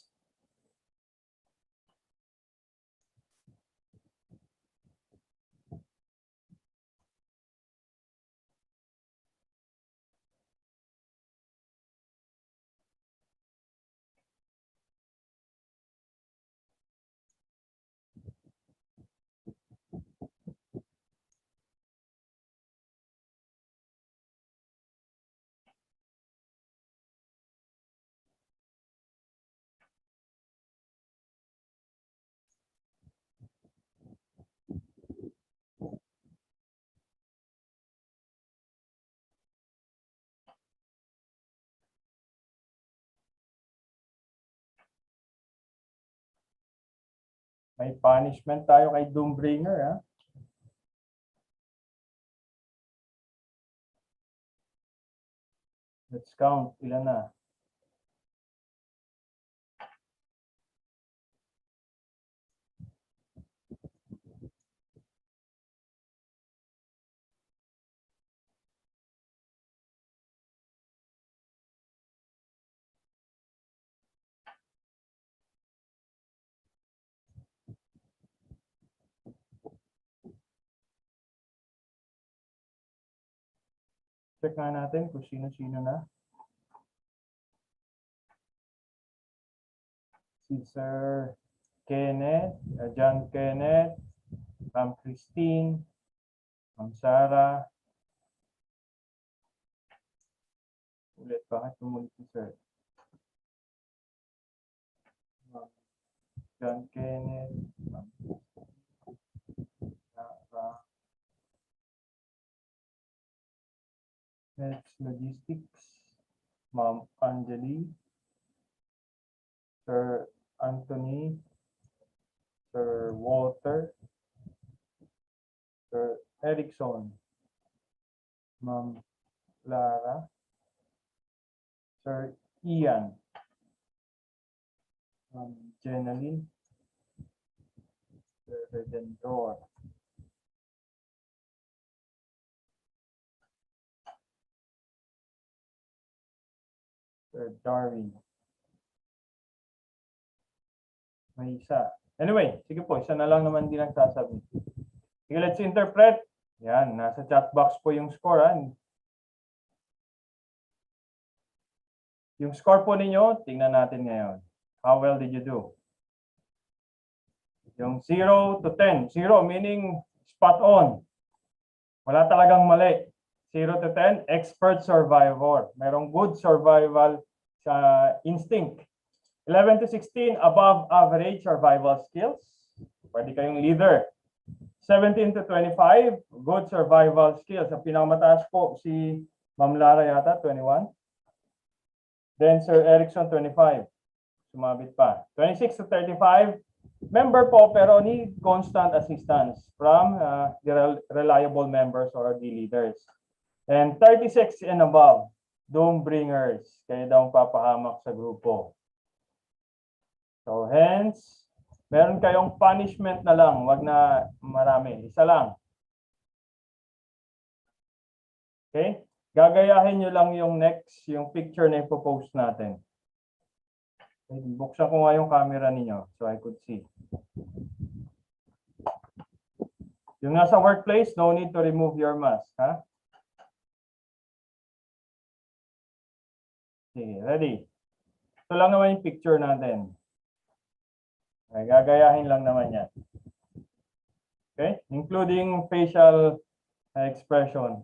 May punishment tayo kay Doombringer, ha? Let's count. Ilan na? Check nga natin kung sino-sino na. Si Sir Kenneth, John Kenneth, Ma'am Christine, Ma'am Sarah. Ulit, bakit tumulit si Sir? Ma'am John Kenneth, Ma'am Sarah. Next, Logistics, Ma'am Angeli, Sir Anthony, Sir Walter, Sir Erickson, Ma'am Lara, Sir Ian, Ma'am Jenaline, Sir Redentor, Sir Darwin. May isa. Anyway, sige po, isa na lang naman din ang sasabi. Sige, let's interpret. Yan, nasa chat box po yung score. Ha? Yung score po ninyo, tingnan natin ngayon. How well did you do? Yung 0 to 10. 0 meaning spot on. Wala talagang mali. 0 to 10, expert survivor. Merong good survival instinct. 11 to 16, above average survival skills. Pwede kayong leader. 17 to 25, good survival skills. Ang pinakamataas po si Ma'am Lara yata, 21. Then Sir Erickson, 25. Sumabit pa. 26 to 35, member po pero need constant assistance from the reliable members or the leaders. And 36 and above, doom bringers. Kaya daw papahamak sa grupo. So hence, meron kayong punishment na lang. Wag na marami. Isa lang. Okay? Gagayahin nyo lang yung next, yung picture na ipopost natin. Buksan ko nga yung camera ninyo so I could see. Yung nasa workplace, no need to remove your mask. Ha? Okay, ready? Ito lang naman yung picture natin. Okay, gagayahin lang naman yan. Okay? Including facial expression.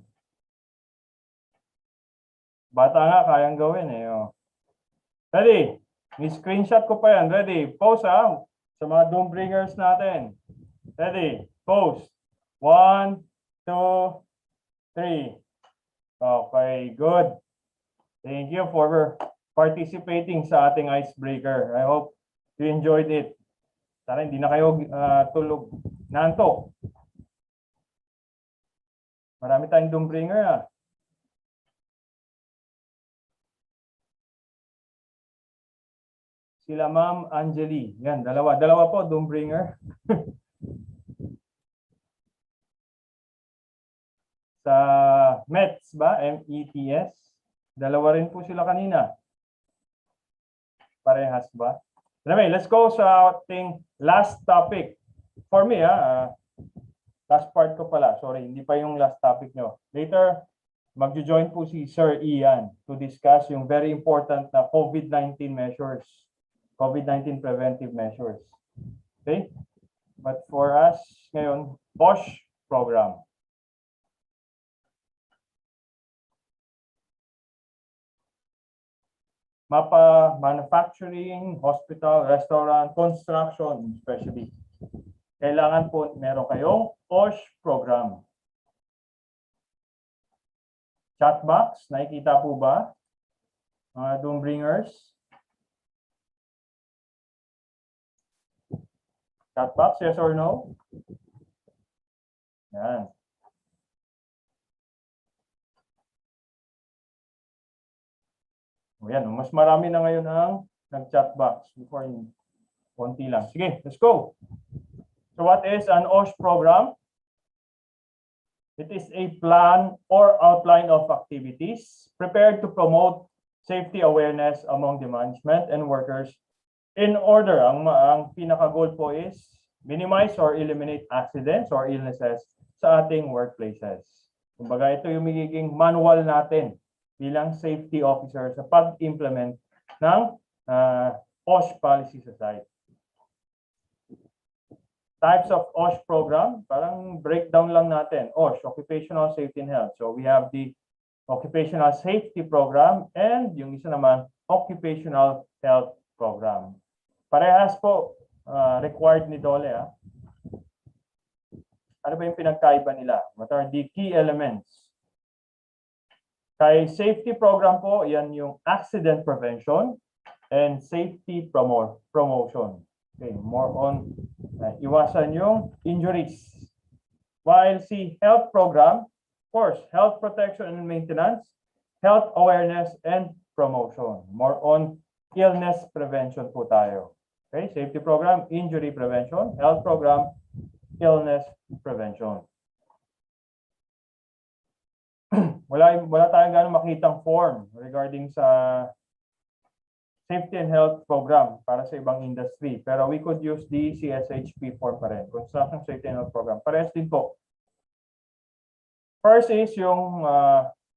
Bata nga, kayang gawin eh. Oh. Ready? Ni-screenshot ko pa yan. Ready? Pose ha. Sa mga doom bringers natin. Ready? Pose. 1, 2, 3. Okay, good. Thank you for participating sa ating icebreaker. I hope you enjoyed it. Sana hindi na kayo tulog. Nantok. Marami tayong doom bringer ha. Sila Ma'am Angeli. Yan, dalawa. Dalawa po, doom bringer. Sa METS ba? METS. Dalawa rin po sila kanina. Parehas ba? Anyway, let's go sa ating last topic. For me, last part ko pala. Sorry, hindi pa yung last topic nyo. Later, magjo-join po si Sir Ian to discuss yung very important na COVID-19 measures. COVID-19 preventive measures. Okay? But for us, ngayon, BOSH program. Mapa, manufacturing, hospital, restaurant, construction, especially. Kailangan po meron kayong BOSH program. Chat box, nakikita po ba? Mga doom bringers. Chat box, yes or no? Yan. O yan, mas marami na ngayon ang nag-chat box. Before, konti lang. Sige, let's go. So what is an OSH program? It is a plan or outline of activities prepared to promote safety awareness among the management and workers in order. Ang pinaka-goal po is minimize or eliminate accidents or illnesses sa ating workplaces. Kumbaga, ito yung magiging manual natin bilang safety officer sa pag-implement ng OSH policy sa site. Types of OSH program, parang breakdown lang natin. OSH, Occupational Safety and Health. So we have the Occupational Safety Program and yung isa naman, Occupational Health Program. Parehas po required ni DOLE. Ano ba yung pinagkaiba nila? What are the key elements? Kay safety program po, yan yung accident prevention and safety promotion. Okay, more on iwasan yung injuries. While si health program, of course, health protection and maintenance, health awareness and promotion. More on illness prevention po tayo. Okay, safety program, injury prevention, health program, illness prevention. Wala tayong gano'ng makitang form regarding sa safety and health program para sa ibang industry. Pero we could use the CSHP form pa rin. Construction Safety and Health Program. Parehas din po. First is yung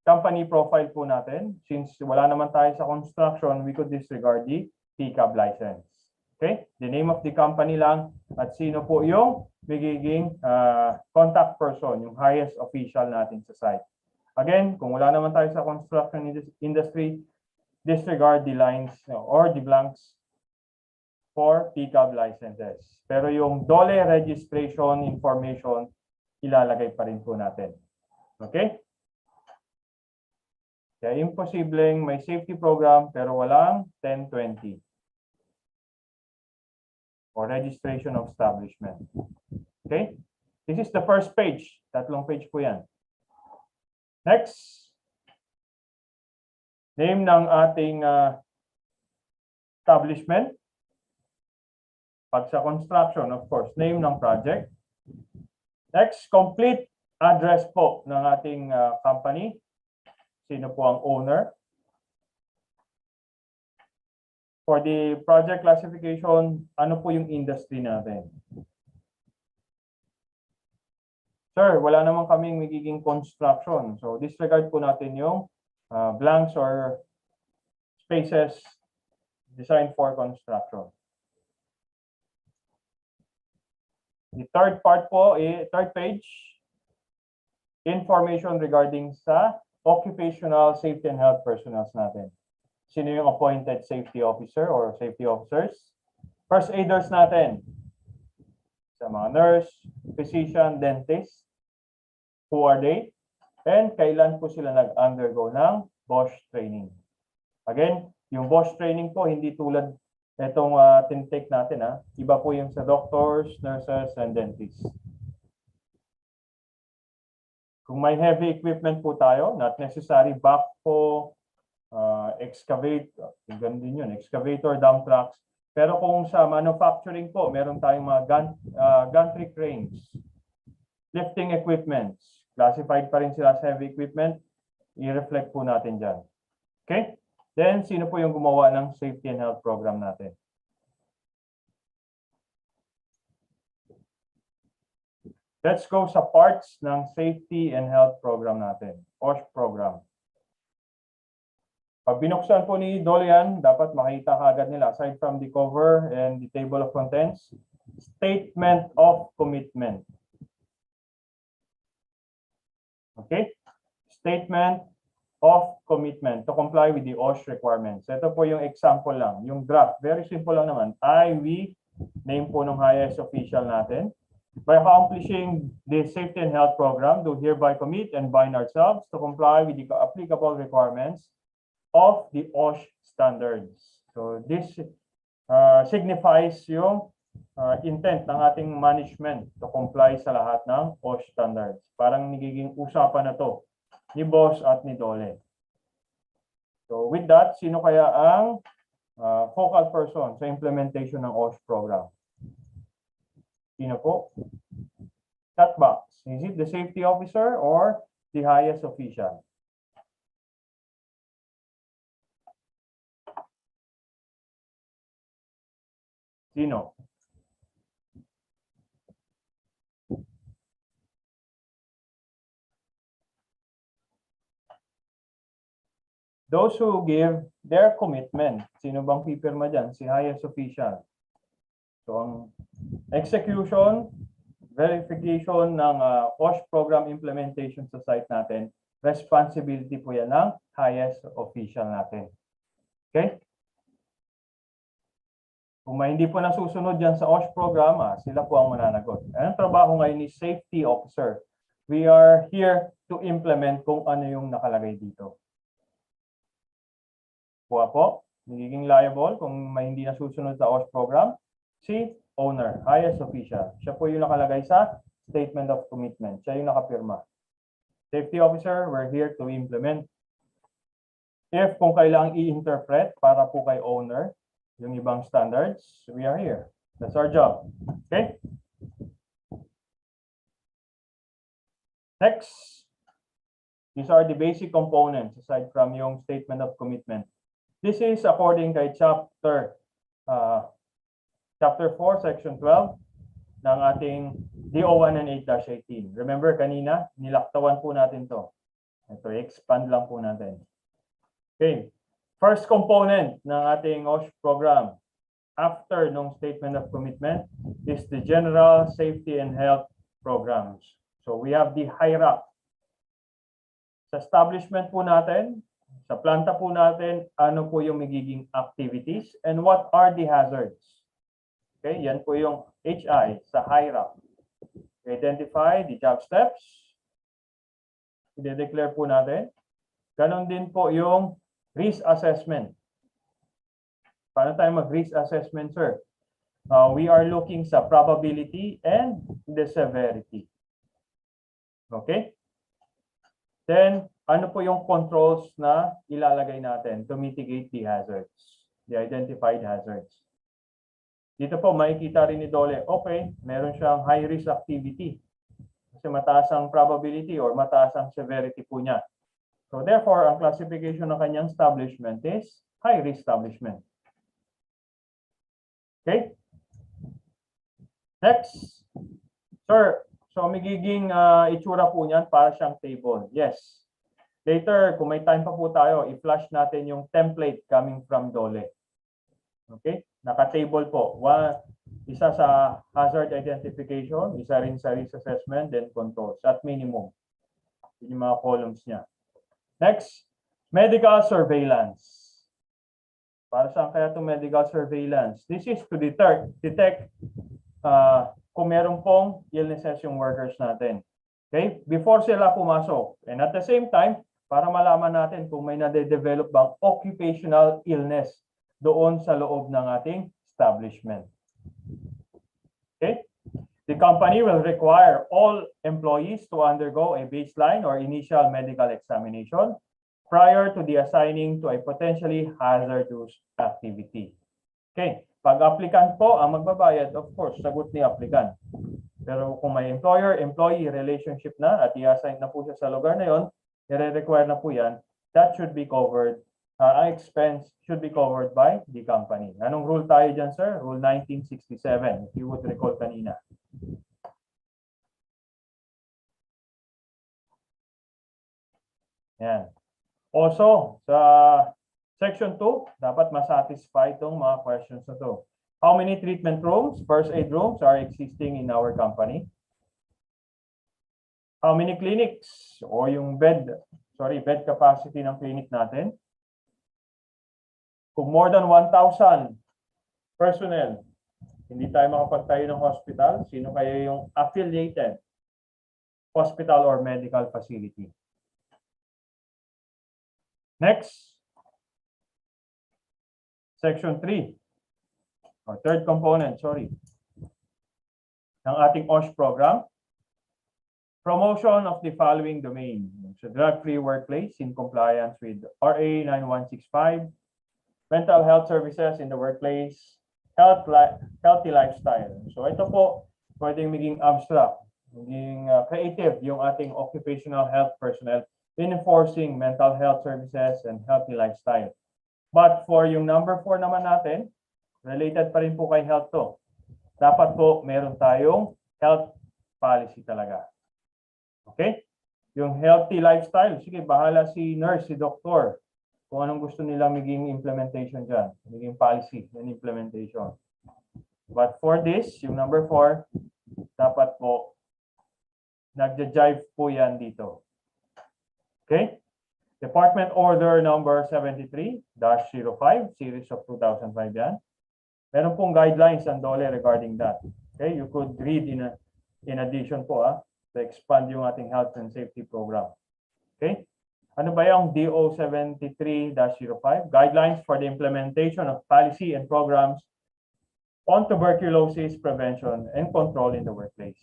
company profile po natin. Since wala naman tayo sa construction, we could disregard the PCAB license. Okay? The name of the company lang at sino po yung magiging contact person, yung highest official natin sa site. Again, kung wala naman tayo sa construction industry, disregard the lines or the blanks for PCAB licenses. Pero yung DOLE registration information, ilalagay pa rin po natin. Okay? Kaya imposibleng may safety program pero walang 1020 or registration of establishment. Okay? This is the first page. Tatlong page po yan. Next, name ng ating establishment. Pag sa construction, of course, name ng project. Next, complete address po ng ating company. Sino po ang owner? For the project classification, ano po yung industry natin? Sir, wala naman kaming magiging construction. So disregard po natin yung blanks or spaces designed for construction. The third part po, third page, information regarding sa occupational safety and health personnel natin. Sino yung appointed safety officer or safety officers? First aiders natin. Sa mga nurse, physician, dentist. Who are they? And kailan po sila nag-undergo ng BOSH training? Again, yung BOSH training po, hindi tulad itong tinitake natin. Iba po yung sa doctors, nurses, and dentists. Kung may heavy equipment po tayo, not necessary backhoe, ganun din yun, excavator, dump trucks. Pero kung sa manufacturing po, meron tayong mga gantry cranes, lifting equipments, classified pa rin sila sa heavy equipment, i-reflect po natin dyan. Okay? Then, sino po yung gumawa ng safety and health program natin? Let's go sa parts ng safety and health program natin, BOSH program. Pag binuksan po ni Dolian, dapat makita kaagad nila, aside from the cover and the table of contents, statement of commitment. Okay? Statement of commitment to comply with the OSH requirements. Ito po yung example lang, yung draft. Very simple lang naman. We, name po ng highest official natin. By accomplishing the safety and health program, do hereby commit and bind ourselves to comply with the applicable requirements of the OSH standards. So this signifies yung intent ng ating management to comply sa lahat ng OSH standards. Parang nagiging usapan na to ni boss at ni Dole. So with that, sino kaya ang focal person sa implementation ng OSH program? Sino po? Chat box. Is it the safety officer or the highest official? Sino? Those who give their commitment. Sino bang pipirma dyan? Si highest official. So ang execution, verification ng OSH program implementation sa site natin, responsibility po yan ng highest official natin. Okay? Kung may hindi po nasusunod dyan sa OSH program, sila po ang mananagot. Anong trabaho ngayon ni safety officer? We are here to implement kung ano yung nakalagay dito. Kuha po, nagiging liable kung may hindi nasusunod sa OSH program, si owner, highest official. Siya po yung nakalagay sa statement of commitment. Siya yung nakapirma. Safety officer, we're here to implement. If kung kailangang i-interpret para po kay owner, yung ibang standards, we are here. That's our job. Okay? Next, these are the basic components aside from yung statement of commitment. This is according kay chapter 4, section 12 ng ating DO1 and 8-18. Remember kanina, nilaktawan po natin to. Ito, expand lang po natin. Okay. First component ng ating OSH program after nung statement of commitment is the general safety and health programs. So we have the hierarchy. Sa establishment po natin, sa planta po natin, ano po yung magiging activities and what are the hazards. Okay, yan po yung HI sa hierarchy. Identify the job steps. I-declare po natin. Ganon din po yung risk assessment. Paano tayo mag-risk assessment, sir? We are looking sa probability and the severity. Okay? Then, ano po yung controls na ilalagay natin to mitigate the hazards, the identified hazards? Dito po, makikita rin ni Dole, okay, meron siyang high-risk activity. Kasi mataas ang probability or mataas ang severity po niya. So therefore, ang classification ng kanyang establishment is high-risk establishment. Okay? Next. Sir, so magiging itsura po niyan para siyang table. Yes. Later, kung may time pa po tayo, i-flash natin yung template coming from Dole. Okay? Naka-table po. Isa sa hazard identification, isa rin sa risk assessment, then controls at minimum. Yun yung mga columns niya. Next, medical surveillance. Para saan kaya itong medical surveillance? This is to detect kung meron pong illnesses yung workers natin. Okay? Before sila pumasok. And at the same time, para malaman natin kung may nade-develop bang occupational illness doon sa loob ng ating establishment. Okay? The company will require all employees to undergo a baseline or initial medical examination prior to the assigning to a potentially hazardous activity. Okay? Pag applicant po ang magbabayad, of course, sagot ni applicant. Pero kung may employer-employee relationship na at i-assign na po siya sa lugar na yon, i-require na po yan, that should be covered, ang expense should be covered by the company. Anong rule tayo dyan, sir? Rule 1967, if you would recall kanina. Yan. Also, sa Section 2, dapat masatisfy itong mga questions na to. How many treatment rooms, first aid rooms are existing in our company? How many clinics o yung bed capacity ng clinic natin? Kung more than 1,000 personnel, hindi tayo makapagtayo ng hospital, sino kaya yung affiliated hospital or medical facility? Next, Section 3, or third component, ng ating OSH program. Promotion of the following domain. So drug-free workplace in compliance with RA 9165, mental health services in the workplace, healthy lifestyle. So ito po, pwedeng maging abstract, maging creative yung ating occupational health personnel in enforcing mental health services and healthy lifestyle. But for yung number 4 naman natin, related pa rin po kay health to. Dapat po meron tayong health policy talaga. Okay? Yung healthy lifestyle, sige, bahala si nurse, si doktor, kung anong gusto nilang maging implementation dyan, maging policy and implementation. But for this, yung number 4, dapat po, nagja-jive po yan dito. Okay? Department Order number 73-05, series of 2005 yan. Meron pong guidelines ang DOLE regarding that. Okay? You could read in addition po to expand yung ating health and safety program. Okay? Ano ba yung DO 73-05? Guidelines for the implementation of policy and programs on tuberculosis prevention and control in the workplace.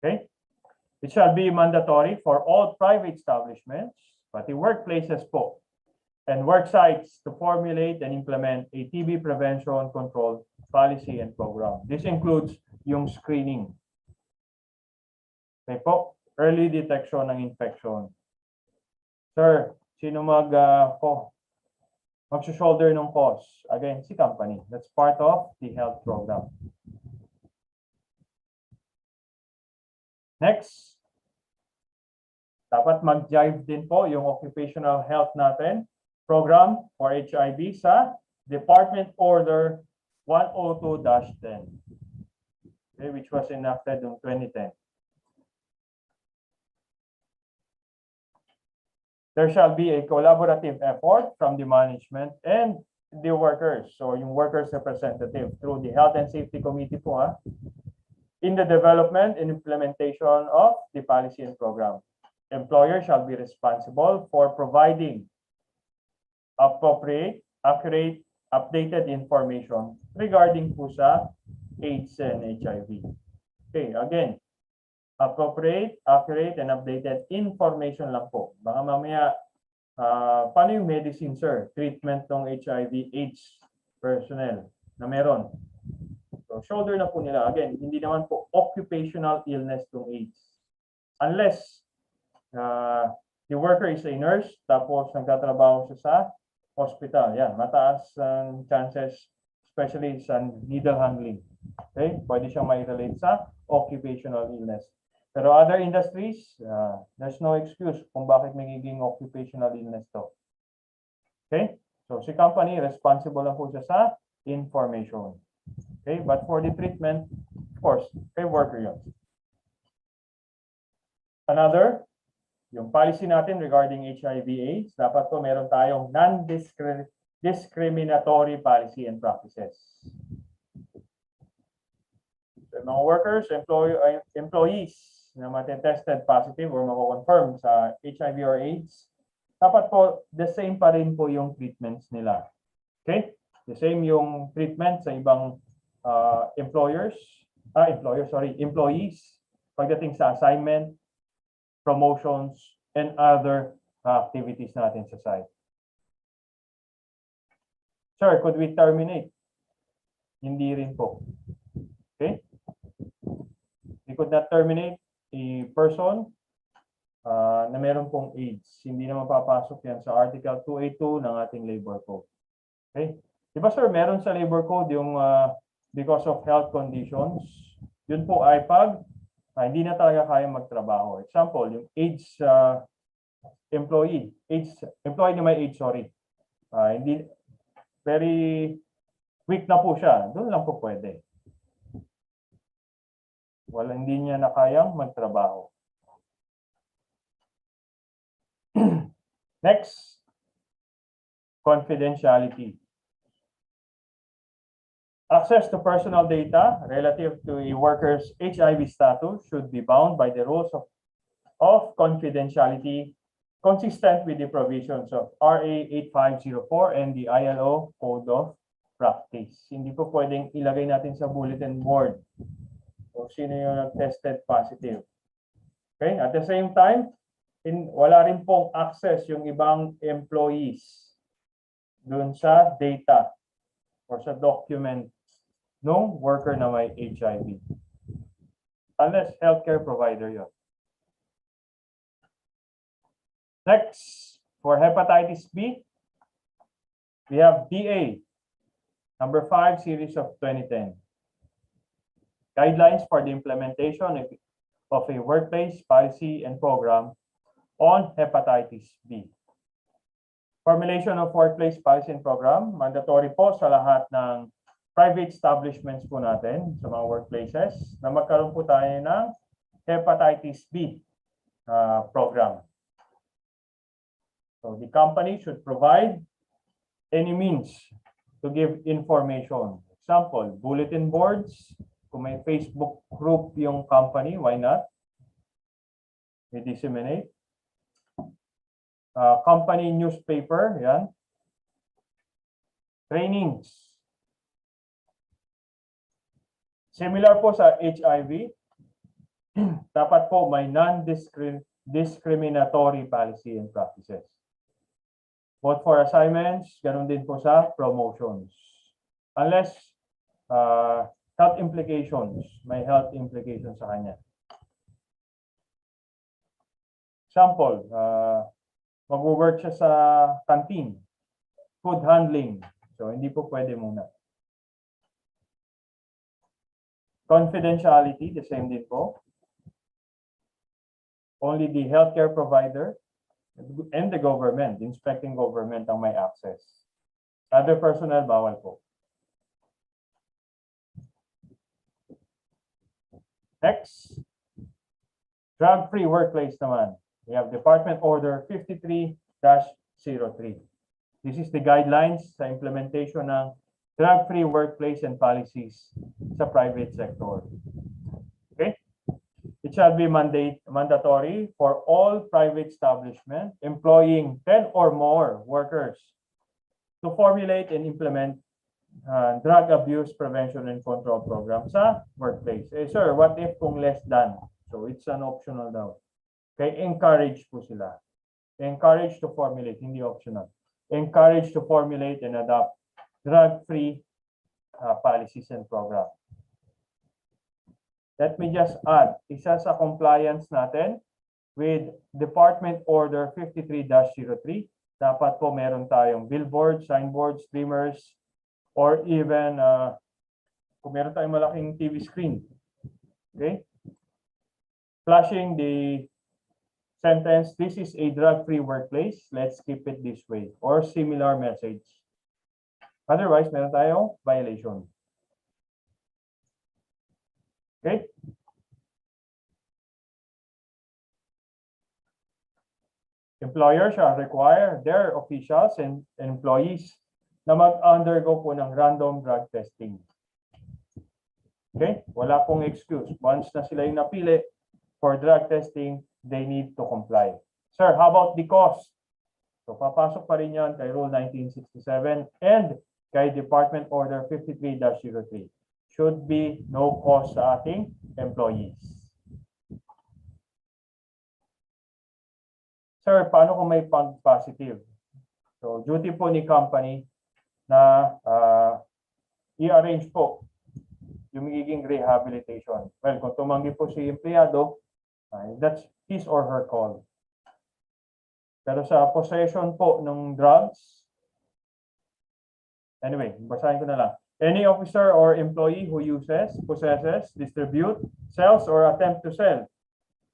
Okay? It shall be mandatory for all private establishments, pati workplaces po, and work sites to formulate and implement a TB prevention control policy and program. This includes yung screening. Okay po, early detection ng infection. Sir, sino mag-shoulder ng cost? Again, si company. That's part of the health program. Next, dapat mag-jive din po yung occupational health natin program for HIV sa Department Order 102-10, okay, which was enacted in 2010. There shall be a collaborative effort from the management and the workers, so yung workers representative through the Health and Safety Committee po in the development and implementation of the policy and program. Employer shall be responsible for providing appropriate, accurate, updated information regarding po sa AIDS and HIV. Okay, again, appropriate, accurate, and updated information lang po. Baka mamaya, paano yung medicine, sir? Treatment ng HIV, AIDS personnel na meron. So, shoulder na po nila. Again, hindi naman po occupational illness ng AIDS. Unless the worker is a nurse, tapos nagtatrabaho siya sa hospital. Yan, mataas ang chances, especially sa needle handling. Okay? Pwede siyang may-relate sa occupational illness. Pero other industries, there's no excuse kung bakit magiging occupational illness to. Okay? So si company, responsible lang po siya sa information. Okay? But for the treatment, of course, kay worker yun. Another, yung policy natin regarding HIV/AIDS, dapat po meron tayong non-discriminatory policy and practices. So, mga workers, employees na matetested positive or mako-confirm sa HIV or AIDS, dapat po the same pa rin po yung treatments nila. Okay? The same yung treatment sa ibang employees pagdating sa assignment, promotions, and other activities natin sa site. Sir, could we terminate? Hindi rin po. Okay? We could not terminate a person na meron pong AIDS. Hindi na mapapasok yan sa Article 282 ng ating Labor Code. Okay? Diba sir, meron sa Labor Code yung because of health conditions. Yun po ay pag hindi na talaga kaya magtrabaho. Example, yung AIDS employee na may AIDS, hindi, very weak na po siya. Doon lang po pwede. Hindi niya na kayang magtrabaho. Next, confidentiality. Access to personal data relative to a worker's HIV status should be bound by the rules of confidentiality consistent with the provisions of RA 8504 and the ILO Code of Practice. Hindi po pwedeng ilagay natin sa bulletin board kung sino yung nag-tested positive. Okay? At the same time, wala rin pong access yung ibang employees dun sa data or sa document ng worker na may HIV. Unless healthcare provider yun. Next, for hepatitis B, we have DA, number 5, series of 2010. Guidelines for the implementation of a workplace policy and program on hepatitis B. Formulation of workplace policy and program, mandatory po sa lahat ng private establishments po natin sa mga workplaces na magkaroon po tayo ng hepatitis B program. So the company should provide any means to give information. Example, bulletin boards. Kung may Facebook group yung company, why not? We disseminate. Company newspaper, yan. Trainings. Similar po sa HIV, dapat po may non-discriminatory policy and practices. Both for assignments, ganun din po sa promotions. Unless health implications, may health implications sa kanya. Example, mag-work siya sa canteen, food handling. So, hindi po pwede muna. Confidentiality, the same din po. Only the healthcare provider and the government, the inspecting government ang may access. Other personnel, bawal po. Next, drug-free workplace naman. We have Department Order 53-03. This is the guidelines sa implementation ng drug-free workplace and policies sa private sector. Okay? It shall be mandatory for all private establishment employing 10 or more workers to formulate and implement drug abuse prevention and control program sa workplace. Eh, sir, what if kung less than? So it's an optional daw. Okay, encourage po sila. Encourage to formulate, hindi optional. Encourage to formulate and adopt drug-free policies and program. Let me just add, isa sa compliance natin with Department Order 53-03, dapat po meron tayong billboard, signboard, streamers, or even kung meron tayong malaking TV screen. Okay? Flashing the sentence, "This is a drug-free workplace. Let's keep it this way," or similar message. Otherwise, meron tayong violation. Okay? Employer shall require their officials and employees na mag-undergo po ng random drug testing. Okay? Wala pong excuse. Once na sila yung napili for drug testing, they need to comply. Sir, how about the cost? So, papasok pa rin yan kay Rule 1967 and kay Department Order 53-03. Should be no cost sa ating employees. Sir, paano kung may pag-positive? So, duty po ni company na i-arrange po yung magiging rehabilitation. Well, kung tumanggi po si empleyado, that's his or her call. Pero sa possession po ng drugs, anyway, basahin ko na lang. Any officer or employee who uses, possesses, distribute, sells, or attempt to sell,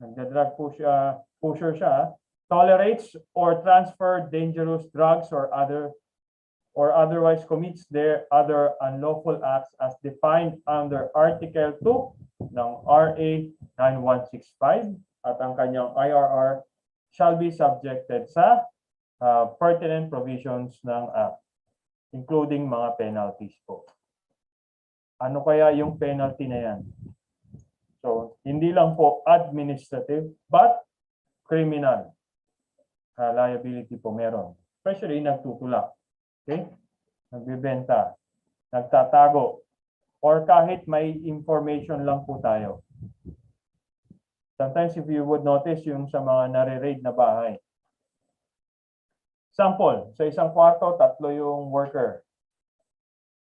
nagda-drug pusher siya, tolerates or transfer dangerous drugs or otherwise commits their other unlawful acts as defined under Article 2 ng RA 9165 at ang kanyang IRR shall be subjected sa pertinent provisions ng Act, including mga penalties po. Ano kaya yung penalty na yan? So, hindi lang po administrative, but criminal liability po meron. Especially nagtutulak. Okay? Nagbibenta, nagtatago, or kahit may information lang po tayo. Sometimes if you would notice yung sa mga nare-raid na bahay. Sample, sa isang kwarto, 3 yung worker.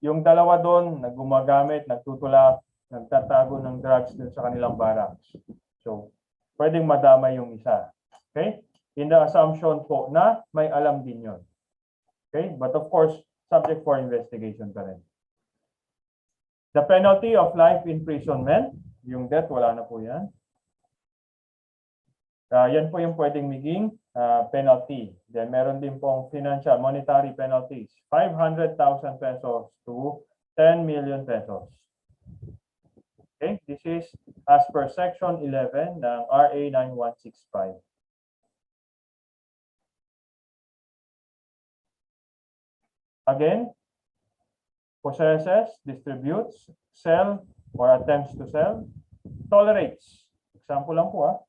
Yung 2 doon, gumagamit, nagtutulak, nagtatago ng drugs dun sa kanilang barracks. So, pwedeng madamay yung isa. Okay? In the assumption po na may alam din yun. Okay? But of course, subject for investigation pa rin. The penalty of life imprisonment, yung death, wala na po yan. Yan po yung pwedeng maging penalty. Then meron din pong financial, monetary penalties. 500,000 pesos to 10 million pesos. Okay? This is as per Section 11 ng RA 9165. Again, possesses, distributes, sell, or attempts to sell, tolerates. Example lang po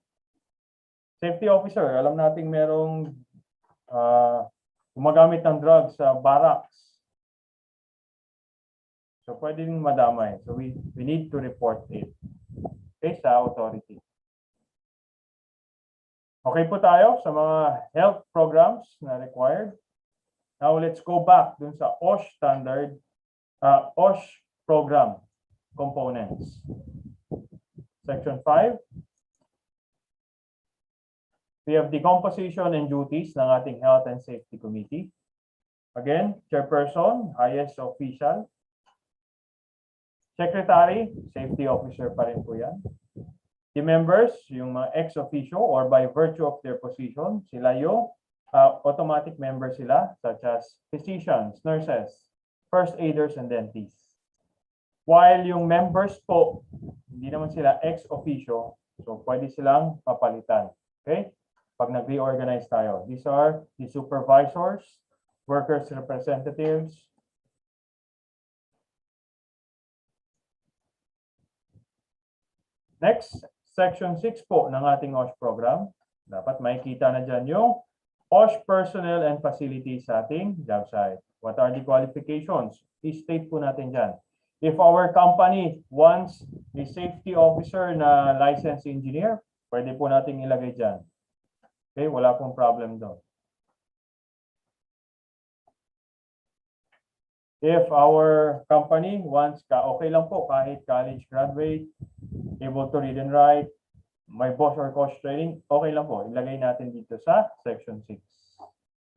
Safety officer, alam nating merong gumagamit ng drugs sa barracks. So pwede din madamay. So we need to report it. Okay, sa authority. Okay po tayo sa mga health programs na required. Now let's go back dun sa OSH standard, OSH program components. Section 5. We have the composition and duties ng ating Health and Safety Committee. Again, chairperson, highest official. Secretary, safety officer pa rin po yan. The members, yung mga ex officio or by virtue of their position, sila yung automatic members sila, such as physicians, nurses, first aiders, and dentists. While yung members po, hindi naman sila ex officio, so pwede silang papalitan. Okay? Pag nag-reorganize tayo. These are the supervisors, workers' representatives, next, Section 6 po ng ating OSH program. Dapat makikita na dyan yung OSH personnel and facilities sa ating job site. What are the qualifications? I-state po natin dyan. If our company wants a safety officer na licensed engineer, pwede po natin ilagay dyan. Okay, wala pong problem doon. If our company wants, okay lang po kahit college graduate, able to read and write, may BOSH or coach training, okay lang po. Ilagay natin dito sa section 6.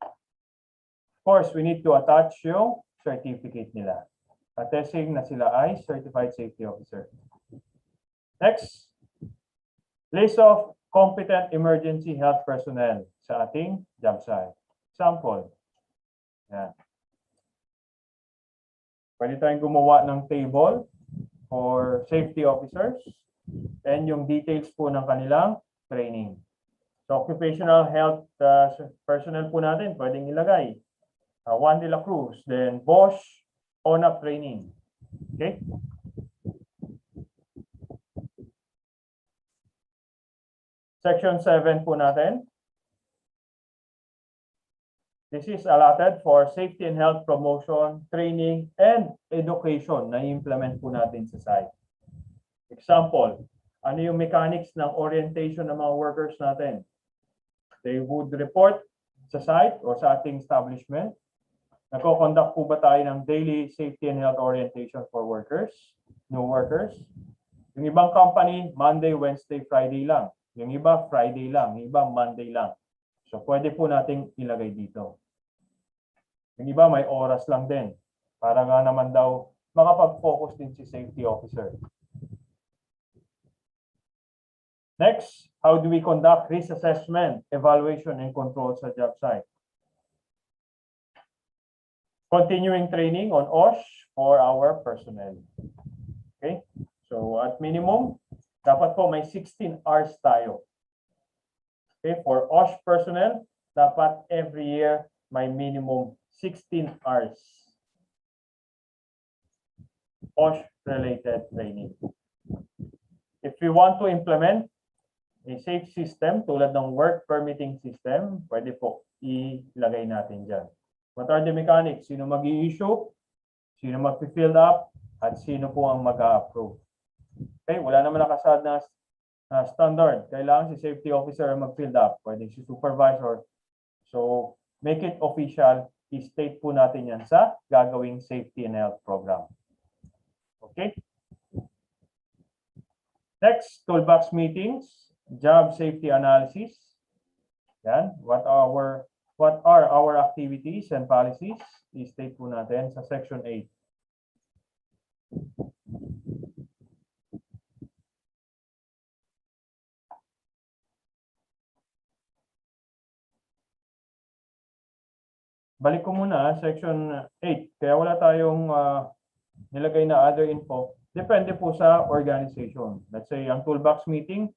Of course, we need to attach yung certificate nila. Attesting na sila ay Certified Safety Officer. Next, list of competent emergency health personnel sa ating job site. Example. Yan. Pwede tayong gumawa ng table for safety officers and yung details po ng kanilang training. So occupational health personnel po natin, pwedeng ilagay. Juan de la Cruz, then BOSH ONAP training. Okay? Section 7 po natin. This is allotted for safety and health promotion, training, and education na i-implement po natin sa site. Example, ano yung mechanics ng orientation ng mga workers natin? They would report sa site o sa ating establishment. Nagko-conduct po ba tayo ng daily safety and health orientation for workers, new workers? Yung ibang company, Monday, Wednesday, Friday lang. Yung iba, Friday lang. Yung iba, Monday lang. So, pwede po nating ilagay dito. Yung iba, may oras lang din. Para nga naman daw, makapag-focus din si safety officer. Next, how do we conduct risk assessment, evaluation, and control sa job site? Continuing training on OSH for our personnel. Okay? So, at minimum, dapat po may 16 hours tayo. Okay, for OSH personnel, dapat every year may minimum 16 hours OSH-related training. If we want to implement a safe system tulad ng work permitting system, pwede po ilagay natin dyan. What are the mechanics? Sino mag-i-issue? Sino mag-fill up? At sino po ang mag-a-approve? Okay, wala naman nakasad na standard. Kailangan si safety officer mag-fill up. Pwede si supervisor. So, make it official. I-state po natin yan sa gagawing safety and health program. Okay? Next, toolbox meetings, job safety analysis. Yan. What are our activities and policies? I-state po natin sa section 8. Balik ko muna, section 8. Kaya wala tayong nilagay na other info. Depende po sa organization. Let's say, ang toolbox meeting,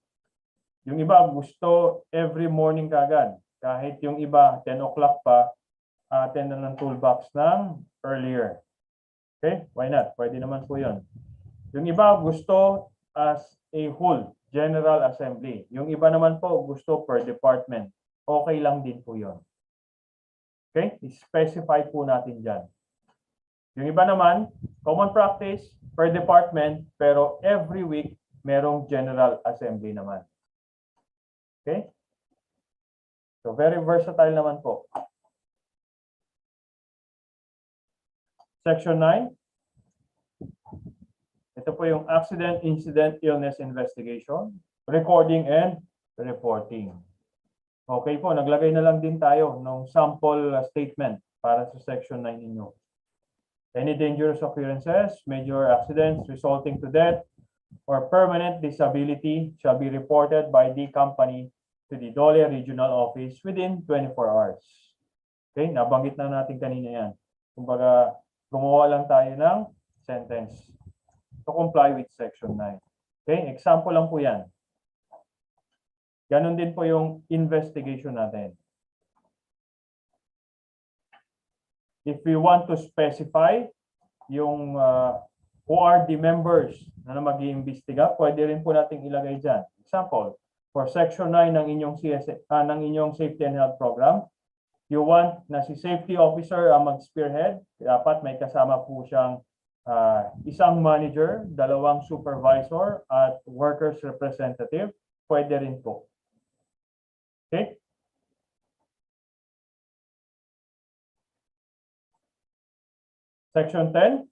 yung iba gusto every morning kagad. Kahit yung iba, 10 o'clock pa, attend na ng toolbox ng earlier. Okay? Why not? Pwede naman po yun. Yung iba gusto as a whole, general assembly. Yung iba naman po gusto per department. Okay lang din po yun. Okay? I-specify po natin dyan. Yung iba naman, common practice per department, pero every week, merong general assembly naman. Okay? So, very versatile naman po. Section 9. Ito po yung accident, incident, illness investigation, recording, and reporting. Okay po, naglagay na lang din tayo ng sample statement para sa section 9 ninyo. Any dangerous occurrences, major accidents resulting to death, or permanent disability shall be reported by the company to the Dole Regional Office within 24 hours. Okay, nabanggit na natin kanina yan. Kumbaga, gumawa lang tayo ng sentence to comply with section 9. Okay, example lang po yan. Ganon din po yung investigation natin. If we want to specify yung who are the members na mag-iimbestiga, pwede rin po nating ilagay dyan. Example, for section 9 ng inyong ng inyong safety and health program, you want na si safety officer ang mag-spearhead, dapat may kasama po siyang isang manager, 2 supervisor at workers representative, pwede rin po. Okay? Section 10.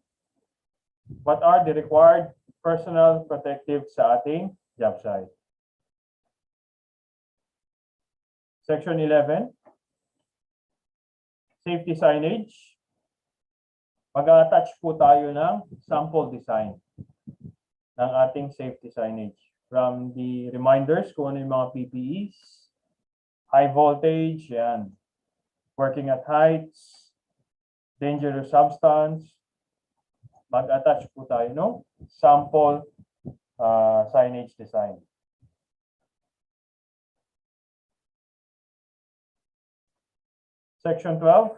What are the required personal protective sa ating job site? Section 11, safety signage. Mag-attach po tayo ng sample design ng ating safety signage. From the reminders kung ano yung mga PPEs, high voltage, yan. Working at heights, dangerous substance. Mag-attach po tayo ng sample signage design. Section 12.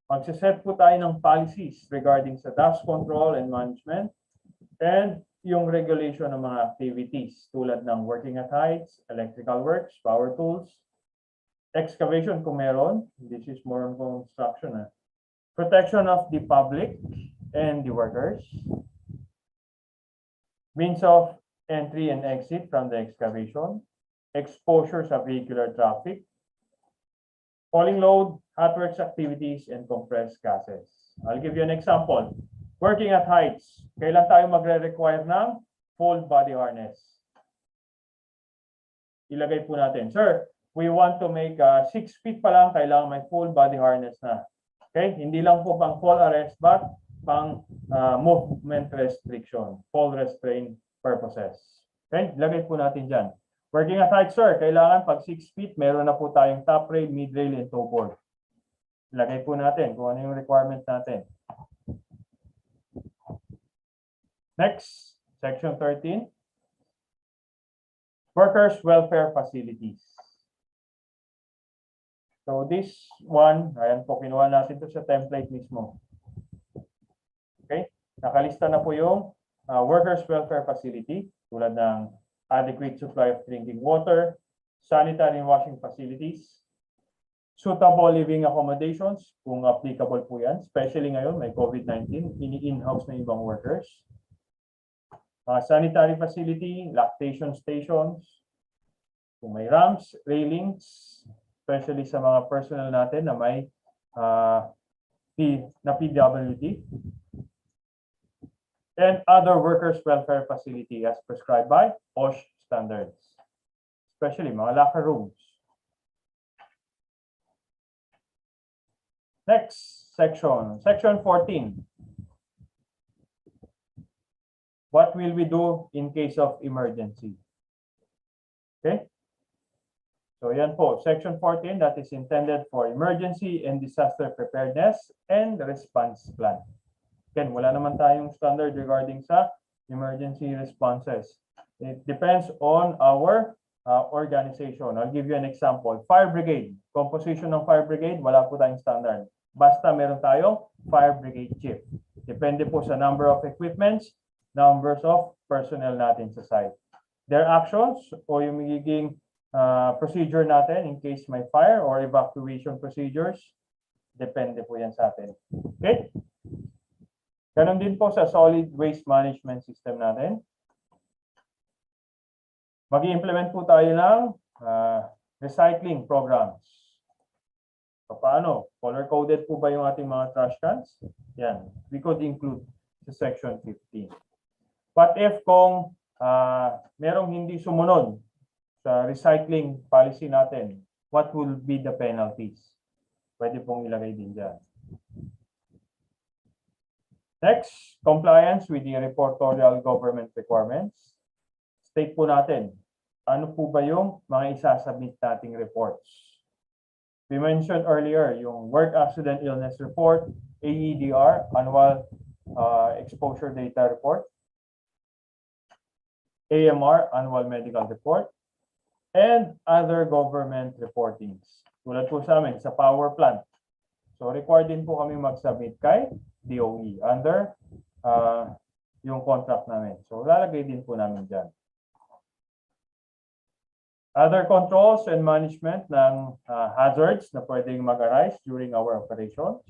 Magsiset po tayo ng policies regarding sa dust control and management and yung regulation ng mga activities tulad ng working at heights, electrical works, power tools, excavation kung meron. This is more on construction. Protection of the public and the workers. Means of entry and exit from the excavation. Exposure sa vehicular traffic. Falling load, hot works activities, and compressed gases. I'll give you an example. Working at heights, kailan tayo magre-require ng full body harness? Ilagay po natin, sir, we want to make 6 feet pa lang, kailangan may full body harness na. Okay? Hindi lang po pang fall arrest, but pang movement restriction, fall restraint purposes. Okay? Ilagay po natin dyan. Working at height, sir, kailangan pag 6 feet, meron na po tayong top rail, mid rail, and toe board. Ilagay po natin kung ano yung requirement natin. Next, section 13. Workers' welfare facilities. So this one, ayan po, kinuha natin to sa template mismo. Okay? Nakalista na po yung workers' welfare facility, tulad ng adequate supply of drinking water, sanitary and washing facilities, suitable living accommodations, kung applicable po yan, especially ngayon may COVID-19, in-house na ibang workers. Sanitary facility, lactation stations, kung may ramps, railings, especially sa mga personnel natin na may PWD, and other workers' welfare facility as prescribed by BOSH standards, especially mga locker rooms. Next section, section 14. What will we do in case of emergency? Okay? So yan po, section 14, that is intended for emergency and disaster preparedness and response plan. Again, wala naman tayong standard regarding sa emergency responses. It depends on our organization. I'll give you an example. Fire brigade. Composition ng fire brigade, wala po tayong standard. Basta meron tayong fire brigade chief. Depende po sa number of equipments, numbers of personnel natin sa site. Their actions o yung magiging procedure natin in case may fire or evacuation procedures, depende po yan sa atin. Okay? Ganon din po sa solid waste management system natin. Mag-i-implement po tayo ng recycling programs. So, paano? Color-coded po ba yung ating mga trash cans? Yan. We could include sa section 15. What if kung merong hindi sumunod sa recycling policy natin, what will be the penalties? Pwede pong ilagay din dyan. Next, compliance with the reportorial government requirements. State po natin, ano po ba yung mga isasubmit nating reports? We mentioned earlier yung Work Accident Illness Report, AEDR, Annual Exposure Data Report, AMR, Annual Medical Report, and other government reportings. Tulad po sa amin, sa power plant. So required din po kami mag-submit kay DOE under yung contract namin. So lalagay din po namin dyan. Other controls and management ng hazards na pwedeng mag-arise during our operations.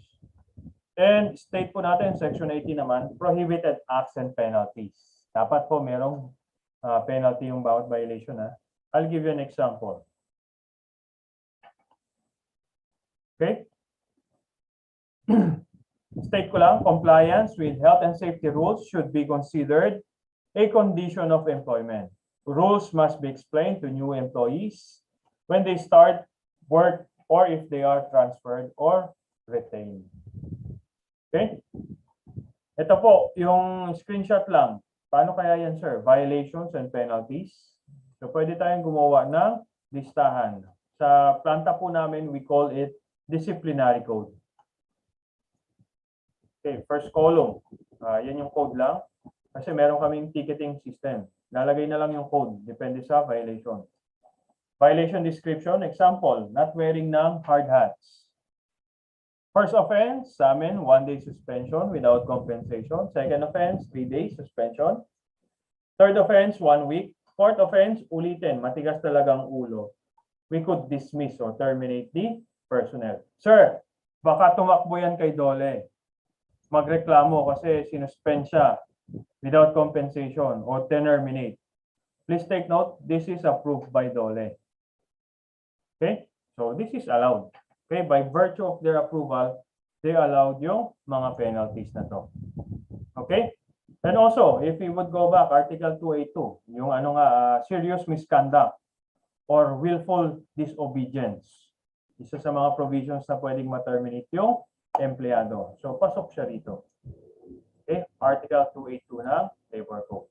And state po natin, section 18 naman, prohibited acts and penalties. Dapat po merong penalty yung bawat violation. I'll give you an example. Okay? State ko lang, compliance with health and safety rules should be considered a condition of employment. Rules must be explained to new employees when they start work or if they are transferred or retained. Okay? Ito po, yung screenshot lang. Paano kaya yan, sir? Violations and penalties. So, pwede tayong gumawa ng listahan. Sa planta po namin, we call it disciplinary code. Okay, first column. Yan yung code lang. Kasi meron kaming ticketing system. Lalagay na lang yung code. Depende sa violation. Violation description, example, not wearing ng hard hats. First offense, sa amin, 1 day suspension without compensation. Second offense, 3 days suspension. Third offense, 1 week. Fourth offense, ulitin, matigas talagang ulo. We could dismiss or terminate the personnel. Sir, baka tumakbo yan kay Dole. Magreklamo kasi sinuspend siya without compensation or terminate. Please take note, this is approved by Dole. Okay? So this is allowed. Okay, by virtue of their approval, they allowed yung mga penalties na to. Okay? And also, if we would go back, Article 282, yung serious misconduct or willful disobedience. Isa sa mga provisions na pwedeng ma-terminate yung empleyado. So, pasok siya rito. Okay? Article 282 ng Labor Code.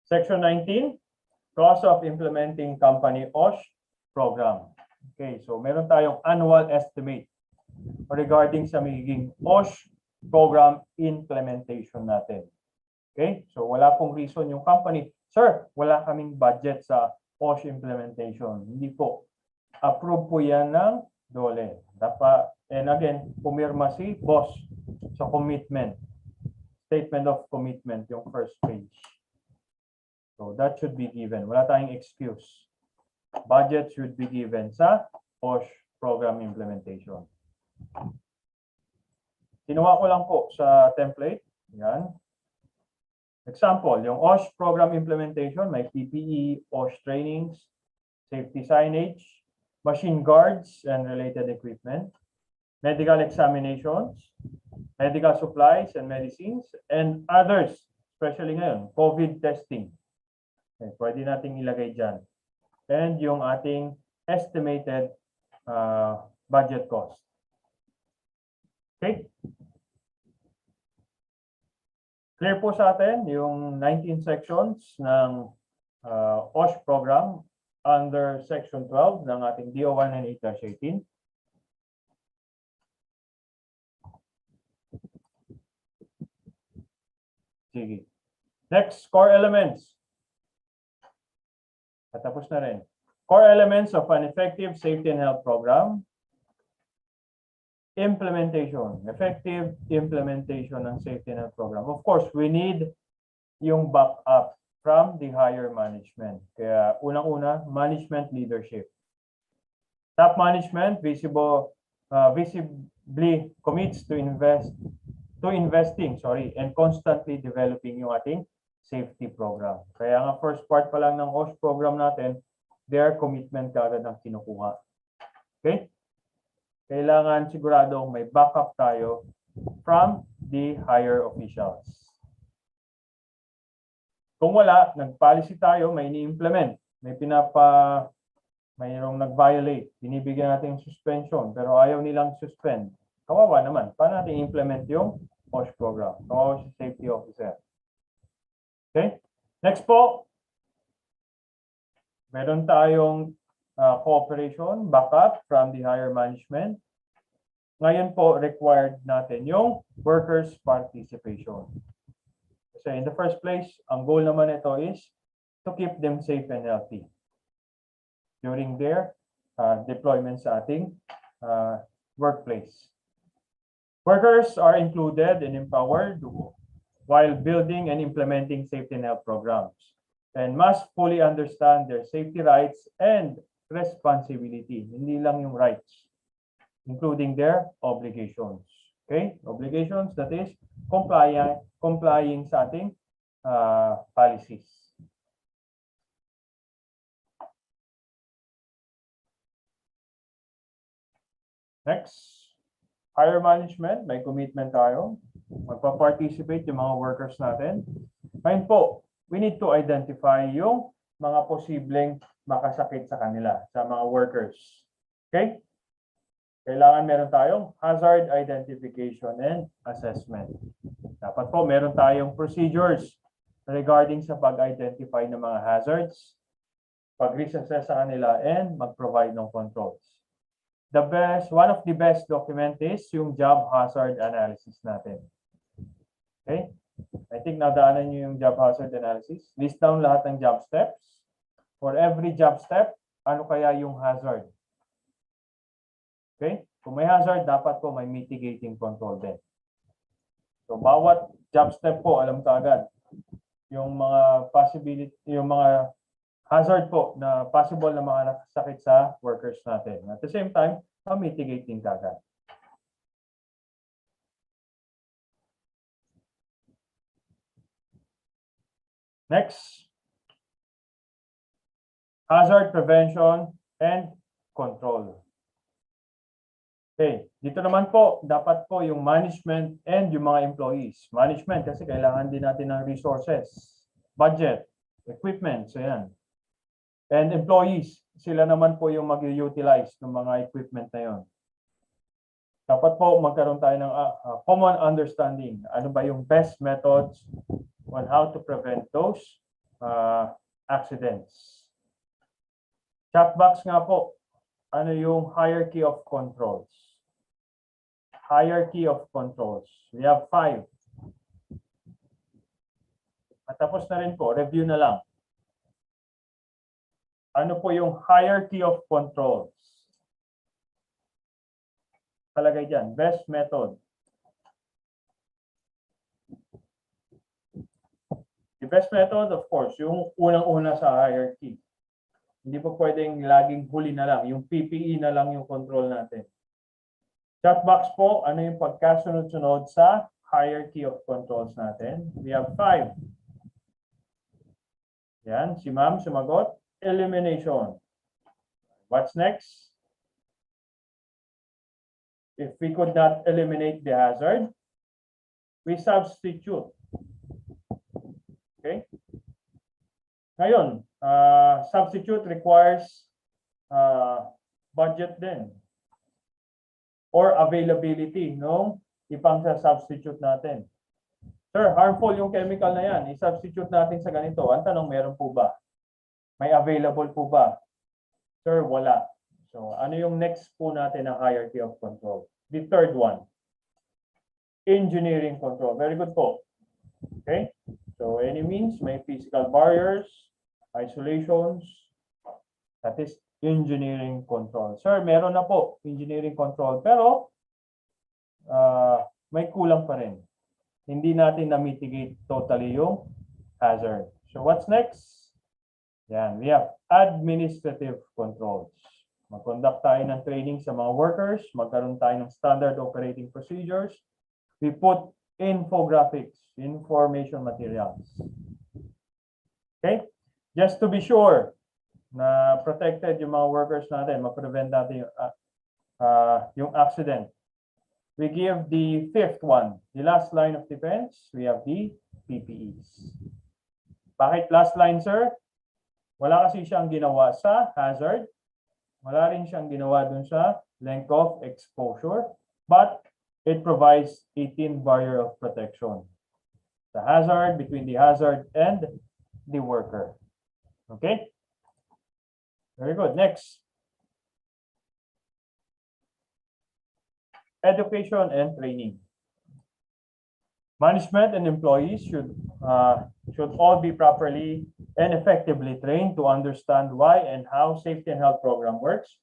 Section 19, cost of implementing company OSH program. Okay, so meron tayong annual estimate regarding sa magiging OSH program implementation natin. Okay, so wala pong reason yung company, sir, wala kaming budget sa OSH implementation. Hindi po. Approve po yan ng DOLE. Dapat, and again, pumirma si boss sa commitment. Statement of commitment, yung first page. So that should be given. Wala tayong excuse. Budget should be given sa OSH program implementation. Kinuha ko lang po sa template. Yan. Example, yung OSH program implementation, may PPE, OSH trainings, safety signage, machine guards and related equipment, medical examinations, medical supplies and medicines, and others, especially ngayon, COVID testing. Okay, pwede nating ilagay dyan. And yung ating estimated budget cost. Okay? Clear po sa atin yung 19 sections ng OSH program under section 12 ng ating DO1 and 8-18. Sige. Next, core elements. Patapos na rin. Core elements of an effective safety and health program. Implementation. Effective implementation ng safety and health program. Of course, we need yung backup from the higher management. Kaya unang-una, management leadership. Top management visibly commits to investing and constantly developing yung ating safety program. Kaya nga first part pa lang ng OSH program natin, their commitment kaagad ang kinukuha. Okay? Kailangan siguradong may backup tayo from the higher officials. Kung wala, nag-policy tayo, may ini-implement, mayroong nag-violate, binibigyan natin yung suspension, pero ayaw nilang suspend. Kawawa naman. Paano natin implement yung OSH program? Kawawa si safety officer. Okay? Next po, meron tayong cooperation, backup from the higher management. Ngayon po, required natin yung workers' participation. Kasi in the first place, ang goal naman ito is to keep them safe and healthy during their deployment sa ating workplace. Workers are included and empowered while building and implementing safety and health programs and must fully understand their safety rights and responsibility. Hindi lang yung rights, including their obligations. Okay? Obligations, that is, complying sa ating policies. Next, higher management, may commitment tayo. Magpa-participate yung mga workers natin. Ngayon po, we need to identify yung mga posibleng makasakit sa kanila, sa mga workers. Okay? Kailangan meron tayong hazard identification and assessment. Dapat po meron tayong procedures regarding sa pag-identify ng mga hazards, pag-reassess sa kanila, and mag-provide ng controls. One of the best document is yung job hazard analysis natin. Okay? I think nadaanan nyo yung job hazard analysis. List down lahat ng job steps. For every job step, ano kaya yung hazard? Okay? Kung may hazard, dapat po may mitigating control din. So, bawat job step po, alam ka agad yung mga possibility, yung mga hazard po na possible na mga nakasakit sa workers natin. At the same time, mitigating ka agad. Next, hazard prevention and control. Okay, dito naman po, dapat po yung management and yung mga employees. Management kasi kailangan din natin ng resources, budget, equipment, so yan. And employees, sila naman po yung mag-utilize ng mga equipment na yon. Dapat po magkaroon tayo ng common understanding. Ano ba yung best methods on how to prevent those accidents. Chat box nga po, ano yung hierarchy of controls? Hierarchy of controls. We have 5. At tapos na rin po, review na lang. Ano po yung hierarchy of controls? Talagay dyan, best method. The best method, of course, yung unang-una sa hierarchy. Hindi po pwedeng laging huli na lang. Yung PPE na lang yung control natin. Chat box po, ano yung pagkasunod-sunod sa hierarchy of controls natin? We have 5. Yan, si ma'am sumagot. Elimination. What's next? If we could not eliminate the hazard, we substitute. Okay? Ngayon, substitute requires budget din or availability no ipang sa substitute natin. Sir, harmful yung chemical na yan. I-substitute natin sa ganito. Ang tanong, meron po ba? May available po ba? Sir, wala. So, ano yung next po natin na hierarchy of control? The third one. Engineering control. Very good po. Okay? So, any means, may physical barriers, isolations, that is engineering control. Sir, meron na po engineering control, pero may kulang pa rin. Hindi natin na-mitigate totally yung hazard. So, what's next? Yan, we have administrative controls. Mag-conduct tayo ng training sa mga workers, magkaroon tayo ng standard operating procedures. We put infographics, information materials. Okay? Just to be sure na protected yung mga workers natin, ma-prevent natin yung accident. We give the 5th one, the last line of defense, we have the PPEs. Bakit last line, sir? Wala kasi siyang ginawa sa hazard. Wala rin siyang ginawa dun sa length of exposure. But it provides a thin barrier of protection. The hazard, between the hazard and the worker. Okay? Very good. Next. Education and training. Management and employees should all be properly and effectively trained to understand why and how safety and health program works,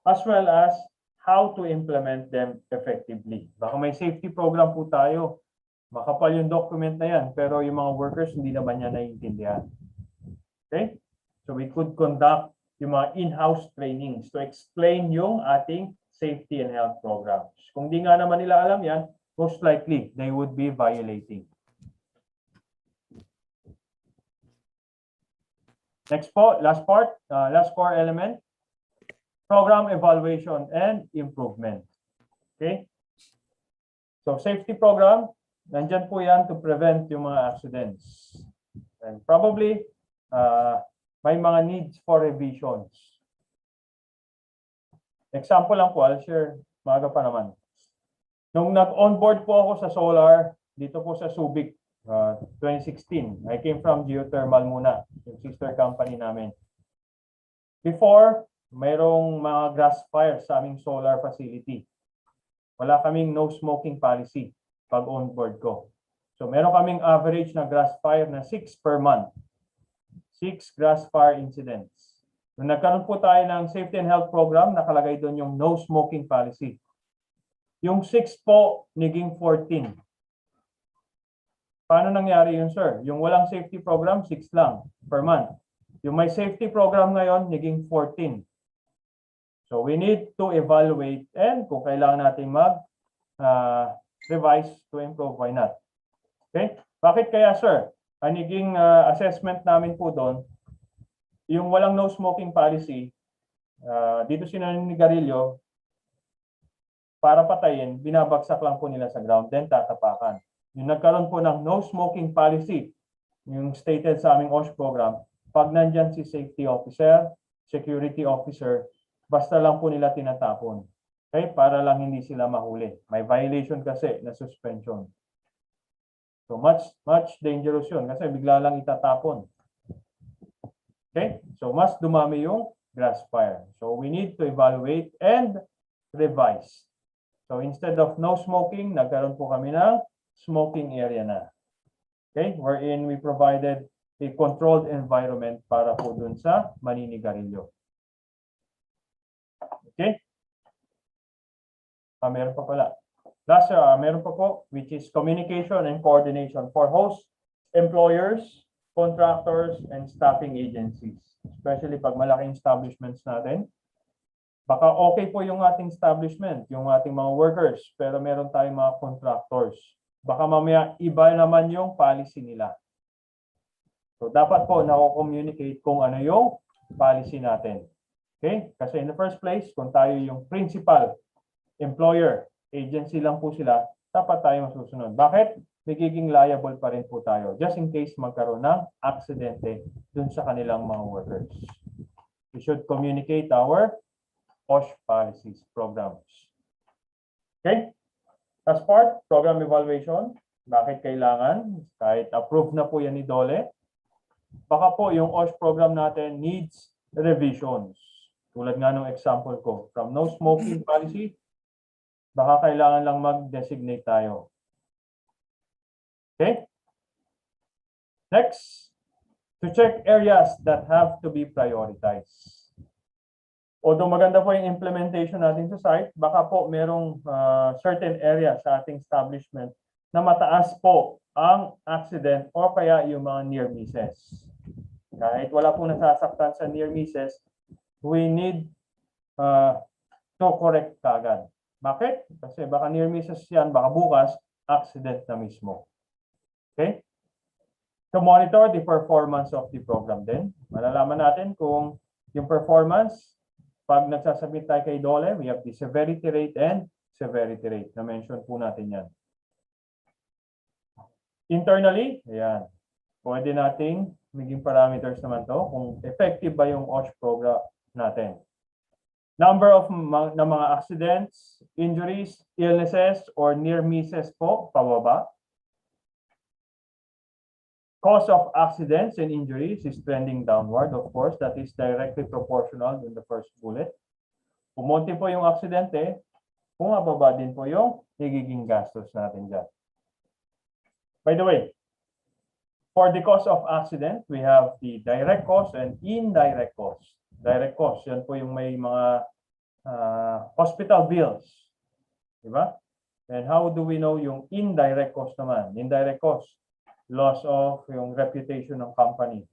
as well as how to implement them effectively. Baka may safety program po tayo, makapal yung document na yan, pero yung mga workers hindi naman yan naiintindihan. Okay? So we could conduct yung mga in-house trainings to explain yung ating safety and health programs. Kung di nga naman nila alam yan, most likely they would be violating. Next po, last part, last core element, program evaluation and improvement. Okay? So safety program, nandyan po yan to prevent yung mga accidents. And probably, may mga needs for revisions. Example lang po, I'll share, maaga pa naman. Nung nag-onboard po ako sa solar, dito po sa Subic, 2016, I came from geothermal muna, yung sister company namin. Before, mayroong mga grass fires sa aming solar facility. Wala kaming no smoking policy pag onboard ko. So meron kaming average na grass fire na 6 per month. 6 grass fire incidents. Nung nagkaroon po tayo ng safety and health program, nakalagay doon yung no smoking policy. Yung 6 po, naging 14. Paano nangyari yun, sir? Yung walang safety program, 6 lang per month. Yung may safety program ngayon, naging 14. So we need to evaluate and kung kailangan natin mag-revise to improve, why not? Okay? Bakit kaya, sir? Ang naging assessment namin po doon, yung walang no smoking policy, dito sinanigarilyo, para patayin, binabagsak lang po nila sa ground, then tatapakan. Yung nagkaroon po ng no smoking policy, yung stated sa aming OSH program, pag nandyan si safety officer, security officer, basta lang po nila tinatapon. Okay? Para lang hindi sila mahuli. May violation kasi na suspension. So much dangerous yun kasi bigla lang itatapon. Okay? So mas dumami yung grass fire. So we need to evaluate and revise. So instead of no smoking, nagkaroon po kami ng smoking area na. Okay? Wherein we provided a controlled environment para po dun sa maninigarilyo. Okay? Meron pa pala. Last, meron pa po, which is communication and coordination for host employers, contractors, and staffing agencies. Especially pag malaking establishments natin. Baka okay po yung ating establishment, yung ating mga workers, pero meron tayong mga contractors. Baka mamaya iba naman yung policy nila. So dapat po na-communicate kung ano yung policy natin. Okay? Kasi in the first place, kung tayo yung principal employer, agency lang po sila, dapat tayo masusunod. Bakit? Magiging liable pa rin po tayo just in case magkaroon ng aksidente dun sa kanilang mga workers. We should communicate our BOSH policies, programs. Okay? As part, program evaluation. Bakit kailangan? Kahit approved na po yan ni DOLE. Baka po yung OSH program natin needs revisions. Tulad nga ng example ko, from no smoking policy, baka kailangan lang mag-designate tayo. Okay? Next, to check areas that have to be prioritized. Although maganda po yung implementation natin sa site, baka po merong certain area sa ating establishment na mataas po ang accident o kaya yung mga near misses. Kahit wala pong nasasaktan sa near misses, we need to correct kagad. Bakit? Kasi baka near misses yan, baka bukas, accident na mismo. Okay? To monitor the performance of the program din. Malalaman natin kung yung performance, pag nagsasubmit tayo kay DOLE, we have the severity rate and severity rate. Na-mention po natin yan. Internally, ayan. Pwede nating maging parameters naman to kung effective ba yung OSH program natin. Number of na mga accidents, injuries, illnesses, or near misses po, pababa. Cause of accidents and injuries is trending downward. Of course, that is directly proportional in the first bullet. Pumunti po yung aksidente, bumababa din po yung nagiging gastos natin dyan. By the way, for the cause of accident, we have the direct cost and indirect cost. Direct cost, yan po yung may mga hospital bills. Diba? And how do we know yung indirect cost naman? Indirect cost, loss of yung reputation ng company.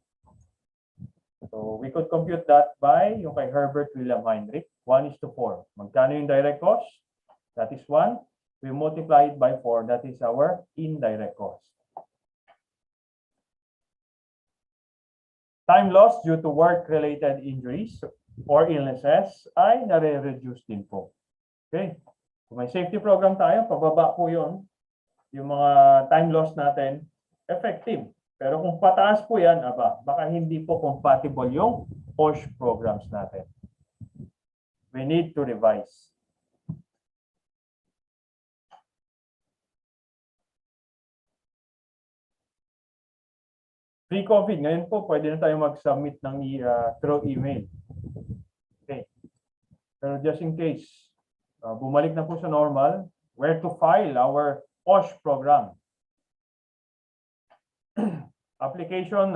So we could compute that by yung kay Herbert William Heinrich, 1:4. Magkano yung direct cost? That is 1. We multiply it by 4. That is our indirect cost. Time lost due to work-related injuries or illnesses ay nare-reduce din po. Okay. Kung may safety program tayo, pababa po yun. Yung mga time loss natin, effective. Pero kung pataas po yan, aba, baka hindi po compatible yung BOSH programs natin. We need to revise. Pre-COVID, ngayon po, pwede na tayo mag-submit ng through email. Okay. Pero just in case, bumalik na po sa normal, where to file our BOSH program. Application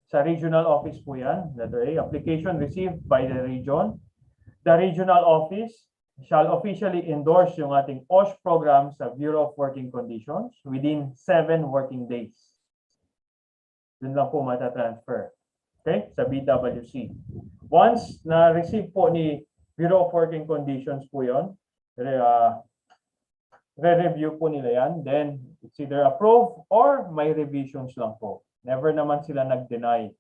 sa regional office po yan. Letter A, application received by the region. The regional office shall officially endorse yung ating BOSH program sa Bureau of Working Conditions within 7 working days. Yun lang po matatransfer. Okay? Sa BWC. Once na-receive po ni Bureau of Working Conditions po yun, re-review po nila yan, then it's either approve or may revisions lang po. Never naman sila nag-deny.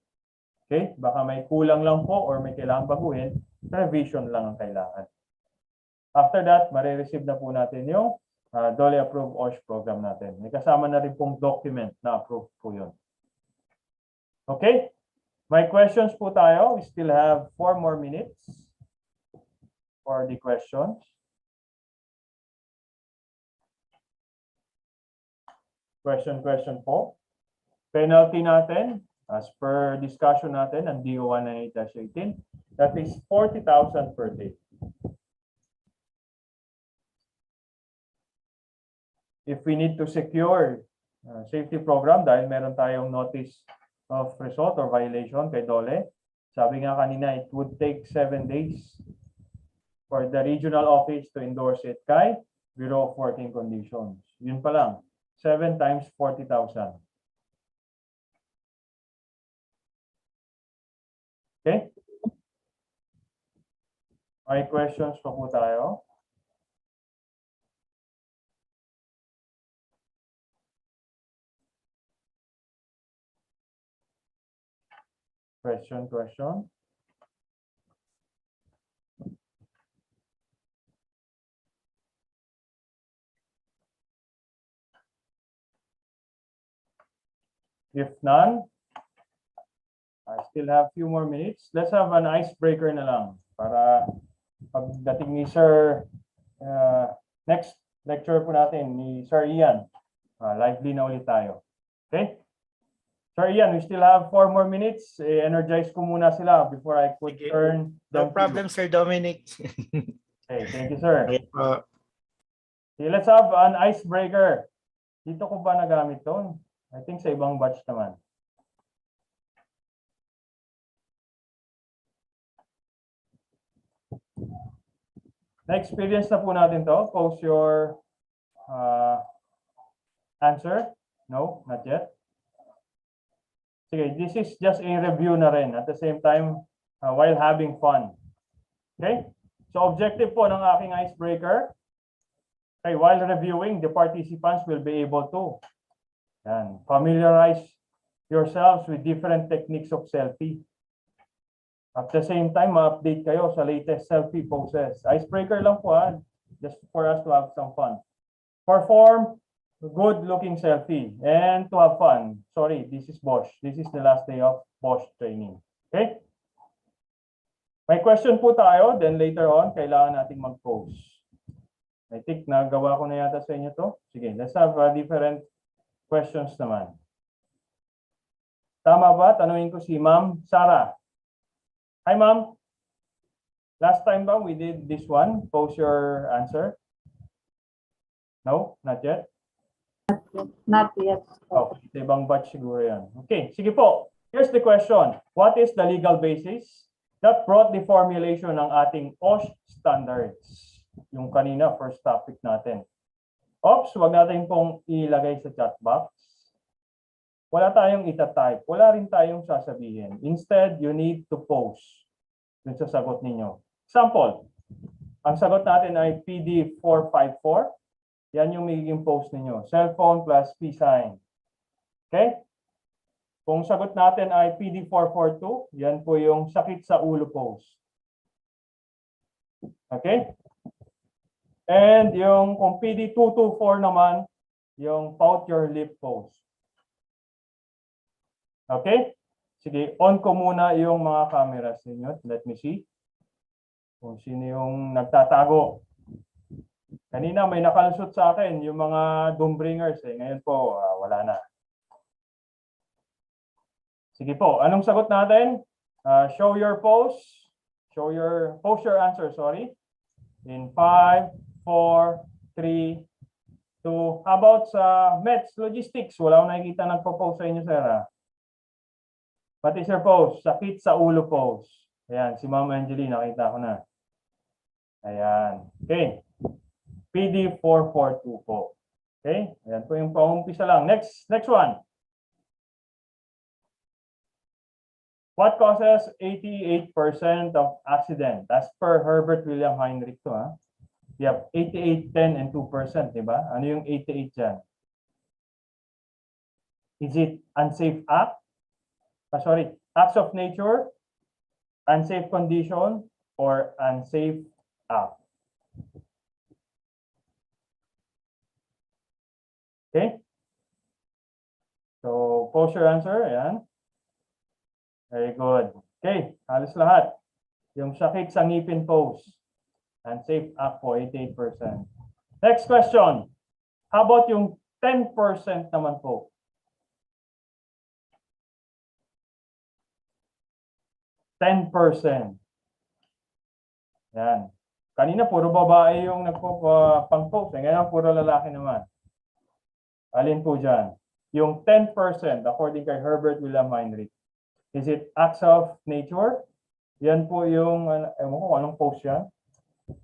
Okay? Baka may kulang lang po or may kailangan baguhin, revision lang ang kailangan. After that, marireceive na po natin yung DOLE approved OSH program natin. May kasama na rin pong document na approve po yun. Okay? May questions po tayo. We still have 4 more minutes for the questions. Question po. Penalty natin, as per discussion natin, ang DO 198-18, that is 40,000 per day. If we need to secure safety program dahil meron tayong notice of result or violation kay DOLE, sabi nga kanina, it would take 7 days for the regional office to endorse it kay Bureau of Working Conditions. Yun pa lang. 7 times 40,000. Okay? May questions pa po tayo? Question. If none, I still have a few more minutes. Let's have an icebreaker na lang para pagdating ni Sir, next lecture po natin ni Sir Ian, lively na ulit tayo. Okay? Sir Ian, we still have 4 more minutes. Energize ko muna sila before I could turn. No problem, Sir Dominic. Okay, thank you, sir. Okay, Okay, let's have an icebreaker. Dito ko ba nagamit to? I think sa ibang batch naman. Na-experience na po natin to. Post your answer. No, not yet. Sige, this is just a review na rin. At the same time, while having fun. Okay? So objective po ng aking icebreaker, okay, while reviewing, the participants will be able to familiarize yourselves with different techniques of selfie. At the same time, ma-update kayo sa latest selfie poses. Icebreaker lang po just for us to have some fun. Perform good-looking selfie and to have fun. Sorry, this is BOSH. This is the last day of BOSH training. Okay? May question po tayo, then later on, kailangan nating mag-pose. I think nagawa ko na yata sa inyo to. Sige, let's have different questions naman. Tama ba? Tanungin ko si Ma'am Sarah. Hi, Ma'am. Last time ba we did this one? Post your answer. No? Not yet? Not yet. Oh, ibang batch siguro yan. Okay, sige po. Here's the question. What is the legal basis that brought the formulation ng ating OSH standards? Yung kanina, first topic natin. Oops, wag natin pong ilagay sa chat box. Wala tayong ita-type. Wala rin tayong sasabihin. Instead, you need to post dun sa sagot ninyo. Example, ang sagot natin ay PD454. Yan yung magiging post ninyo. Cellphone plus P sign. Okay? Kung sagot natin ay PD442, yan po yung sakit sa ulo post. Okay? And yung kung PD224 naman, yung pout your lip pose. Okay? Sige, on ko muna yung mga cameras ninyo. Let me see. Kung sino yung nagtatago. Kanina may nakalusot sa akin yung mga doombringers eh. Ngayon po, wala na. Sige po, anong sagot natin? Show your pose. Post your answer, sorry. In 5, 4, 3, 2. How about sa Mets Logistics? Wala akong nakikita nagpo-post sa inyo, sir. What is your pose? Sakit sa ulo pose. Ayan, si Ma'am Angeline, nakita ko na. Ayan. Okay. PD 442 po. Okay? Ayan po yung paumpisa lang. Next one. What causes 88% of accident? As per Herbert William Heinrich to, ha? You have 88, 10, and 2%, di ba? Ano yung 88 dyan? Is it unsafe act? Acts of nature, unsafe condition, or unsafe act? Okay? So, post your answer. Ayan. Very good. Okay, halos lahat. Yung sakit sa ngipin pose. Unsafe act po, 88%. Next question. How about yung 10% naman po? 10%. Yan. Kanina puro babae yung nagpo-pang-post. Ngayon puro lalaki naman. Alin po dyan? Yung 10% according kay Herbert William Heinrich. Is it acts of nature? Yan po yung, ewan ko anong post yan.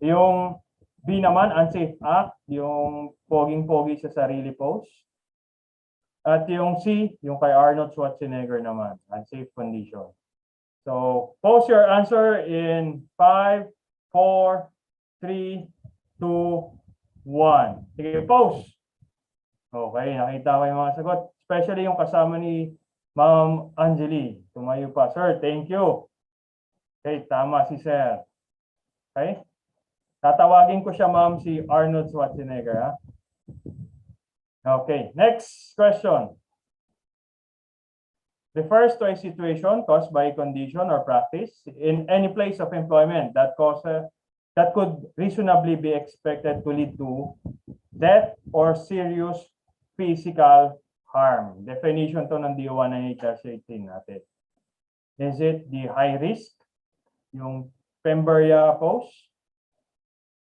Yung B naman, unsafe act. Yung poging-pogi sa sarili post. At yung C, yung kay Arnold Schwarzenegger naman. Unsafe condition. So, post your answer in 5, 4, 3, 2, 1. Sige, post. Okay, nakita ko yung mga sagot. Especially yung kasama ni Ma'am Angeli. Tumayo pa. Sir, thank you. Okay, tama si Sir. Okay? Tatawagin ko siya, Ma'am, si Arnold Schwarzenegger. Ha? Okay, next question. Refers to a situation caused by a condition or practice in any place of employment that could reasonably be expected to lead to death or serious physical harm. Definition to ng DO1 ng HR18 natin. Is it the high risk? Yung Pemberia pose?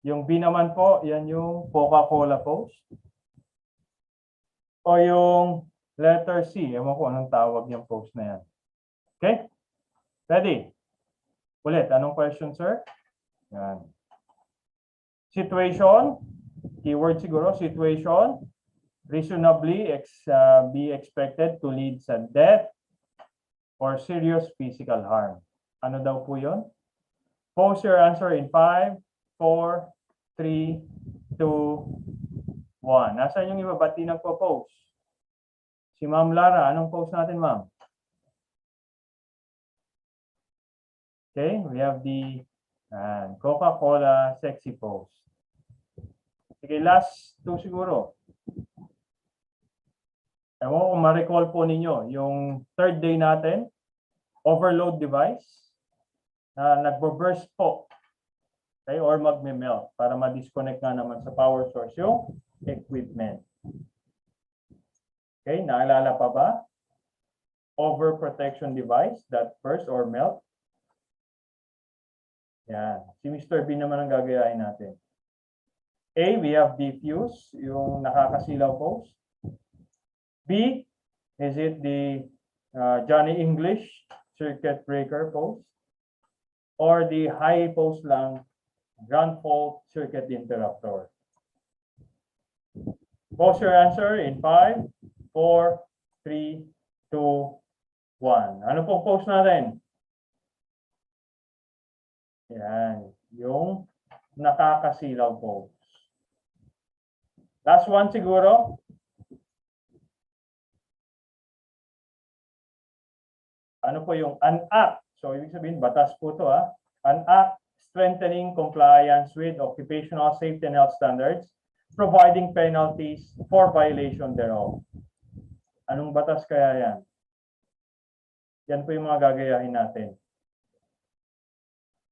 Yung B naman po, yan yung Coca-Cola pose? O yung letter C, ewan ko anong tawag yung post na yan. Okay? Ready? Ulit, anong question, sir? Yan. Situation, keyword siguro, situation, reasonably be expected to lead sa death or serious physical harm. Ano daw po yun? Post your answer in 5, 4, 3, 2, 1. Nasaan yung iba? Ba't di nagpo-post? Si Ma'am Lara, anong post natin, Ma'am? Okay, we have the Coca-Cola sexy post. Sige, last two siguro. Ewan ko kung ma-recall po ninyo, yung third day natin, overload device, na nagbo-burst po, okay, or magme-melt para ma-disconnect nga naman sa power source yung equipment. Okay, naalala pa ba? Overprotection device that burst or melt. Yan. Si Mr. B naman ang gagayahin natin. A, we have diffuse, yung nakakasilaw pose. B, is it the Johnny English circuit breaker pose? Or the high pose lang, ground fault circuit interrupter? Post your answer in 5, 4, 3, 2, 1. Ano pong post natin? Yan. Yung nakakasilaw pose. Last one siguro. Ano po yung an act? So, ibig sabihin, batas po ito, ha? An act strengthening compliance with occupational safety and health standards, providing penalties for violation thereof. Anong batas kaya yan? Yan po yung mga gagayahin natin.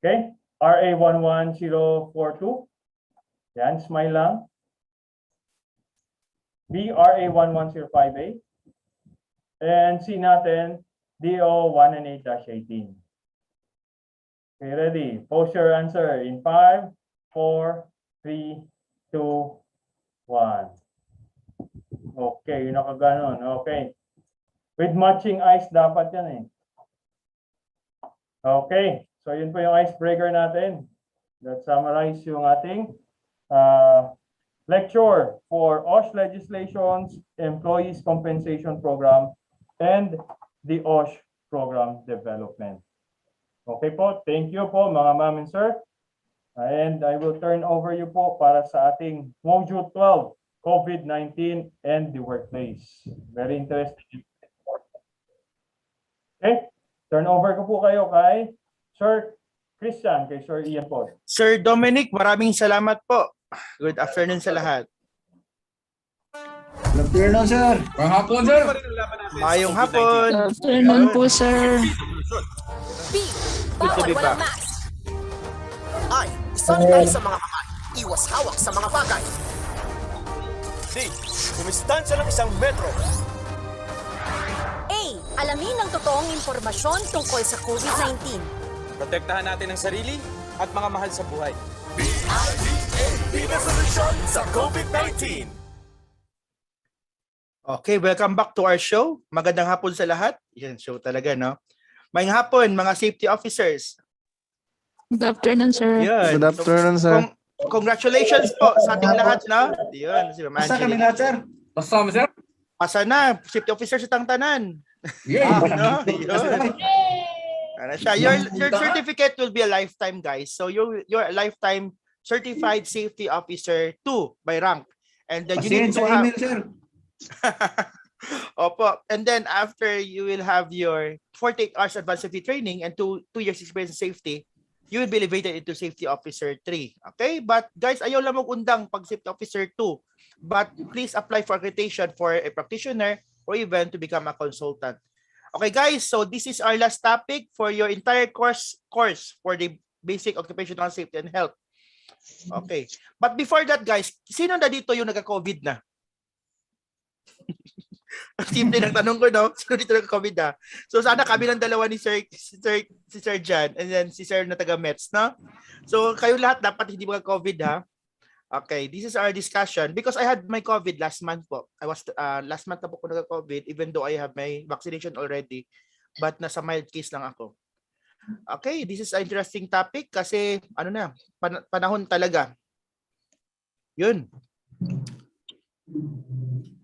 Okay? RA 11042. Yan, smile lang. B, RA 11058. And C natin, DO 198-18. Okay, ready? Post your answer in 5, 4, 3, 2, 1. Okay, yun nakaganon. Okay. With matching eyes, dapat yan eh. Okay, so yun po yung icebreaker natin. Let's summarize yung ating lecture for OSH legislations, employees compensation program, and the OSH program development. Okay po, thank you po mga ma'am and sir. And I will turn over you po para sa ating Module 12, COVID-19 and the workplace. Very interesting. Okay, turn over ko po kayo kay Sir Christian, kay Sir Ian po. Sir Dominic, maraming salamat po. Good afternoon sa lahat. Good afternoon, sir. Mayong hapon. Afternoon po, sir. B. Good to be back. mask. I. Isanitay sa mga kamay. Iwas hawak sa mga bagay. D. Kumistansya ng 1 metro. A. Alamin ang totoong impormasyon tungkol sa COVID-19. Protektahan natin ang sarili at mga mahal sa buhay. Bida solusyon sa COVID-19. Okay, welcome back to our show. Magandang hapon sa lahat. Yan, show talaga, no? Mayong hapon, mga safety officers. Good afternoon, sir. Yan. Good afternoon, sir. Congratulations po sa ating lahat, no? Yan, si Ma'am Basta kami Angelique. lahat, sir. Pasa na, safety officers sa tanan. No? Yun. Ano siya? Your certificate will be a lifetime, guys. So you're a lifetime certified safety officer 2 by rank. And then you need to Pasensya have email, sir. Opo. And then after you will have your 48 hours advanced safety training and two years experience in safety, you will be elevated into safety officer 3. Okay? But guys, ayaw lang mag-undang pag safety officer 2. But please apply for accreditation for a practitioner or even to become a consultant. Okay guys, so this is our last topic for your entire course for the basic occupational safety and health. Okay. But before that guys, sino na dito yung nagka-COVID na? Simple lang tanong ko, no? Sino dito nagka-COVID na? So sana kami ng dalawa ni si Sir Jan and then si Sir na taga-Mets, no? So kayo lahat dapat hindi magka-COVID ha. Okay, this is our discussion because I had my COVID last month po. I was last month na po ko nagka-COVID even though I have my vaccination already, but nasa mild case lang ako. Okay, this is an interesting topic kasi ano na, panahon talaga. Yun.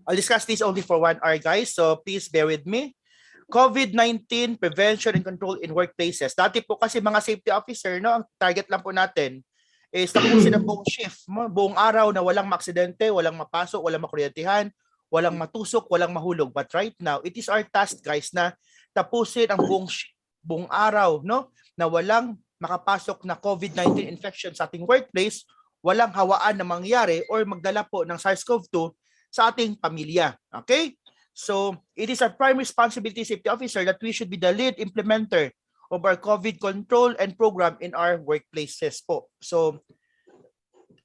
I'll discuss this only for 1 hour guys, so please bear with me. COVID-19 prevention and control in workplaces. Dati po kasi mga safety officer, no, ang target lang po natin is tapusin ang buong shift, buong araw na walang maaksidente, walang mapasok, walang makuryentihan, walang matusok, walang mahulog. But right now, it is our task guys na tapusin ang buong shift, buong araw, no, na walang makapasok na COVID-19 infection sa ating workplace, walang hawaan na mangyari or magdala po ng SARS-CoV-2 sa ating pamilya. Okay? So, it is our prime responsibility safety officer that we should be the lead implementer of our COVID control and program in our workplaces po. So,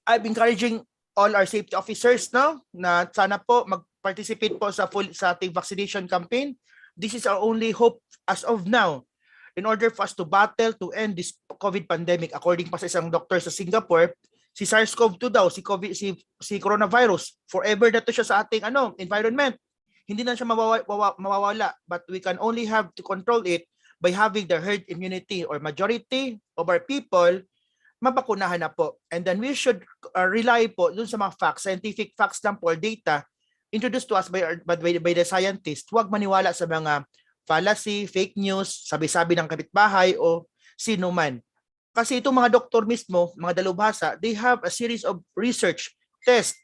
I'm encouraging all our safety officers no, na sana po mag-participate po sa ating vaccination campaign. This is our only hope as of now in order for us to battle to end this COVID pandemic. According pa sa isang doctor sa Singapore, si SARS-CoV-2 daw, si coronavirus, forever na to siya sa ating environment. Hindi na siya mawawala, but we can only have to control it by having the herd immunity or majority of our people mabakunahan na po. And then we should rely po dun sa mga facts, scientific facts lang po or data introduced to us by the scientists. Huwag maniwala sa mga fallacy, fake news, sabi-sabi ng kapitbahay o sino man. Kasi itong mga doktor mismo, mga dalubhasa, they have a series of research test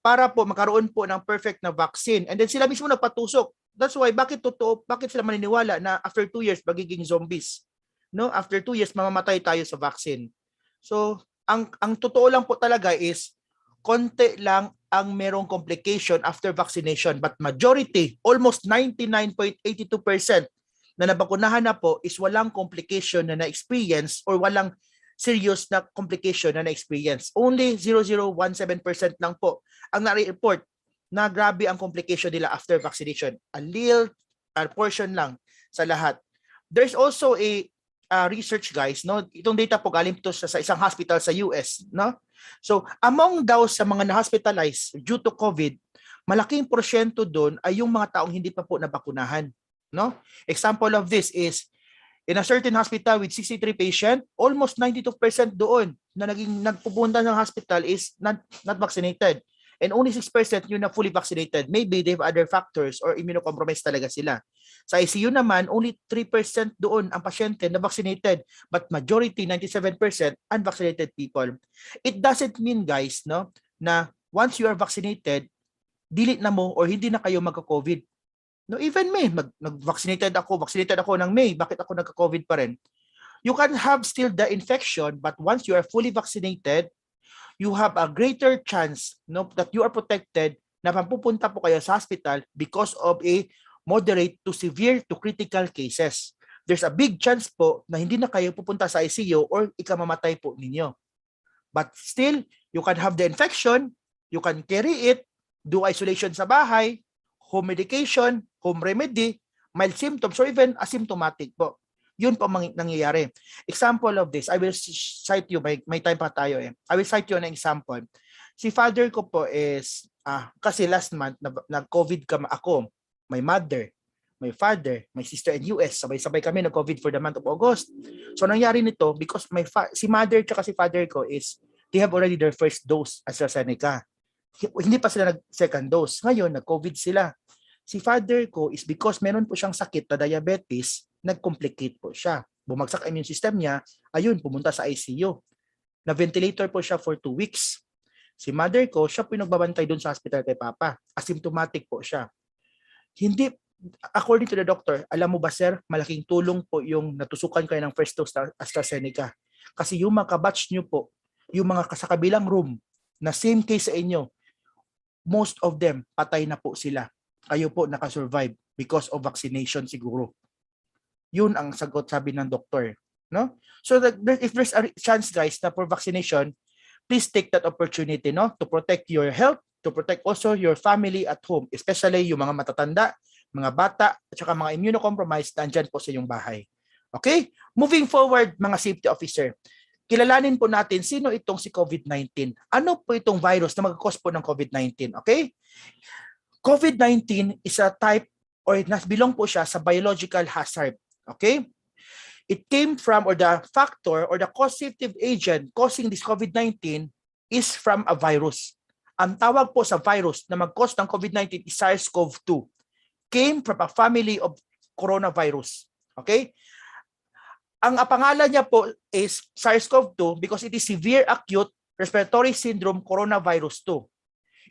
para po magkaroon po ng perfect na vaccine. And then sila mismo nagpatusok. That's why bakit sila maniniwala na after 2 years magiging zombies? No, after 2 years mamamatay tayo sa vaccine. So, ang totoo lang po talaga is konti lang ang merong complication after vaccination, but majority, almost 99.82% na nabakunahan na po is walang complication na na-experience or walang serious na complication na na-experience. Only 0.017% lang po ang na-report na grabe ang complication nila after vaccination. A little portion lang sa lahat. There's also a research, guys, no? Itong data po galing to sa isang hospital sa US, no? So, among daw sa mga na-hospitalized due to COVID, malaking porsyento doon ay yung mga taong hindi pa po nabakunahan, no? Example of this is in a certain hospital with 63 patients, almost 92% doon na nagpupunta ng hospital is not vaccinated. And only 6% yung na fully vaccinated. Maybe they have other factors or immunocompromised talaga sila. Sa ICU naman, only 3% doon ang pasyente na vaccinated, but majority, 97%, unvaccinated people. It doesn't mean, guys, no, na once you are vaccinated, delete na mo or hindi na kayo magka-COVID. No, even me, vaccinated ako ng May, bakit ako nagka-COVID pa rin? You can have still the infection, but once you are fully vaccinated, you have a greater chance, no, that you are protected na mapupunta po kayo sa hospital because of a moderate to severe to critical cases. There's a big chance po na hindi na kayo pupunta sa ICU or ikamamatay po ninyo. But still, you can have the infection, you can carry it, do isolation sa bahay, home medication, home remedy, mild symptoms, or even asymptomatic po. Yun po nangyayari. Example of this, I will cite you, may time pa tayo eh. I will cite you an example. Si father ko po is, kasi last month, nag-COVID ako, my mother, my father, my sister in US, sabay-sabay kami nag-COVID for the month of August. So nangyari nito, because si mother tsaka si father ko is, they have already their first dose AstraZeneca. Hindi pa sila nag-second dose. Ngayon, nag-COVID sila. Si father ko is because meron po siyang sakit na diabetes, nag-complicate po siya. Bumagsak immune system niya, ayun, pumunta sa ICU. Na-ventilator po siya for 2 weeks. Si mother ko, siya po yung nagbabantay doon sa hospital kay Papa. Asymptomatic po siya. Hindi, according to the doctor, alam mo ba sir, malaking tulong po yung natusukan kayo ng first dose na AstraZeneca. Kasi yung mga kabatch nyo po, yung mga sa kabilang room, na same case sa inyo, most of them, patay na po sila. Kayo po nakasurvive because of vaccination siguro. Yun ang sagot sabi ng doktor, no? So if there's a chance guys na for vaccination, please take that opportunity, no, to protect your health, to protect also your family at home, especially yung mga matatanda, mga bata, at saka mga immunocompromised na andyan po sa iyong bahay. Okay? Moving forward, mga safety officer, kilalanin po natin sino itong si COVID-19. Ano po itong virus na mag-cause po ng COVID-19? Okay? COVID-19 is a type or belong po siya sa biological hazard. Okay? It came from, or the factor or the causative agent causing this COVID-19 is from a virus. Ang tawag po sa virus na mag-cause ng COVID-19 is SARS-CoV-2. Came from a family of coronavirus. Okay? Ang pangalan niya po is SARS-CoV-2 because it is severe acute respiratory syndrome coronavirus 2.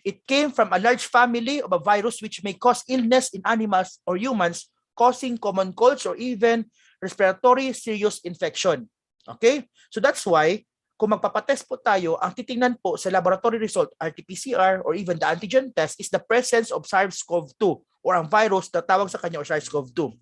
It came from a large family of a virus which may cause illness in animals or humans, causing common colds or even respiratory serious infection. Okay? So that's why, kung magpapatest po tayo, ang titingnan po sa laboratory result, RT-PCR or even the antigen test is the presence of SARS-CoV-2 or ang virus na tawag sa kanya or SARS-CoV-2.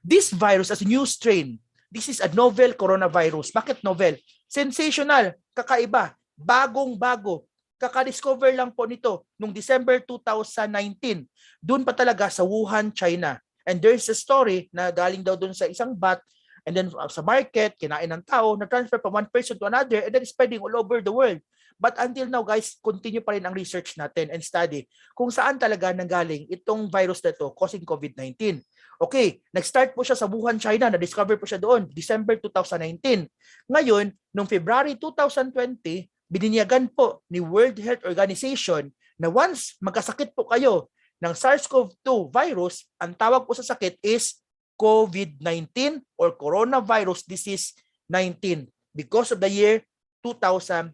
This virus is a new strain. This is a novel coronavirus. Bakit novel? Sensational, kakaiba, bagong-bago. Kaka-discover lang po nito noong December 2019. Doon pa talaga sa Wuhan, China. And there's a story na galing daw doon sa isang bat and then sa market, kinain ng tao, na-transfer from one person to another and then spreading all over the world. But until now, guys, continue pa rin ang research natin and study kung saan talaga nanggaling itong virus na ito causing COVID-19. Okay, nag-start po siya sa Wuhan, China. Na-discover po siya doon, December 2019. Ngayon, noong February 2020, bininyagan po ni World Health Organization na once magkasakit po kayo ng SARS-CoV-2 virus, ang tawag po sa sakit is COVID-19 or coronavirus disease 19 because of the year 2019.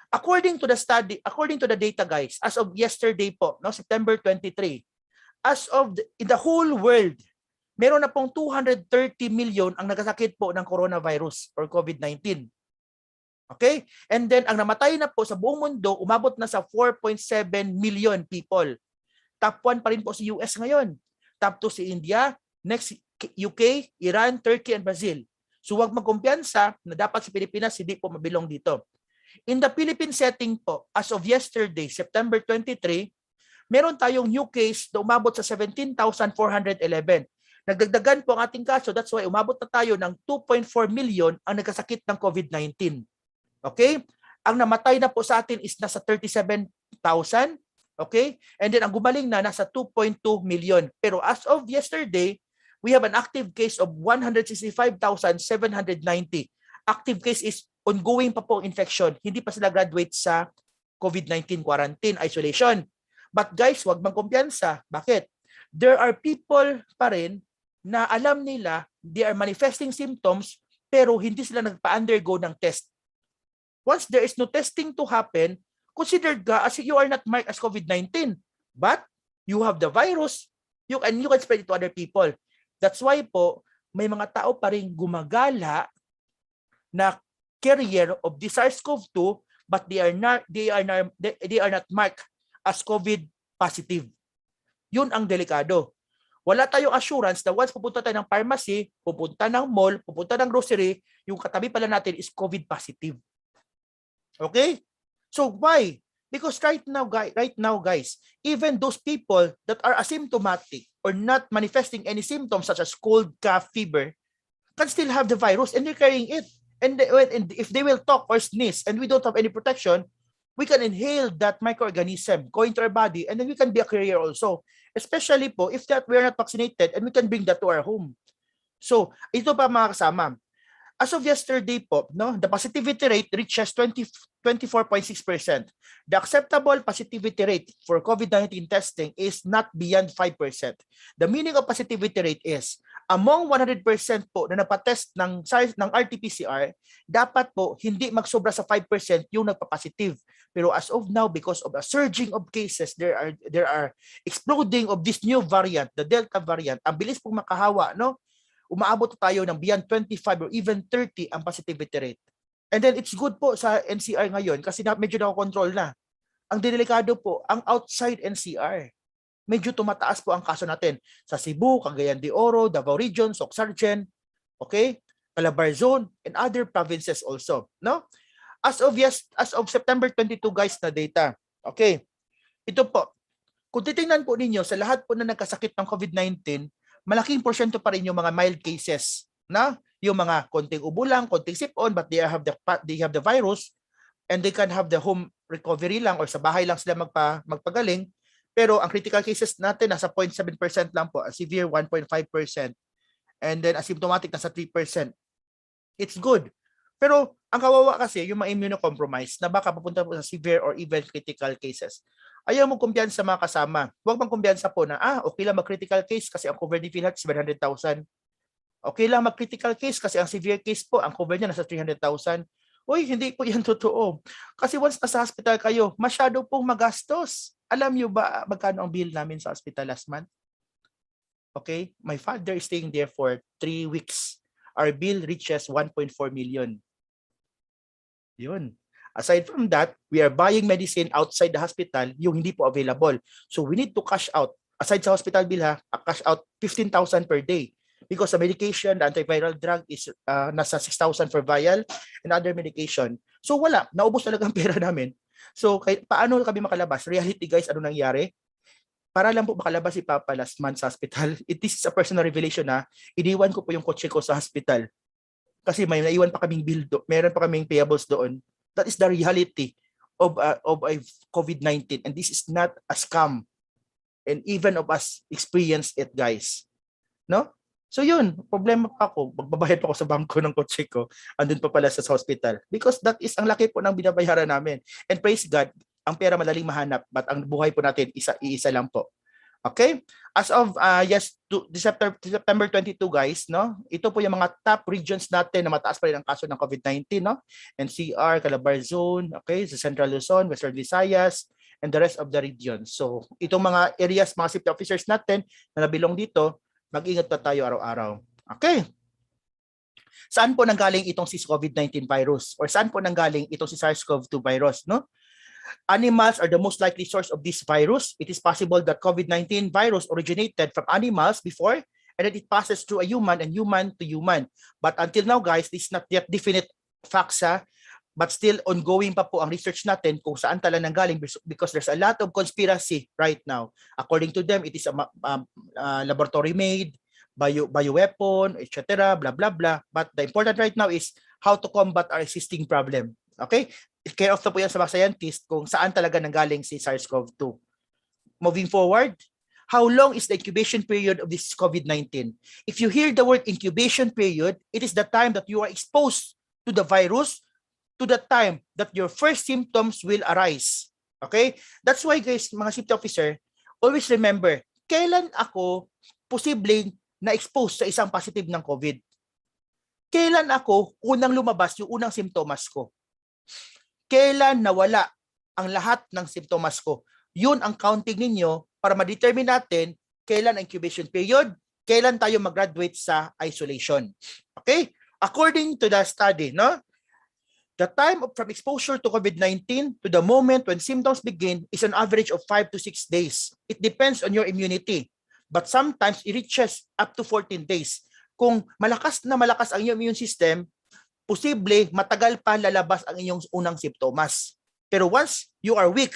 According to the data guys, as of yesterday po, no, September 23, as of in the whole world, meron na pong 230 million ang nagkasakit po ng coronavirus or COVID-19. Okay? And then, ang namatay na po sa buong mundo, umabot na sa 4.7 million people. Top 1 pa rin po si US ngayon. Top 2 si India, Next, UK, Iran, Turkey, and Brazil. So huwag magkumpiyansa na dapat sa Pilipinas hindi po mabilong dito. In the Philippine setting po, as of yesterday, September 23, meron tayong new case na umabot sa 17,411. Nagdagdagan po ang ating kaso, that's why umabot na tayo ng 2.4 million ang nagkasakit ng COVID-19. Okay? Ang namatay na po sa atin is nasa 37,000. Okay? And then ang gumaling na nasa 2.2 million. Pero as of yesterday, we have an active case of 165,790. Active case is ongoing pa po infection. Hindi pa sila graduate sa COVID-19 quarantine, isolation. But guys, wag magkumpiyansa. Bakit? There are people pa rin na alam nila they are manifesting symptoms pero hindi sila nagpa-undergo ng test. Once there is no testing to happen, considered ka as you are not marked as COVID-19. But you have the virus, you can spread it to other people. That's why po, may mga tao pa rin gumagala na carrier of the SARS-CoV-2 but they are not marked as COVID positive. Yun ang delikado. Wala tayong assurance na once pupunta tayo ng pharmacy, pupunta ng mall, pupunta ng grocery, yung katabi pala natin is COVID positive. Okay? So why? Because right now guys, even those people that are asymptomatic or not manifesting any symptoms such as cold, cough, fever can still have the virus and they're carrying it. And if they will talk or sneeze and we don't have any protection, we can inhale that microorganism going to our body and then we can be a carrier also. Especially po if that we are not vaccinated and we can bring that to our home. So, ito pa mga kasama. As of yesterday po, no, the positivity rate reaches 24.6%. The acceptable positivity rate for COVID-19 testing is not beyond 5%. The meaning of positivity rate is among 100% po na napatest ng RT-PCR, dapat po hindi magsobra sa 5% yung nagpa-positive. Pero as of now, because of a surging of cases, there are exploding of this new variant, the Delta variant. Ang bilis pong makahawa, no? Umaabot tayo ng beyond 25 or even 30 ang positivity rate. And then it's good po sa NCR ngayon kasi medyo na-control na. Ang delikado po, ang outside NCR. Medyo tumataas po ang kaso natin sa Cebu, Cagayan de Oro, Davao Region, Sorsogon, okay? Calabarzon and other provinces also, no? As of September 22 guys na data. Okay. Ito po. Kung titingnan po ninyo sa lahat po na nagkasakit ng COVID-19, malaking porsyento pa rin yung mga mild cases, na yung mga konting ubo lang, konting sipon, but they have the virus and they can have the home recovery lang or sa bahay lang sila magpagaling. Pero ang critical cases natin nasa 0.7% lang po, severe 1.5%, and then asymptomatic nasa 3%. It's good. Pero ang kawawa kasi yung mga immunocompromised na baka papunta po sa severe or even critical cases. Ayaw mo kumpiyansa mga kasama. Huwag mang kumpiyansa po na okay lang mag-critical case kasi ang cover ni PhilHealth is 700,000. Okay lang mag-critical case kasi ang severe case po, ang cover niya nasa 300,000. Uy, hindi po yan totoo. Kasi once nasa hospital kayo, masyado pong magastos. Alam niyo ba magkano ang bill namin sa hospital last month? Okay? My father is staying there for 3 weeks. Our bill reaches 1.4 million. Yun. Aside from that, we are buying medicine outside the hospital, yung hindi po available. So we need to cash out. Aside sa hospital bill cash out 15,000 per day. Because the medication, the antiviral drug is nasa 6,000 per vial and other medication. So wala, naubos talaga ang pera namin. So paano kami makalabas? Reality guys, ano nangyari? Para lang po makalabas si Papa last month sa hospital. This is a personal revelation na iniwan ko po yung kotse ko sa hospital. Kasi may naiwan pa kaming bill meron pa kaming payables doon. That is the reality of COVID-19 and this is not a scam. And even of us experience it guys. No? So yun, problema pa ako. Magbabayad pa ako sa bangko ng kotse ko. Andun pa pala sa hospital. Because that is ang laki po ng binabayaran namin. And praise God, ang pera madaling mahanap. But ang buhay po natin, iisa lang po. Okay? As of September 22 guys, no? Ito po yung mga top regions natin na mataas pa rin ang kaso ng COVID-19, no? NCR, Calabarzon, okay, sa Central Luzon, Western Visayas, and the rest of the region. So, itong mga areas, mga safety officers natin na nabilong dito, mag-ingat pa tayo araw-araw. Okay? Saan po nanggaling itong si COVID-19 virus? Or saan po nanggaling itong si SARS-CoV-2 virus, no? Animals are the most likely source of this virus. It is possible that COVID-19 virus originated from animals before and then it passes through a human and human to human. But until now, guys, this is not yet definite facts, but still ongoing pa po ang research natin kung saan talaga nanggaling, because there's a lot of conspiracy right now. According to them, it is a laboratory made, bioweapon, etc., blah, blah, blah. But the important right now is how to combat our existing problem. Okay? Care of na po yan sa mga scientists kung saan talaga nanggaling si SARS-CoV-2. Moving forward, how long is the incubation period of this COVID-19? If you hear the word incubation period, it is the time that you are exposed to the virus to the time that your first symptoms will arise. Okay? That's why, guys, mga safety officer, always remember, kailan ako posibleng na-expose sa isang positive ng COVID? Kailan ako unang lumabas yung unang simptomas ko? Kailan nawala ang lahat ng simptomas ko? Yun ang counting ninyo para ma-determine natin kailan ang incubation period, kailan tayo mag-graduate sa isolation. Okay? According to the study, no? The time from exposure to COVID-19 to the moment when symptoms begin is an average of 5 to 6 days. It depends on your immunity, but sometimes it reaches up to 14 days. Kung malakas na malakas ang iyong immune system, posible matagal pa lalabas ang inyong unang simptomas. Pero once you are weak,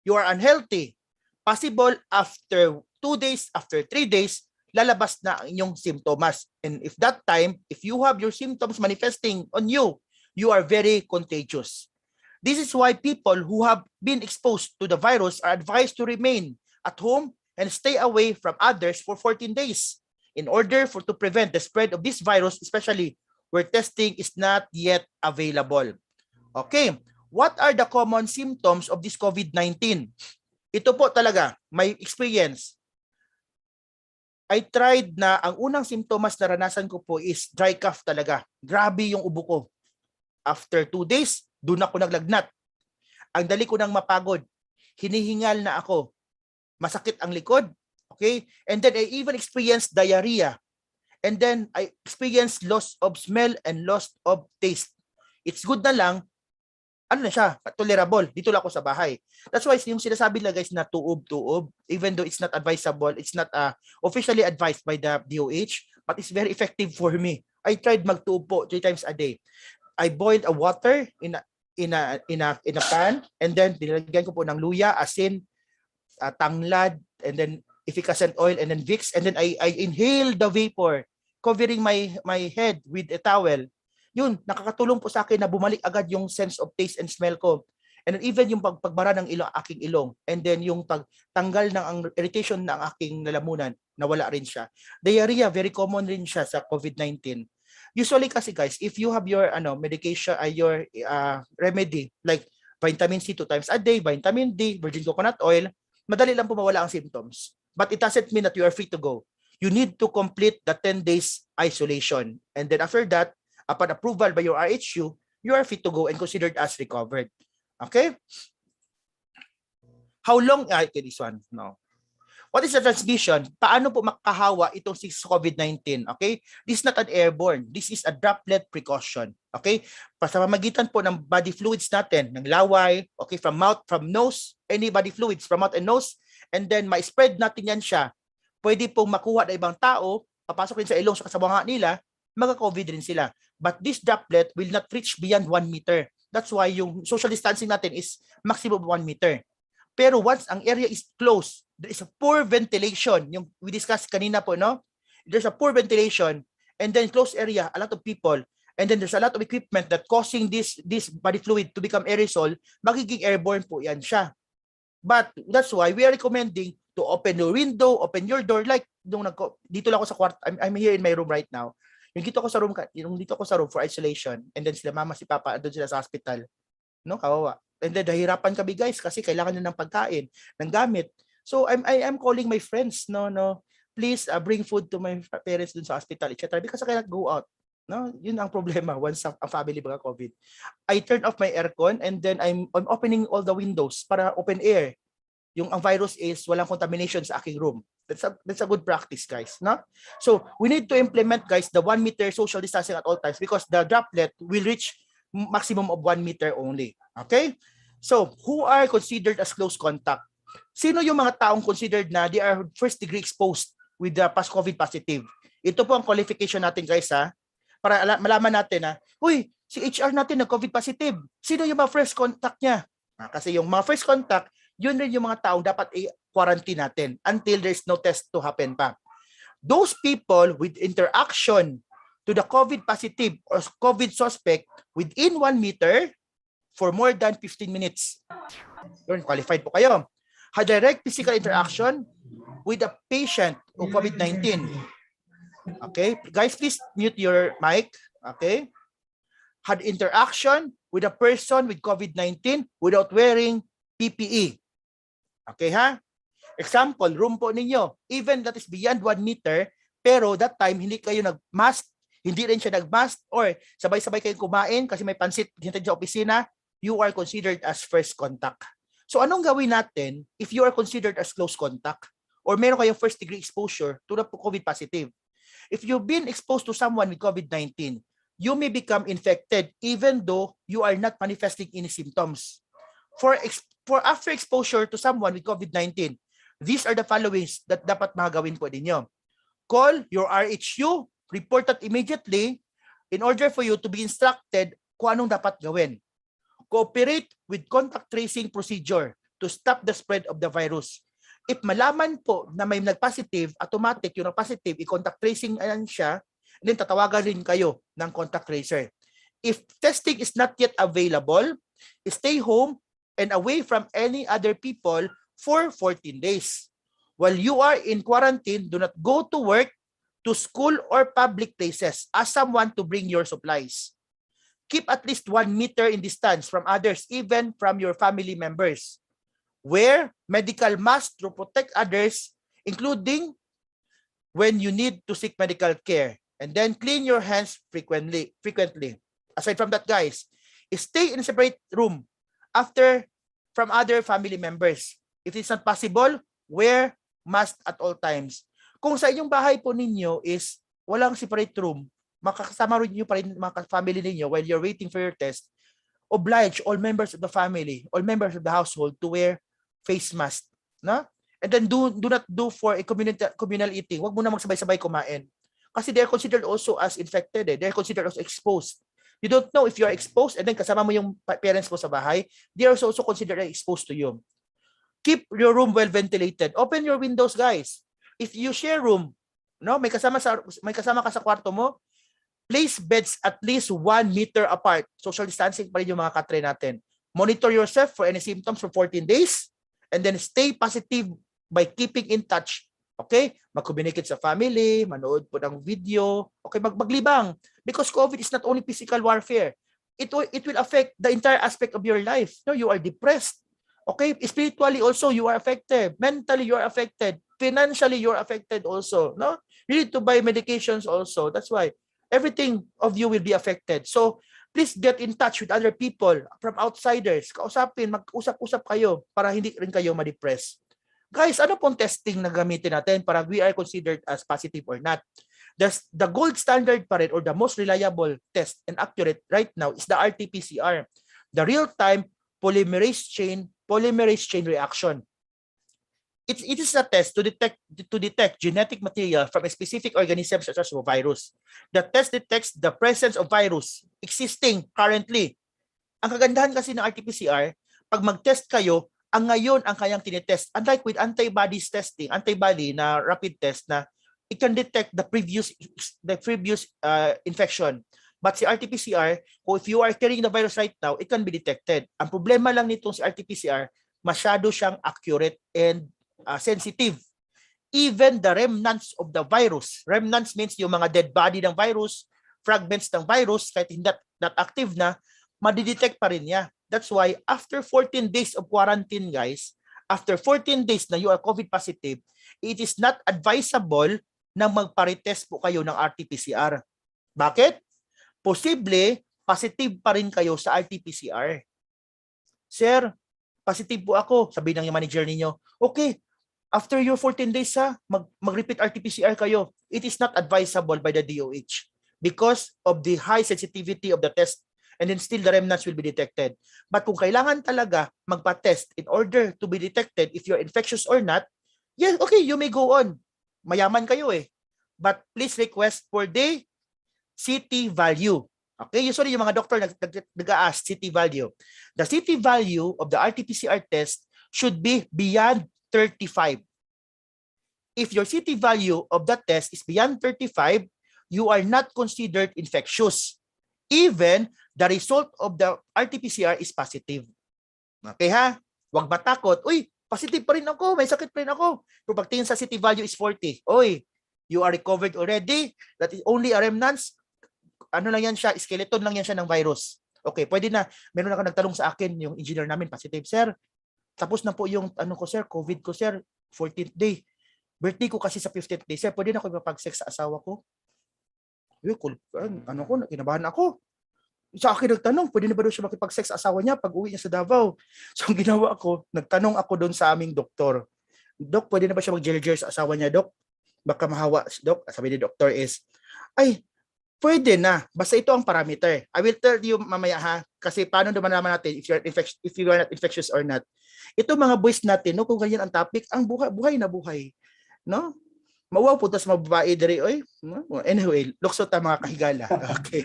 you are unhealthy, possible after 2 days, after 3 days, lalabas na ang inyong simptomas. And if that time, if you have your symptoms manifesting on you, you are very contagious. This is why people who have been exposed to the virus are advised to remain at home and stay away from others for 14 days in order to prevent the spread of this virus, especially where testing is not yet available. Okay, what are the common symptoms of this COVID-19? Ito po talaga, my experience. I tried na ang unang simptomas na naranasan ko po is dry cough talaga. Grabe yung ubo ko. After 2 days, doon ako naglagnat. Ang dali ko nang mapagod. Hinihingal na ako. Masakit ang likod. Okay? And then I even experienced diarrhea. And then I experienced loss of smell and loss of taste. It's good na lang, ano na siya, tolerable. Dito lang ako sa bahay. That's why yung sinasabi nila guys na tuob, even though it's not advisable, it's not officially advised by the DOH, but it's very effective for me. I tried magtuob po 3 times a day. I boiled a water in a pan, and then nilagyan ko po ng luya, asin, tanglad, and then efficacent oil, and then Vicks, and then I inhale the vapor, covering my head with a towel. Yun, nakakatulong po sa akin na bumalik agad yung sense of taste and smell ko. And then even yung pagbara ng aking ilong, and then yung pagtanggal ng ang irritation ng aking lalamunan, nawala rin siya. Diarrhea, very common rin siya sa COVID-19. Usually kasi guys, if you have your medication, your remedy like vitamin C 2 times a day, vitamin D, virgin coconut oil, madali lang po mawala ang symptoms. But it doesn't mean that you are free to go. You need to complete the 10 days isolation. And then after that, upon approval by your RHU, you are free to go and considered as recovered. Okay? How long? Okay, this one. No. What is the transmission? Paano po makahawa itong COVID-19? Okay? This is not an airborne. This is a droplet precaution. Okay? Sa pamamagitan po ng body fluids natin, ng laway, okay, from mouth, from nose, any body fluids from mouth and nose, and then ma-spread natin yan siya. Pwede pong makuha na ibang tao, papasok rin sa ilong sa kasabanga nila, magka-COVID rin sila. But this droplet will not reach beyond 1 meter. That's why yung social distancing natin is maximum 1 meter. Pero once ang area is closed, there is a poor ventilation. Yung we discussed kanina po, no? There's a poor ventilation, and then closed area, a lot of people, and then there's a lot of equipment that causing this body fluid to become aerosol, magiging airborne po yan siya. But that's why we are recommending to open your window, open your door, like dito lang ako sa kwarto. I'm here in my room right now. Yung dito ako sa room for isolation, and then sila mama, si papa, andun sila sa hospital. No, kawawa. And then nahirapan kami guys kasi kailangan nila ng pagkain, ng gamit. So I'm calling my friends, no, please bring food to my parents dun sa hospital, etc. Because I cannot go out. No, yun ang problema once ang family mga COVID. I turn off my aircon, and then I'm opening all the windows para open air. Yung ang virus is walang contamination sa aking room. That's a good practice, guys, no? So we need to implement, guys, the 1 meter social distancing at all times, because the droplet will reach maximum of 1 meter only. Okay? So, who are considered as close contact? Sino yung mga taong considered na they are first degree exposed with the past COVID positive. Ito po ang qualification natin guys ha, para malaman natin na, huy, si HR natin nag-COVID positive. Sino yung mga first contact niya? Kasi yung mga first contact, yun rin yung mga taong dapat i-quarantine natin until there's no test to happen pa. Those people with interaction to the COVID positive or COVID suspect within 1 meter for more than 15 minutes. Yun, qualified po kayo. Had direct physical interaction with a patient of COVID-19. Okay, guys, please mute your mic. Okay. Had interaction with a person with COVID-19 without wearing PPE. Okay ha? Example, room po ninyo, even that is beyond 1 meter, pero that time hindi kayo nag-mask, hindi rin siya nag-mask, or sabay-sabay kayong kumain kasi may pansit hinatid sa opisina, you are considered as first contact. So anong gawin natin if you are considered as close contact or meron kayong first degree exposure to the COVID positive? If you've been exposed to someone with COVID-19, you may become infected even though you are not manifesting any symptoms. For after exposure to someone with COVID-19, these are the followings that dapat magawin po ninyo. Call your RHU, report that immediately in order for you to be instructed kung anong dapat gawin. Cooperate with contact tracing procedure to stop the spread of the virus. If malaman po na may nag-positive, automatic yung nag-positive, i-contact tracing siya, and then tatawagan rin kayo ng contact tracer. If testing is not yet available, stay home and away from any other people for 14 days. While you are in quarantine, do not go to work, to school, or public places. Ask someone to bring your supplies. Keep at least 1 meter in distance from others, even from your family members. Wear medical mask to protect others, including when you need to seek medical care. And then clean your hands frequently. Aside from that, guys, stay in a separate room from other family members. If it's not possible, wear mask at all times. Kung sa inyong bahay po ninyo is walang separate room, makakasama rin nyo pa rin mga family ninyo while you're waiting for your test, oblige all members of the family, all members of the household to wear face mask. No? And then do not do for a communal eating. Huwag mo na magsabay-sabay kumain. Kasi they're considered also as infected. They're considered also exposed. You don't know if you're exposed and then kasama mo yung parents mo sa bahay, they are also considered exposed to you. Keep your room well ventilated. Open your windows, guys. If you share room, no, may kasama ka sa kwarto mo, place beds at least 1 meter apart. Social distancing pa rin yung mga katre natin. Monitor yourself for any symptoms for 14 days and then stay positive by keeping in touch. Okay? Mag-communicate sa family, manood po ng video, okay, maglibang. Because COVID is not only physical warfare. It will affect the entire aspect of your life. No, you are depressed. Okay? Spiritually also, you are affected. Mentally, you are affected. Financially, you are affected also. No? You need to buy medications also. That's why everything of you will be affected. So, please get in touch with other people from outsiders. Kausapin, mag-usap-usap kayo para hindi rin kayo ma-depress. Guys, ano pong testing na gamitin natin para we are considered as positive or not? The gold standard pa rin or the most reliable test and accurate right now is the RT-PCR, the real-time polymerase chain reaction. It is a test to detect genetic material from a specific organism such as a virus. The test detects the presence of virus existing currently. Ang kagandahan kasi ng RT-PCR, pag mag-test kayo, ngayon ang kayang tinetest. Unlike with antibodies testing, antibody na rapid test na it can detect the previous infection. But si RT-PCR, if you are carrying the virus right now, it can be detected. Ang problema lang nitong si RT-PCR, masyado siyang accurate and sensitive. Even the remnants of the virus, remnants means yung mga dead body ng virus, fragments ng virus, kahit hindi not active na, madidetect pa rin niya. That's why after 14 days of quarantine, guys, after 14 days na you are COVID positive, it is not advisable na magparetest po kayo ng RT-PCR. Bakit? Posible, positive pa rin kayo sa RT-PCR. Sir, positive po ako, sabi ng manager ninyo. Okay, after your 14 days, mag-repeat RT-PCR kayo. It is not advisable by the DOH because of the high sensitivity of the test. And then still the remnants will be detected. But kung kailangan talaga magpa-test in order to be detected if you're infectious or not, yes, okay, you may go on. mayaman kayo eh. But please request for the CT value. Okay, usually yung mga doctor nag-ask CT value. The CT value of the RT-PCR test should be beyond 35. If your CT value of that test is beyond 35, you are not considered infectious. Even the result of the RT-PCR is positive. Okay ha? Huwag matakot. Uy, positive pa rin ako. May sakit pa rin ako. Pero pagtingin sa CT value is 40. Uy, you are recovered already. That is only a remnants. Ano lang yan siya? Skeleton lang yan siya ng virus. Okay, pwede na. Meron ako nagtanong sa akin, yung engineer namin, positive, sir. Tapos na po yung ano ko, sir, COVID ko, sir, 14th day. Birthday ko kasi sa 15th day, sir. Pwede na ako mapag-sex sa asawa ko? Ano ko, kinabahan ako. Sa akin nagtanong, pwede na ba doon siya makipag-sex sa asawa niya pag uwi niya sa Davao? So ang ginawa ko, nagtanong ako doon sa aming doktor. Dok, pwede na ba siya mag-gel-gel sa asawa niya, Dok? Baka mahawa, Dok. Sabi ni doktor is, ay, pwede na. Basta ito ang parameter. I will tell you mamaya ha, kasi paano naman naman natin if you are not infectious or not. Ito mga boys natin, no, kung ganyan ang topic, ang buhay na buhay. No? Mawaw po tas mababae diri oy. No? Anyway, luksot ta mga kahigala. Okay.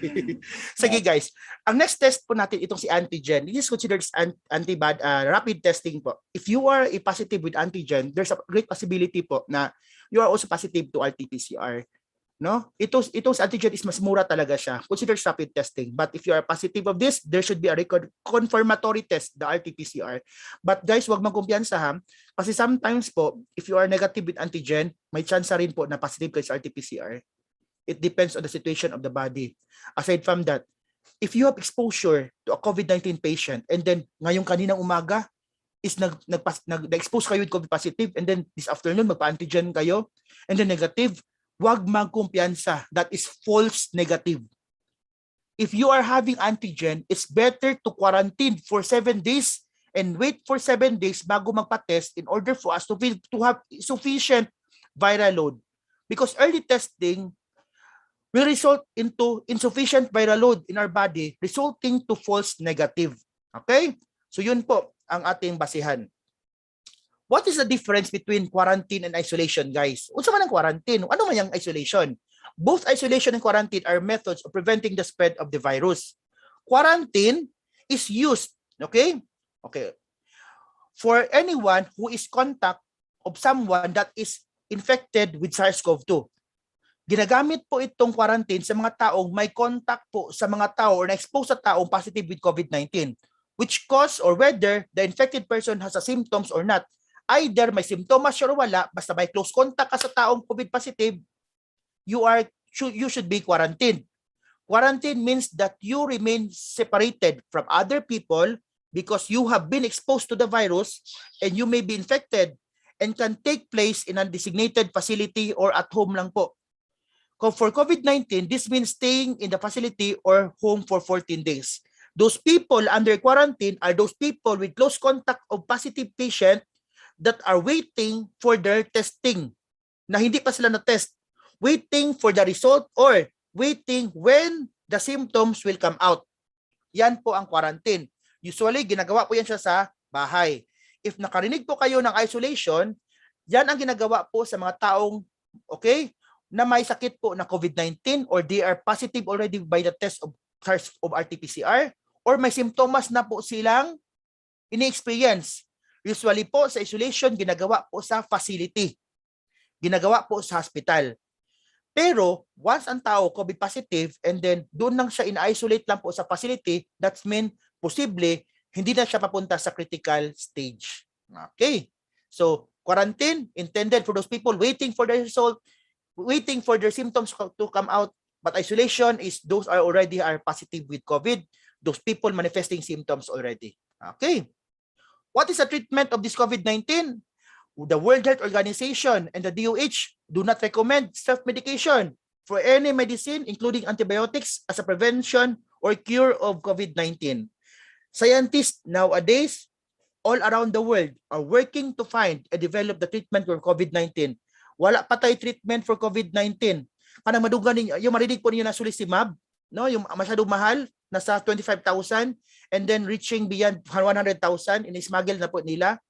Sige guys. Ang next test po natin itong si antigen. This is considered rapid testing po. If you are a positive with antigen, there's a great possibility po na you are also positive to RT-PCR. No? Itong antigen is mas mura talaga siya. Considered rapid testing. But if you are positive of this, there should be a record confirmatory test, the RT-PCR. But guys, wag magkumpiyansa ha. Kasi sometimes po, if you are negative with antigen, may chance rin po na positive kayo sa RT-PCR. It depends on the situation of the body. Aside from that, if you have exposure to a COVID-19 patient and then ngayong kaninang umaga is nag-expose kayo with COVID positive and then this afternoon magpa-antigen kayo and then negative, wag magkumpiyansa. That is false negative. If you are having antigen, it's better to quarantine for 7 days and wait for 7 days bago magpa-test in order for us to have sufficient viral load. Because early testing will result into insufficient viral load in our body, resulting to false negative. Okay? So yun po ang ating basihan. What is the difference between quarantine and isolation, guys? Unsa man ang quarantine? Ano man yung isolation? Both isolation and quarantine are methods of preventing the spread of the virus. Quarantine is used, okay? Okay. For anyone who is contact of someone that is infected with SARS-CoV-2. Ginagamit po itong quarantine sa mga taong may contact po sa mga tao or na-expose sa taong positive with COVID-19, which cause or whether the infected person has a symptoms or not. Either may simptomas siya o wala, basta may close contact ka sa taong COVID positive, you should be quarantined. Quarantine means that you remain separated from other people because you have been exposed to the virus and you may be infected and can take place in a designated facility or at home lang po. For COVID-19, this means staying in the facility or home for 14 days. Those people under quarantine are those people with close contact of positive patient that are waiting for their testing, na hindi pa sila na-test, waiting for the result or waiting when the symptoms will come out. Yan po ang quarantine. Usually, ginagawa po yan siya sa bahay. If nakarinig po kayo ng isolation, yan ang ginagawa po sa mga taong, okay, na may sakit po na COVID-19 or they are positive already by the test of RT-PCR or may symptoms na po silang ini-experience. Usually po sa isolation, ginagawa po sa facility. Ginagawa po sa hospital. Pero once ang tao COVID positive and then doon lang siya in-isolate lang po sa facility, that's mean posible hindi na siya papunta sa critical stage. Okay. So quarantine intended for those people waiting for the result, waiting for their symptoms to come out. But isolation is those are already positive with COVID. Those people manifesting symptoms already. Okay. What is the treatment of this COVID-19? The World Health Organization and the DOH do not recommend self-medication for any medicine, including antibiotics, as a prevention or cure of COVID-19. Scientists nowadays, all around the world, are working to find and develop the treatment for COVID-19. Wala pa tayo treatment for COVID-19. Kanang madugan ninyo, yung marinig po ninyo na sulisimab, no? Yung masyadong mahal, nasa 25,000 and then reaching beyond 100,000, in-smuggle na po nila.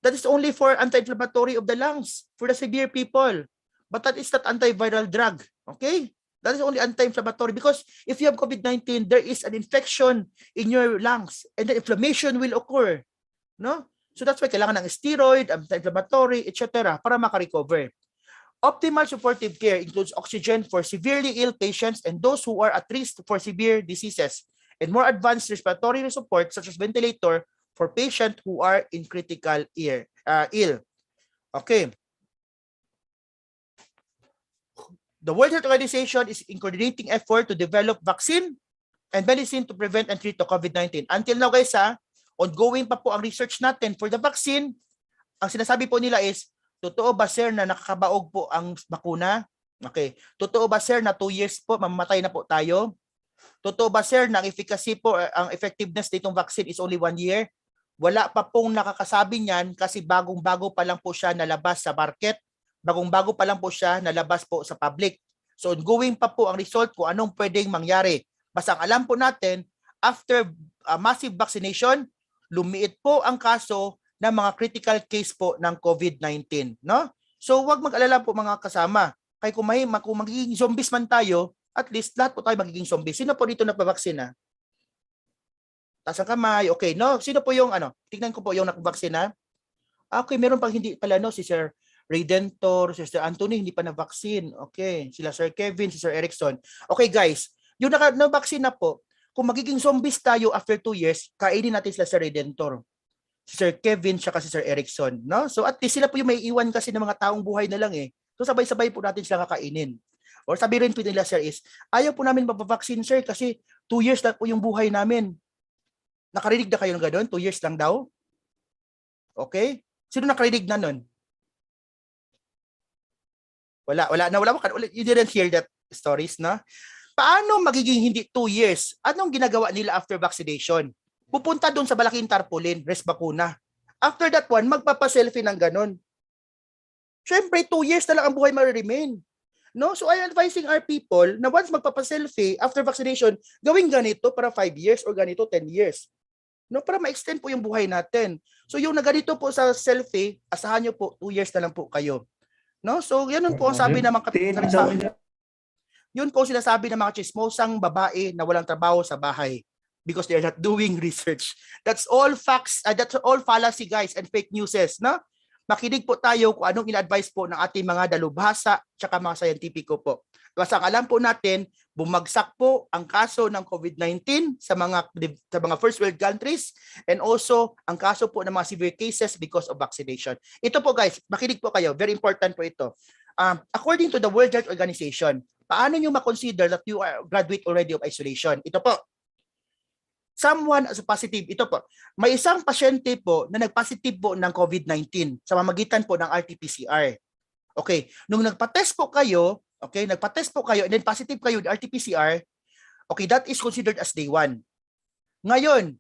That is only for anti-inflammatory of the lungs, for the severe people. but that is not antiviral drug. Okay? That is only anti-inflammatory because if you have COVID-19, there is an infection in your lungs and then inflammation will occur. No? So that's why kailangan ng steroid, anti-inflammatory, etc. para makarecover. Optimal supportive care includes oxygen for severely ill patients and those who are at risk for severe diseases and more advanced respiratory support such as ventilator for patients who are in critical ill. Okay. The World Health Organization is in coordinating effort to develop vaccine and medicine to prevent and treat the COVID-19. Until now guys ongoing pa po ang research natin for the vaccine. Ang sinasabi po nila is, totoo ba sir na nakakabaog po ang bakuna? Okay. Totoo ba sir na 2 years po mamamatay na po tayo? Totoo ba sir na ang efficacy po, ang effectiveness nitong vaccine is only 1 year? Wala pa pong nakakasabi niyan kasi bagong-bago pa lang po siya nalabas sa market. Bagong-bago pa lang po siya nalabas po sa public. So ongoing pa po ang result kung anong pwedeng mangyari. Basta ang alam po natin, after massive vaccination, lumiit po ang kaso ng mga critical case po ng COVID-19, no? So wag mag-alala po mga kasama. Kaya kung magiging zombies man tayo, at least lahat po tayo magiging zombies. Sino po dito nagpa-vaksina? Taas ang kamay. Okay, no? Sino po yung tingnan ko po yung nagpa-vaksina. Okay, meron pang hindi pala si Sir Redentor, si Sir Anthony hindi pa na-vaccine. Okay, sila Sir Kevin, si Sir Erickson. Okay guys, yung na-vaccine na po, kung magiging zombies tayo after 2 years, kainin natin sila Sir Redentor, si Sir Kevin, siya kasi Sir Erickson, no? So at least sila po yung may iwan kasi ng mga taong buhay na lang So sabay-sabay po natin sila kakainin. Or sabi rin po nila sir is, ayaw po namin mapavaccine sir kasi 2 years lang po yung buhay namin. Nakarinig na kayo ng gano'n? 2 years lang daw? Okay? Sino nakarinig na nun? Wala. You didn't hear that stories, no? Paano magiging hindi 2 years? Anong ginagawa nila after vaccination? Pupunta doon sa malaking tarpaulin, rest bakuna. After that one, magpapa-selfie ng ganun. Siyempre, 2 years na lang ang buhay ma-remain. No? So I'm advising our people na once magpapa-selfie after vaccination, gawin ganito para 5 years or ganito 10 years. No? Para ma-extend po yung buhay natin. So yung na ganito po sa selfie, asahan nyo po 2 years na lang po kayo. No? So yan po ang sabi ng mga yun po sinasabi ng mga chismosang babae na walang trabaho sa bahay. Because they're not doing research. That's all facts, that's all fallacy guys and fake newses, no? Makinig po tayo kung anong ina-advise po ng ating mga dalubhasa tsaka mga scientifico po. Basta alam po natin, bumagsak po ang kaso ng COVID-19 sa mga first world countries and also ang kaso po ng mga severe cases because of vaccination. Ito po guys, makinig po kayo, very important po ito. According to the World Health Organization, paano nyo ma-consider that you are graduate already of isolation? Ito po. Someone as a positive, ito po, may isang pasyente po na nagpositive po ng COVID-19 sa pamamagitan po ng RT-PCR. Okay, nung nagpa-test po kayo, and then positive kayo ng RT-PCR, okay, that is considered as day 1. Ngayon,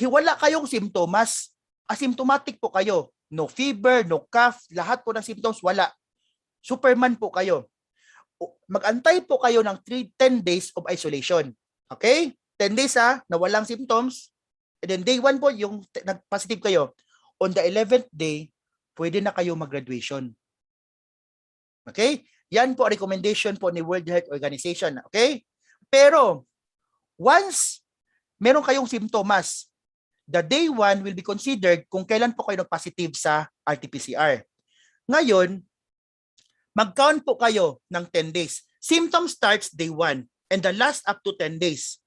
wala kayong simptomas, asymptomatic po kayo, no fever, no cough, lahat po ng symptoms wala. Superman po kayo. Mag-antay po kayo ng 10 days of isolation. Okay? 10 days na walang symptoms, and then day 1 po yung nag-positive kayo. On the 11th day, pwede na kayo mag-graduation. Okay? Yan po ang recommendation po ni World Health Organization. Okay? Pero, once meron kayong symptoms, the day 1 will be considered kung kailan po kayo nag-positive sa RT-PCR. Ngayon, mag-count po kayo ng 10 days. Symptom starts day 1 and the last up to 10 days.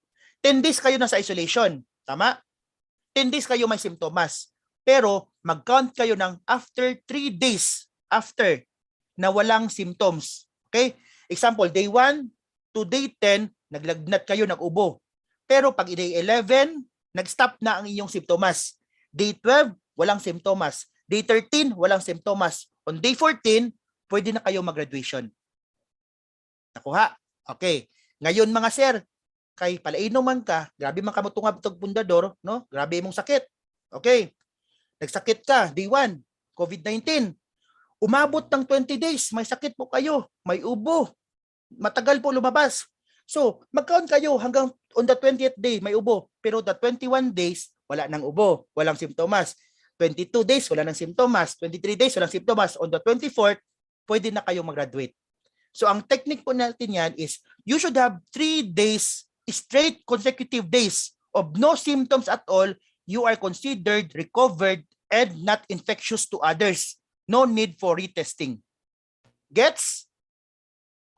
10 days kayo nasa isolation. Tama? 10 days kayo may simptomas. Pero mag-count kayo ng after 3 days after na walang symptoms. Okay? Example, day 1 to day 10, naglagnat kayo, nag-ubo. Pero pag day 11, nag-stop na ang inyong simptomas. Day 12, walang simptomas. Day 13, walang simptomas. On day 14, pwede na kayo mag-graduation. Nakuha? Okay. Ngayon mga sir, kay palainom man ka, grabe man ka mo tungab tog pundador, no? Grabe mong sakit. Okay. Nagsakit ka, day 1, COVID-19. Umabot ng 20 days, may sakit po kayo, may ubo. Matagal po lumabas. So, mag-count kayo hanggang on the 20th day, may ubo. Pero the 21 days, wala nang ubo, walang simptomas. 22 days, wala nang simptomas. 23 days, walang simptomas. On the 24th, pwede na kayong mag-graduate. So ang technique po natin yan is you should have 3 days, straight consecutive days of no symptoms at all. You are considered recovered and not infectious to others. No need for retesting. Gets?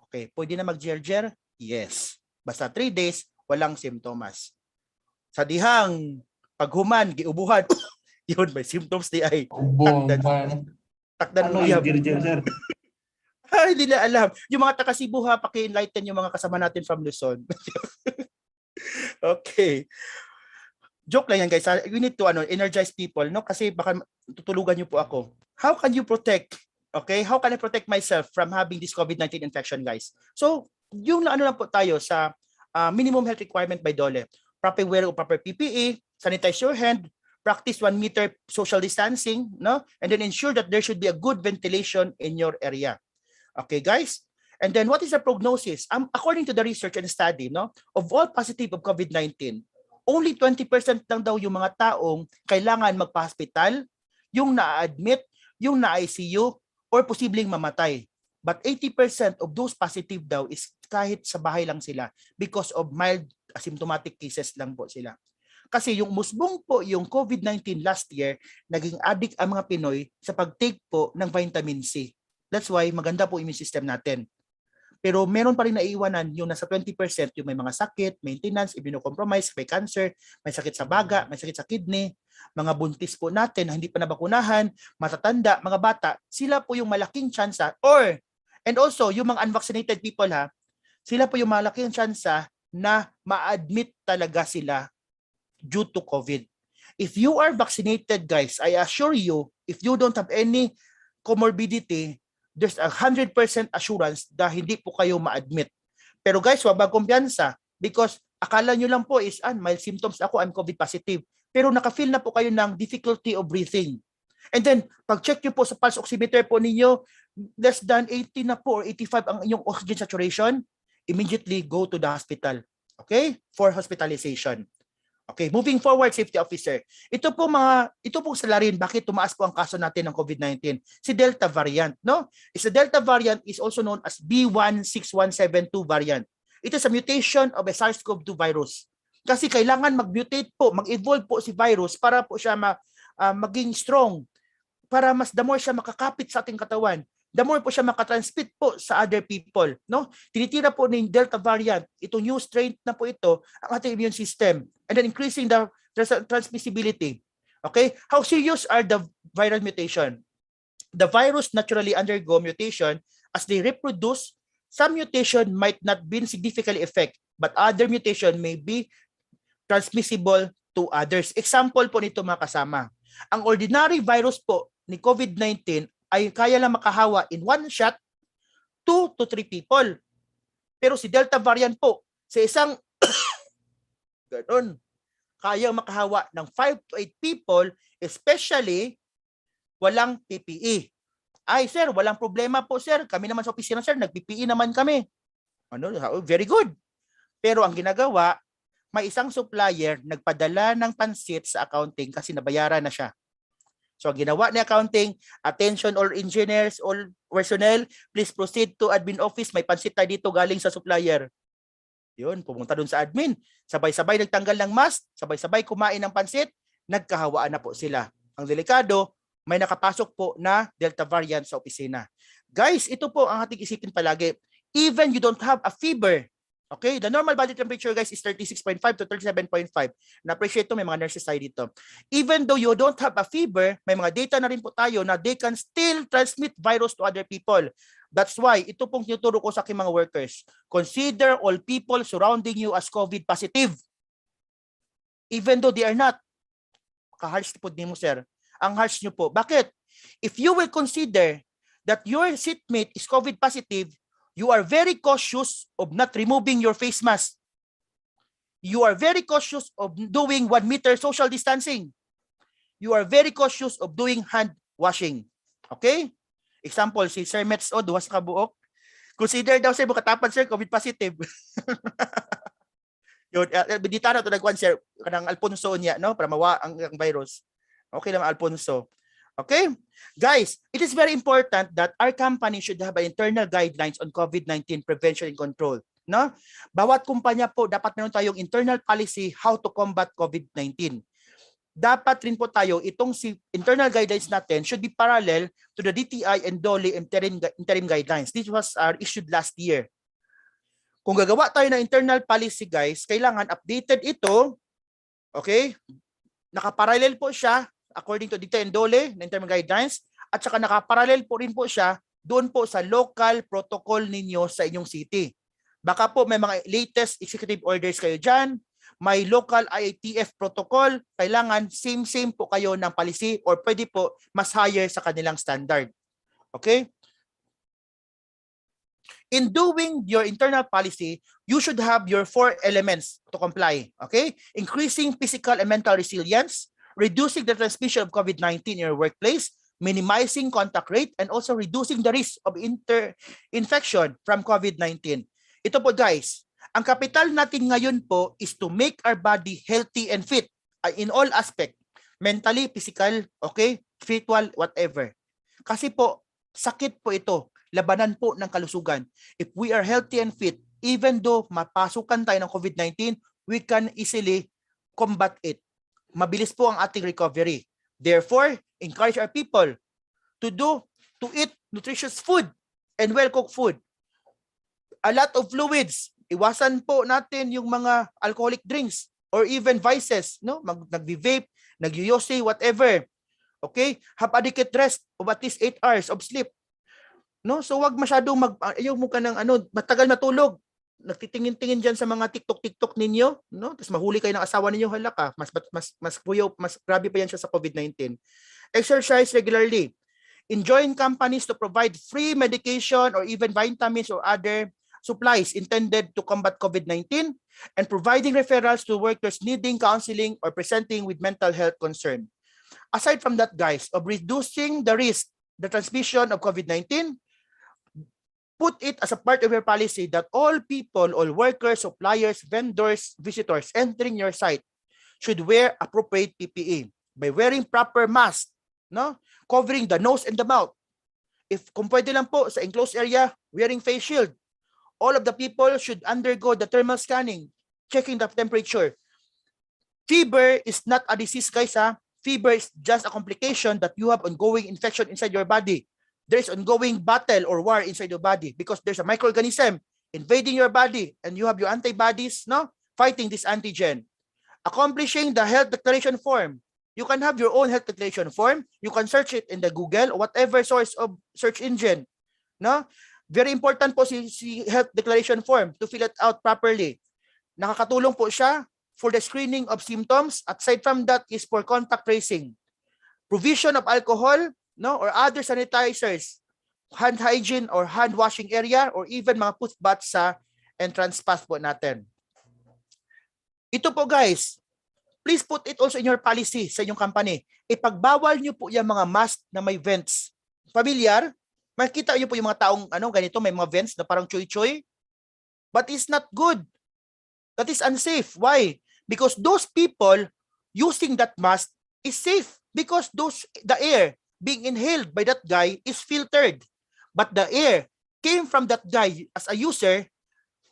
Okay, pwede na mag-gerger? Yes. Basta 3 days, walang simptomas. Sa dihang paghuman, giubuhan, yun, may symptoms di ay. Takdan Ano ng yung uyab. Jerjer, sir? Ay, hindi na alam. Yung mga taga Cebu ha, paki-enlighten yung mga kasama natin from Luzon. Okay. Joke lang yan guys. We need to energize people, no? Kasi baka tutulugan niyo po ako. How can you protect? Okay? How can I protect myself from having this COVID-19 infection, guys? So, yung lang po tayo sa minimum health requirement by DOLE. Proper wear of proper PPE, sanitize your hand, practice 1 meter social distancing, no? And then ensure that there should be a good ventilation in your area. Okay, guys? And then what is the prognosis? According to the research and study, no, of all positive of COVID-19, only 20% lang daw yung mga taong kailangan magpa-hospital, yung na-admit, yung na-ICU, or posibleng mamatay. But 80% of those positive daw is kahit sa bahay lang sila because of mild asymptomatic cases lang po sila. Kasi yung musbong po yung COVID-19 last year, naging addict ang mga Pinoy sa pag-take po ng vitamin C. That's why maganda po immune system natin. Pero meron pa rin naiiwanan yung nasa 20% yung may mga sakit, maintenance, immunocompromise, may cancer, may sakit sa baga, may sakit sa kidney, mga buntis po natin na hindi pa nabakunahan, matatanda, mga bata, sila po yung malaking tsansa and also yung mga unvaccinated people ha, sila po yung malaking tsansa na ma-admit talaga sila due to COVID. If you are vaccinated guys, I assure you, if you don't have any comorbidity, there's 100% assurance na hindi po kayo ma-admit. Pero guys, huwag magkumpiyansa because akala nyo lang po is, mild symptoms ako, I'm COVID positive. Pero naka-feel na po kayo ng difficulty of breathing. And then, pag-check nyo po sa pulse oximeter po ninyo, less than 80 na po or 85 ang inyong oxygen saturation, immediately go to the hospital. Okay? For hospitalization. Okay, moving forward, safety officer. Ito po salarin bakit tumaas po ang kaso natin ng COVID-19. Si Delta variant, no? The Delta variant is also known as B16172 variant. It is a mutation of a SARS-CoV-2 virus. Kasi kailangan mag-mutate po, mag-evolve po si virus para po siya maging strong, para mas the more siya makakapit sa ating katawan, the more po siya makatransmit po sa other people, no? Tinitira po ng Delta variant, itong new strain na po ito, ang ating immune system, and then increasing the transmissibility. Okay? How serious are the viral mutation? The virus naturally undergo mutation as they reproduce. Some mutation might not be significantly affect, but other mutation may be transmissible to others. Example po nito mga kasama. Ang ordinary virus po ni COVID-19 ay kaya lang makahawa in one shot 2 to 3 people. Pero si Delta variant po, sa isang ganon, kaya makahawa ng 5 to 8 people, especially walang PPE. Ay sir, walang problema po sir. Kami naman sa opisina sir, nag-PPE naman kami. Very good. Pero ang ginagawa, may isang supplier nagpadala ng pansit sa accounting kasi nabayaran na siya. So ginawa ni accounting, attention all engineers, all personnel, please proceed to admin office. May pansit tayo dito galing sa supplier. Yun, pumunta dun sa admin. Sabay-sabay nagtanggal ng mask, sabay-sabay kumain ng pansit, nagkahawaan na po sila. Ang delikado, may nakapasok po na Delta variant sa opisina. Guys, ito po ang ating isipin palagi. Even you don't have a fever, okay? The normal body temperature, guys, is 36.5 to 37.5. Na-appreciate to, may mga nurses tayo dito. Even though you don't have a fever, may mga data na rin po tayo na they can still transmit virus to other people. That's why, ito pong tinuturo ko sa aking mga workers. Consider all people surrounding you as COVID positive. Even though they are not. Ka-harsh po din mo, sir. Ang harsh nyo po. Bakit? If you will consider that your seatmate is COVID positive, you are very cautious of not removing your face mask. You are very cautious of doing 1 meter social distancing. You are very cautious of doing hand washing. Okay? Example, si Sir Mets o duwas ka buok. Consider daw sir, bukatapan sir, COVID positive. Yun, bidita na ito nagkuhan sir, kanang Alfonso niya, no? Para mawa ang virus. Okay naman Alfonso. Okay? Guys, it is very important that our company should have an internal guidelines on COVID-19 prevention and control. No? Bawat kumpanya po, dapat meron tayong internal policy how to combat COVID-19. Dapat rin po tayo, itong internal guidelines natin should be parallel to the DTI and DOLE interim guidelines. This was issued last year. Kung gagawa tayo ng internal policy, guys, kailangan updated ito. Okay? Nakaparallel po siya according to DTI and DOLE na interim guidelines, at saka nakaparallel po rin po siya doon po sa local protocol ninyo sa inyong city. Baka po may mga latest executive orders kayo dyan, may local IATF protocol, kailangan same po kayo ng policy or pwede po mas higher sa kanilang standard. Okay? In doing your internal policy, you should have your 4 elements to comply. Okay? Increasing physical and mental resilience, reducing the transmission of COVID-19 in your workplace, minimizing contact rate, and also reducing the risk of infection from COVID-19. Ito po guys, ang kapital natin ngayon po is to make our body healthy and fit in all aspect. Mentally, physical, okay, spiritual, whatever. Kasi po, sakit po ito. Labanan po ng kalusugan. If we are healthy and fit, even though mapasukan tayo ng COVID-19, we can easily combat it. Mabilis po ang ating recovery. Therefore, encourage our people to eat nutritious food and well-cooked food. A lot of fluids. Iwasan po natin yung mga alcoholic drinks or even vices, no? Nag-vape, nag-yoyosi, whatever. Okay? Have adequate rest of at least 8 hours of sleep. No? So wag masyadong ayaw mo ka ng matagal matulog. Nagtitingin-tingin diyan sa mga TikTok ninyo, no? Tapos mahuli kayo ng asawa ninyo, hala ka. Mas grabe pa yan siya sa COVID-19. Exercise regularly. Enjoin companies to provide free medication or even vitamins or other supplies intended to combat COVID-19 and providing referrals to workers needing counseling or presenting with mental health concern. Aside from that, guys, of reducing the risk, the transmission of COVID-19, put it as a part of your policy that all people, all workers, suppliers, vendors, visitors entering your site should wear appropriate PPE by wearing proper mask, no? Covering the nose and the mouth. If kung pwede lang po sa enclosed area, wearing face shield. All of the people should undergo the thermal scanning, checking the temperature. Fever is not a disease, guys. Fever is just a complication that you have ongoing infection inside your body. There is ongoing battle or war inside your body because there's a microorganism invading your body and you have your antibodies, no, fighting this antigen. Accomplishing the health declaration form. You can have your own health declaration form. You can search it in the Google or whatever source of search engine, no? Very important po si health declaration form to fill it out properly. Nakakatulong po siya for the screening of symptoms. Aside from that is for contact tracing. Provision of alcohol, no, or other sanitizers, hand hygiene or hand washing area, or even mga footbaths sa entrance pass po natin. Ito po guys, please put it also in your policy sa inyong company. Ipagbawal nyo po yung mga mask na may vents. Familiar? Makita nyo po yung mga taong ganito, may mga vents na parang choy-choy. But it's not good. That is unsafe. Why? Because those people using that mask is safe because the air being inhaled by that guy is filtered. But the air came from that guy as a user,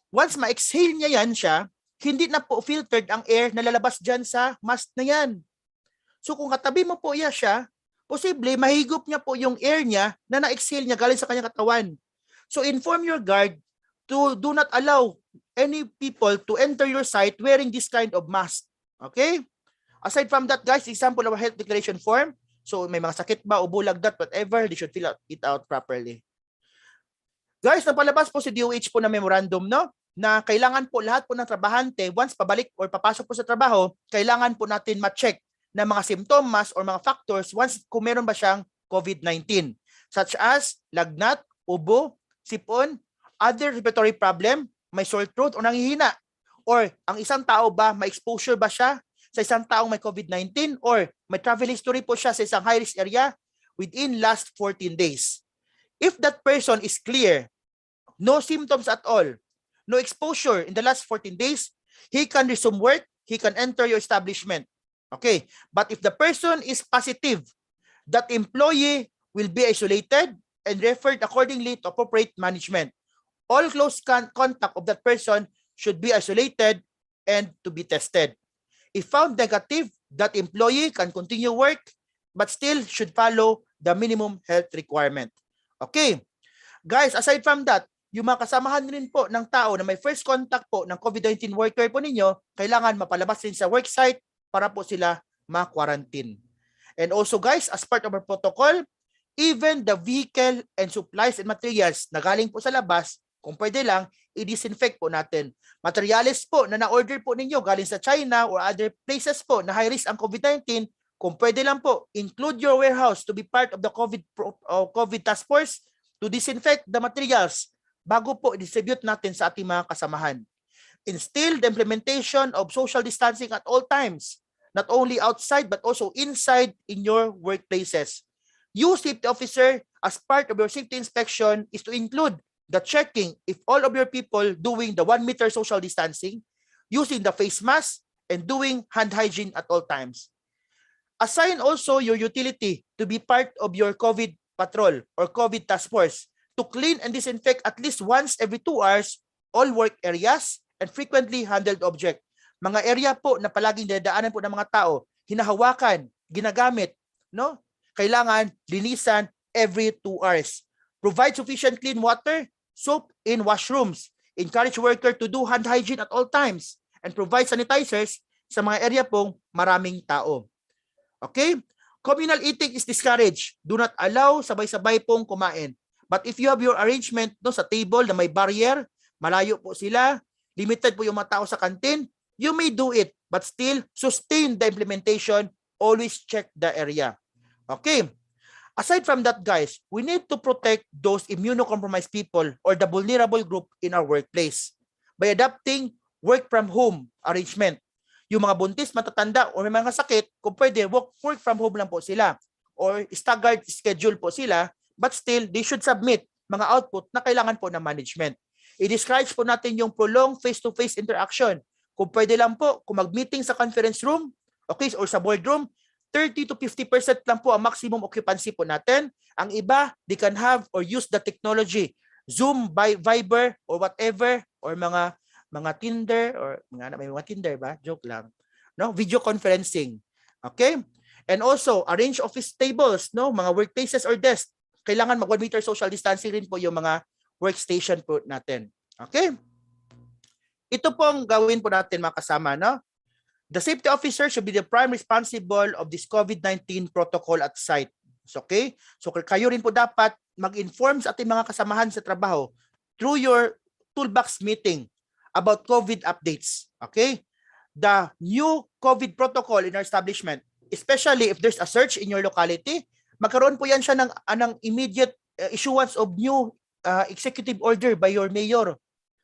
once ma-exhale niya yan siya, hindi na po filtered ang air na lalabas dyan sa mask na yan. So kung katabi mo po siya, posible mahigop niya po yung air niya na na-exhale niya galing sa kanyang katawan. So inform your guard to do not allow any people to enter your site wearing this kind of mask. Okay? Aside from that, guys, example of a health declaration form. So may mga sakit ba, ubo, lagdat, whatever, they should fill it out properly. Guys, napalabas po si DOH po na memorandum, no? Na kailangan po lahat po ng trabahante, once pabalik or papasok po sa trabaho, kailangan po natin ma-check na mga simptomas or mga factors once kung meron ba siyang COVID-19, such as lagnat, ubo, sipon, other respiratory problem, may sore throat o nanghihina, or ang isang tao ba may exposure ba siya sa isang taong may COVID-19 or may travel history po siya sa isang high-risk area within last 14 days. If that person is clear, no symptoms at all, no exposure in the last 14 days, he can resume work, he can enter your establishment. Okay, but if the person is positive That employee will be isolated and referred accordingly to appropriate management. All close contact of that person should be isolated and to be tested. If found negative, that employee can continue work but still should follow the minimum health requirement. Okay. Guys, aside from that, yung mga kasamahan rin po ng tao na may first contact po ng COVID-19 worker po ninyo, kailangan mapalabas din sa worksite para po sila ma-quarantine. And also guys, as part of our protocol, even the vehicle and supplies and materials na galing po sa labas, kung pwede lang, i-disinfect po natin. Materials po na na-order po ninyo galing sa China or other places po na high risk ang COVID-19, kung pwede lang po, include your warehouse to be part of the COVID task force to disinfect the materials bago po i-distribute natin sa ating mga kasamahan. Instill the implementation of social distancing at all times, not only outside but also inside in your workplaces. You, safety officer, as part of your safety inspection is to include the checking if all of your people doing the 1 meter social distancing, using the face mask, and doing hand hygiene at all times. Assign also your utility to be part of your COVID patrol or COVID task force to clean and disinfect at least once every 2 hours all work areas and frequently handled object. Mga area po na palaging dadaanan po ng mga tao, hinahawakan, ginagamit, no? Kailangan linisan every 2 hours. Provide sufficient clean water, soap in washrooms. Encourage worker to do hand hygiene at all times and provide sanitizers sa mga area pong maraming tao. Okay? Communal eating is discouraged. Do not allow sabay-sabay pong kumain. But if you have your arrangement no, sa table na may barrier, malayo po sila, limited po yung mga tao sa kantin, you may do it, but still sustain the implementation. Always check the area. Okay. Aside from that, guys, we need to protect those immunocompromised people or the vulnerable group in our workplace by adopting work from home arrangement. Yung mga buntis, matatanda, o may mga sakit, kung pwede, work from home lang po sila or staggered schedule po sila, but still, they should submit mga output na kailangan po ng management. I-discourage po natin yung prolonged face-to-face interaction. Kung pwede lang po, kung mag-meeting sa conference room, okay, or sa boardroom, 30 to 50% lang po ang maximum occupancy po natin. Ang iba, they can have or use the technology, Zoom, Viber, or whatever, or mga Tinder, or may mga Tinder ba? Joke lang. No? Video conferencing. Okay? And also, arrange office tables, no? Mga workplaces or desks. Kailangan mag 1 meter social distancing rin po yung mga workstation po natin. Okay? Ito pong gawin po natin mga kasama, no? The safety officer should be the prime responsible of this COVID-19 protocol at site. Okay? So kayo rin po dapat mag-inform sa ating mga kasamahan sa trabaho through your toolbox meeting about COVID updates. Okay? The new COVID protocol in our establishment, especially if there's a surge in your locality, magkaroon po yan siya ng immediate issuance of new executive order by your mayor.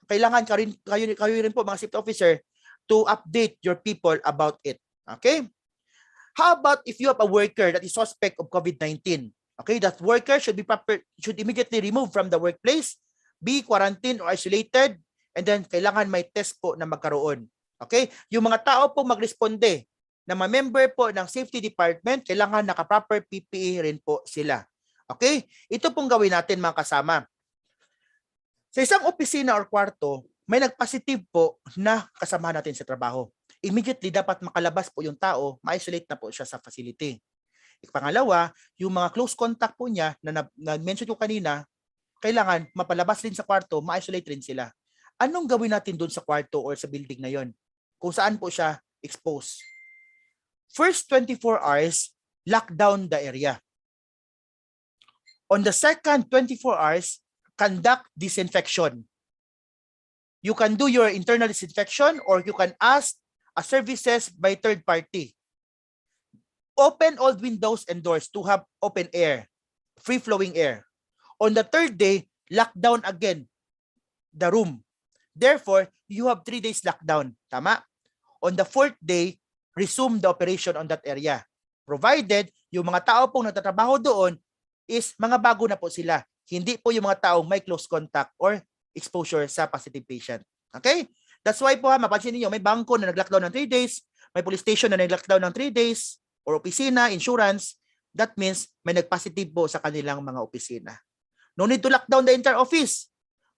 Kailangan kayo rin po mga safety officer to update your people about it. Okay? How about if you have a worker that is suspect of COVID-19? Okay, that worker should immediately remove from the workplace, be quarantined or isolated, and then kailangan may test po na magkaroon. Okay? Yung mga tao po magresponde na ma-member po ng safety department, kailangan naka-proper PPE rin po sila. Okay? Ito pong gawin natin mga kasama. Sa isang opisina or kwarto, may nag-positive po na kasama natin sa trabaho. Immediately dapat makalabas po yung tao, ma-isolate na po siya sa facility. Pangalawa, yung mga close contact po niya na mention ko kanina, kailangan mapalabas din sa kwarto, ma-isolate rin sila. Anong gawin natin doon sa kwarto or sa building na yon? Kung saan po siya exposed? First 24 hours, lock down the area. On the second 24 hours, conduct disinfection. You can do your internal disinfection or you can ask services by third party. Open all windows and doors to have open air, free-flowing air. On the third day, lock down again the room. Therefore, you have 3 days lockdown. Tama? On the fourth day, resume the operation on that area. Provided yung mga tao pong nagtatrabaho doon is mga bago na po sila. Hindi po yung mga taong may close contact or exposure sa positive patient. Okay? That's why po mapansin niyo may bangko na nag-lockdown ng 3 days, may police station na nag-lockdown ng 3 days, or opisina, insurance, That means may nag-positive po sa kanilang mga opisina. No need to lock down the entire office,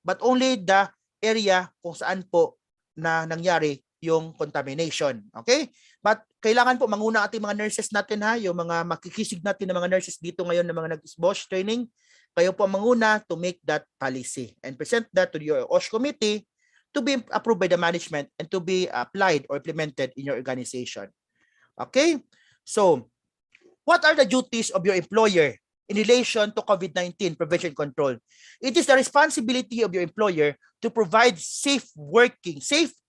but only the area kung saan po na nangyari yung contamination. Okay? But kailangan po manguna ating mga nurses natin ha, yung mga makikisig natin ng mga nurses dito ngayon ng mga nag-BOSH training, kayo po manguna to make that policy and present that to your OSH committee to be approved by the management and to be applied or implemented in your organization. Okay? So, what are the duties of your employer in relation to COVID-19 prevention and control? It is the responsibility of your employer to provide safe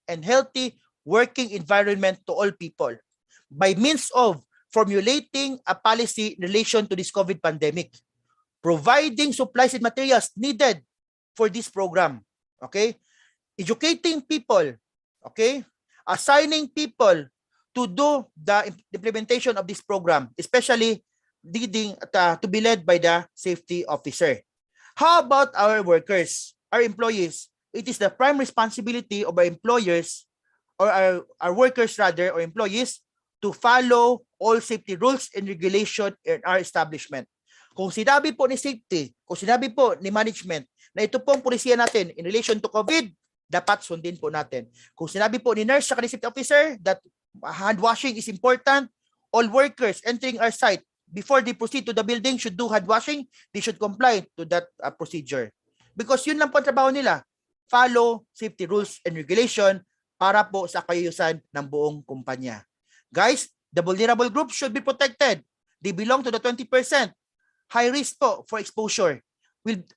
and healthy working environment to all people by means of formulating a policy in relation to this COVID pandemic, providing supplies and materials needed for this program, okay? Educating people, okay? Assigning people to do the implementation of this program, especially leading to be led by the safety officer. How about our workers, our employees? It is the prime responsibility of our employers or our workers rather, or employees to follow all safety rules and regulation in our establishment. Kung sinabi po ni safety, kung sinabi po ni management na ito pong polisiya natin in relation to COVID, dapat sundin po natin. Kung sinabi po ni nurse sa ni safety officer that hand washing is important, all workers entering our site before they proceed to the building should do hand washing, they should comply to that procedure. Because yun lang po ang trabaho nila. Follow safety rules and regulation para po sa kayusan ng buong kumpanya. Guys, the vulnerable group should be protected. They belong to the 20%. High risk po for exposure.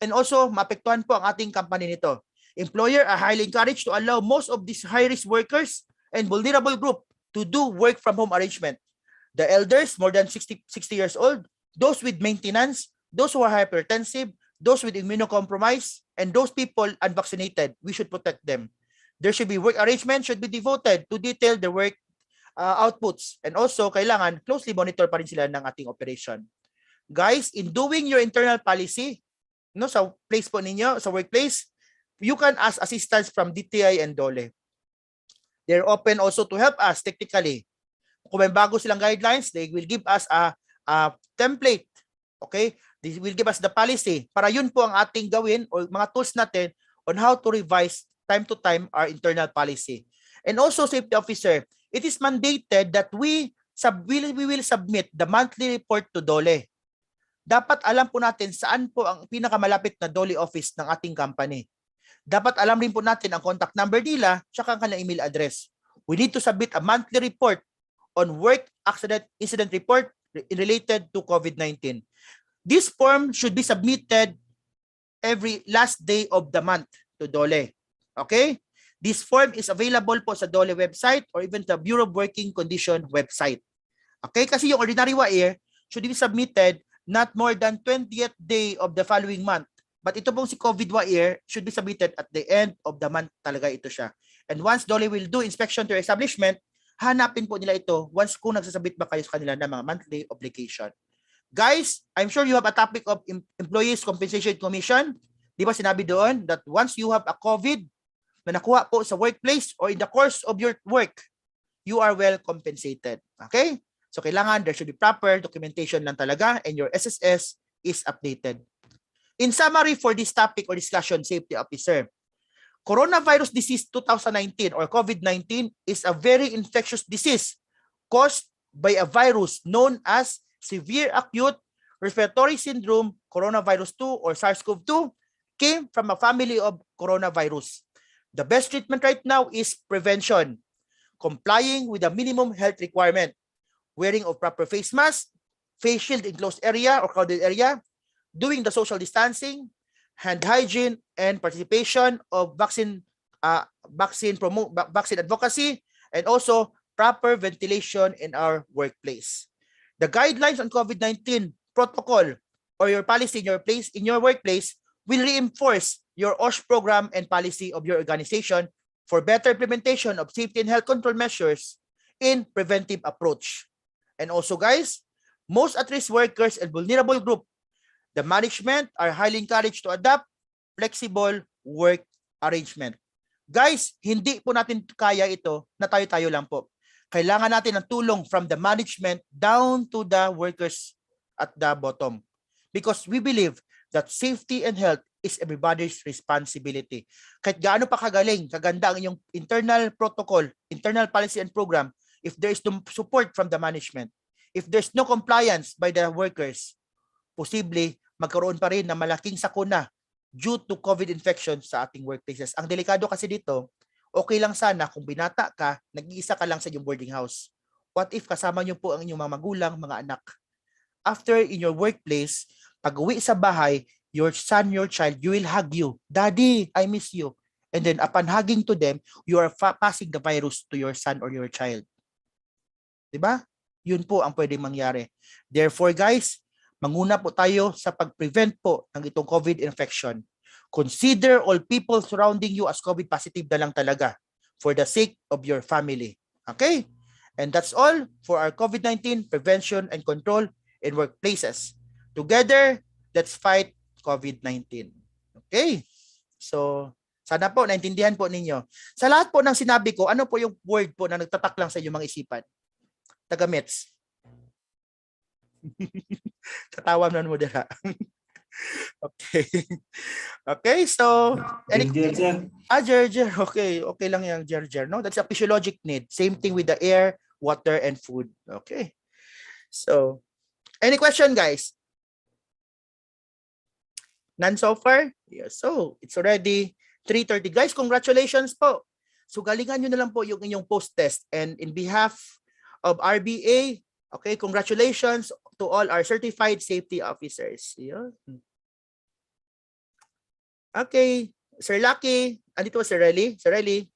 And also, maapektuhan po ang ating company nito. Employer are highly encouraged to allow most of these high-risk workers and vulnerable group to do work from home arrangement. The elders, more than 60 years old, those with maintenance, those who are hypertensive, those with immunocompromised, and those people unvaccinated, we should protect them. There should be work arrangement should be devoted to detail the work outputs, and also kailangan closely monitor pa rin sila ng ating operation. Guys, in doing your internal policy, no, sa place po ninyo, sa workplace, you can ask assistance from DTI and DOLE. They're open also to help us technically. Kung may bago silang guidelines, they will give us a template. Okay? They will give us the policy. Para yun po ang ating gawin o mga tools natin on how to revise time to time our internal policy. And also, safety officer, it is mandated that we will submit the monthly report to DOLE. Dapat alam po natin saan po ang pinakamalapit na DOLE office ng ating company. Dapat alam rin po natin ang contact number nila at ang kanilang email address. We need to submit a monthly report on work accident incident report related to COVID-19. This form should be submitted every last day of the month to DOLE. Okay? This form is available po sa DOLE website or even the Bureau of Working Condition website. Okay? Kasi yung ordinary WAIR should be submitted not more than 20th day of the following month. But ito pong si COVID WAIR should be submitted at the end of the month talaga ito siya. And once DOLE will do inspection to your establishment, hanapin po nila ito once kung nagsasabit ba kayo sa kanila ng mga monthly obligation. Guys, I'm sure you have a topic of Employees Compensation Commission. Di ba sinabi doon that once you have a COVID na nakuha po sa workplace or in the course of your work, you are well compensated. Okay? So kailangan there should be proper documentation lang talaga and your SSS is updated. In summary for this topic or discussion, safety officer, coronavirus disease 2019 or COVID-19 is a very infectious disease caused by a virus known as severe acute respiratory syndrome coronavirus 2 or SARS-CoV-2 came from a family of coronavirus. The best treatment right now is prevention, complying with the minimum health requirement, wearing of proper face mask, face shield in closed area or crowded area, doing the social distancing, hand hygiene, and participation of vaccine advocacy, and also proper ventilation in our workplace. The guidelines on COVID-19 protocol or your policy in your workplace will reinforce your OSH program and policy of your organization for better implementation of safety and health control measures in preventive approach. And also guys, most at-risk workers and vulnerable group, the management are highly encouraged to adopt flexible work arrangement. Guys, hindi po natin kaya ito na tayo-tayo lang po. Kailangan natin ng tulong from the management down to the workers at the bottom. Because we believe that safety and health is everybody's responsibility. Kahit gaano pa kagaling, kaganda ang iyong internal protocol, internal policy and program, if there is no support from the management, if there's no compliance by the workers, posible magkaroon pa rin na malaking sakuna due to COVID infection sa ating workplaces. Ang delikado kasi dito, okay lang sana kung binata ka, nag-iisa ka lang sa iyong boarding house. What if kasama niyo po ang inyong mga magulang, mga anak? After in your workplace, pag-uwi sa bahay, your son, your child, you will hug you. Daddy, I miss you. And then upon hugging to them, you are passing the virus to your son or your child. Diba? Yun po ang pwedeng mangyari. Therefore guys, manguna po tayo sa pag-prevent po ng itong COVID infection. Consider all people surrounding you as COVID positive na lang talaga for the sake of your family. Okay? And that's all for our COVID-19 prevention and control in workplaces. Together, let's fight COVID-19. Okay? So, sana po naintindihan po ninyo. Sa lahat po ng sinabi ko, ano po yung word po na nagtatak lang sa inyong mga isipan? Taga-Mets. Katawa naman mo dira. Okay. Okay, so Jer. Okay lang yung Jer. No, that's a physiologic need. Same thing with the air, water, and food. Okay. So, any question, guys? None so far? Yeah, so, it's already 3:30. Guys, congratulations po. So, galingan nyo na lang po yung inyong post-test. And in behalf of RBA, okay, congratulations to all our certified safety officers. Yeah. Okay, Sir Lucky, andito Sir Relly. Sir Relly,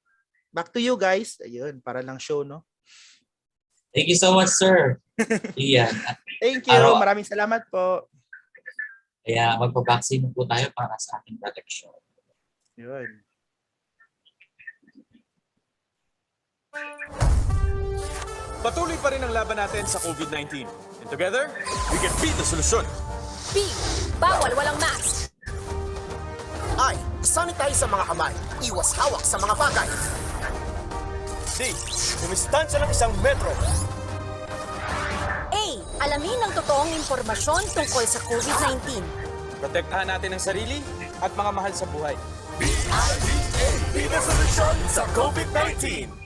back to you guys. Ayun, para lang show, no? Thank you so much, sir. Iyan. Thank you. Maraming salamat po. Kaya magpabaksin po tayo para sa ating protection. Yun. Patuloy pa rin ang laban natin sa COVID-19. And together, we can beat the solusyon. B. Bawal walang mask. I, sanitize sa mga kamay. Iwas hawak sa mga bagay. D. Kumistansya ng 1 metro. A. Alamin ang totoong impormasyon tungkol sa COVID-19. Protektahan natin ang sarili at mga mahal sa buhay. Be the solusyon sa COVID-19.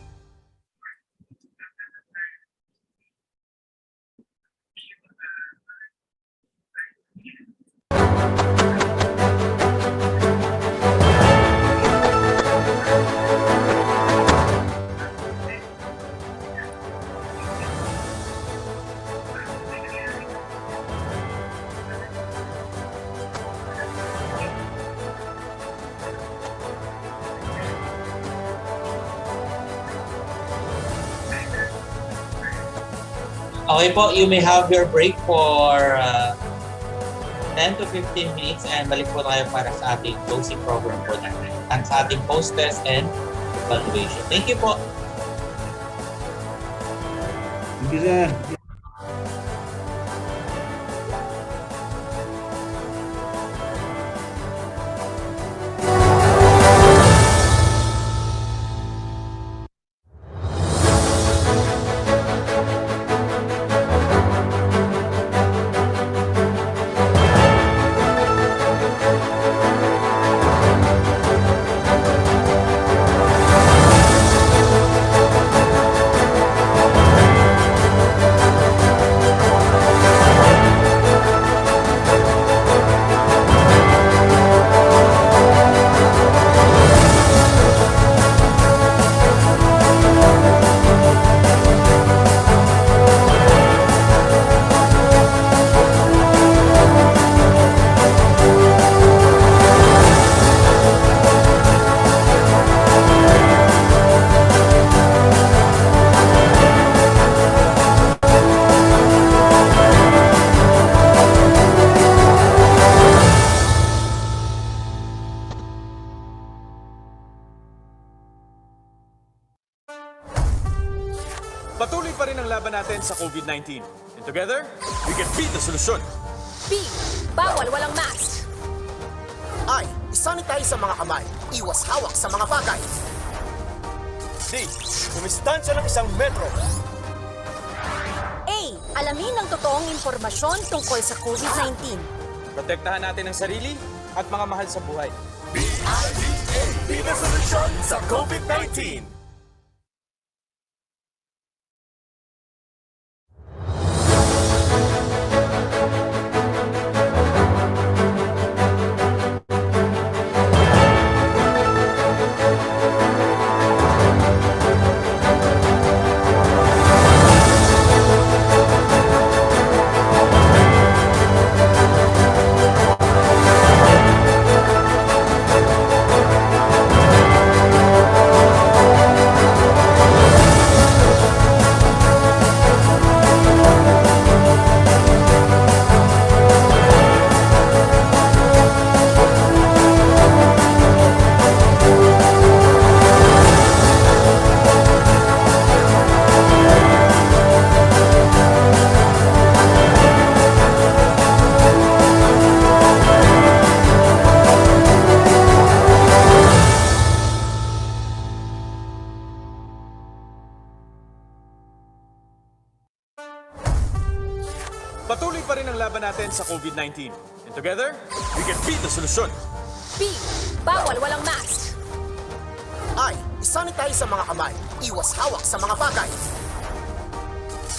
Okay po, you may have your break for 10 to 15 minutes and balik po tayo para sa ating closing program for that night and sa ating post-test and evaluation. Thank you po. Thank you, sir. Patuloy pa rin ang laban natin sa COVID-19. And together, we can beat the solusyon. B. Bawal walang mask. I, sanitize sa mga kamay. Iwas hawak sa mga bagay. D. Kumistansya ng 1 metro. A. alamin ang totoong impormasyon tungkol sa COVID-19. Protektahan natin ang sarili at mga mahal sa buhay. Be the solution sa COVID-19. Patuloy pa rin ang laban natin sa COVID-19. And together, we can beat the solution. B. Bawal walang mask. I. Isanitize sa mga kamay. Iwas hawak sa mga bagay.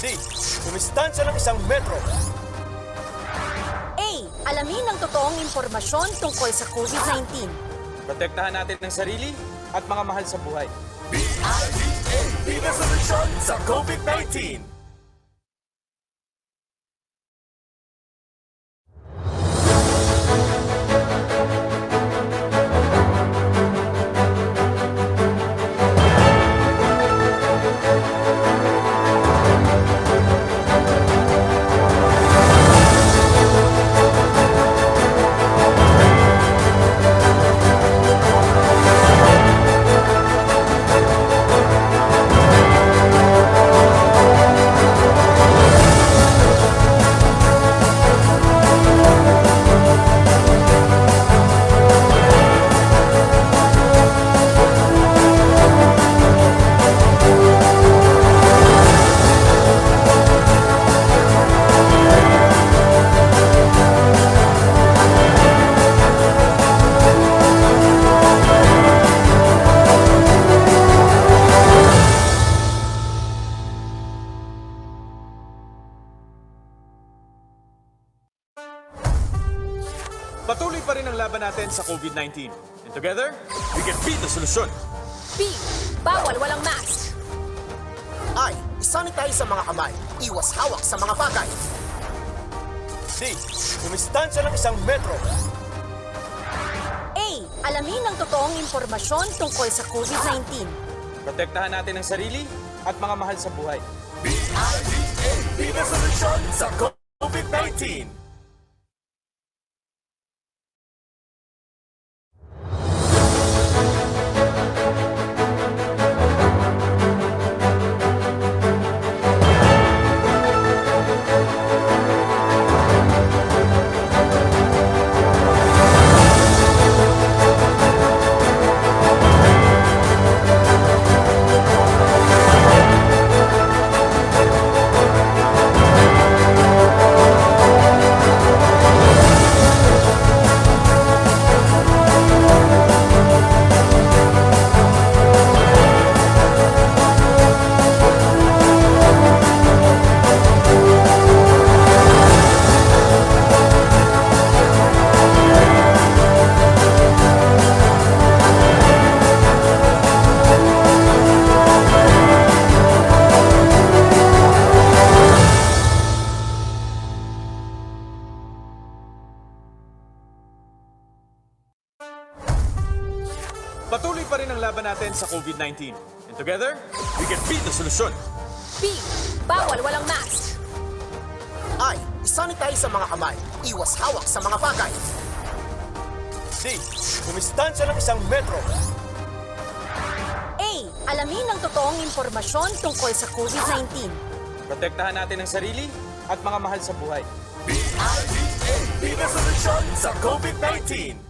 D. Dumistansya ng 1 metro. A. Alamin ang totoong impormasyon tungkol sa COVID-19. Protektahan natin ang sarili at mga mahal sa buhay. Be the solution sa COVID-19. Patuloy pa rin ang laban natin sa COVID-19. And together, we can beat the solution. B. Bawal walang mask. I. Isanitize sa mga kamay. Iwas hawak sa mga bagay. D. Dumistansya ng 1 metro. A. Alamin ang totoong impormasyon tungkol sa COVID-19. Protektahan natin ang sarili at mga mahal sa buhay. Be the solution sa COVID-19. Patuloy pa rin ang laban natin sa COVID-19. And together, we can beat the solution. B. Bawal walang mask. I. Isanitize sa mga kamay. Iwas hawak sa mga bagay. D. Dumistansya ng 1 metro. A. Alamin ang totoong impormasyon tungkol sa COVID-19. Protektahan natin ang sarili at mga mahal sa buhay. Be the solution sa COVID-19.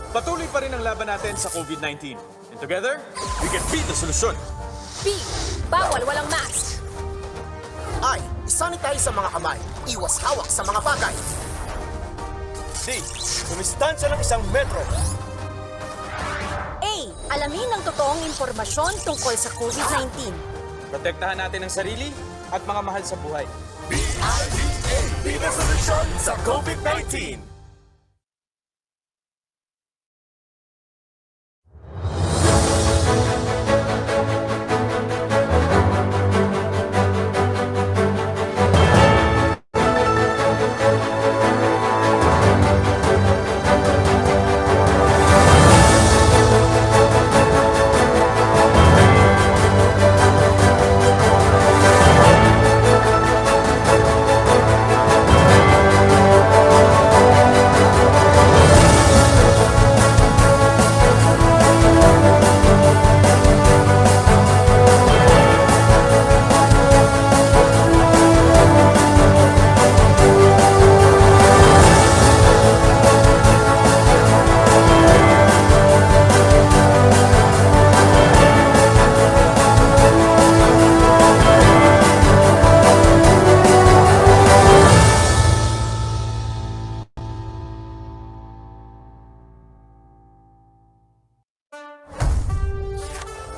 Patuloy pa rin ang laban natin sa COVID-19. And together, we can beat the solusyon. B. Bawal walang mask. I. Isanitize sa mga kamay. Iwas hawak sa mga bagay. D. Dumistansya ng 1 metro. A. Alamin ang totoong impormasyon tungkol sa COVID-19. Protektahan natin ang sarili at mga mahal sa buhay. Be the solusyon sa COVID-19.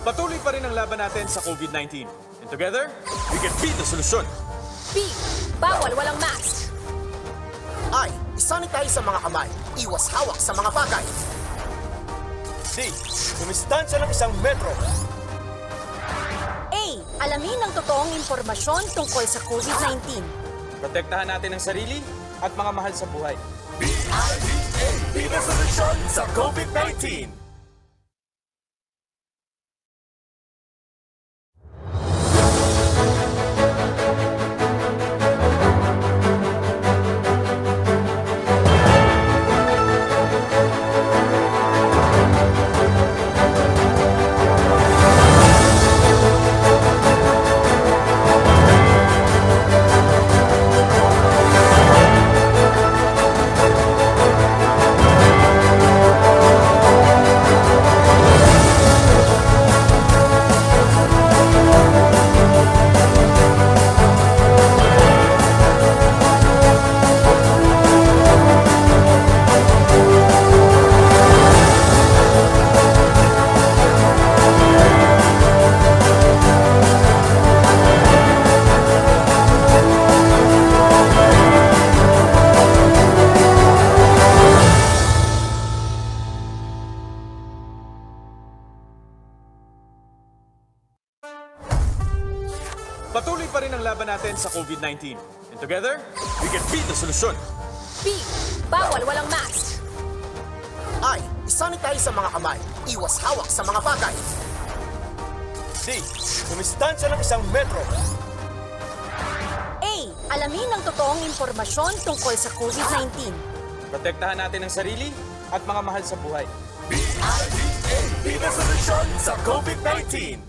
Patuloy pa rin ang laban natin sa COVID-19. And together, we can beat the solusyon. B. Bawal walang mask. I. Isanitize sa mga kamay. Iwas hawak sa mga bagay. D. Dumistansya ng 1 metro. A. Alamin ang totoong impormasyon tungkol sa COVID-19. Protektahan natin ang sarili at mga mahal sa buhay. Be the solusyon sa COVID-19. Patuloy pa rin ang laban natin sa COVID-19. And together, we can beat the solusyon. B. Bawal walang mask. I. Isanitize sa mga kamay. Iwas hawak sa mga bagay. D. Dumistansya ng 1 metro. A. Alamin ang totoong impormasyon tungkol sa COVID-19. Protektahan natin ang sarili at mga mahal sa buhay. Be the solusyon sa COVID-19.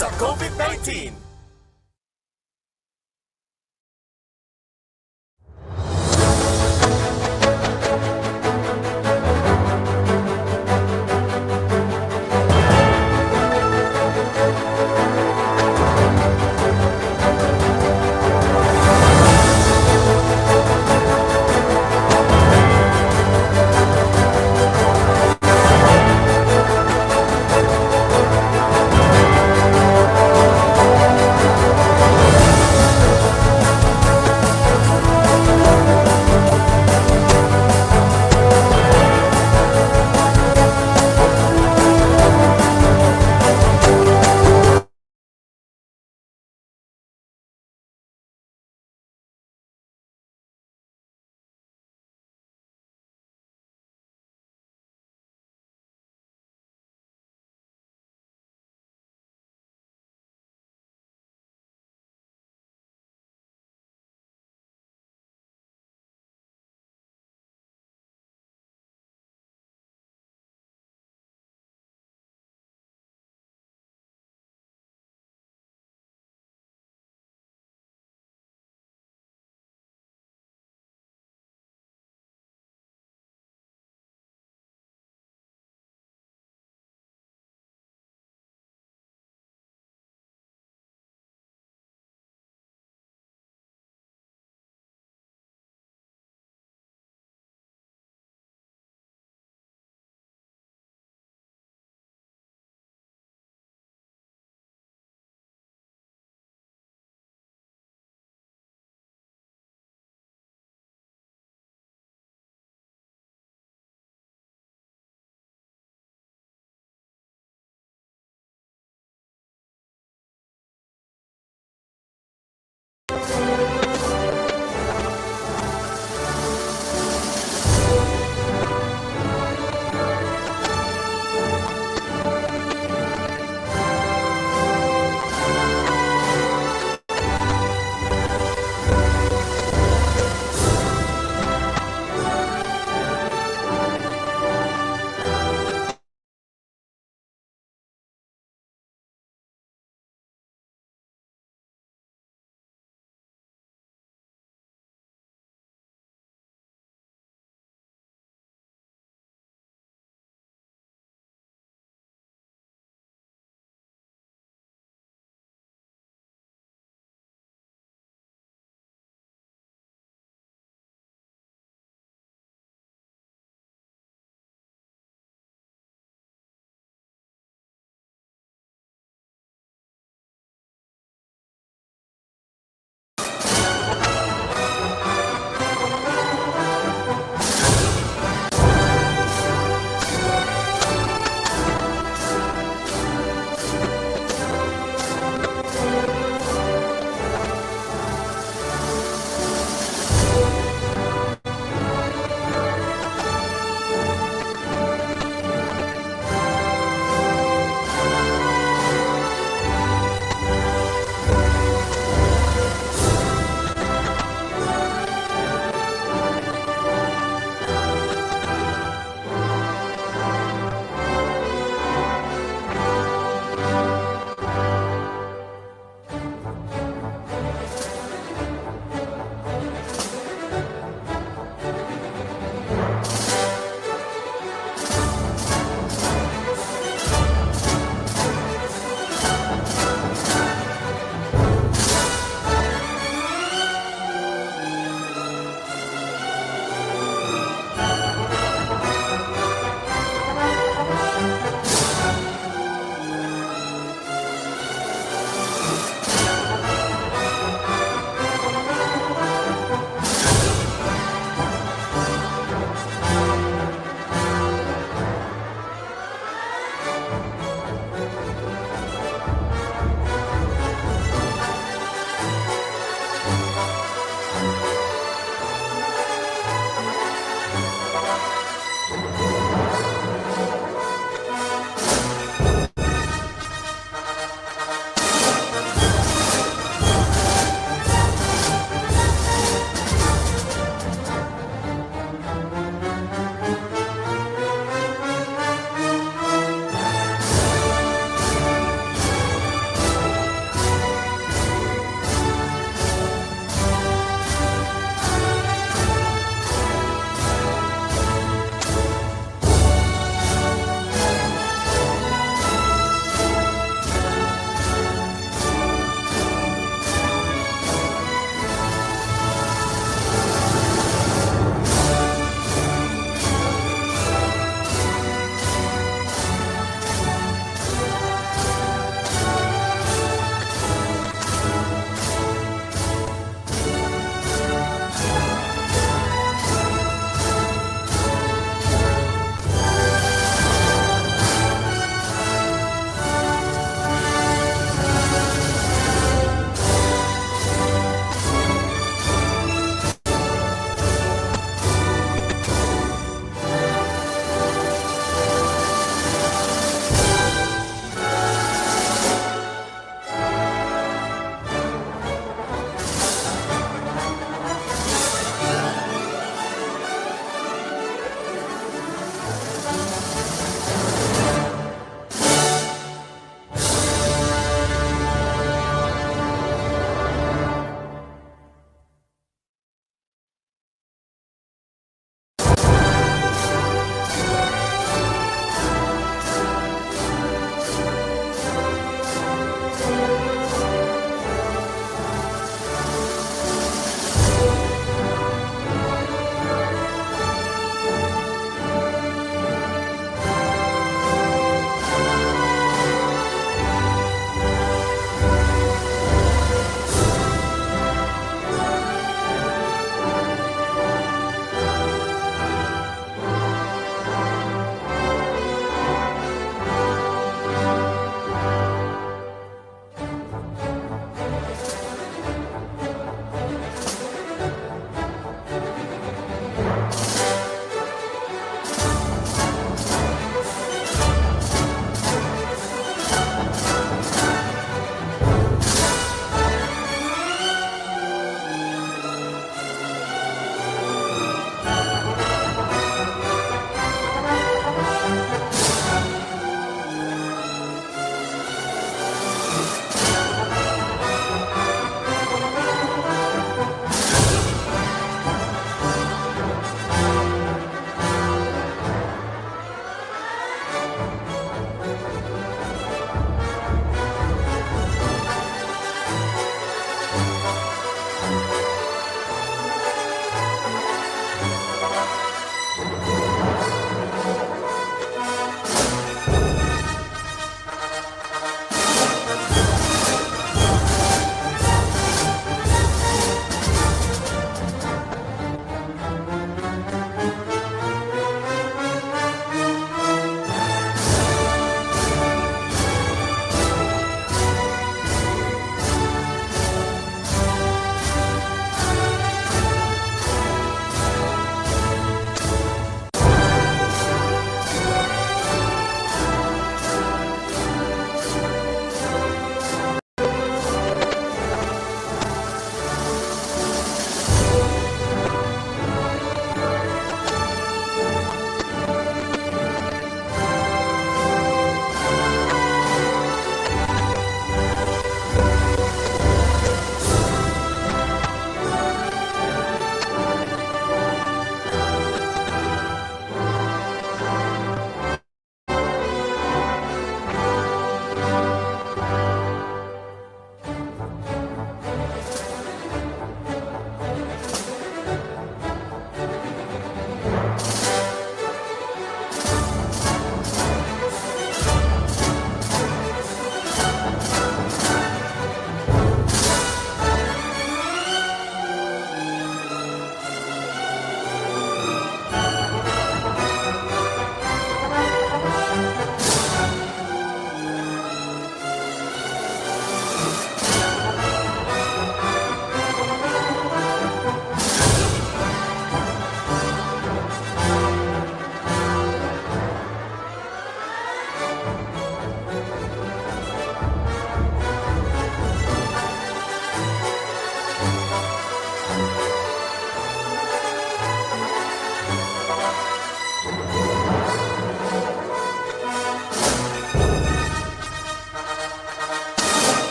sa COVID-19.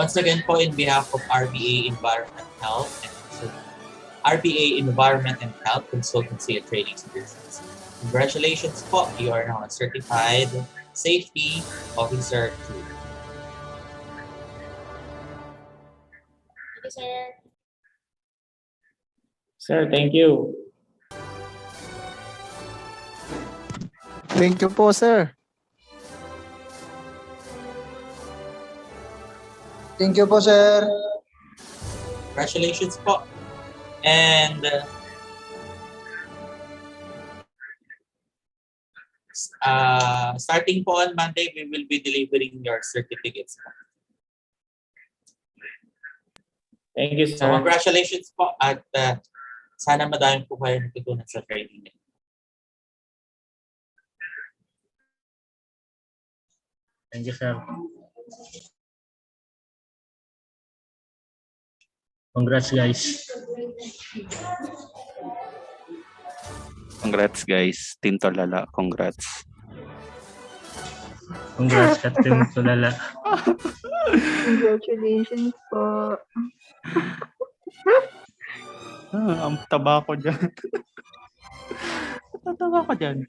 Once again po, in behalf of RBA Environment Health and RBA Environment and Health Consultancy and Training Services, congratulations po, you are now a certified safety officer 2. Thank you, sir. Sir, thank you. Thank you po, sir. Thank you po, sir. Congratulations po. And starting po on Monday, we will be delivering your certificates. Thank you, So sir. congratulations po at sana madami po kayo natutunan sa training. Thank you, sir. Congrats, guys. Congrats guys, Team Tolala, congrats. Congrats ka, Team Tulala. Congratulations po. Ang taba ko dyan. Tatawa ko dyan.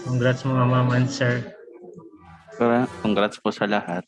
Congrats mga ma'am and sir. Congrats po sa lahat.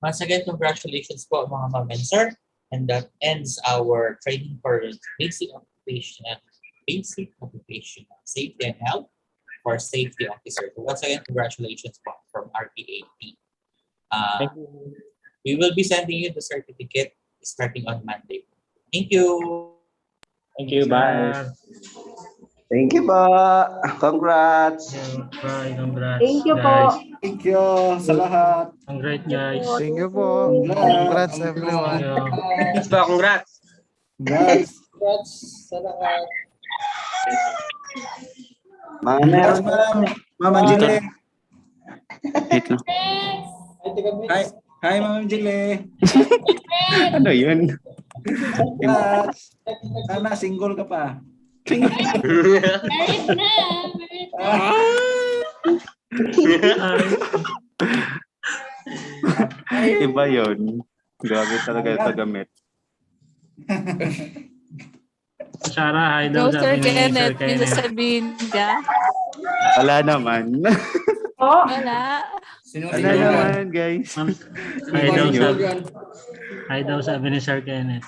Once again, congratulations po mga ma'am and sir. And that ends our training for basic occupational safety and health for safety officer. So once again, congratulations po from RPAP. Thank you. We will be sending you the certificate starting on Monday. Thank you. Thank you. Bye. Sir. Thank you po. Congrats. Bye, congrats. Thank you guys. po. Thank you sa lahat. Congrats, guys. Thank you po. Congrats everyone. Thank you. Congrats. Congrats sa lahat. Congrats, Ma'am Angele. Wait lang. Hi, Ma'am Angele. Ano yun? Congrats. Sana single ka pa. Married na. Married na. Iba yun. Grabe talaga yung tagamit. Sarah, hi Go, daw Sir sabi ni Sir Kenneth. May Kenneth. sasabihin ka? Wala naman. Wala. Wala naman, guys. Hi daw sabi ni Sir Kenneth.